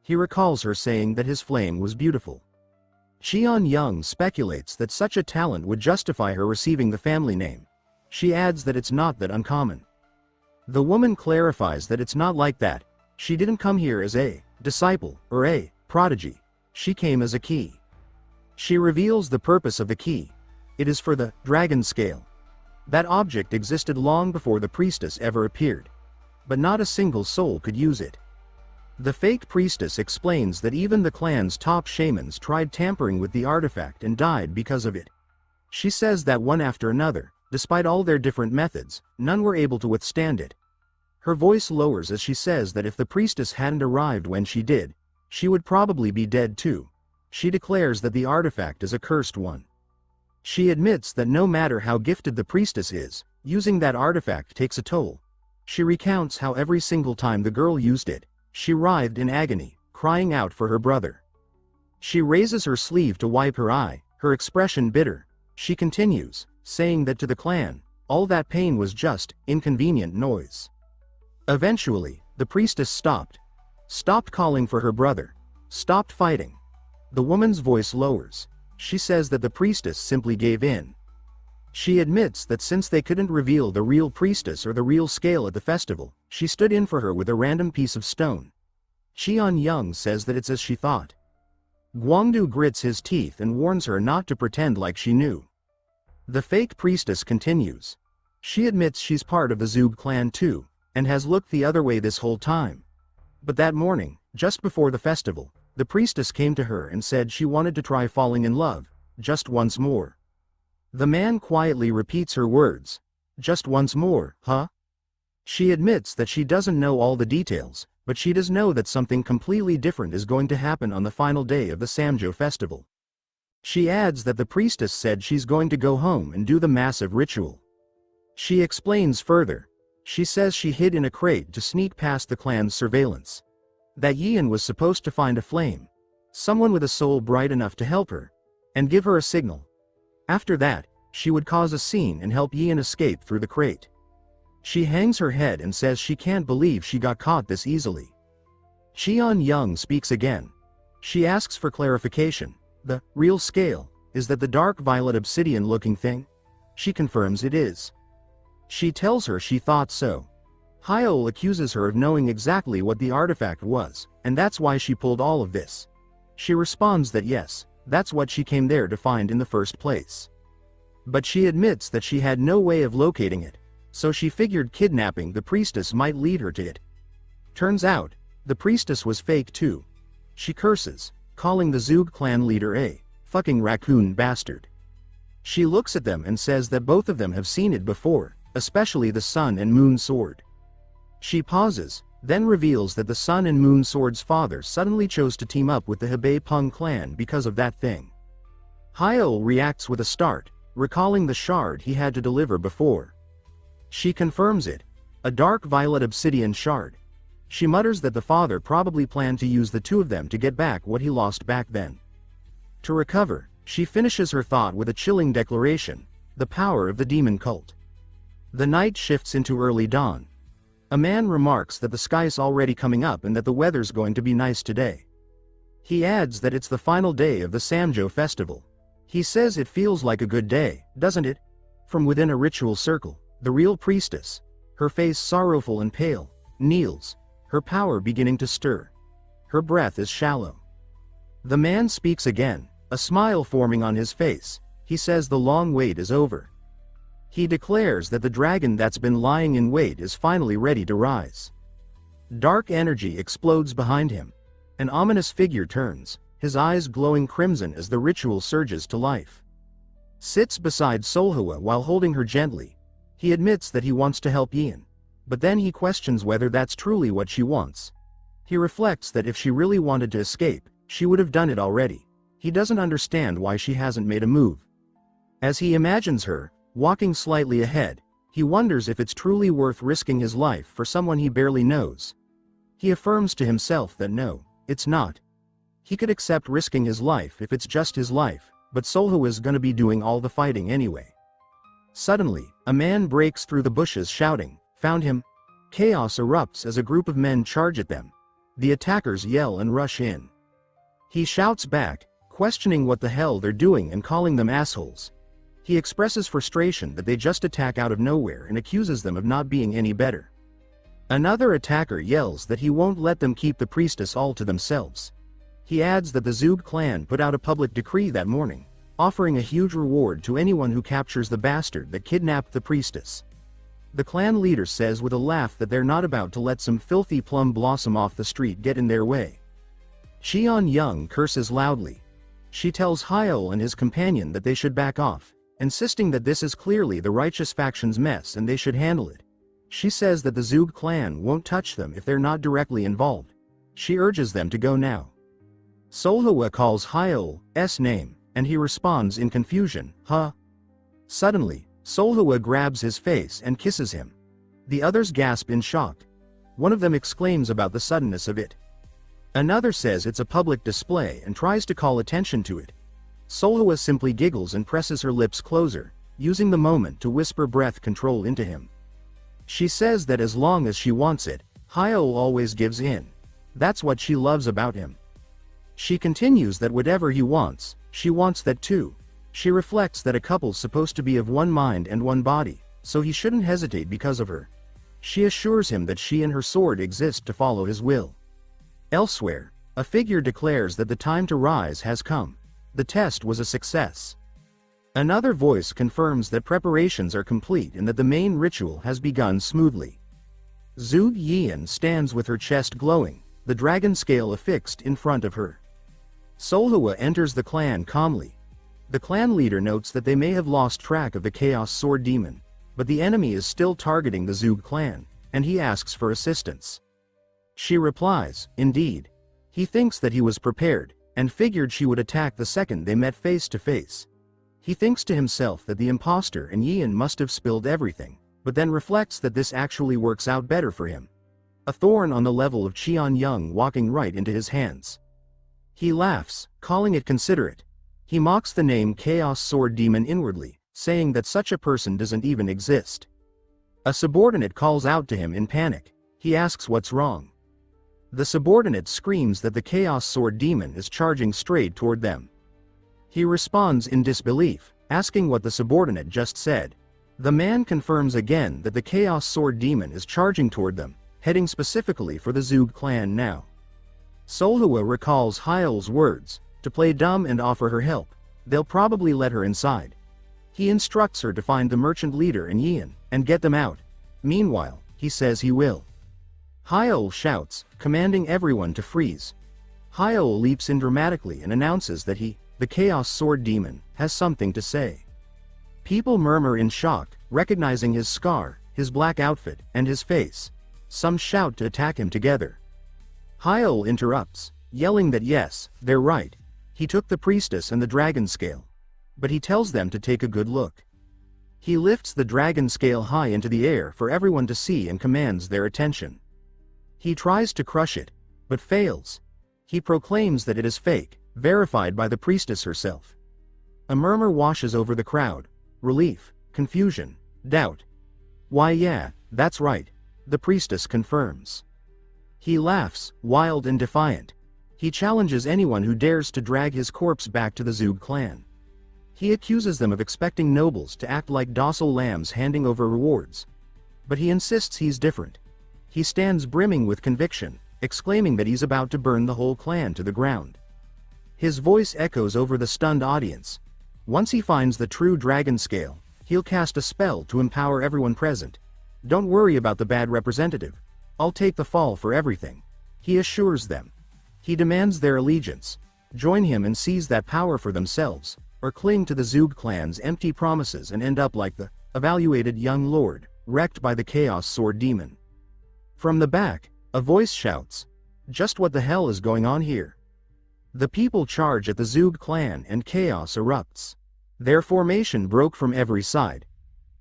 He recalls her saying that his flame was beautiful. Young speculates that such a talent would justify her receiving the family name. She adds that it's not that uncommon. The woman clarifies that it's not like that. She didn't come here as a disciple or a prodigy. She came as a key. She reveals the purpose of the key. It is for the dragon scale. That object existed long before the priestess ever appeared. But not a single soul could use it. The fake priestess explains that even the clan's top shamans tried tampering with the artifact and died because of it. She says that one after another, despite all their different methods, none were able to withstand it. Her voice lowers as she says that if the priestess hadn't arrived when she did, she would probably be dead too. She declares that the artifact is a cursed one. She admits that no matter how gifted the priestess is, using that artifact takes a toll. She recounts how every single time the girl used it, she writhed in agony, crying out for her brother. She raises her sleeve to wipe her eye, her expression bitter. She continues, saying that to the clan, all that pain was just inconvenient noise. Eventually, the priestess stopped calling for her brother, stopped fighting. The woman's voice lowers. She says that the priestess simply gave in. She admits that since they couldn't reveal the real priestess or the real scale at the festival, she stood in for her with a random piece of stone. Hyeol says that it's as she thought. Gwangdu grits his teeth and warns her not to pretend like she knew. The fake priestess continues. She admits she's part of the Zug clan too, and has looked the other way this whole time. But that morning, just before the festival, the priestess came to her and said she wanted to try falling in love, just once more. The man quietly repeats her words. Just once more, huh? She admits that she doesn't know all the details, but she does know that something completely different is going to happen on the final day of the Samjo festival. She adds that the priestess said she's going to go home and do the massive ritual. She explains further. She says she hid in a crate to sneak past the clan's surveillance. That Yian was supposed to find a flame, someone with a soul bright enough to help her, and give her a signal. After that, she would cause a scene and help Yian escape through the crate. She hangs her head and says she can't believe she got caught this easily. Hyeol speaks again. She asks for clarification. The real scale, is that the dark violet obsidian-looking thing? She confirms it is. She tells her she thought so. Hyeol accuses her of knowing exactly what the artifact was, and that's why she pulled all of this. She responds that yes, that's what she came there to find in the first place. But she admits that she had no way of locating it, so she figured kidnapping the priestess might lead her to it. Turns out, the priestess was fake too. She curses, calling the Zug clan leader a fucking raccoon bastard. She looks at them and says that both of them have seen it before, especially the Sun and Moon Sword. She pauses, then reveals that the Sun and Moon Sword's father suddenly chose to team up with the Hebei Peng clan because of that thing. Hyeol reacts with a start, recalling the shard he had to deliver before. She confirms it, a dark violet obsidian shard. She mutters that the father probably planned to use the two of them to get back what he lost back then. To recover, she finishes her thought with a chilling declaration, the power of the demon cult. The night shifts into early dawn. A man remarks that the sky's already coming up and that the weather's going to be nice today. He adds that it's the final day of the Samjo festival. He says it feels like a good day, doesn't it? From within a ritual circle, the real priestess, her face sorrowful and pale, kneels, her power beginning to stir. Her breath is shallow. The man speaks again, a smile forming on his face. He says the long wait is over. He declares that the dragon that's been lying in wait is finally ready to rise. Dark energy explodes behind him. An ominous figure turns, his eyes glowing crimson as the ritual surges to life. Sits beside Seolhwa while holding her gently. He admits that he wants to help Yian, but then he questions whether that's truly what she wants. He reflects that if she really wanted to escape, she would have done it already. He doesn't understand why she hasn't made a move. As he imagines her, walking slightly ahead, he wonders if it's truly worth risking his life for someone he barely knows. He affirms to himself that no, it's not. He could accept risking his life if it's just his life, but Seolhwa is gonna be doing all the fighting anyway. Suddenly, a man breaks through the bushes shouting, "Found him!" Chaos erupts as a group of men charge at them. The attackers yell and rush in. He shouts back, questioning what the hell they're doing and calling them assholes. He expresses frustration that they just attack out of nowhere and accuses them of not being any better. Another attacker yells that he won't let them keep the priestess all to themselves. He adds that the Zug clan put out a public decree that morning, offering a huge reward to anyone who captures the bastard that kidnapped the priestess. The clan leader says with a laugh that they're not about to let some filthy plum blossom off the street get in their way. Hyeol curses loudly. She tells Hiel and his companion that they should back off, insisting that this is clearly the righteous faction's mess and they should handle it. She says that the Zug clan won't touch them if they're not directly involved. She urges them to go now. Seolhwa calls Hyeol's name, and he responds in confusion, huh? Suddenly, Seolhwa grabs his face and kisses him. The others gasp in shock. One of them exclaims about the suddenness of it. Another says it's a public display and tries to call attention to it. Seolhwa simply giggles and presses her lips closer, using the moment to whisper breath control into him. She says that as long as she wants it, Hyeol always gives in. That's what she loves about him. She continues that whatever he wants, she wants that too. She reflects that a couple's supposed to be of one mind and one body, so he shouldn't hesitate because of her. She assures him that she and her sword exist to follow his will. Elsewhere, a figure declares that the time to rise has come. The test was a success. Another voice confirms that preparations are complete and that the main ritual has begun smoothly. Zug Yian stands with her chest glowing, the dragon scale affixed in front of her. Seolhwa enters the clan calmly. The clan leader notes that they may have lost track of the Chaos Sword Demon, but the enemy is still targeting the Zug clan, and he asks for assistance. She replies, indeed. He thinks that he was prepared, and figured she would attack the second they met face to face. He thinks to himself that the imposter and Yian must have spilled everything, but then reflects that this actually works out better for him. A thorn on the level of Cheon Young walking right into his hands. He laughs, calling it considerate. He mocks the name Chaos Sword Demon inwardly, saying that such a person doesn't even exist. A subordinate calls out to him in panic. He asks what's wrong. The subordinate screams that the Chaos Sword Demon is charging straight toward them. He responds in disbelief, asking what the subordinate just said. The man confirms again that the Chaos Sword Demon is charging toward them, heading specifically for the Zug clan now. Seolhwa recalls Hyel's words, to play dumb and offer her help. They'll probably let her inside. He instructs her to find the merchant leader and Yian, and get them out. Meanwhile, he says he will. Hiel shouts, commanding everyone to freeze. Hiel leaps in dramatically and announces that he, the Chaos Sword Demon, has something to say. People murmur in shock, recognizing his scar, his black outfit, and his face. Some shout to attack him together. Hiel interrupts, yelling that yes, they're right. He took the priestess and the dragon scale. But he tells them to take a good look. He lifts the dragon scale high into the air for everyone to see and commands their attention. He tries to crush it, but fails. He proclaims that it is fake, verified by the priestess herself. A murmur washes over the crowd. Relief, confusion, doubt. Why yeah, that's right, the priestess confirms. He laughs, wild and defiant. He challenges anyone who dares to drag his corpse back to the Zug clan. He accuses them of expecting nobles to act like docile lambs handing over rewards. But he insists he's different. He stands brimming with conviction, exclaiming that he's about to burn the whole clan to the ground. His voice echoes over the stunned audience. Once he finds the true dragon scale, he'll cast a spell to empower everyone present. Don't worry about the bad representative. I'll take the fall for everything. He assures them. He demands their allegiance. Join him and seize that power for themselves, or cling to the Zug clan's empty promises and end up like the evaluated young lord, wrecked by the Chaos Sword Demon. From the back, a voice shouts, just what the hell is going on here? The people charge at the Zug clan and chaos erupts. Their formation broke from every side.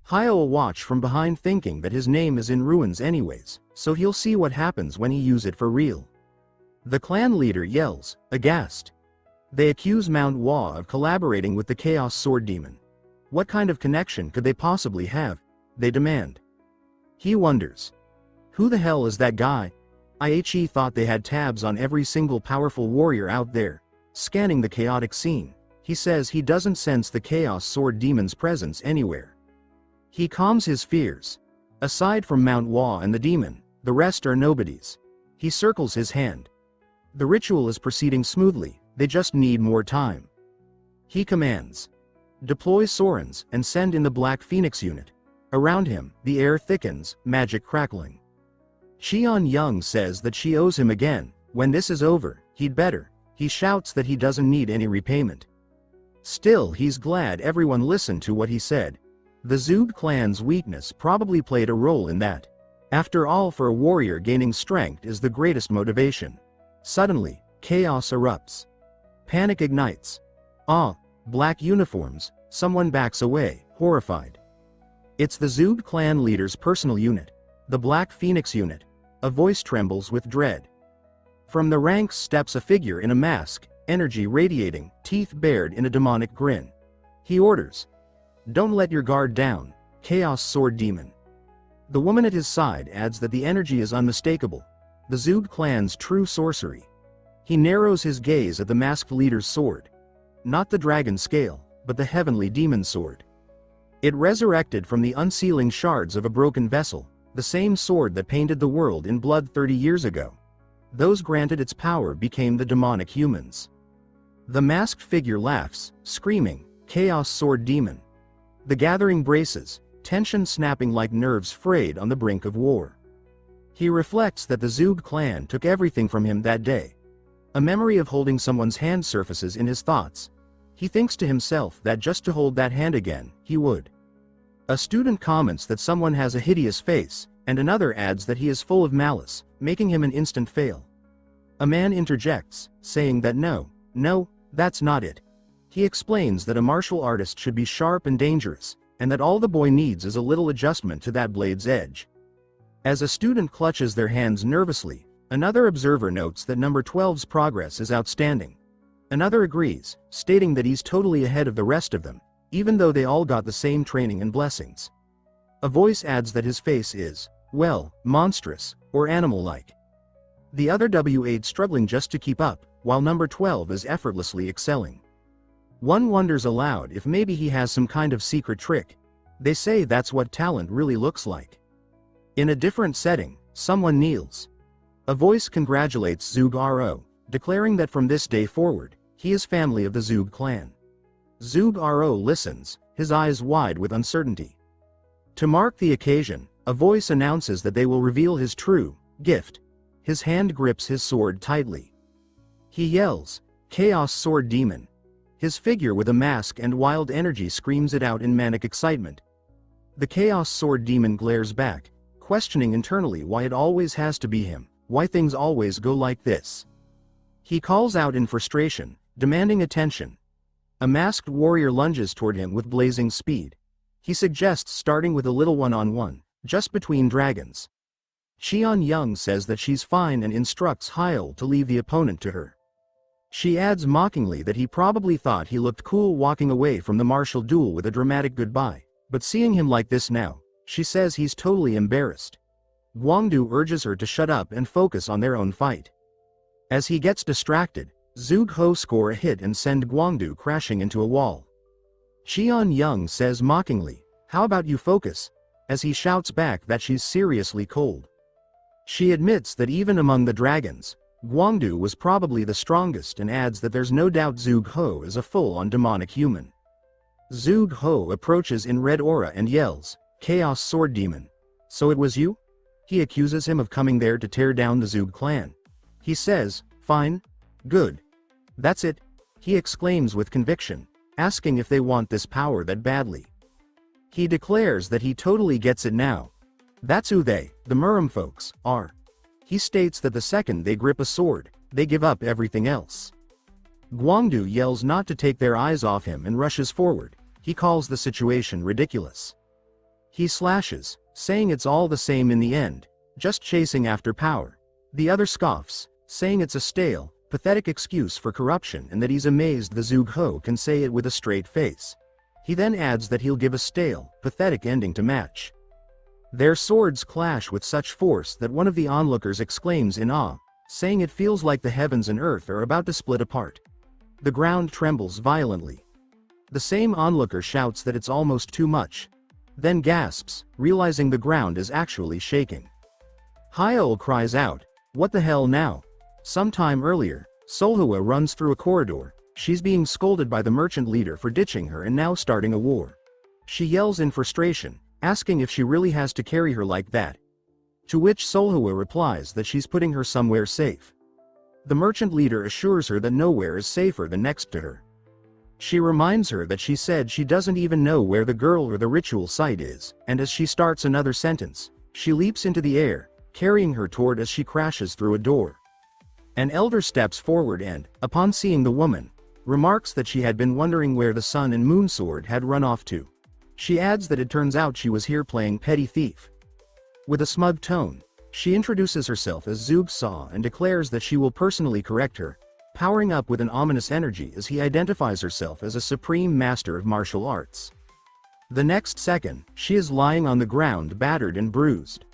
Hiel watch from behind thinking that his name is in ruins anyways, so he'll see what happens when he use it for real. The clan leader yells, aghast. They accuse manhwa of collaborating with the Chaos Sword Demon. What kind of connection could they possibly have? They demand. He wonders. Who the hell is that guy? He thought they had tabs on every single powerful warrior out there, scanning the chaotic scene. He says he doesn't sense the Chaos Sword Demon's presence anywhere. He calms his fears. Aside from manhwa and the demon, the rest are nobodies. He circles his hand. The ritual is proceeding smoothly, they just need more time. He commands. Deploy Sorens and send in the Black Phoenix unit. Around him, the air thickens, magic crackling. Cheon Young says that she owes him again. When this is over, he'd better. He shouts that he doesn't need any repayment. Still, he's glad everyone listened to what he said. The Zug clan's weakness probably played a role in that. After all, for a warrior, gaining strength is the greatest motivation. Suddenly, chaos erupts. Panic ignites. Black uniforms, someone backs away, horrified. It's the Zug clan leader's personal unit, the Black Phoenix unit. A voice trembles with dread. From the ranks steps a figure in a mask, energy radiating, teeth bared in a demonic grin. He orders, "Don't let your guard down, Chaos Sword Demon." The woman at his side adds that the energy is unmistakable, the Zug clan's true sorcery. He narrows his gaze at the masked leader's sword. Not the dragon scale, but the heavenly demon sword. It resurrected from the unsealing shards of a broken vessel, the same sword that painted the world in blood 30 years ago. Those granted its power became the demonic humans. The masked figure laughs, screaming, "Chaos Sword Demon." The gathering braces, tension snapping like nerves frayed on the brink of war. He reflects that the Zug clan took everything from him that day. A memory of holding someone's hand surfaces in his thoughts. He thinks to himself that just to hold that hand again, he would. A student comments that someone has a hideous face, and another adds that he is full of malice, making him an instant fail. A man interjects, saying that no, that's not it. He explains that a martial artist should be sharp and dangerous, and that all the boy needs is a little adjustment to that blade's edge. As a student clutches their hands nervously, another observer notes that number 12's progress is outstanding. Another agrees, stating that he's totally ahead of the rest of them, even though they all got the same training and blessings. A voice adds that his face is, well, monstrous, or animal-like. The other W8 struggling just to keep up, while number 12 is effortlessly excelling. One wonders aloud if maybe he has some kind of secret trick. They say that's what talent really looks like. In a different setting, someone kneels. A voice congratulates Zug Ro, declaring that from this day forward, he is family of the Zug clan. Zug Ro listens, his eyes wide with uncertainty. To mark the occasion, a voice announces that they will reveal his true gift. His hand grips his sword tightly. He yells, "Chaos Sword Demon." His figure with a mask and wild energy screams it out in manic excitement. The Chaos Sword Demon glares back, questioning internally why it always has to be him, why things always go like this. He calls out in frustration, demanding attention. A masked warrior lunges toward him with blazing speed. He suggests starting with a little one-on-one, just between dragons. Xian Young says that she's fine and instructs Hyeol to leave the opponent to her. She adds mockingly that he probably thought he looked cool walking away from the martial duel with a dramatic goodbye, but seeing him like this now, she says he's totally embarrassed. Guangdu urges her to shut up and focus on their own fight. As he gets distracted, Zug Ho score a hit and send Guangdu crashing into a wall. Xian Young says mockingly, "How about you focus?" as he shouts back that she's seriously cold. She admits that even among the dragons, Guangdu was probably the strongest and adds that there's no doubt Zug Ho is a full-on demonic human. Zug Ho approaches in red aura and yells, "Chaos Sword Demon. So it was you?" He accuses him of coming there to tear down the Zug clan. He says, "Fine. Good. That's it," he exclaims with conviction, asking if they want this power that badly. He declares that he totally gets it now. That's who they, the Murim folks, are. He states that the second they grip a sword, they give up everything else. Guangdu yells not to take their eyes off him and rushes forward. He calls the situation ridiculous. He slashes, saying it's all the same in the end, just chasing after power. The other scoffs, saying it's a stale, pathetic excuse for corruption and that he's amazed the Zug Ho can say it with a straight face. He then adds that he'll give a stale, pathetic ending to match. Their swords clash with such force that one of the onlookers exclaims in awe, saying it feels like the heavens and earth are about to split apart. The ground trembles violently. The same onlooker shouts that it's almost too much, then gasps, realizing the ground is actually shaking. Hyeol cries out, "What the hell now?" Sometime earlier, Seolhwa runs through a corridor. She's being scolded by the merchant leader for ditching her and now starting a war. She yells in frustration, asking if she really has to carry her like that. To which Seolhwa replies that she's putting her somewhere safe. The merchant leader assures her that nowhere is safer than next to her. She reminds her that she said she doesn't even know where the girl or the ritual site is, and as she starts another sentence, She leaps into the air, carrying her toward as she crashes through a door. An elder steps forward and, upon seeing the woman, remarks that she had been wondering where the sun and moon sword had run off to. She adds that it turns out she was here playing petty thief. With a smug tone, she introduces herself as Zug Saw and declares that she will personally correct her, powering up with an ominous energy as he identifies herself as a supreme master of martial arts. The next second, she is lying on the ground battered and bruised.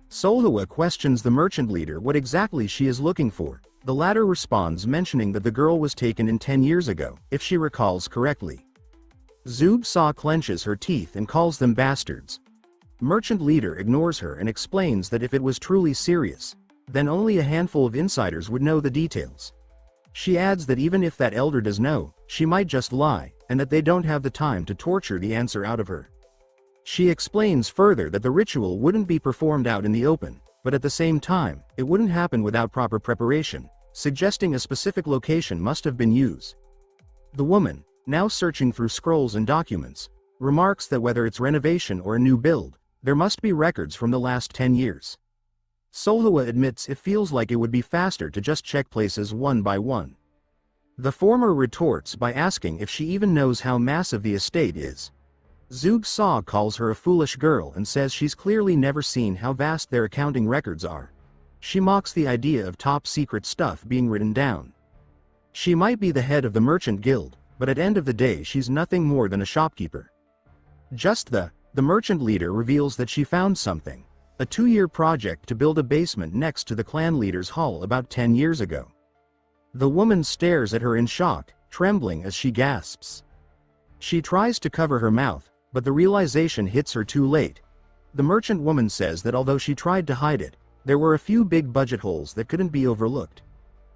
Seolhwa questions the merchant leader what exactly she is looking for. The latter responds mentioning that the girl was taken in 10 years ago, if she recalls correctly. Zug Saw clenches her teeth and calls them bastards. Merchant leader ignores her and explains that if it was truly serious, then only a handful of insiders would know the details. She adds that even if that elder does know, she might just lie, and that they don't have the time to torture the answer out of her. She explains further that the ritual wouldn't be performed out in the open, but at the same time, it wouldn't happen without proper preparation, suggesting a specific location must have been used. The woman, now searching through scrolls and documents, remarks that whether it's renovation or a new build, there must be records from the last 10 years. Seolhwa admits it feels like it would be faster to just check places one by one. The former retorts by asking if she even knows how massive the estate is. Zug Saw calls her a foolish girl and says she's clearly never seen how vast their accounting records are. She mocks the idea of top-secret stuff being written down. She might be the head of the merchant guild, but at end of the day she's nothing more than a shopkeeper. The merchant leader reveals that she found something. A 2-year project to build a basement next to the clan leader's hall about 10 years ago. The woman stares at her in shock, trembling as she gasps. She tries to cover her mouth, but the realization hits her too late. The merchant woman says that although she tried to hide it, there were a few big budget holes that couldn't be overlooked.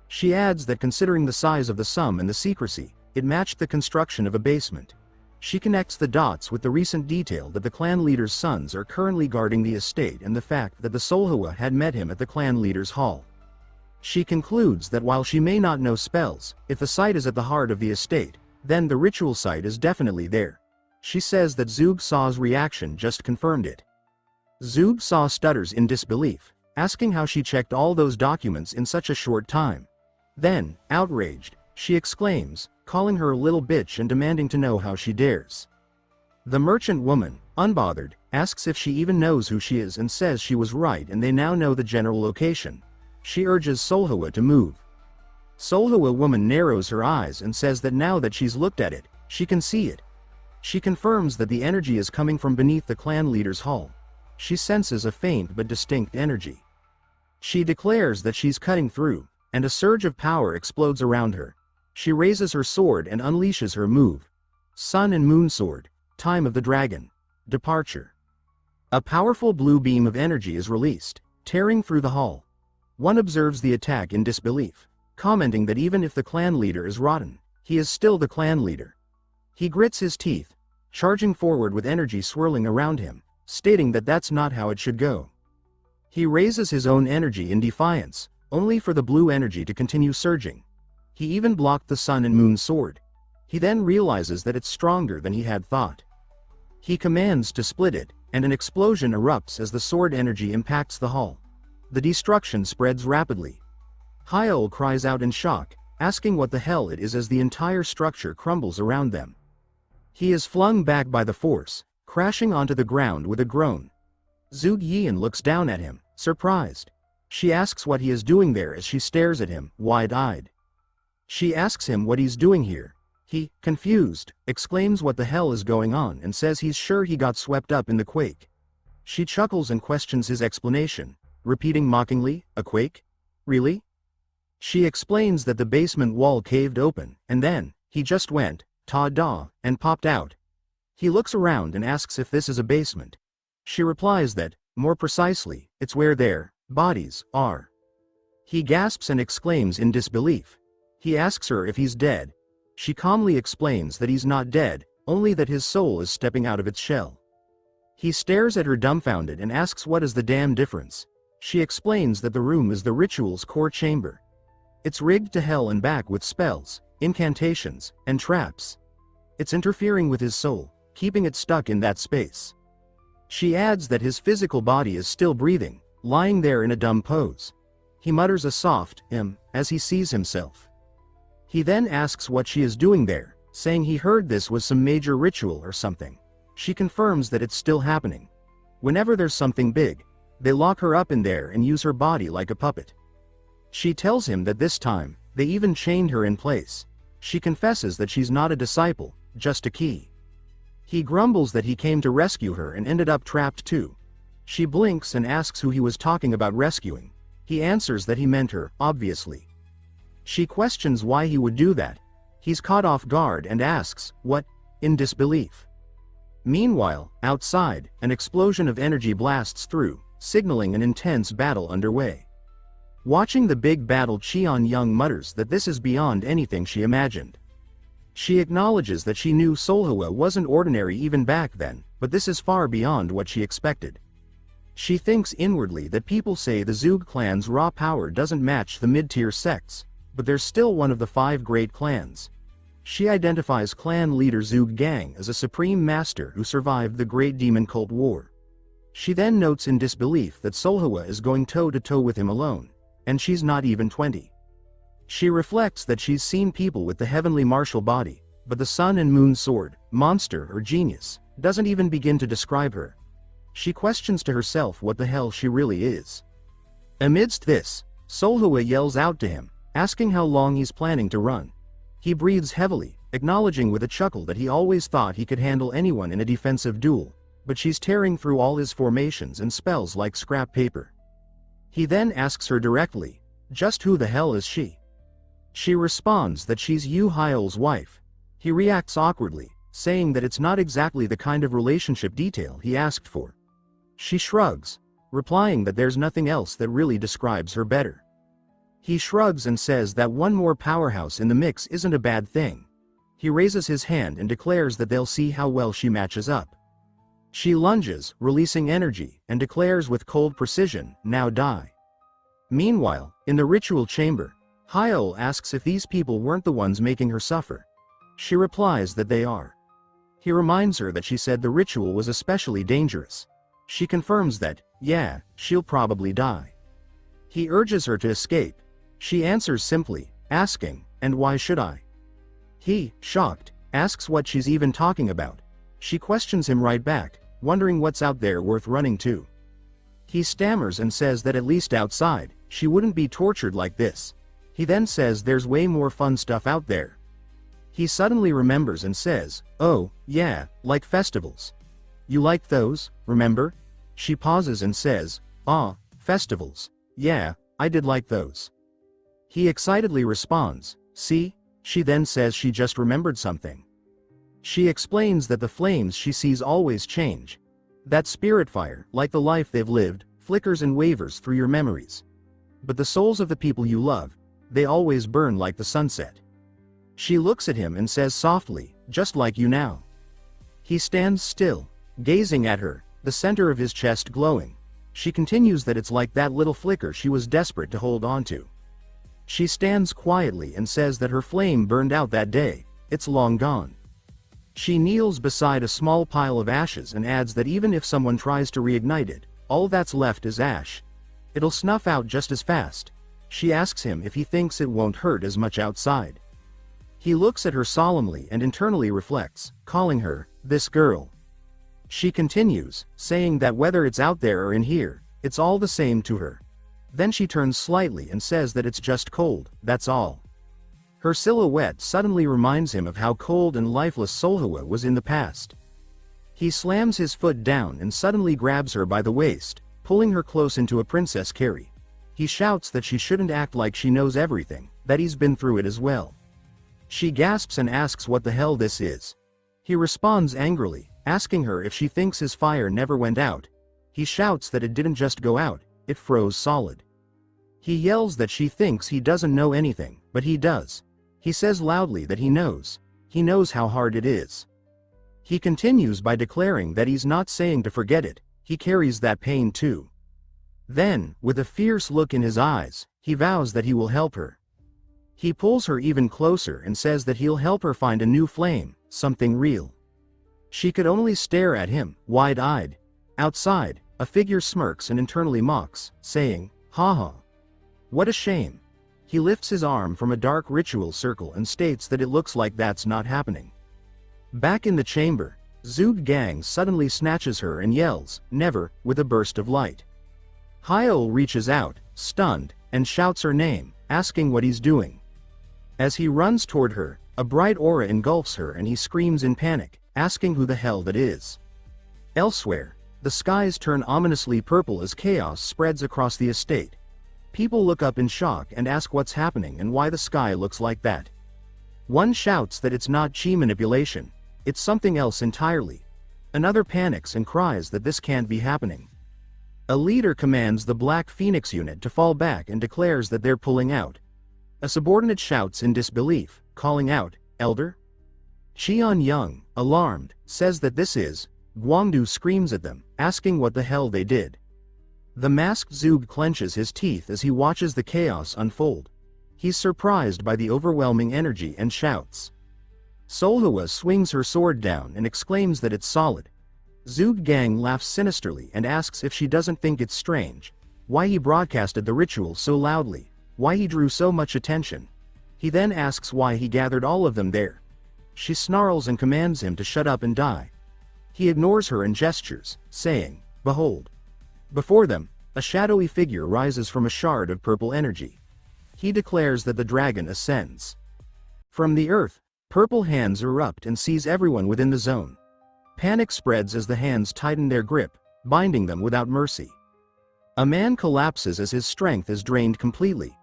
She adds that considering the size of the sum and the secrecy, it matched the construction of a basement. She connects the dots with the recent detail that the clan leader's sons are currently guarding the estate and the fact that the Seolhwa had met him at the clan leader's hall. She concludes that while she may not know spells, if the site is at the heart of the estate, then the ritual site is definitely there. She says that Zug Saw's reaction just confirmed it. Zug Saw stutters in disbelief, asking how she checked all those documents in such a short time. Then, outraged, she exclaims, calling her a little bitch and demanding to know how she dares. The merchant woman, unbothered, asks if she even knows who she is and says she was right and they now know the general location. She urges Seolhwa to move. Seolhwa woman narrows her eyes and says that now that she's looked at it, she can see it. She confirms that the energy is coming from beneath the clan leader's hall. She senses a faint but distinct energy. She declares that she's cutting through, and a surge of power explodes around her. She raises her sword and unleashes her move. Sun and Moon Sword, Time of the Dragon, Departure. A powerful blue beam of energy is released, tearing through the hall. One observes the attack in disbelief, commenting that even if the clan leader is rotten, he is still the clan leader. He grits his teeth, charging forward with energy swirling around him, stating that that's not how it should go. He raises his own energy in defiance, only for the blue energy to continue surging. He even blocked the Sun and Moon Sword. He then realizes that it's stronger than he had thought. He commands to split it, and an explosion erupts as the sword energy impacts the hall. The destruction spreads rapidly. Hyeol cries out in shock, asking what the hell it is as the entire structure crumbles around them. He is flung back by the force, crashing onto the ground with a groan. Zug Yian looks down at him, surprised. She asks what he is doing there as she stares at him, wide-eyed. She asks him what he's doing here. He, confused, exclaims what the hell is going on and says he's sure he got swept up in the quake. She chuckles and questions his explanation, repeating mockingly, "A quake? Really?" She explains that the basement wall caved open, and then, he just went, ta-da, and popped out. He looks around and asks if this is a basement. She replies that, more precisely, it's where their bodies are. He gasps and exclaims in disbelief. He asks her if he's dead. She calmly explains that he's not dead, only that his soul is stepping out of its shell. He stares at her dumbfounded and asks what is the damn difference. She explains that the room is the ritual's core chamber. It's rigged to hell and back with spells, incantations, and traps. It's interfering with his soul, keeping it stuck in that space. She adds that his physical body is still breathing, lying there in a dumb pose. He mutters a soft as he sees himself. He then asks what she is doing there, saying he heard this was some major ritual or something. She confirms that it's still happening. Whenever there's something big, they lock her up in there and use her body like a puppet. She tells him that this time, they even chained her in place. She confesses that she's not a disciple, just a key. He grumbles that he came to rescue her and ended up trapped too. She blinks and asks who he was talking about rescuing. He answers that he meant her, obviously. She questions why he would do that. He's caught off guard and asks, what? In disbelief. Meanwhile, outside, an explosion of energy blasts through, signaling an intense battle underway. Watching the big battle, Cheon Young mutters that this is beyond anything she imagined. She acknowledges that she knew Seolhwa wasn't ordinary even back then, but this is far beyond what she expected. She thinks inwardly that people say the Zug clan's raw power doesn't match the mid-tier sects, but there's still one of the 5 great clans. She identifies clan leader Zug Gang as a supreme master who survived the Great Demon Cult War. She then notes in disbelief that Seolhwa is going toe-to-toe with him alone, and she's not even 20. She reflects that she's seen people with the heavenly martial body, but the sun and moon sword, monster or genius, doesn't even begin to describe her. She questions to herself what the hell she really is. Amidst this, Seolhwa yells out to him, asking how long he's planning to run. He breathes heavily, acknowledging with a chuckle that he always thought he could handle anyone in a defensive duel, but she's tearing through all his formations and spells like scrap paper. He then asks her directly, just who the hell is she? She responds that she's Hyeol's wife. He reacts awkwardly, saying that it's not exactly the kind of relationship detail he asked for. She shrugs, replying that there's nothing else that really describes her better. He shrugs and says that one more powerhouse in the mix isn't a bad thing. He raises his hand and declares that they'll see how well she matches up. She lunges, releasing energy, and declares with cold precision, now die. Meanwhile, in the ritual chamber, Hyeol asks if these people weren't the ones making her suffer. She replies that they are. He reminds her that she said the ritual was especially dangerous. She confirms that, yeah, she'll probably die. He urges her to escape. She answers simply, asking, and why should I? He, shocked, asks what she's even talking about. She questions him right back, wondering what's out there worth running to. He stammers and says that at least outside, she wouldn't be tortured like this. He then says there's way more fun stuff out there. He suddenly remembers and says, oh, yeah, like festivals. You liked those, remember? She pauses and says, ah, festivals. Yeah, I did like those. He excitedly responds, see? She then says she just remembered something. She explains that the flames she sees always change. That spirit fire, like the life they've lived, flickers and wavers through your memories. But the souls of the people you love, they always burn like the sunset. She looks at him and says softly, just like you now. He stands still, gazing at her, the center of his chest glowing. She continues that it's like that little flicker she was desperate to hold on to. She stands quietly and says that her flame burned out that day, it's long gone. She kneels beside a small pile of ashes and adds that even if someone tries to reignite it, all that's left is ash. It'll snuff out just as fast. She asks him if he thinks it won't hurt as much outside. He looks at her solemnly and internally reflects, calling her, this girl. She continues, saying that whether it's out there or in here, it's all the same to her. Then she turns slightly and says that it's just cold, that's all. Her silhouette suddenly reminds him of how cold and lifeless Seolhwa was in the past. He slams his foot down and suddenly grabs her by the waist, pulling her close into a princess carry. He shouts that she shouldn't act like she knows everything, that he's been through it as well. She gasps and asks what the hell this is. He responds angrily, asking her if she thinks his fire never went out. He shouts that it didn't just go out, it froze solid. He yells that she thinks he doesn't know anything, but he does. He says loudly that he knows how hard it is. He continues by declaring that he's not saying to forget it, he carries that pain too. Then, with a fierce look in his eyes, he vows that he will help her. He pulls her even closer and says that he'll help her find a new flame, something real. She could only stare at him, wide-eyed. Outside, a figure smirks and internally mocks, saying, "Haha. What a shame." He lifts his arm from a dark ritual circle and states that it looks like that's not happening. Back in the chamber, Zug Gang suddenly snatches her and yells, "Never," with a burst of light. Hyeol reaches out, stunned, and shouts her name, asking what he's doing. As he runs toward her, a bright aura engulfs her and he screams in panic, asking who the hell that is. Elsewhere, the skies turn ominously purple as chaos spreads across the estate. People look up in shock and ask what's happening and why the sky looks like that. One shouts that it's not chi manipulation, it's something else entirely. Another panics and cries that this can't be happening. A leader commands the Black Phoenix unit to fall back and declares that they're pulling out. A subordinate shouts in disbelief, calling out, "Elder?" Cheon Young, alarmed, says that this is. Gwangdu screams at them, asking what the hell they did. The masked Zug clenches his teeth as he watches the chaos unfold. He's surprised by the overwhelming energy and shouts. Seolhwa swings her sword down and exclaims that it's solid. Zug Gang laughs sinisterly and asks if she doesn't think it's strange, why he broadcasted the ritual so loudly, why he drew so much attention. He then asks why he gathered all of them there. She snarls and commands him to shut up and die. He ignores her and gestures, saying, "Behold." Before them, a shadowy figure rises from a shard of purple energy. He declares that the dragon ascends. From the earth, purple hands erupt and seize everyone within the zone. Panic spreads as the hands tighten their grip, binding them without mercy. A man collapses as his strength is drained completely.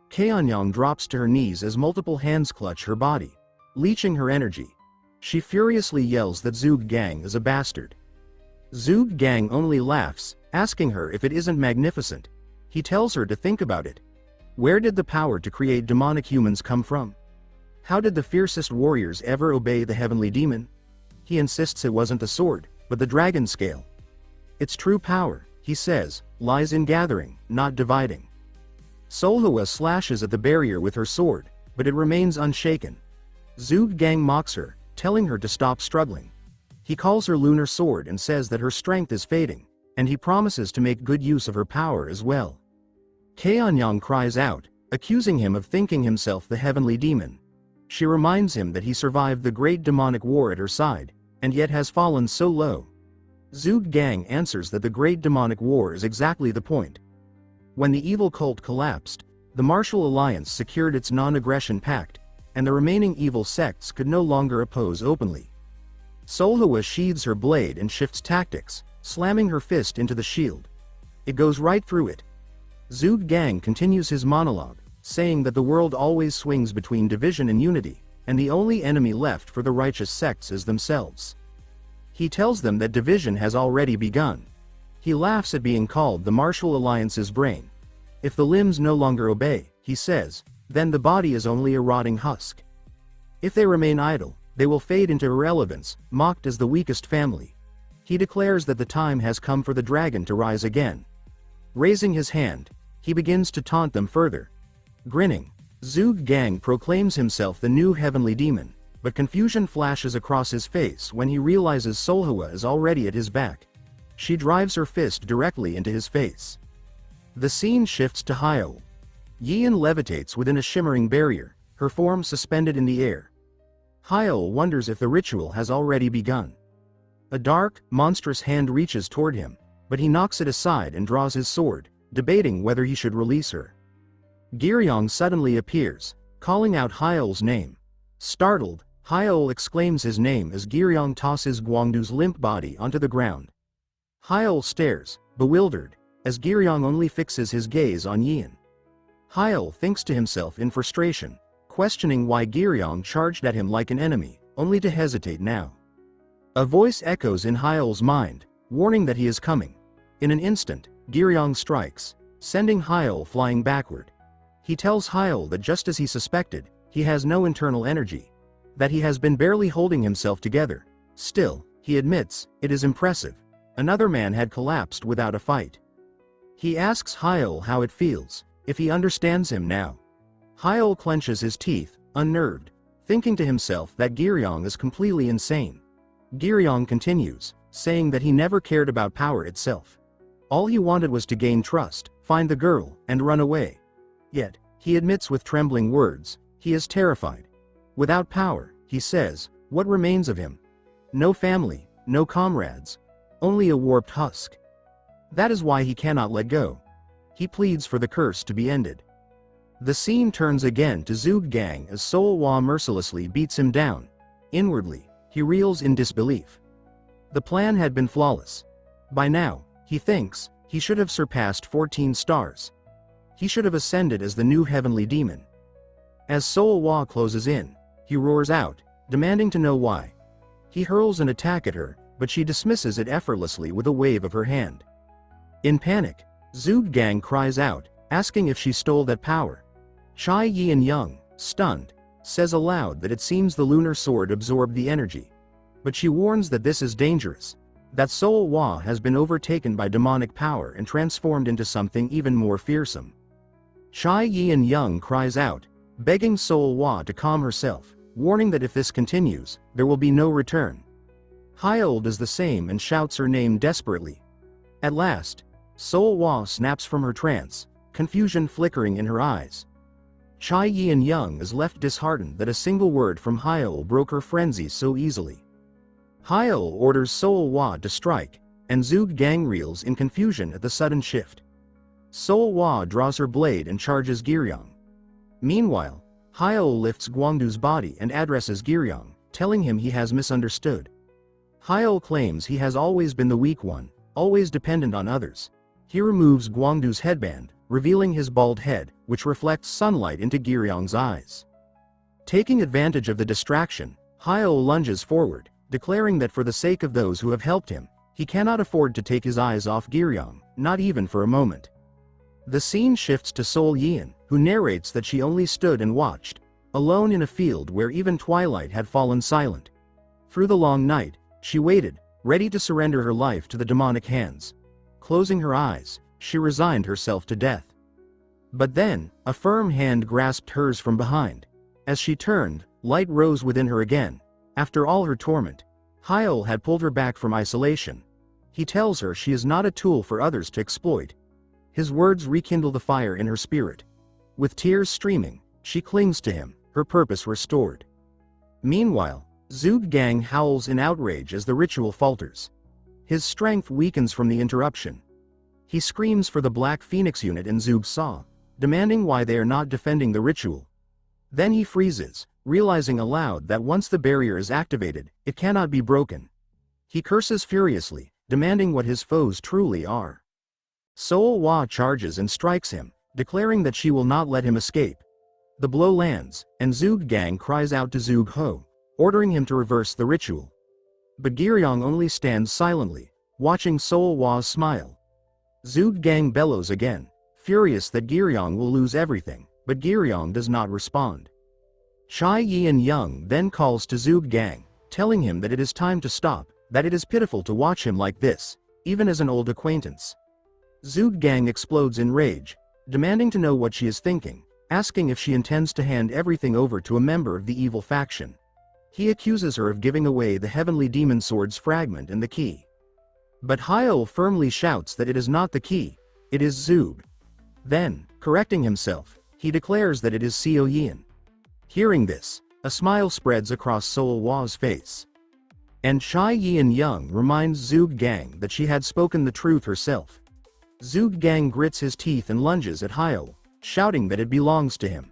Keonyang drops to her knees as multiple hands clutch her body, leeching her energy. She furiously yells that Zug Gang is a bastard. Zug Gang only laughs, asking her if it isn't magnificent. He tells her to think about it. Where did the power to create demonic humans come from? How did the fiercest warriors ever obey the heavenly demon? He insists it wasn't the sword, but the dragon scale. Its true power, he says, lies in gathering, not dividing. Seolhwa slashes at the barrier with her sword, but it remains unshaken. Zug Gang mocks her, telling her to stop struggling. He calls her lunar sword and says that her strength is fading, and he promises to make good use of her power as well. Keonyang cries out, accusing him of thinking himself the heavenly demon. She reminds him that he survived the great demonic war at her side, and yet has fallen so low. Zug Gang answers that the great demonic war is exactly the point. When the evil cult collapsed, the Martial Alliance secured its non-aggression pact, and the remaining evil sects could no longer oppose openly. Seolhwa sheathes her blade and shifts tactics, slamming her fist into the shield. It goes right through it. Zug Gang continues his monologue, saying that the world always swings between division and unity, and the only enemy left for the righteous sects is themselves. He tells them that division has already begun. He laughs at being called the Martial Alliance's brain. If the limbs no longer obey, he says, then the body is only a rotting husk. If they remain idle, they will fade into irrelevance, mocked as the weakest family. He declares that the time has come for the dragon to rise again. Raising his hand, he begins to taunt them further. Grinning, Zug Gang proclaims himself the new heavenly demon, but confusion flashes across his face when he realizes Seolhwa is already at his back. She drives her fist directly into his face. The scene shifts to Hyeol. Yian levitates within a shimmering barrier, her form suspended in the air. Hyeol wonders if the ritual has already begun. A dark, monstrous hand reaches toward him, but he knocks it aside and draws his sword, debating whether he should release her. Giryong suddenly appears, calling out Hyeol's name. Startled, Hyeol exclaims his name as Giryong tosses Gwangdu's limp body onto the ground. Hyeol stares, bewildered, as Giryong only fixes his gaze on Yian. Hyeol thinks to himself in frustration, questioning why Giryong charged at him like an enemy, only to hesitate now. A voice echoes in Hyeol's mind, warning that he is coming. In an instant, Giryong strikes, sending Hyeol flying backward. He tells Hyeol that just as he suspected, he has no internal energy, that he has been barely holding himself together. Still, he admits, it is impressive. Another man had collapsed without a fight. He asks Hyeol how it feels, if he understands him now. Hyeol clenches his teeth, unnerved, thinking to himself that Giryong is completely insane. Giryong continues, saying that he never cared about power itself. All he wanted was to gain trust, find the girl, and run away. Yet, he admits with trembling words, he is terrified. Without power, he says, what remains of him? No family, no comrades. Only a warped husk. That is why he cannot let go. He pleads for the curse to be ended. The scene turns again to Zuggang as Soulwa mercilessly beats him down. Inwardly, he reels in disbelief. The plan had been flawless. By now, he thinks, he should have surpassed 14 stars. He should have ascended as the new heavenly demon. As Soulwa closes in, he roars out, demanding to know why. He hurls an attack at her, but she dismisses it effortlessly with a wave of her hand. In panic, Zuggang cries out, asking if she stole that power. Yian, stunned, says aloud that it seems the lunar sword absorbed the energy. But she warns that this is dangerous, that Soulwa has been overtaken by demonic power and transformed into something even more fearsome. Yian cries out, begging Soulwa to calm herself, warning that if this continues, there will be no return. Hyeol does the same and shouts her name desperately. At last, Soulwa snaps from her trance, confusion flickering in her eyes. Yian is left disheartened that a single word from Hyeol broke her frenzy so easily. Hiel orders Soulwa to strike, and Zuggang reels in confusion at the sudden shift. Soulwa draws her blade and charges Giryong. Meanwhile, Hiel lifts Gwangdu's body and addresses Giryong, telling him he has misunderstood. Hiel claims he has always been the weak one, always dependent on others. He removes Gwangdu's headband, revealing his bald head, which reflects sunlight into Giryong's eyes. Taking advantage of the distraction, Hiel lunges forward, declaring that for the sake of those who have helped him, he cannot afford to take his eyes off Giryong, not even for a moment. The scene shifts to Yian, who narrates that she only stood and watched, alone in a field where even twilight had fallen silent. Through the long night, she waited, ready to surrender her life to the demonic hands. Closing her eyes, she resigned herself to death. But then, a firm hand grasped hers from behind. As she turned, light rose within her again. After all her torment, Hiel had pulled her back from isolation. He tells her she is not a tool for others to exploit. His words rekindle the fire in her spirit. With tears streaming, she clings to him, her purpose restored. Meanwhile, Zuggang howls in outrage as the ritual falters. His strength weakens from the interruption. He screams for the Black Phoenix unit in Zug-Saw, demanding why they are not defending the ritual. Then he freezes, realizing aloud that once the barrier is activated, it cannot be broken. He curses furiously, demanding what his foes truly are. Soulwa charges and strikes him, declaring that she will not let him escape. The blow lands, and Zuggang cries out to Zug-Ho, ordering him to reverse the ritual. But Giryong only stands silently, watching Soulwa smile. Zuggang bellows again, furious that Giryong will lose everything, but Giryong does not respond. Yian then calls to Zuggang, telling him that it is time to stop, that it is pitiful to watch him like this, even as an old acquaintance. Zuggang explodes in rage, demanding to know what she is thinking, asking if she intends to hand everything over to a member of the evil faction. He accuses her of giving away the heavenly demon sword's fragment and the key. But Hiel firmly shouts that it is not the key, it is Zug. Then, correcting himself, he declares that it is Yian. Hearing this, a smile spreads across Soulwa's face. And Yian reminds Zuggang that she had spoken the truth herself. Zuggang grits his teeth and lunges at Hiel, shouting that it belongs to him.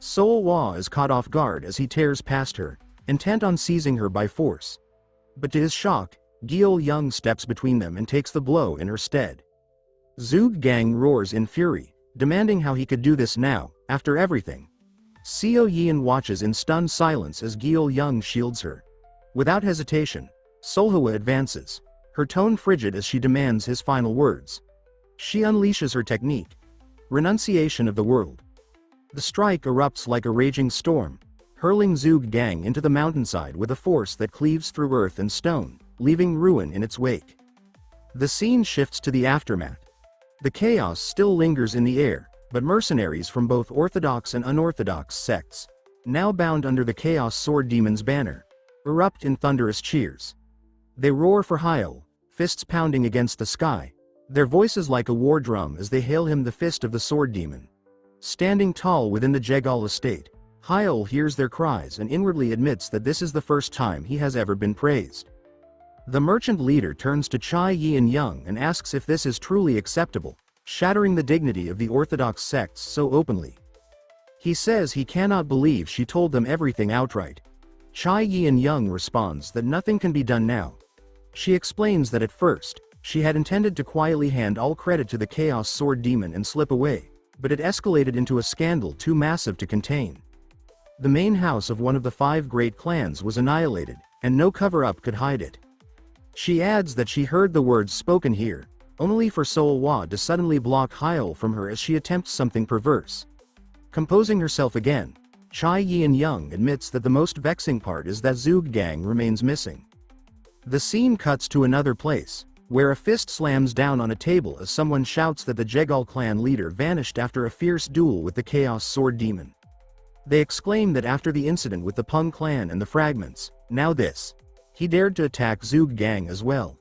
Soulwa is caught off guard as he tears past her, intent on seizing her by force. But to his shock, Hiel steps between them and takes the blow in her stead. Zuggang roars in fury, demanding how he could do this now, after everything. Yian watches in stunned silence as Hiel shields her. Without hesitation, Seolhwa advances, her tone frigid as she demands his final words. She unleashes her technique, renunciation of the world. The strike erupts like a raging storm, hurling Zuggang into the mountainside with a force that cleaves through earth and stone, leaving ruin in its wake. The scene shifts to the aftermath. The chaos still lingers in the air, but mercenaries from both orthodox and unorthodox sects, now bound under the Chaos Sword Demon's banner, erupt in thunderous cheers. They roar for Hyeol, fists pounding against the sky, their voices like a war drum as they hail him the fist of the sword demon. Standing tall within the Jegal estate, Hyeol hears their cries and inwardly admits that this is the first time he has ever been praised. The merchant leader turns to Chai Yian Young and asks if this is truly acceptable, shattering the dignity of the orthodox sects so openly. He says he cannot believe she told them everything outright. Chai Yian Young responds that nothing can be done now. She explains that at first, she had intended to quietly hand all credit to the Chaos Sword Demon and slip away, but it escalated into a scandal too massive to contain. The main house of one of the 5 great clans was annihilated, and no cover-up could hide it. She adds that she heard the words spoken here, only for Soulwa to suddenly block Hiel from her as she attempts something perverse. Composing herself again, Chai Yian Young admits that the most vexing part is that Zug Gang remains missing. The scene cuts to another place, where a fist slams down on a table as someone shouts that the Jegal clan leader vanished after a fierce duel with the Chaos Sword Demon. They exclaim that after the incident with the Pung clan and the fragments, now this, he dared to attack Zug Gang as well.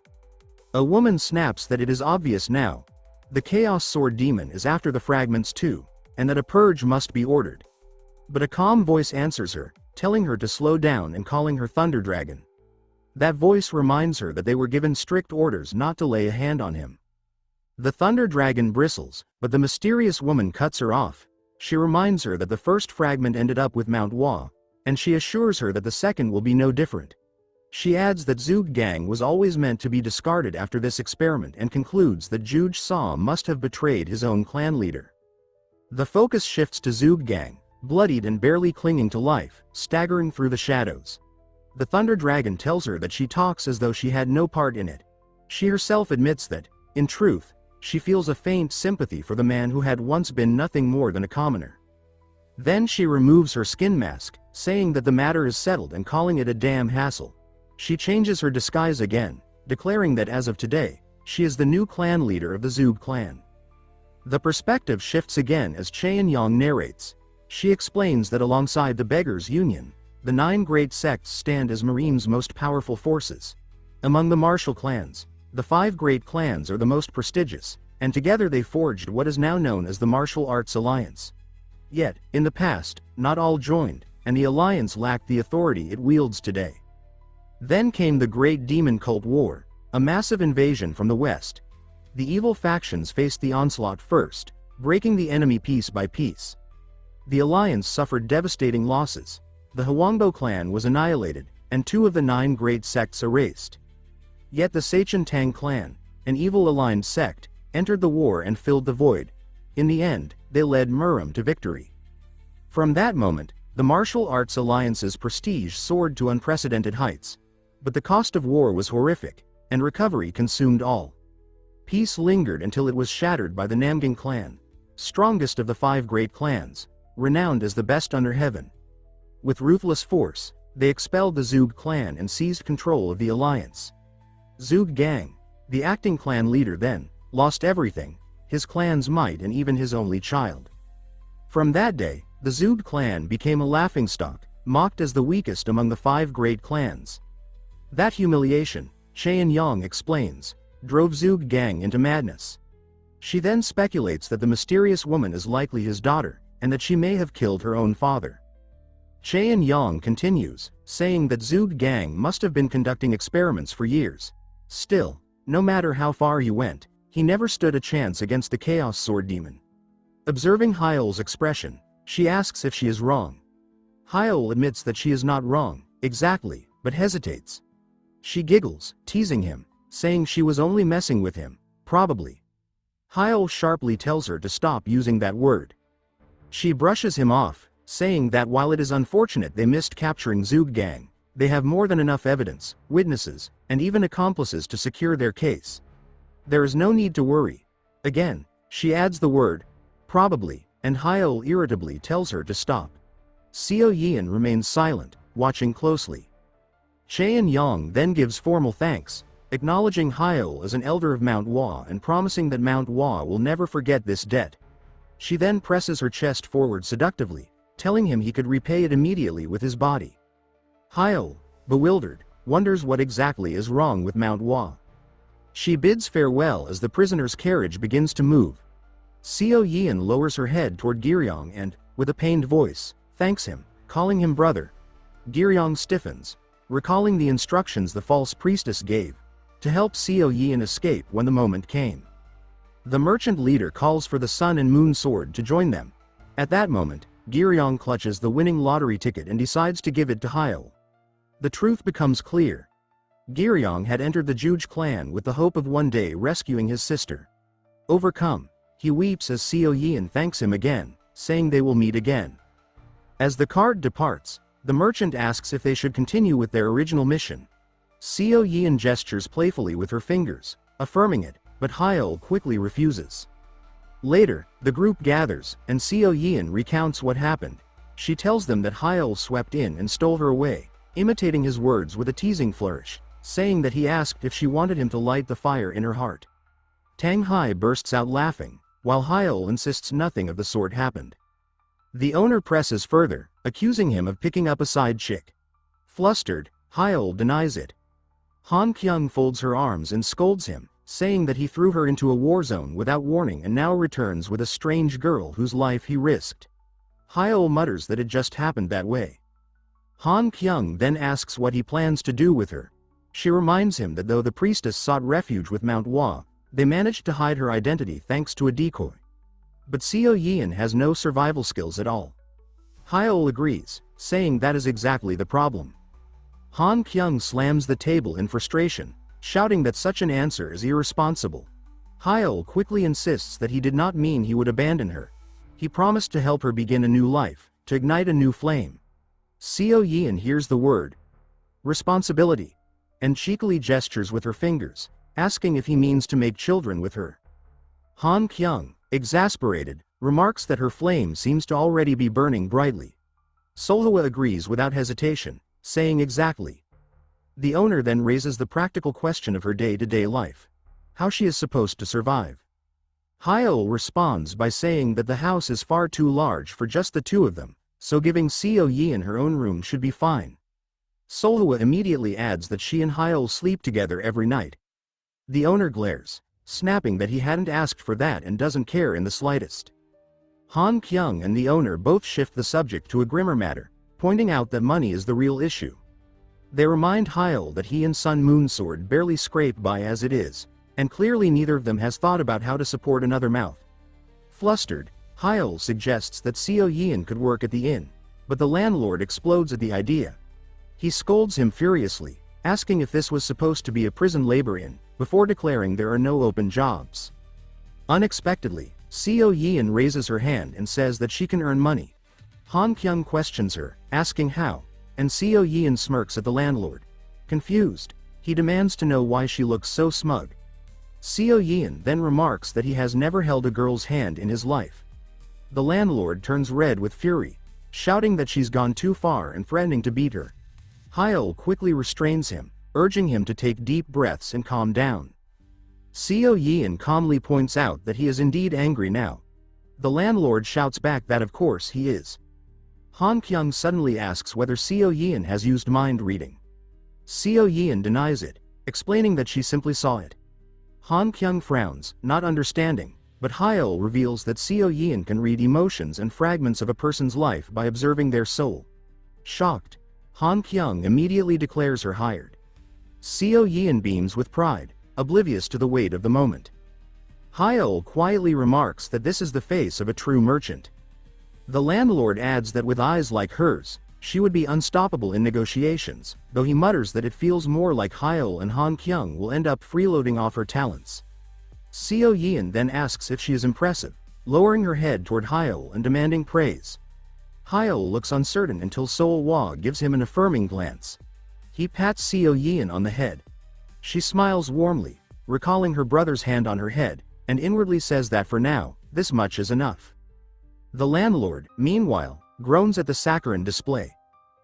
A woman snaps that it is obvious now, the Chaos Sword Demon is after the fragments too, and that a purge must be ordered. But a calm voice answers her, telling her to slow down and calling her Thunder Dragon. That voice reminds her that they were given strict orders not to lay a hand on him. The Thunder Dragon bristles, but the mysterious woman cuts her off. She reminds her that the first fragment ended up with manhwa, and she assures her that the second will be no different. She adds that Zug Gang was always meant to be discarded after this experiment and concludes that Juge Sa must have betrayed his own clan leader. The focus shifts to Zug Gang, bloodied and barely clinging to life, staggering through the shadows. The Thunder Dragon tells her that she talks as though she had no part in it. She herself admits that, in truth, she feels a faint sympathy for the man who had once been nothing more than a commoner. Then she removes her skin mask, saying that the matter is settled and calling it a damn hassle. She changes her disguise again, declaring that as of today, she is the new clan leader of the Zug clan. The perspective shifts again as Chaein Yang narrates. She explains that alongside the Beggars' Union, the 9 great sects stand as Murim's most powerful forces. Among the martial clans, the 5 great clans are the most prestigious, and together they forged what is now known as the Martial Arts Alliance. Yet, in the past, not all joined, and the alliance lacked the authority it wields today. Then came the Great Demon Cult War, a massive invasion from the west. The evil factions faced the onslaught first, breaking the enemy piece by piece. The alliance suffered devastating losses. The Hwangbo clan was annihilated, and 2 of the 9 great sects erased. Yet the Sachin Tang clan, an evil-aligned sect, entered the war and filled the void. In the end, they led Murim to victory. From that moment, the Martial Arts Alliance's prestige soared to unprecedented heights. But the cost of war was horrific, and recovery consumed all. Peace lingered until it was shattered by the Namgang clan, strongest of the 5 great clans, renowned as the best under heaven. With ruthless force, they expelled the Zug clan and seized control of the alliance. Zug Gang, the acting clan leader then, lost everything, his clan's might and even his only child. From that day, the Zug clan became a laughingstock, mocked as the weakest among the 5 great clans. That humiliation, Chaein Yang explains, drove Zug Gang into madness. She then speculates that the mysterious woman is likely his daughter, and that she may have killed her own father. Chaein Yang continues, saying that Zug Gang must have been conducting experiments for years. Still, no matter how far he went, he never stood a chance against the Chaos Sword Demon. Observing Hyeol's expression, she asks if she is wrong. Hyeol admits that she is not wrong, exactly, but hesitates. She giggles, teasing him, saying she was only messing with him, probably. Hyeol sharply tells her to stop using that word. She brushes him off, saying that while it is unfortunate they missed capturing Zug Gang, they have more than enough evidence, witnesses, and even accomplices to secure their case. There is no need to worry. Again, she adds the word, probably, and Hyeol irritably tells her to stop. Yian remains silent, watching closely. Chaein Yang then gives formal thanks, acknowledging Hyeol as an elder of Mount Hwa and promising that Mount Hwa will never forget this debt. She then presses her chest forward seductively, telling him he could repay it immediately with his body. Hyeol, bewildered, wonders what exactly is wrong with manhwa. She bids farewell as the prisoner's carriage begins to move. Yian lowers her head toward Giryong and, with a pained voice, thanks him, calling him brother. Giryong stiffens, recalling the instructions the false priestess gave, to help Yian escape when the moment came. The merchant leader calls for the sun and moon sword to join them. At that moment, Giryong clutches the winning lottery ticket and decides to give it to Hyeol. The truth becomes clear. Giryong had entered the Juge clan with the hope of one day rescuing his sister. Overcome, he weeps as Yian thanks him again, saying they will meet again. As the card departs, the merchant asks if they should continue with their original mission. Yian gestures playfully with her fingers, affirming it, but Hyeol quickly refuses. Later, the group gathers, and Yian recounts what happened. She tells them that Hyeol swept in and stole her away, imitating his words with a teasing flourish, saying that he asked if she wanted him to light the fire in her heart. Tanghai bursts out laughing, while Hyeol insists nothing of the sort happened. The owner presses further, accusing him of picking up a side chick. Flustered, Hyeol denies it. Han Kyung folds her arms and scolds him, saying that he threw her into a war zone without warning and now returns with a strange girl whose life he risked. Hyeol mutters that it just happened that way. Han Kyung then asks what he plans to do with her. She reminds him that though the priestess sought refuge with manhwa, they managed to hide her identity thanks to a decoy. But Yian has no survival skills at all. Hyeol agrees, saying that is exactly the problem. Han Kyung slams the table in frustration, shouting that such an answer is irresponsible. Hyeol quickly insists that he did not mean he would abandon her. He promised to help her begin a new life, to ignite a new flame. Yian hears the word responsibility, and cheekily gestures with her fingers, asking if he means to make children with her. Han Kyung, exasperated, remarks that her flame seems to already be burning brightly. Soulwa agrees without hesitation, saying exactly. The owner then raises the practical question of her day-to-day life. How she is supposed to survive. Hiel responds by saying that the house is far too large for just the two of them, so giving Yian her own room should be fine. Seolhwa immediately adds that she and Hiel sleep together every night. The owner glares, snapping that he hadn't asked for that and doesn't care in the slightest. Han Kyung and the owner both shift the subject to a grimmer matter, pointing out that money is the real issue. They remind Hiel that he and Sun Moon Sword barely scrape by as it is, and clearly neither of them has thought about how to support another mouth. Flustered, Hiel suggests that Yian could work at the inn, but the landlord explodes at the idea. He scolds him furiously, asking if this was supposed to be a prison labor inn, before declaring there are no open jobs. Unexpectedly, Yian raises her hand and says that she can earn money. Han Kyung questions her, asking how, and Yian smirks at the landlord. Confused, he demands to know why she looks so smug. Yian then remarks that he has never held a girl's hand in his life. The landlord turns red with fury, shouting that she's gone too far and threatening to beat her. Hiel quickly restrains him, urging him to take deep breaths and calm down. Yian calmly points out that he is indeed angry now. The landlord shouts back that of course he is. Han Kyung suddenly asks whether Yian has used mind reading. Yian denies it, explaining that she simply saw it. Han Kyung frowns, not understanding, but Hiel reveals that Yian can read emotions and fragments of a person's life by observing their soul. Shocked, Han Kyung immediately declares her hired. Yian beams with pride, oblivious to the weight of the moment. Hiel quietly remarks that this is the face of a true merchant. The landlord adds that with eyes like hers, she would be unstoppable in negotiations, though he mutters that it feels more like Hiel and Han Kyung will end up freeloading off her talents. Yian then asks if she is impressive, lowering her head toward Hiel and demanding praise. Hiel looks uncertain until Soulwa gives him an affirming glance. He pats Yian on the head. She smiles warmly, recalling her brother's hand on her head, and inwardly says that for now, this much is enough. The landlord, meanwhile, groans at the saccharine display.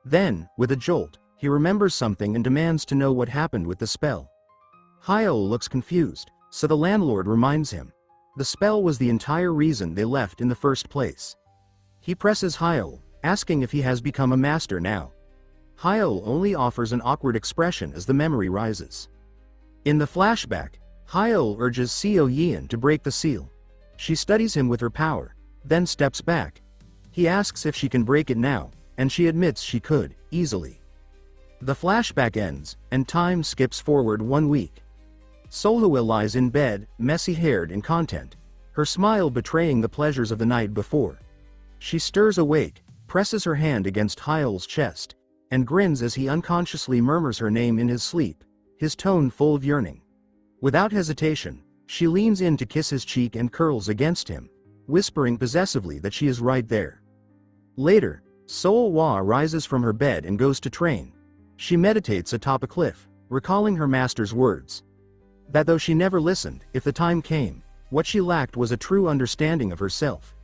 Then, with a jolt, he remembers something and demands to know what happened with the spell. Hiel looks confused, so the landlord reminds him. The spell was the entire reason they left in the first place. He presses Hiel, asking if he has become a master now. Hiel only offers an awkward expression as the memory rises. In the flashback, Hiel urges Yian to break the seal. She studies him with her power, then steps back. He asks if she can break it now, and she admits she could, easily. The flashback ends, and time skips forward 1 week. Soulwa lies in bed, messy-haired and content, her smile betraying the pleasures of the night before. She stirs awake, presses her hand against Hiel's chest, and grins as he unconsciously murmurs her name in his sleep, his tone full of yearning. Without hesitation, she leans in to kiss his cheek and curls against him, whispering possessively that she is right there. Later, Soulwa rises from her bed and goes to train. She meditates atop a cliff, recalling her master's words. That though she never listened, if the time came, what she lacked was a true understanding of herself.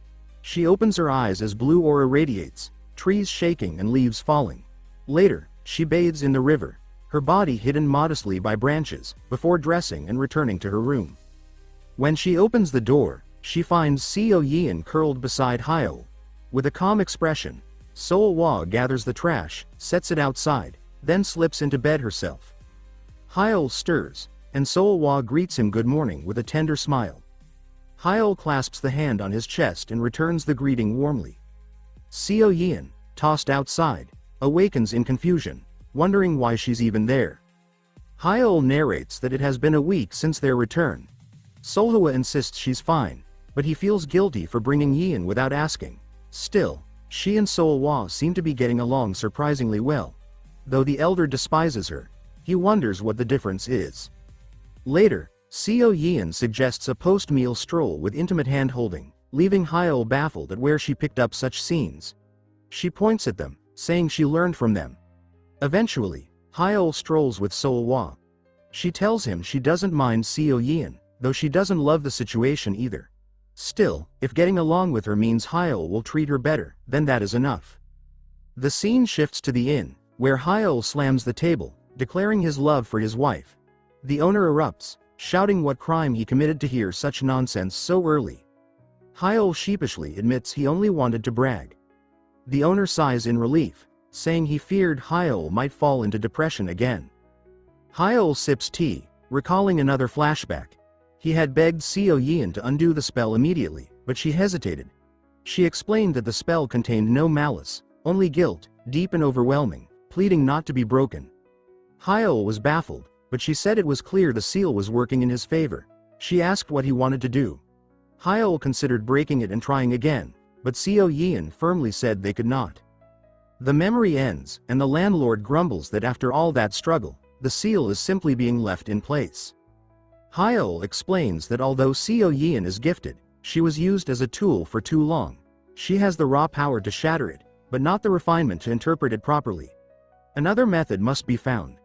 She opens her eyes as blue aura radiates, trees shaking and leaves falling. Later, she bathes in the river, her body hidden modestly by branches, before dressing and returning to her room. When she opens the door, she finds Yian curled beside Hyeol. With a calm expression, Soulwa gathers the trash, sets it outside, then slips into bed herself. Hyeol stirs, and Soulwa greets him good morning with a tender smile. Hyeol clasps the hand on his chest and returns the greeting warmly. Yian, tossed outside, awakens in confusion, wondering why she's even there. Hyeol narrates that it has been a week since their return. Seolhwa insists she's fine, but he feels guilty for bringing Yian without asking. Still, she and Soulwa seem to be getting along surprisingly well. Though the elder despises her, he wonders what the difference is. Later, Yian suggests a post-meal stroll with intimate hand-holding, leaving Hyeol baffled at where she picked up such scenes. She points at them, saying she learned from them. Eventually, Hyeol strolls with Soulwa. She tells him she doesn't mind Yian, though she doesn't love the situation either. Still, if getting along with her means Hyeol will treat her better, then that is enough. The scene shifts to the inn, where Hyeol slams the table, declaring his love for his wife. The owner erupts, shouting what crime he committed to hear such nonsense so early. Hyeol sheepishly admits he only wanted to brag. The owner sighs in relief, saying he feared Hyeol might fall into depression again. Hyeol sips tea, recalling another flashback. He had begged Yian to undo the spell immediately, but she hesitated. She explained that the spell contained no malice, only guilt, deep and overwhelming, pleading not to be broken. Hyeol was baffled, but she said it was clear the seal was working in his favor. She asked what he wanted to do. Hyeol considered breaking it and trying again, but Yian firmly said they could not. The memory ends, and the landlord grumbles that after all that struggle, the seal is simply being left in place. Hyeol explains that although Yian is gifted, she was used as a tool for too long. She has the raw power to shatter it, but not the refinement to interpret it properly. Another method must be found.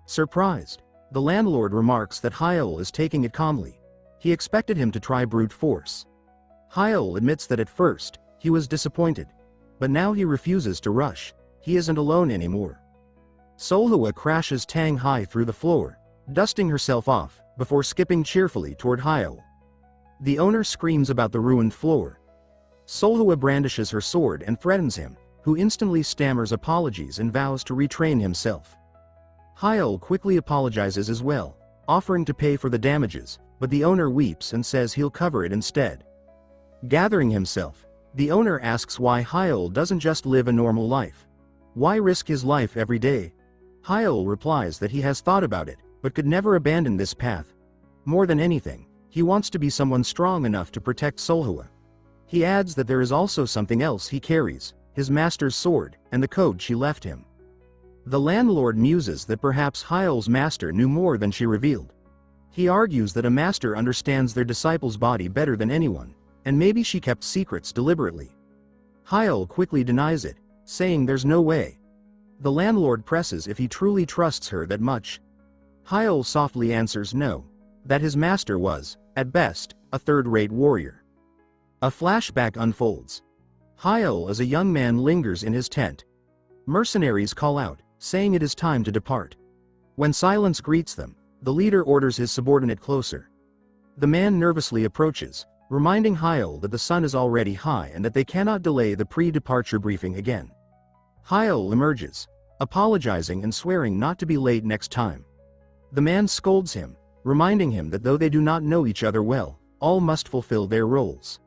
Surprised, the landlord remarks that Hyeol is taking it calmly. He expected him to try brute force. Hyeol admits that at first, he was disappointed. But now he refuses to rush. He isn't alone anymore. Seolhwa crashes Tanghai through the floor, dusting herself off, before skipping cheerfully toward Hyeol. The owner screams about the ruined floor. Seolhwa brandishes her sword and threatens him, who instantly stammers apologies and vows to retrain himself. Hyeol quickly apologizes as well, offering to pay for the damages, but the owner weeps and says he'll cover it instead. Gathering himself, the owner asks why Hyeol doesn't just live a normal life. Why risk his life every day? Hyeol replies that he has thought about it, but could never abandon this path. More than anything, he wants to be someone strong enough to protect Seolhwa. He adds that there is also something else he carries, his master's sword, and the code she left him. The landlord muses that perhaps Hyeol's master knew more than she revealed. He argues that a master understands their disciple's body better than anyone, and maybe she kept secrets deliberately. Hiel quickly denies it, saying there's no way. The landlord presses if he truly trusts her that much. Hiel softly answers no, that his master was, at best, a third-rate warrior. A flashback unfolds. Hiel as a young man lingers in his tent. Mercenaries call out, saying it is time to depart. When silence greets them, the leader orders his subordinate closer. The man nervously approaches, reminding Hiel that the sun is already high and that they cannot delay the pre-departure briefing again. Hiel emerges. apologizing and swearing not to be late next time. The man scolds him, reminding him that though they do not know each other well, all must fulfill their roles.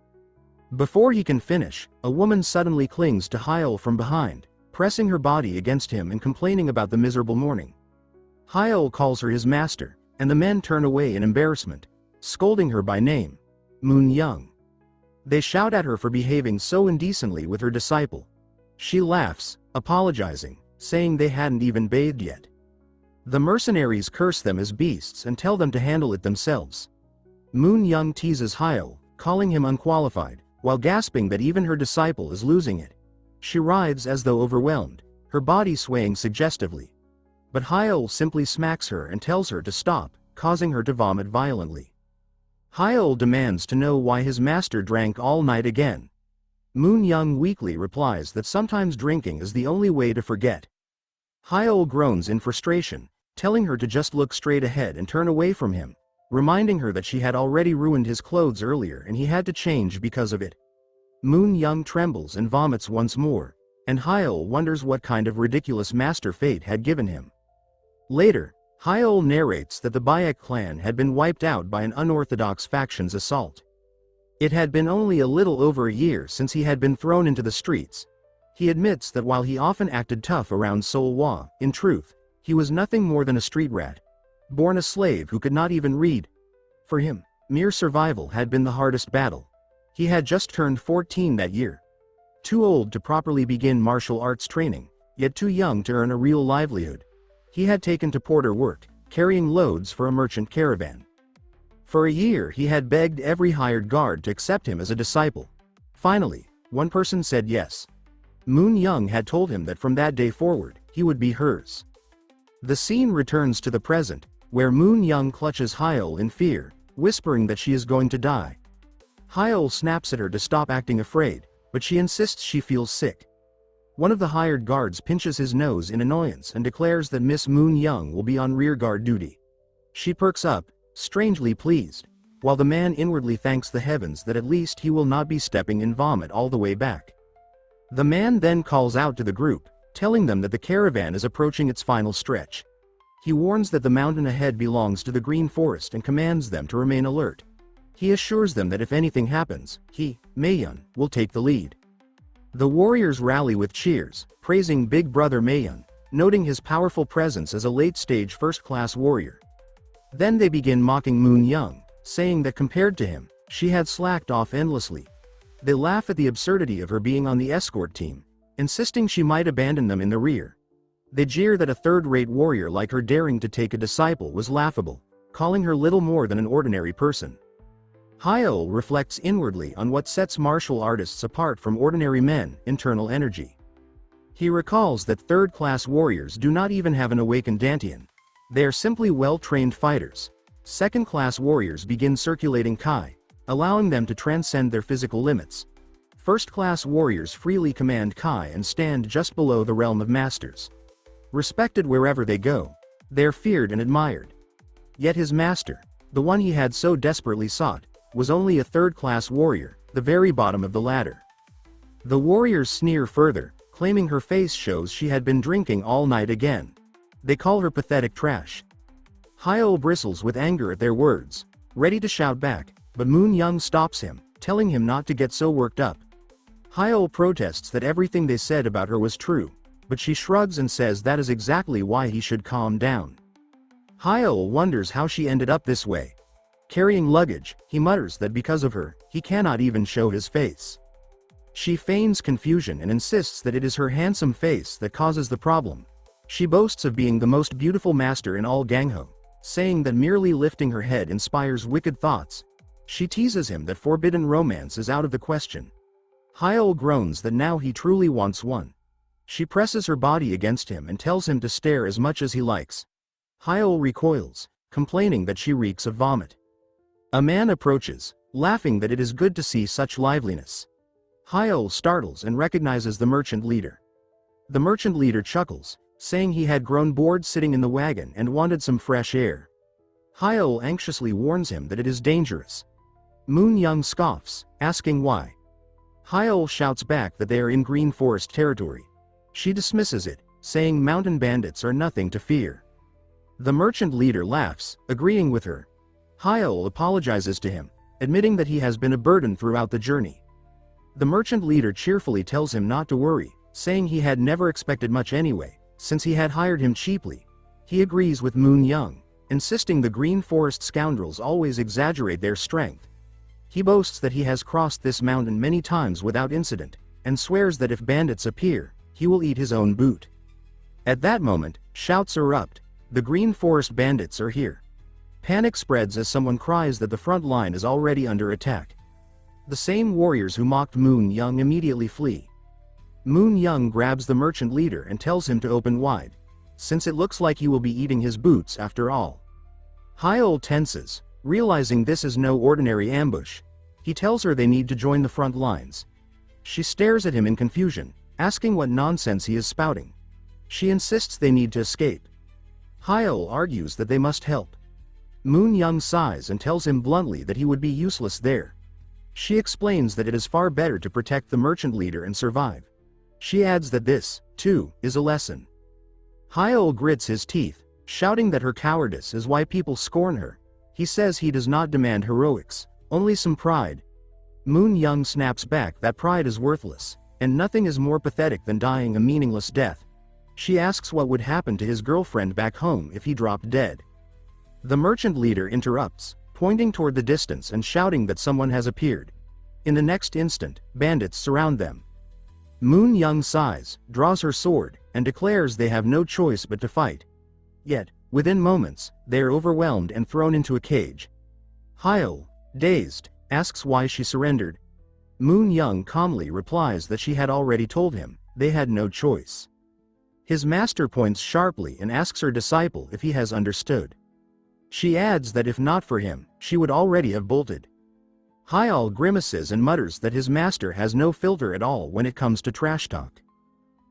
Before he can finish, a woman suddenly clings to Hyeol from behind, pressing her body against him and complaining about the miserable morning. Hyeol calls her his master, and the men turn away in embarrassment, scolding her by name, Moon Young. They shout at her for behaving so indecently with her disciple. She laughs, apologizing, saying they hadn't even bathed yet. The mercenaries curse them as beasts and tell them to handle it themselves. Moon Young teases Hyeol, calling him unqualified, while gasping that even her disciple is losing it. She writhes as though overwhelmed, her body swaying suggestively. But Hyeol simply smacks her and tells her to stop, causing her to vomit violently. Hyeol demands to know why his master drank all night again. Moon Young weakly replies that sometimes drinking is the only way to forget. Hyeol groans in frustration, telling her to just look straight ahead and turn away from him, reminding her that she had already ruined his clothes earlier and he had to change because of it. Moon Young trembles and vomits once more, and Hyeol wonders what kind of ridiculous master fate had given him. Later, Hyeol narrates that the Bayek clan had been wiped out by an unorthodox faction's assault. It had been only a little over a year since he had been thrown into the streets. He admits that while he often acted tough around Soulwa, in truth, he was nothing more than a street rat, born a slave who could not even read. For him, mere survival had been the hardest battle. He had just turned 14 that year. Too old to properly begin martial arts training, yet too young to earn a real livelihood. He had taken to porter work, carrying loads for a merchant caravan. For a year he had begged every hired guard to accept him as a disciple. Finally, one person said yes. Moon Young had told him that from that day forward, he would be hers. The scene returns to the present, where Moon Young clutches Hyeol in fear, whispering that she is going to die. Hyeol snaps at her to stop acting afraid, but she insists she feels sick. One of the hired guards pinches his nose in annoyance and declares that Miss Moon Young will be on rearguard duty. She perks up, strangely pleased, while the man inwardly thanks the heavens that at least he will not be stepping in vomit all the way back. The man then calls out to the group, telling them that the caravan is approaching its final stretch. He warns that the mountain ahead belongs to the green forest and commands them to remain alert. He assures them that if anything happens, he, Maeyun, will take the lead. The warriors rally with cheers, praising Big Brother Maeyun, noting his powerful presence as a late-stage first-class warrior. Then they begin mocking Moon Young, saying that compared to him, she had slacked off endlessly. They laugh at the absurdity of her being on the escort team, insisting she might abandon them in the rear. They jeer that a third-rate warrior like her daring to take a disciple was laughable, calling her little more than an ordinary person. Hyeol reflects inwardly on what sets martial artists apart from ordinary men: internal energy. He recalls that third-class warriors do not even have an awakened dantian. They are simply well-trained fighters. Second-class warriors begin circulating Kai, allowing them to transcend their physical limits. First-class warriors freely command Kai and stand just below the realm of masters. Respected wherever they go, they are feared and admired. Yet his master, the one he had so desperately sought, was only a third-class warrior, the very bottom of the ladder. The warriors sneer further, claiming her face shows she had been drinking all night again. They call her pathetic trash. Hyeol bristles with anger at their words, ready to shout back, but Moon Young stops him, telling him not to get so worked up. Hyeol protests that everything they said about her was true, but she shrugs and says that is exactly why he should calm down. Hyeol wonders how she ended up this way. Carrying luggage, he mutters that because of her, he cannot even show his face. She feigns confusion and insists that it is her handsome face that causes the problem. She boasts of being the most beautiful master in all Gangho, saying that merely lifting her head inspires wicked thoughts. She teases him that forbidden romance is out of the question. Hyeol groans that now he truly wants one. She presses her body against him and tells him to stare as much as he likes. Hyeol recoils, complaining that she reeks of vomit. A man approaches, laughing that it is good to see such liveliness. Hyeol startles and recognizes the merchant leader. The merchant leader chuckles, saying he had grown bored sitting in the wagon and wanted some fresh air. Hyeol anxiously warns him that it is dangerous. Moon Young scoffs, asking why. Hyeol shouts back that they are in green forest territory. She dismisses it, saying mountain bandits are nothing to fear. The merchant leader laughs, agreeing with her. Hyeol apologizes to him, admitting that he has been a burden throughout the journey. The merchant leader cheerfully tells him not to worry, saying he had never expected much anyway, since he had hired him cheaply. He agrees with Moon Young, insisting the Green Forest scoundrels always exaggerate their strength. He boasts that he has crossed this mountain many times without incident, and swears that if bandits appear, he will eat his own boot. At that moment, shouts erupt. The Green Forest bandits are here. Panic spreads as someone cries that the front line is already under attack. The same warriors who mocked Moon Young immediately flee. Moon Young grabs the merchant leader and tells him to open wide, since it looks like he will be eating his boots after all. Hyeol tenses, realizing this is no ordinary ambush. He tells her they need to join the front lines. She stares at him in confusion, asking what nonsense he is spouting. She insists they need to escape. Hyeol argues that they must help. Moon Young sighs and tells him bluntly that he would be useless there. She explains that it is far better to protect the merchant leader and survive. She adds that this, too, is a lesson. Hyeol grits his teeth, shouting that her cowardice is why people scorn her. He says he does not demand heroics, only some pride. Moon Young snaps back that pride is worthless, and nothing is more pathetic than dying a meaningless death. She asks what would happen to his girlfriend back home if he dropped dead. The merchant leader interrupts, pointing toward the distance and shouting that someone has appeared. In the next instant, bandits surround them. Moon Young sighs, draws her sword, and declares they have no choice but to fight. Yet, within moments, they are overwhelmed and thrown into a cage. Hyeol, dazed, asks why she surrendered. Moon Young calmly replies that she had already told him, they had no choice. His master points sharply and asks her disciple if he has understood. She adds that if not for him, she would already have bolted. Hyeol grimaces and mutters that his master has no filter at all when it comes to trash talk.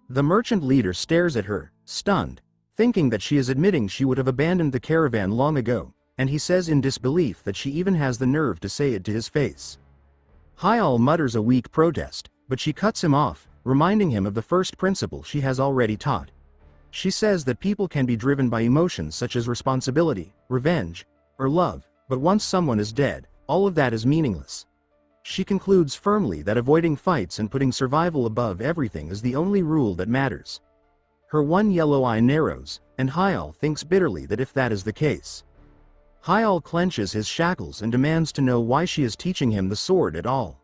The merchant leader stares at her, stunned, thinking that she is admitting she would have abandoned the caravan long ago, and he says in disbelief that she even has the nerve to say it to his face. Hyeol mutters a weak protest, but she cuts him off, reminding him of the first principle she has already taught. She says that people can be driven by emotions such as responsibility, revenge, or love, but once someone is dead, all of that is meaningless. She concludes firmly that avoiding fights and putting survival above everything is the only rule that matters. Her one yellow eye narrows, and Hyeol thinks bitterly that if that is the case. Hyeol clenches his shackles and demands to know why she is teaching him the sword at all.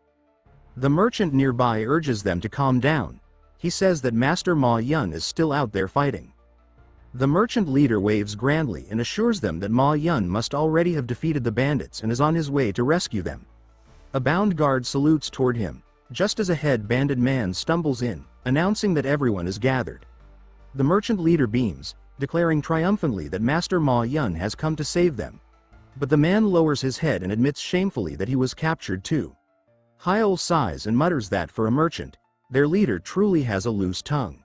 The merchant nearby urges them to calm down. He says that Master Ma Yun is still out there fighting. The merchant leader waves grandly and assures them that Ma Yun must already have defeated the bandits and is on his way to rescue them. A bound guard salutes toward him, just as a head-banded man stumbles in, announcing that everyone is gathered. The merchant leader beams, declaring triumphantly that Master Ma Yun has come to save them. But the man lowers his head and admits shamefully that he was captured too. Hyeol sighs and mutters that for a merchant, their leader truly has a loose tongue.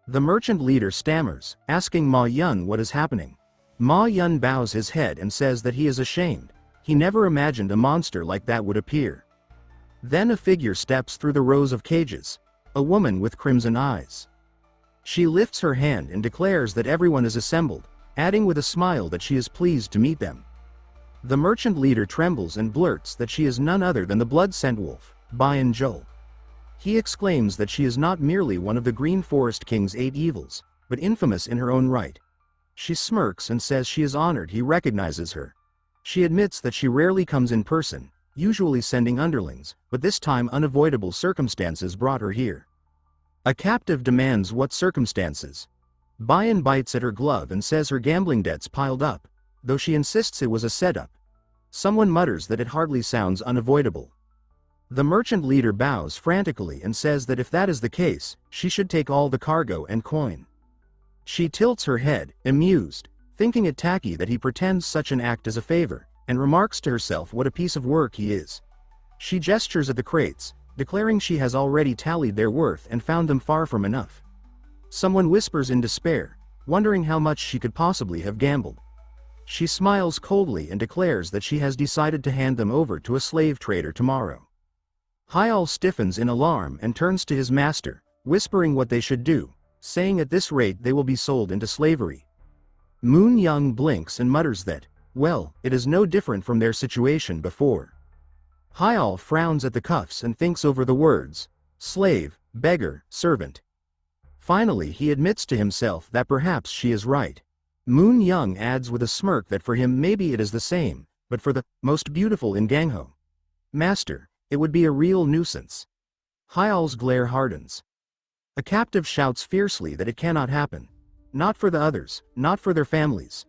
The merchant leader stammers, asking Ma Yun what is happening. Ma Yun bows his head and says that he is ashamed. He never imagined a monster like that would appear. Then a figure steps through the rows of cages, a woman with crimson eyes. She lifts her hand and declares that everyone is assembled, adding with a smile that she is pleased to meet them. The merchant leader trembles and blurts that she is none other than the blood-scent wolf, Hyeol. He exclaims that she is not merely one of the Green Forest King's 8 evils, but infamous in her own right. She smirks and says she is honored he recognizes her. She admits that she rarely comes in person, usually sending underlings, but this time unavoidable circumstances brought her here. A captive demands what circumstances. Hyeol bites at her glove and says her gambling debts piled up, though she insists it was a setup. Someone mutters that it hardly sounds unavoidable. The merchant leader bows frantically and says that if that is the case, she should take all the cargo and coin. She tilts her head, amused, thinking it tacky that he pretends such an act as a favor, and remarks to herself what a piece of work he is. She gestures at the crates, declaring she has already tallied their worth and found them far from enough. Someone whispers in despair, wondering how much she could possibly have gambled. She smiles coldly and declares that she has decided to hand them over to a slave trader tomorrow. Hyeol stiffens in alarm and turns to his master, whispering what they should do. saying at this rate they will be sold into slavery. Moon Young blinks and mutters that, well, it is no different from their situation before. Hyeol frowns at the cuffs and thinks over the words, slave, beggar, servant. Finally he admits to himself that perhaps she is right. Moon Young adds with a smirk that for him maybe it is the same, but for the most beautiful in Gangho. Master, it would be a real nuisance. Hyeol's glare hardens. A captive shouts fiercely that it cannot happen. Not for the others, not for their families.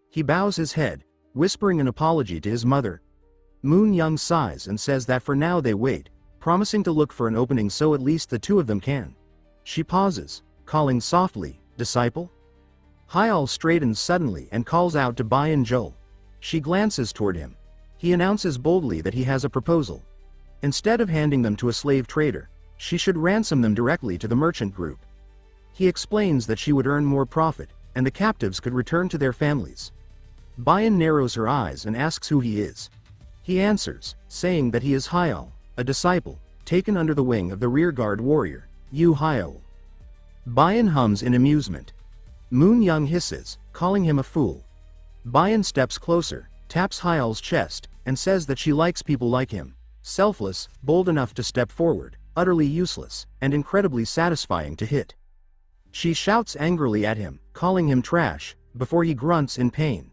He bows his head, whispering an apology to his mother. Moon Young sighs and says that for now they wait, promising to look for an opening so at least the two of them can. She pauses, calling softly, disciple? Hyeol straightens suddenly and calls out to Bayan Joel. She glances toward him. He announces boldly that he has a proposal. Instead of handing them to a slave trader, she should ransom them directly to the merchant group. He explains that she would earn more profit, and the captives could return to their families. Bayan narrows her eyes and asks who he is. He answers, saying that he is Hyeol, a disciple, taken under the wing of the rearguard warrior, Hyeol. Bayan hums in amusement. Moon Young hisses, calling him a fool. Bayan steps closer, taps Hyeol's chest, and says that she likes people like him, selfless, bold enough to step forward, utterly useless, and incredibly satisfying to hit. She shouts angrily at him, calling him trash, before he grunts in pain.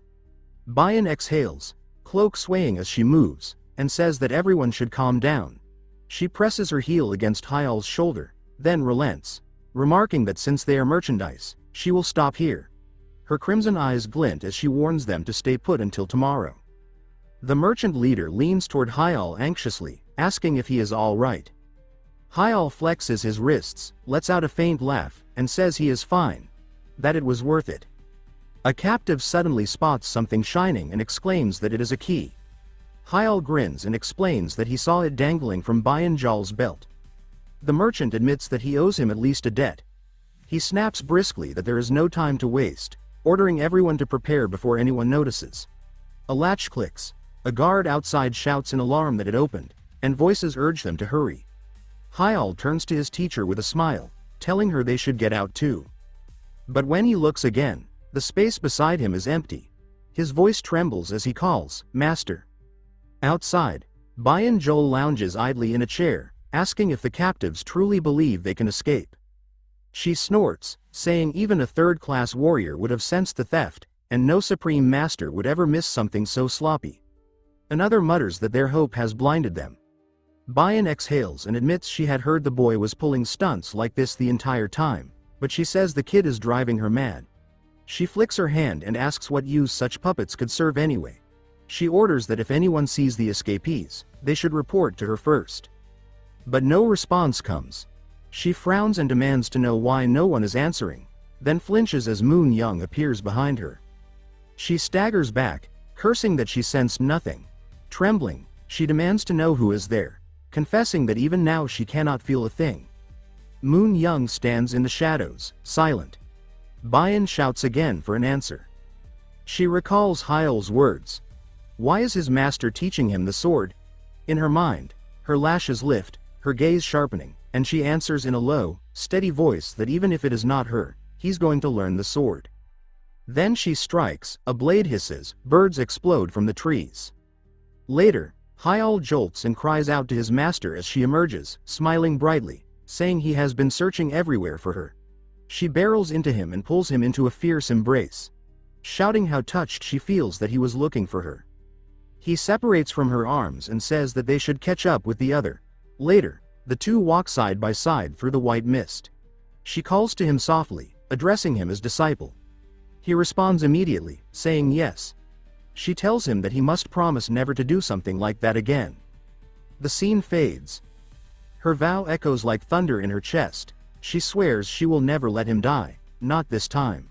Bayan exhales, cloak swaying as she moves, and says that everyone should calm down. She presses her heel against Hyeol's shoulder, then relents, remarking that since they are merchandise, she will stop here. Her crimson eyes glint as she warns them to stay put until tomorrow. The merchant leader leans toward Hyeol anxiously, asking if he is all right. Hyeol flexes his wrists, lets out a faint laugh, and says he is fine. That it was worth it. A captive suddenly spots something shining and exclaims that it is a key. Hyeol grins and explains that he saw it dangling from Bayan Joel's belt. The merchant admits that he owes him at least a debt. He snaps briskly that there is no time to waste, ordering everyone to prepare before anyone notices. A latch clicks. A guard outside shouts in alarm that it opened, and voices urge them to hurry. Hyeol turns to his teacher with a smile, telling her they should get out too. But when he looks again, the space beside him is empty. His voice trembles as he calls, Master. Outside, Bayan Joel lounges idly in a chair, asking if the captives truly believe they can escape. She snorts, saying even a third-class warrior would have sensed the theft, and no supreme master would ever miss something so sloppy. Another mutters that their hope has blinded them. Bayan exhales and admits she had heard the boy was pulling stunts like this the entire time, but she says the kid is driving her mad. She flicks her hand and asks what use such puppets could serve anyway. She orders that if anyone sees the escapees, they should report to her first. But no response comes. She frowns and demands to know why no one is answering, then flinches as Moon Young appears behind her. She staggers back, cursing that she sensed nothing. Trembling, she demands to know who is there, confessing that even now she cannot feel a thing. Moon Young stands in the shadows, silent. Bayan shouts again for an answer. She recalls Hyeol's words. Why is his master teaching him the sword? In her mind, her lashes lift, her gaze sharpening, and she answers in a low, steady voice that even if it is not her, he's going to learn the sword. Then she strikes, a blade hisses, birds explode from the trees. Later, Hyeol jolts and cries out to his master as she emerges, smiling brightly, saying he has been searching everywhere for her. She barrels into him and pulls him into a fierce embrace, shouting how touched she feels that he was looking for her. He separates from her arms and says that they should catch up with the other. Later, the two walk side by side through the white mist. She calls to him softly, addressing him as disciple. He responds immediately, saying yes. She tells him that he must promise never to do something like that again. The scene fades. Her vow echoes like thunder in her chest. She swears she will never let him die, not this time.